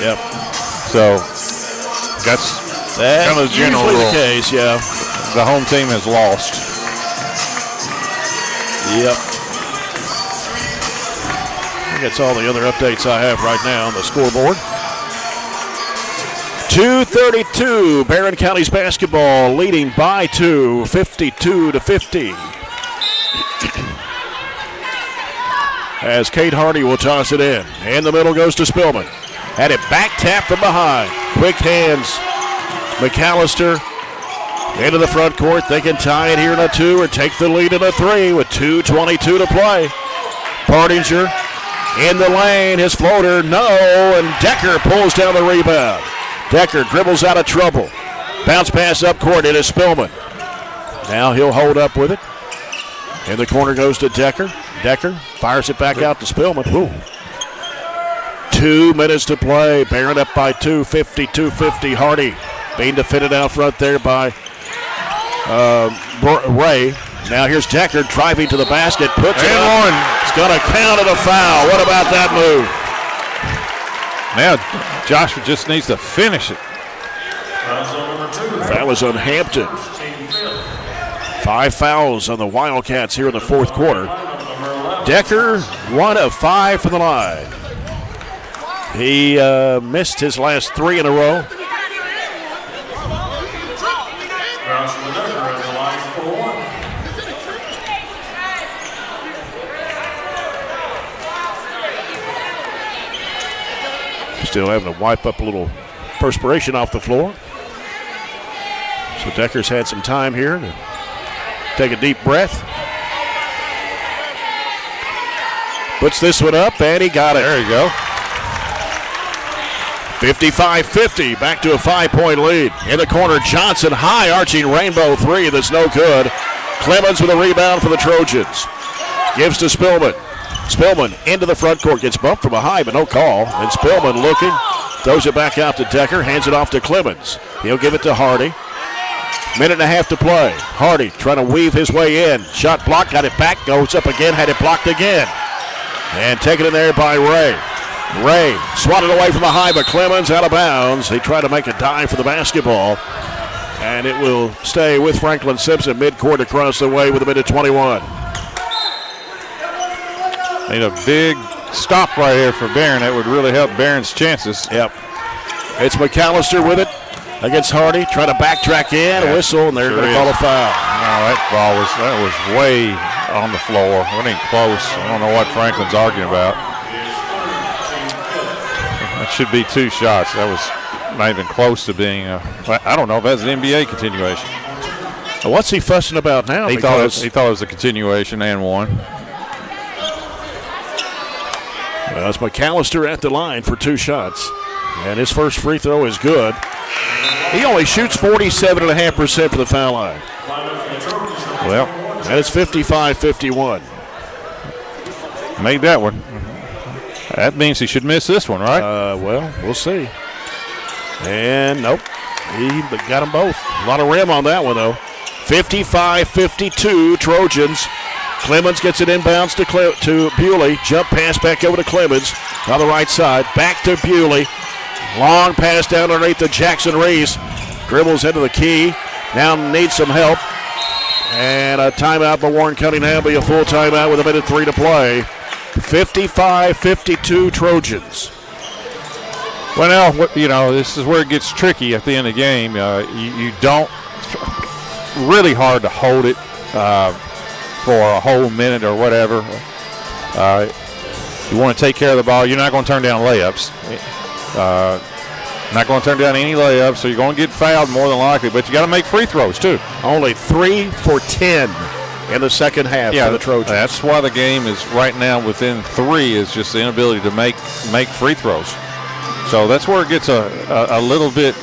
Yep. So that's kind of the general usually rule. The case, yeah. The home team has lost. Yep. I think that's all the other updates I have right now on the scoreboard. 2:32, Barren County's basketball leading by 2, 52-50. As Kate Hardy will toss it in. And the middle goes to Spillman. Had it back tap from behind. Quick hands. McAllister into the front court. They can tie it here in a 2 or take the lead in a 3 with 2:22 to play. Partinger in the lane. His floater, no. And Decker pulls down the rebound. Decker dribbles out of trouble. Bounce pass up court. It is Spillman. Now he'll hold up with it. And the corner goes to Decker. Decker fires it back out to Spillman. Ooh. 2 minutes to play. Barren up by 2, 52-50. Hardy being defended out front there by Ray. Now here's Decker driving to the basket. Puts it on. It's going to count it a foul. What about that move? Now Joshua just needs to finish it. That was on Hampton. 5 fouls on the Wildcats here in the fourth quarter. Decker, 1 of 5 from the line. He missed his last 3 in a row. Still having to wipe up a little perspiration off the floor. So Decker's had some time here to take a deep breath. Puts this one up, and he got it. There you go. 55-50, back to a 5-point lead. In the corner, Johnson, high arching rainbow 3 that's no good. Clemens with a rebound for the Trojans. Gives to Spillman. Spillman into the front court, gets bumped from behind, but no call. And Spillman looking, throws it back out to Decker, hands it off to Clemens. He'll give it to Hardy. Minute and a half to play. Hardy trying to weave his way in. Shot blocked, got it back, goes up again, had it blocked again. And taken in there by Ray. Ray swatted away from behind, but Clemens out of bounds. He tried to make a dive for the basketball. And it will stay with Franklin-Simpson midcourt across the way with a minute 21. Need a big stop right here for Barren. That would really help Barron's chances. Yep. It's McAllister with it against Hardy. Trying to backtrack in, a whistle, and they're going to call a foul. No, that was way on the floor. It wasn't close. I don't know what Franklin's arguing about. That should be 2 shots. That was not even close to being I don't know if that's an NBA continuation. What's he fussing about now? He thought it was a continuation and 1. Well, it's McAllister at the line for 2 shots. And his first free throw is good. He only shoots 47.5% for the foul line. Well, that is 55-51. Made that one. That means he should miss this one, right? Well, we'll see. And nope, he got them both. A lot of rim on that one, though. 55-52 Trojans. Clemens gets it inbounds to Bewley. Jump pass back over to Clemens on the right side. Back to Bewley. Long pass down underneath to Jackson Reese. Dribbles into the key. Now needs some help. And a timeout by Warren County. Now be a full timeout with 1:03 to play. 55-52 Trojans. Well, now, this is where it gets tricky at the end of the game. You don't really hard to hold it for a whole minute or whatever. You want to take care of the ball. You're not going to turn down layups. Not going to turn down any layups, so you're going to get fouled more than likely. But you got to make free throws too. Only 3 for 10 in the second half for the Trojans. That's why the game is right now within 3 is just the inability to make free throws. So that's where it gets a little bit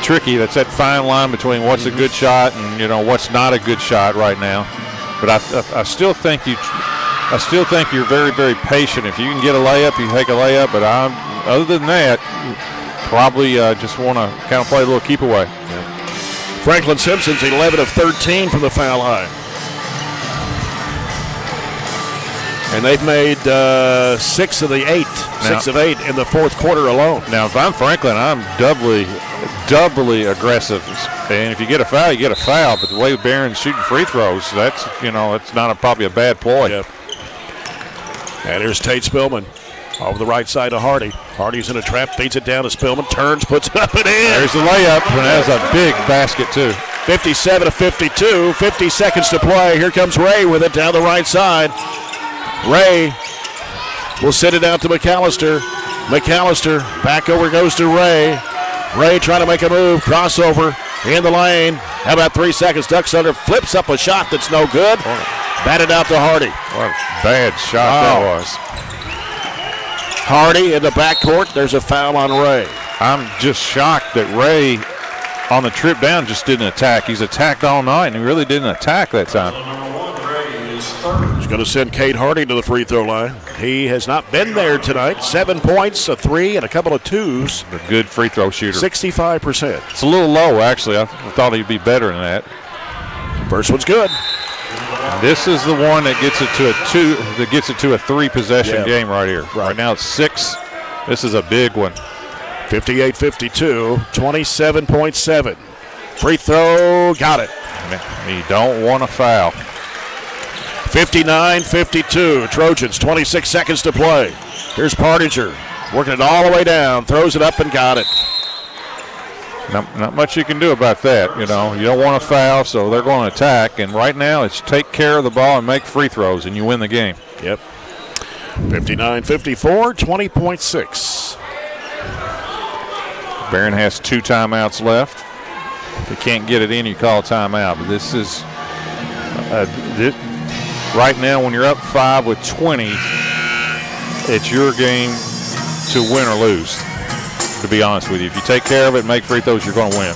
tricky. That's that fine line between what's a good shot and what's not a good shot right now. But I still think you're very, very patient. If you can get a layup, you take a layup. But other than that, probably just want to kind of play a little keep away. Yeah. Franklin-Simpson's 11 of 13 from the foul line. And they've made 6 of 8 in the fourth quarter alone. Now, if I'm Franklin, I'm doubly aggressive. And if you get a foul, you get a foul. But the way Barren's shooting free throws, that's not probably a bad ploy. Yep. And here's Tate Spillman over the right side to Hardy. Hardy's in a trap, feeds it down to Spillman, turns, puts it up and in. There's the layup, and has a big basket too. 57-52, 50 seconds to play. Here comes Ray with it down the right side. Ray will send it out to McAllister. McAllister back over goes to Ray. Ray trying to make a move, crossover in the lane. How about 3 seconds? Ducks under, flips up a shot that's no good. Batted out to Hardy. What a bad shot that was. Hardy in the backcourt. There's a foul on Ray. I'm just shocked that Ray on the trip down just didn't attack. He's attacked all night, and he really didn't attack that time. He's going to send Cade Hardy to the free throw line. He has not been there tonight. 7 points, a 3, and a couple of 2s. A good free throw shooter. 65%. It's a little low, actually. I thought he'd be better than that. First one's good. This is the one that gets it to a 2. That gets it to a 3-possession game right here. Right now it's 6. This is a big one. 58-52, 27.7. Free throw, got it. You don't want to foul. 59-52, Trojans, 26 seconds to play. Here's Partinger, working it all the way down, throws it up and got it. Not much you can do about that. You don't want to foul, so they're going to attack. And right now it's take care of the ball and make free throws, and you win the game. Yep. 59-54, 20.6. Barren has 2 timeouts left. If you can't get it in, you call a timeout. But this is right now when you're up 5 with 20, it's your game to win or lose, to be honest with you. If you take care of it and make free throws, you're going to win.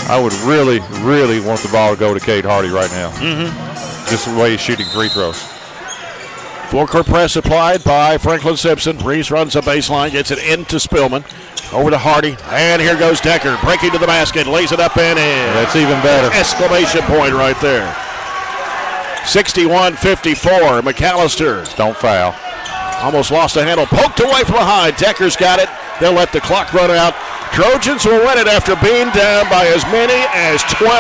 I would really, really want the ball to go to Cade Hardy right now. Just the way he's shooting free throws. Full-court press applied by Franklin-Simpson. Reese runs a baseline, gets it into Spillman. Over to Hardy, and here goes Decker, breaking to the basket, lays it up and in. That's even better. Exclamation point right there. 61-54, McAllister. Don't foul. Almost lost the handle, poked away from behind. Decker's got it. They'll let the clock run out. Trojans will win it after being down by as many as 12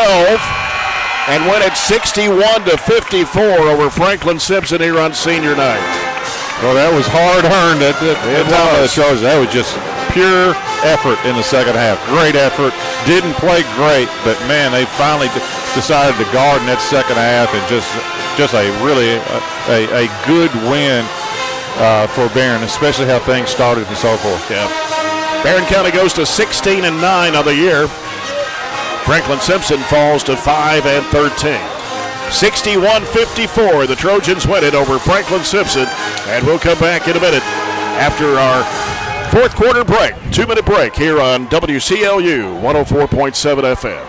and win it 61-54 over Franklin-Simpson here on senior night. Well, that was hard-earned at the Trojans. That was just pure effort in the second half. Great effort. Didn't play great, but, man, they finally decided to guard in that second half, and just a really a good win for Barren, especially how things started and so forth. Yeah. Barren County goes to 16-9 on the year. Franklin-Simpson falls to 5-13. 61-54, the Trojans win it over Franklin-Simpson, and we'll come back in a minute after our fourth quarter break, 2-minute break here on WCLU 104.7 FM.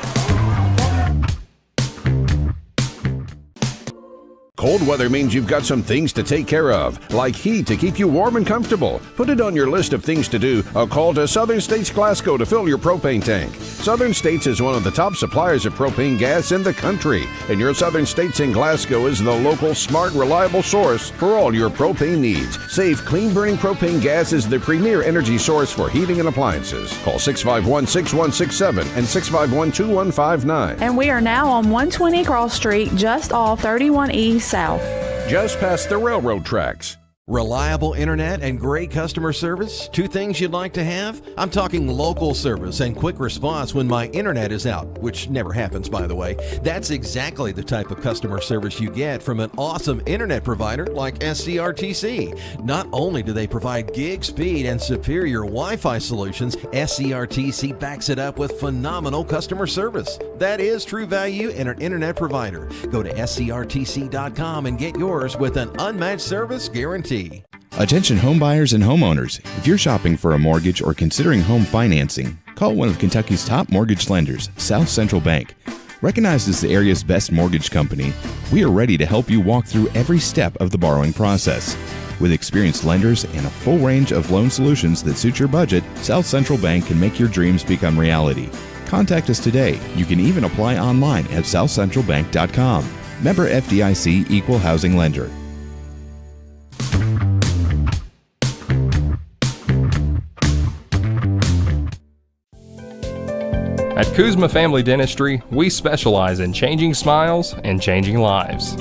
Cold weather means you've got some things to take care of, like heat to keep you warm and comfortable. Put it on your list of things to do. A call to Southern States Glasgow to fill your propane tank. Southern States is one of the top suppliers of propane gas in the country, and your Southern States in Glasgow is the local, smart, reliable source for all your propane needs. Safe, clean-burning propane gas is the premier energy source for heating and appliances. Call 651-6167 and 651-2159. And we are now on 120 Cross Street, just off 31E South. Just past the railroad tracks. Reliable internet and great customer service? Two things you'd like to have? I'm talking local service and quick response when my internet is out, which never happens, by the way. That's exactly the type of customer service you get from an awesome internet provider like SCRTC. Not only do they provide gig speed and superior Wi-Fi solutions, SCRTC backs it up with phenomenal customer service. That is true value in an internet provider. Go to scrtc.com and get yours with an unmatched service guarantee. Attention home buyers and homeowners. If you're shopping for a mortgage or considering home financing, call one of Kentucky's top mortgage lenders, South Central Bank. Recognized as the area's best mortgage company, we are ready to help you walk through every step of the borrowing process. With experienced lenders and a full range of loan solutions that suit your budget, South Central Bank can make your dreams become reality. Contact us today. You can even apply online at southcentralbank.com. Member FDIC Equal Housing Lender. At Kuzma Family Dentistry, we specialize in changing smiles and changing lives.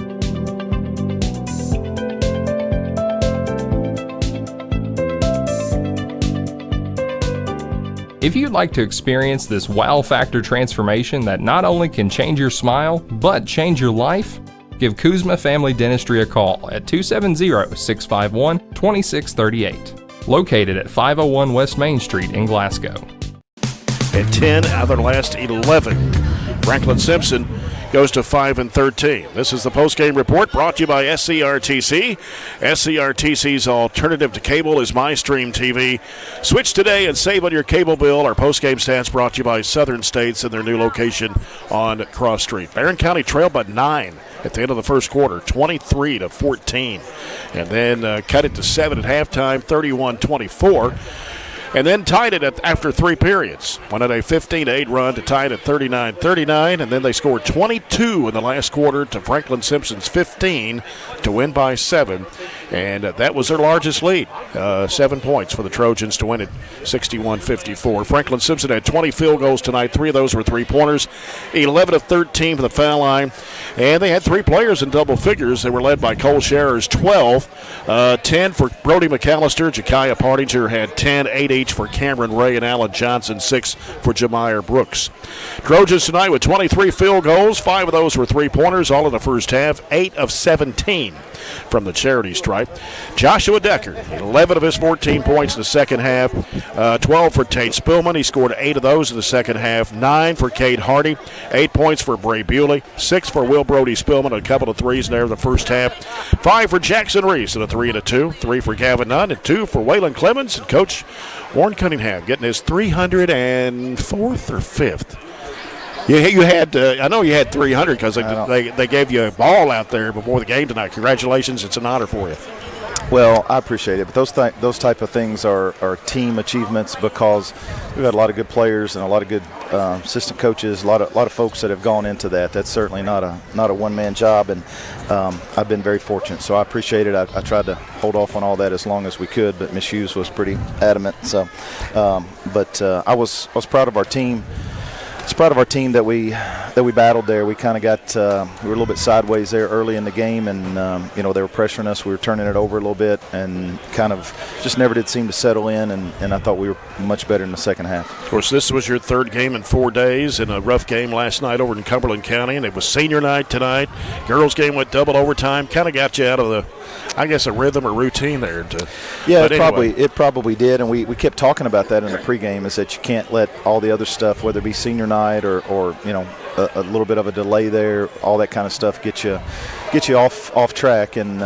If you'd like to experience this wow factor transformation that not only can change your smile, but change your life, give Kuzma Family Dentistry a call at 270-651-2638. Located at 501 West Main Street in Glasgow. At 10 out of their last 11. Franklin-Simpson goes to 5-13. This is the postgame report brought to you by SCRTC. SCRTC's alternative to cable is MyStream TV. Switch today and save on your cable bill. Our postgame stats brought to you by Southern States and their new location on Cross Street. Barren County trailed by 9 at the end of the first quarter, 23-14. And then cut it to 7 at halftime, 31-24. And then tied it after 3 periods. Went on a 15-8 run to tie it at 39-39, and then they scored 22 in the last quarter to Franklin-Simpson's 15 to win by 7. And that was their largest lead, 7 points for the Trojans to win it 61-54. Franklin-Simpson had 20 field goals tonight. 3 of those were three-pointers, 11 of 13 from the foul line. And they had 3 players in double figures. They were led by Cole Scherer's 12, 10 for Brody McAllister. Ja'Kiah Partinger had 10, 8 each for Cameron Ray and Alan Johnson, 6 for Jamier Brooks. Trojans tonight with 23 field goals. 5 of those were three-pointers, all in the first half, 8 of 17 from the charity stripe. Joshua Decker, 11 of his 14 points in the second half, 12 for Tate Spillman. He scored 8 of those in the second half, 9 for Cade Hardy, 8 points for Bray Bewley, 6 for Will Brody Spillman, a couple of threes in there in the first half, 5 for Jackson Reese and a 3 and a 2, 3 for Gavin Nunn, and 2 for Waylon Clemens. And Coach Warren Cunningham getting his 304th or 5th. You had, I know you had 300 because they gave you a ball out there before the game tonight. Congratulations. It's an honor for you. Well, I appreciate it, but those type of things are team achievements because we've had a lot of good players and a lot of good assistant coaches, a lot of folks that have gone into that. That's certainly not a one-man job, and I've been very fortunate, so I appreciate it. I tried to hold off on all that as long as we could, but Ms. Hughes was pretty adamant. So, I was proud of our team. It's proud of our team that we battled there. We kind of got we were a little bit sideways there early in the game, and they were pressuring us. We were turning it over a little bit, and kind of just never did seem to settle in. And I thought we were much better in the second half. Of course, this was your 3rd game in 4 days, and a rough game last night over in Cumberland County. And it was senior night tonight. Girls' game went double overtime. Kind of got you out of the, I guess, a rhythm or routine there. Yeah, it probably did, and we kept talking about that in the pregame. Is that you can't let all the other stuff, whether it be senior night or a little bit of a delay there, all that kind of stuff get you off track, and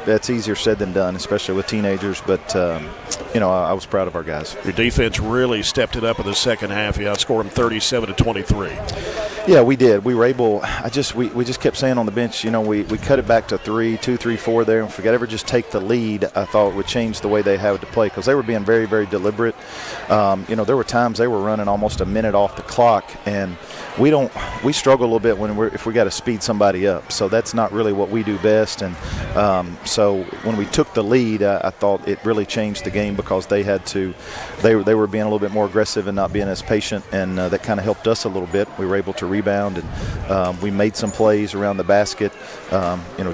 that's easier said than done, especially with teenagers. But I was proud of our guys. Your defense really stepped it up in the second half. You outscored them 37-23. Yeah, we did. We were able. We just kept saying on the bench, we cut it back to 2, 3, 4 there, and if we could ever just take the lead, I thought it would change the way they had to play, because they were being very, very deliberate. There were times they were running almost a minute off the clock, and we struggle a little bit if we got to speed somebody up. So that's not really what we do best. And so when we took the lead, I thought it really changed the game, because they were being a little bit more aggressive and not being as patient, and that kind of helped us a little bit. We were able to rebound, and we made some plays around the basket.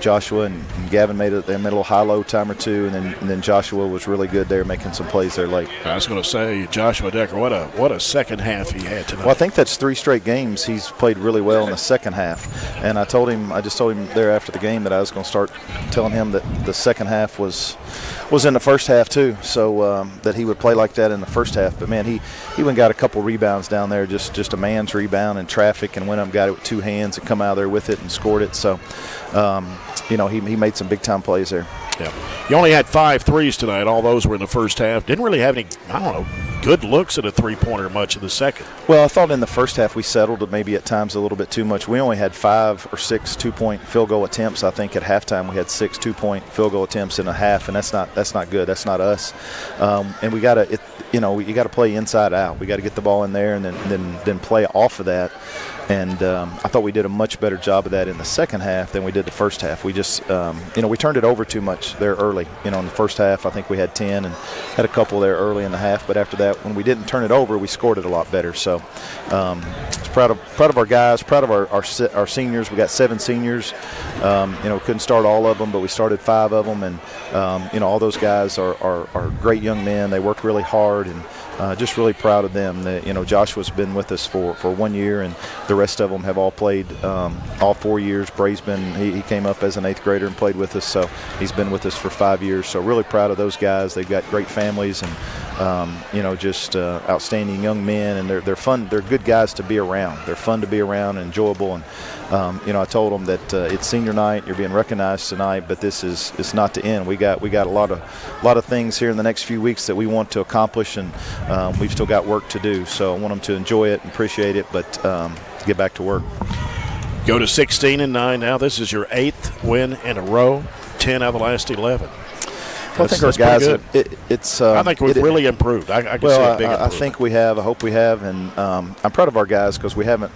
Joshua and Gavin made a little high-low time or two, and then Joshua was really good there, making some plays there late. I was going to say, Joshua Decker, what a second half he had tonight. Well, I think that's 3 straight games he's played really well in the second half, and I just told him there after the game that I was going to start telling him that the second half was in the first half too, so that he would play like that in the first half. But man, he went and got a couple rebounds down there, just a man's rebound in traffic, and went up and got it with 2 hands and come out of there with it and scored it. So he made some big time plays there. Yeah, he only had 5 threes tonight. All those were in the first half. Didn't really have any, good looks at a three-pointer much in the second. Well, I thought in the first half we settled maybe at times a little bit too much. We only had 5 or 6 2-point field goal attempts. I think at halftime we had 6 2-point field goal attempts in a half, and that's not good. That's not us. And we got to, you got to play inside out. We got to get the ball in there and then play off of that. And I thought we did a much better job of that in the second half than we did the first half. We just, we turned it over too much there early. In the first half, I think we had 10 and had a couple there early in the half. But after that, when we didn't turn it over, we scored it a lot better. So, proud of our guys, proud of our seniors. We got 7 seniors. We couldn't start all of them, but we started 5 of them. And all those guys are great young men. They work really hard, and just really proud of them. Joshua's been with us for 1 year, and the rest of them have all played all 4 years. Bray's he came up as an 8th grader and played with us, so he's been with us for 5 years. So really proud of those guys. They've got great families, and just outstanding young men, and they're fun. They're good guys to be around. They're fun to be around and enjoyable. And I told them that it's senior night. You're being recognized tonight, but it's not the end. We got a lot of things here in the next few weeks that we want to accomplish, and we've still got work to do. So I want them to enjoy it and appreciate it, but get back to work. Go to 16-9 now. This is your 8th win in a row, 10 out of the last 11. I think our guys, I think we've really improved. I can see a big improvement. I think we have. I hope we have, and I'm proud of our guys, because we haven't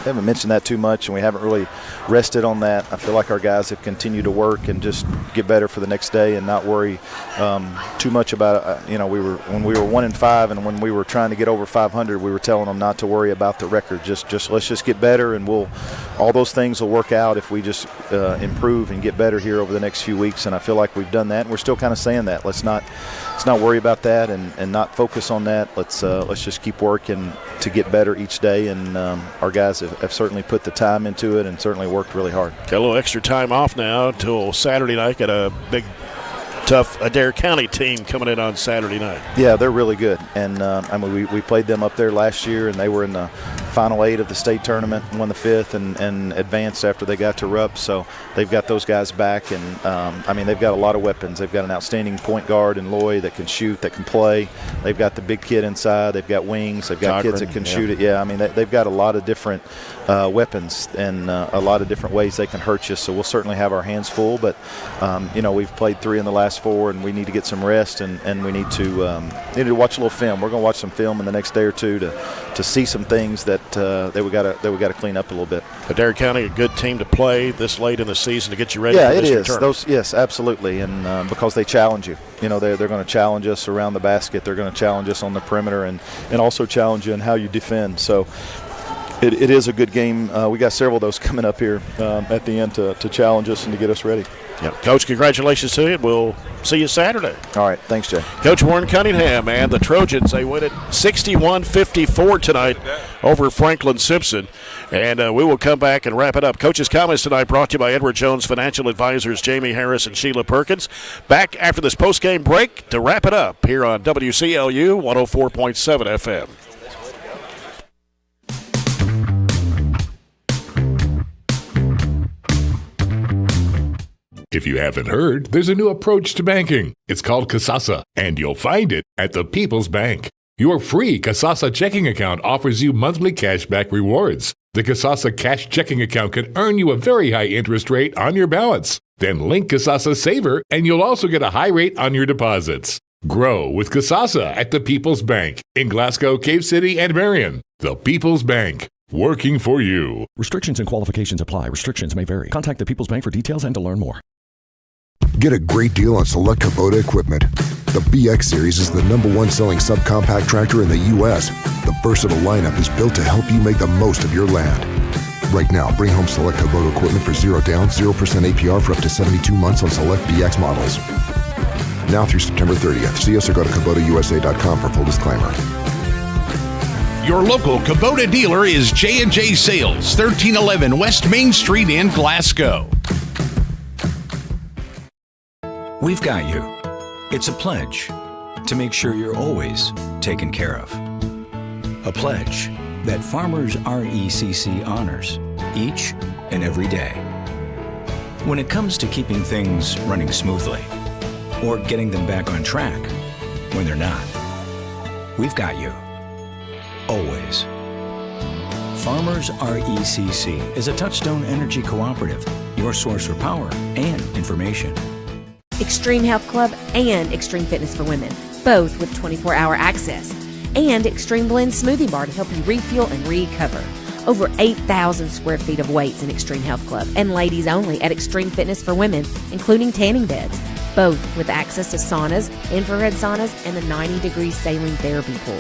mentioned that too much, and we haven't really rested on that. I feel like our guys have continued to work and just get better for the next day, and not worry too much about it. When we were 1-5, and when we were trying to get over 500, we were telling them not to worry about the record. Just let's just get better, and all those things will work out if we just improve and get better here over the next few weeks. And I feel like we've done that, and we're still kind of saying that. Let's not worry about that and not focus on that. Let's just keep working to get better each day, and our guys have certainly put the time into it and certainly worked really hard. Got a little extra time off now until Saturday night. Got a big, tough Adair County team coming in on Saturday night. Yeah, they're really good, and we played them up there last year, and they were in the Final 8 of the state tournament, won the 5th, and advanced after they got to Rupp. So they've got those guys back, and they've got a lot of weapons. They've got an outstanding point guard in Loy that can shoot, that can play. They've got the big kid inside. They've got wings. They've got kids that can shoot it. Yeah, they've got a lot of different weapons and a lot of different ways they can hurt you. So we'll certainly have our hands full, but we've played 3 in the last 4, and we need to get some rest, and we need to watch a little film. We're going to watch some film in the next day or two to see some things that we got to clean up a little bit. Adair County, a good team to play this late in the season to get you ready. Yeah, for this it is. tournament. Yes, absolutely, and because they challenge you. They're going to challenge us around the basket. They're going to challenge us on the perimeter, and also challenge you in how you defend. So it is a good game. We got several of those coming up here at the end to challenge us and to get us ready. Yep. Coach, congratulations to you. We'll see you Saturday. All right. Thanks, Jay. Coach Warren Cunningham and the Trojans, they win it 61-54 tonight over Franklin-Simpson. And we will come back and wrap it up. Coach's comments tonight brought to you by Edward Jones Financial Advisors Jamie Harris and Sheila Perkins. Back after this postgame break to wrap it up here on WCLU 104.7 FM. If you haven't heard, there's a new approach to banking. It's called Kasasa, and you'll find it at the People's Bank. Your free Kasasa checking account offers you monthly cashback rewards. The Casasa Cash Checking Account can earn you a very high interest rate on your balance. Then link Casasa Saver, and you'll also get a high rate on your deposits. Grow with Casasa at the People's Bank in Glasgow, Cave City, and Barren. The People's Bank, working for you. Restrictions and qualifications apply. Restrictions may vary. Contact the People's Bank for details and to learn more. Get a great deal on select Kubota equipment. The BX Series is the #1 selling subcompact tractor in the U.S. The versatile lineup is built to help you make the most of your land. Right now, bring home select Kubota equipment for 0 down, 0% APR for up to 72 months on select BX models. Now through September 30th. See us or go to KubotaUSA.com for full disclaimer. Your local Kubota dealer is J&J Sales, 1311 West Main Street in Glasgow. We've got you. It's a pledge to make sure you're always taken care of. A pledge that Farmers RECC honors each and every day. When it comes to keeping things running smoothly or getting them back on track when they're not, we've got you. Always. Farmers RECC is a Touchstone Energy cooperative, your source for power and information. Extreme Health Club and Extreme Fitness for Women, both with 24-hour access. And Extreme Blend Smoothie Bar to help you refuel and recover. Over 8,000 square feet of weights in Extreme Health Club and ladies only at Extreme Fitness for Women, including tanning beds, both with access to saunas, infrared saunas, and the 90-degree saline therapy pool.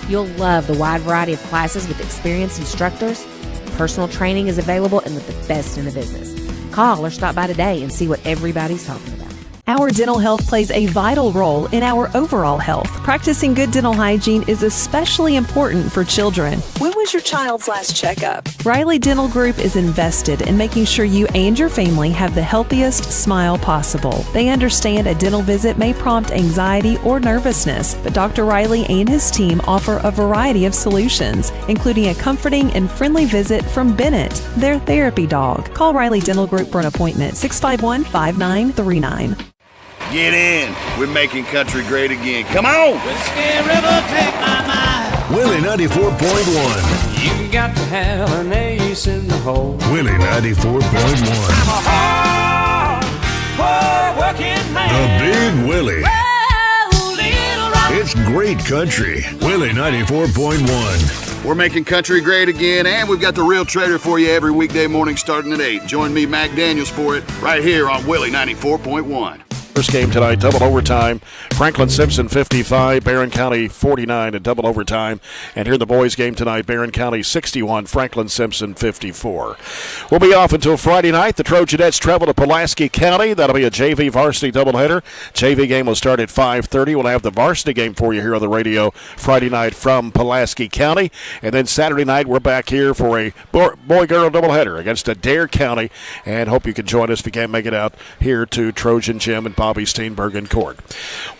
You'll love the wide variety of classes with experienced instructors. Personal training is available and with the best in the business. Call or stop by today and see what everybody's talking about. Our dental health plays a vital role in our overall health. Practicing good dental hygiene is especially important for children. When was your child's last checkup? Riley Dental Group is invested in making sure you and your family have the healthiest smile possible. They understand a dental visit may prompt anxiety or nervousness, but Dr. Riley and his team offer a variety of solutions, including a comforting and friendly visit from Bennett, their therapy dog. Call Riley Dental Group for an appointment, 651-5939. Get in. We're making country great again. Come on. Whiskey River, take my mind. Willie 94.1. You got to have an ace in the hole. Willie 94.1. I'm a hard working man. The Big Willie. Oh, little rock. It's great country. Willie 94.1. We're making country great again, and we've got the Real Trader for you every weekday morning starting at 8. Join me, Mac Daniels, for it right here on Willie 94.1. First game tonight, double overtime. Franklin-Simpson 55, Barren County 49 in double overtime. And here in the boys game tonight, Barren County 61, Franklin-Simpson 54. We'll be off until Friday night. The Trojanettes travel to Pulaski County. That'll be a JV varsity doubleheader. JV game will start at 5:30. We'll have the varsity game for you here on the radio Friday night from Pulaski County. And then Saturday night, we're back here for a boy-girl doubleheader against Adair County. And hope you can join us if you can't make it out here to Trojan Gym and Bobby Steenberg in court.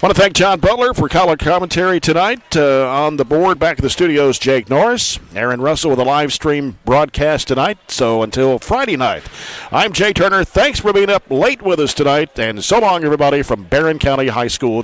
Want to thank John Butler for color commentary tonight. On the board, back in the studios, Jake Norris, Aaron Russell with a live stream broadcast tonight. So until Friday night, I'm Jay Turner. Thanks for being up late with us tonight, and so long, everybody, from Barren County High School.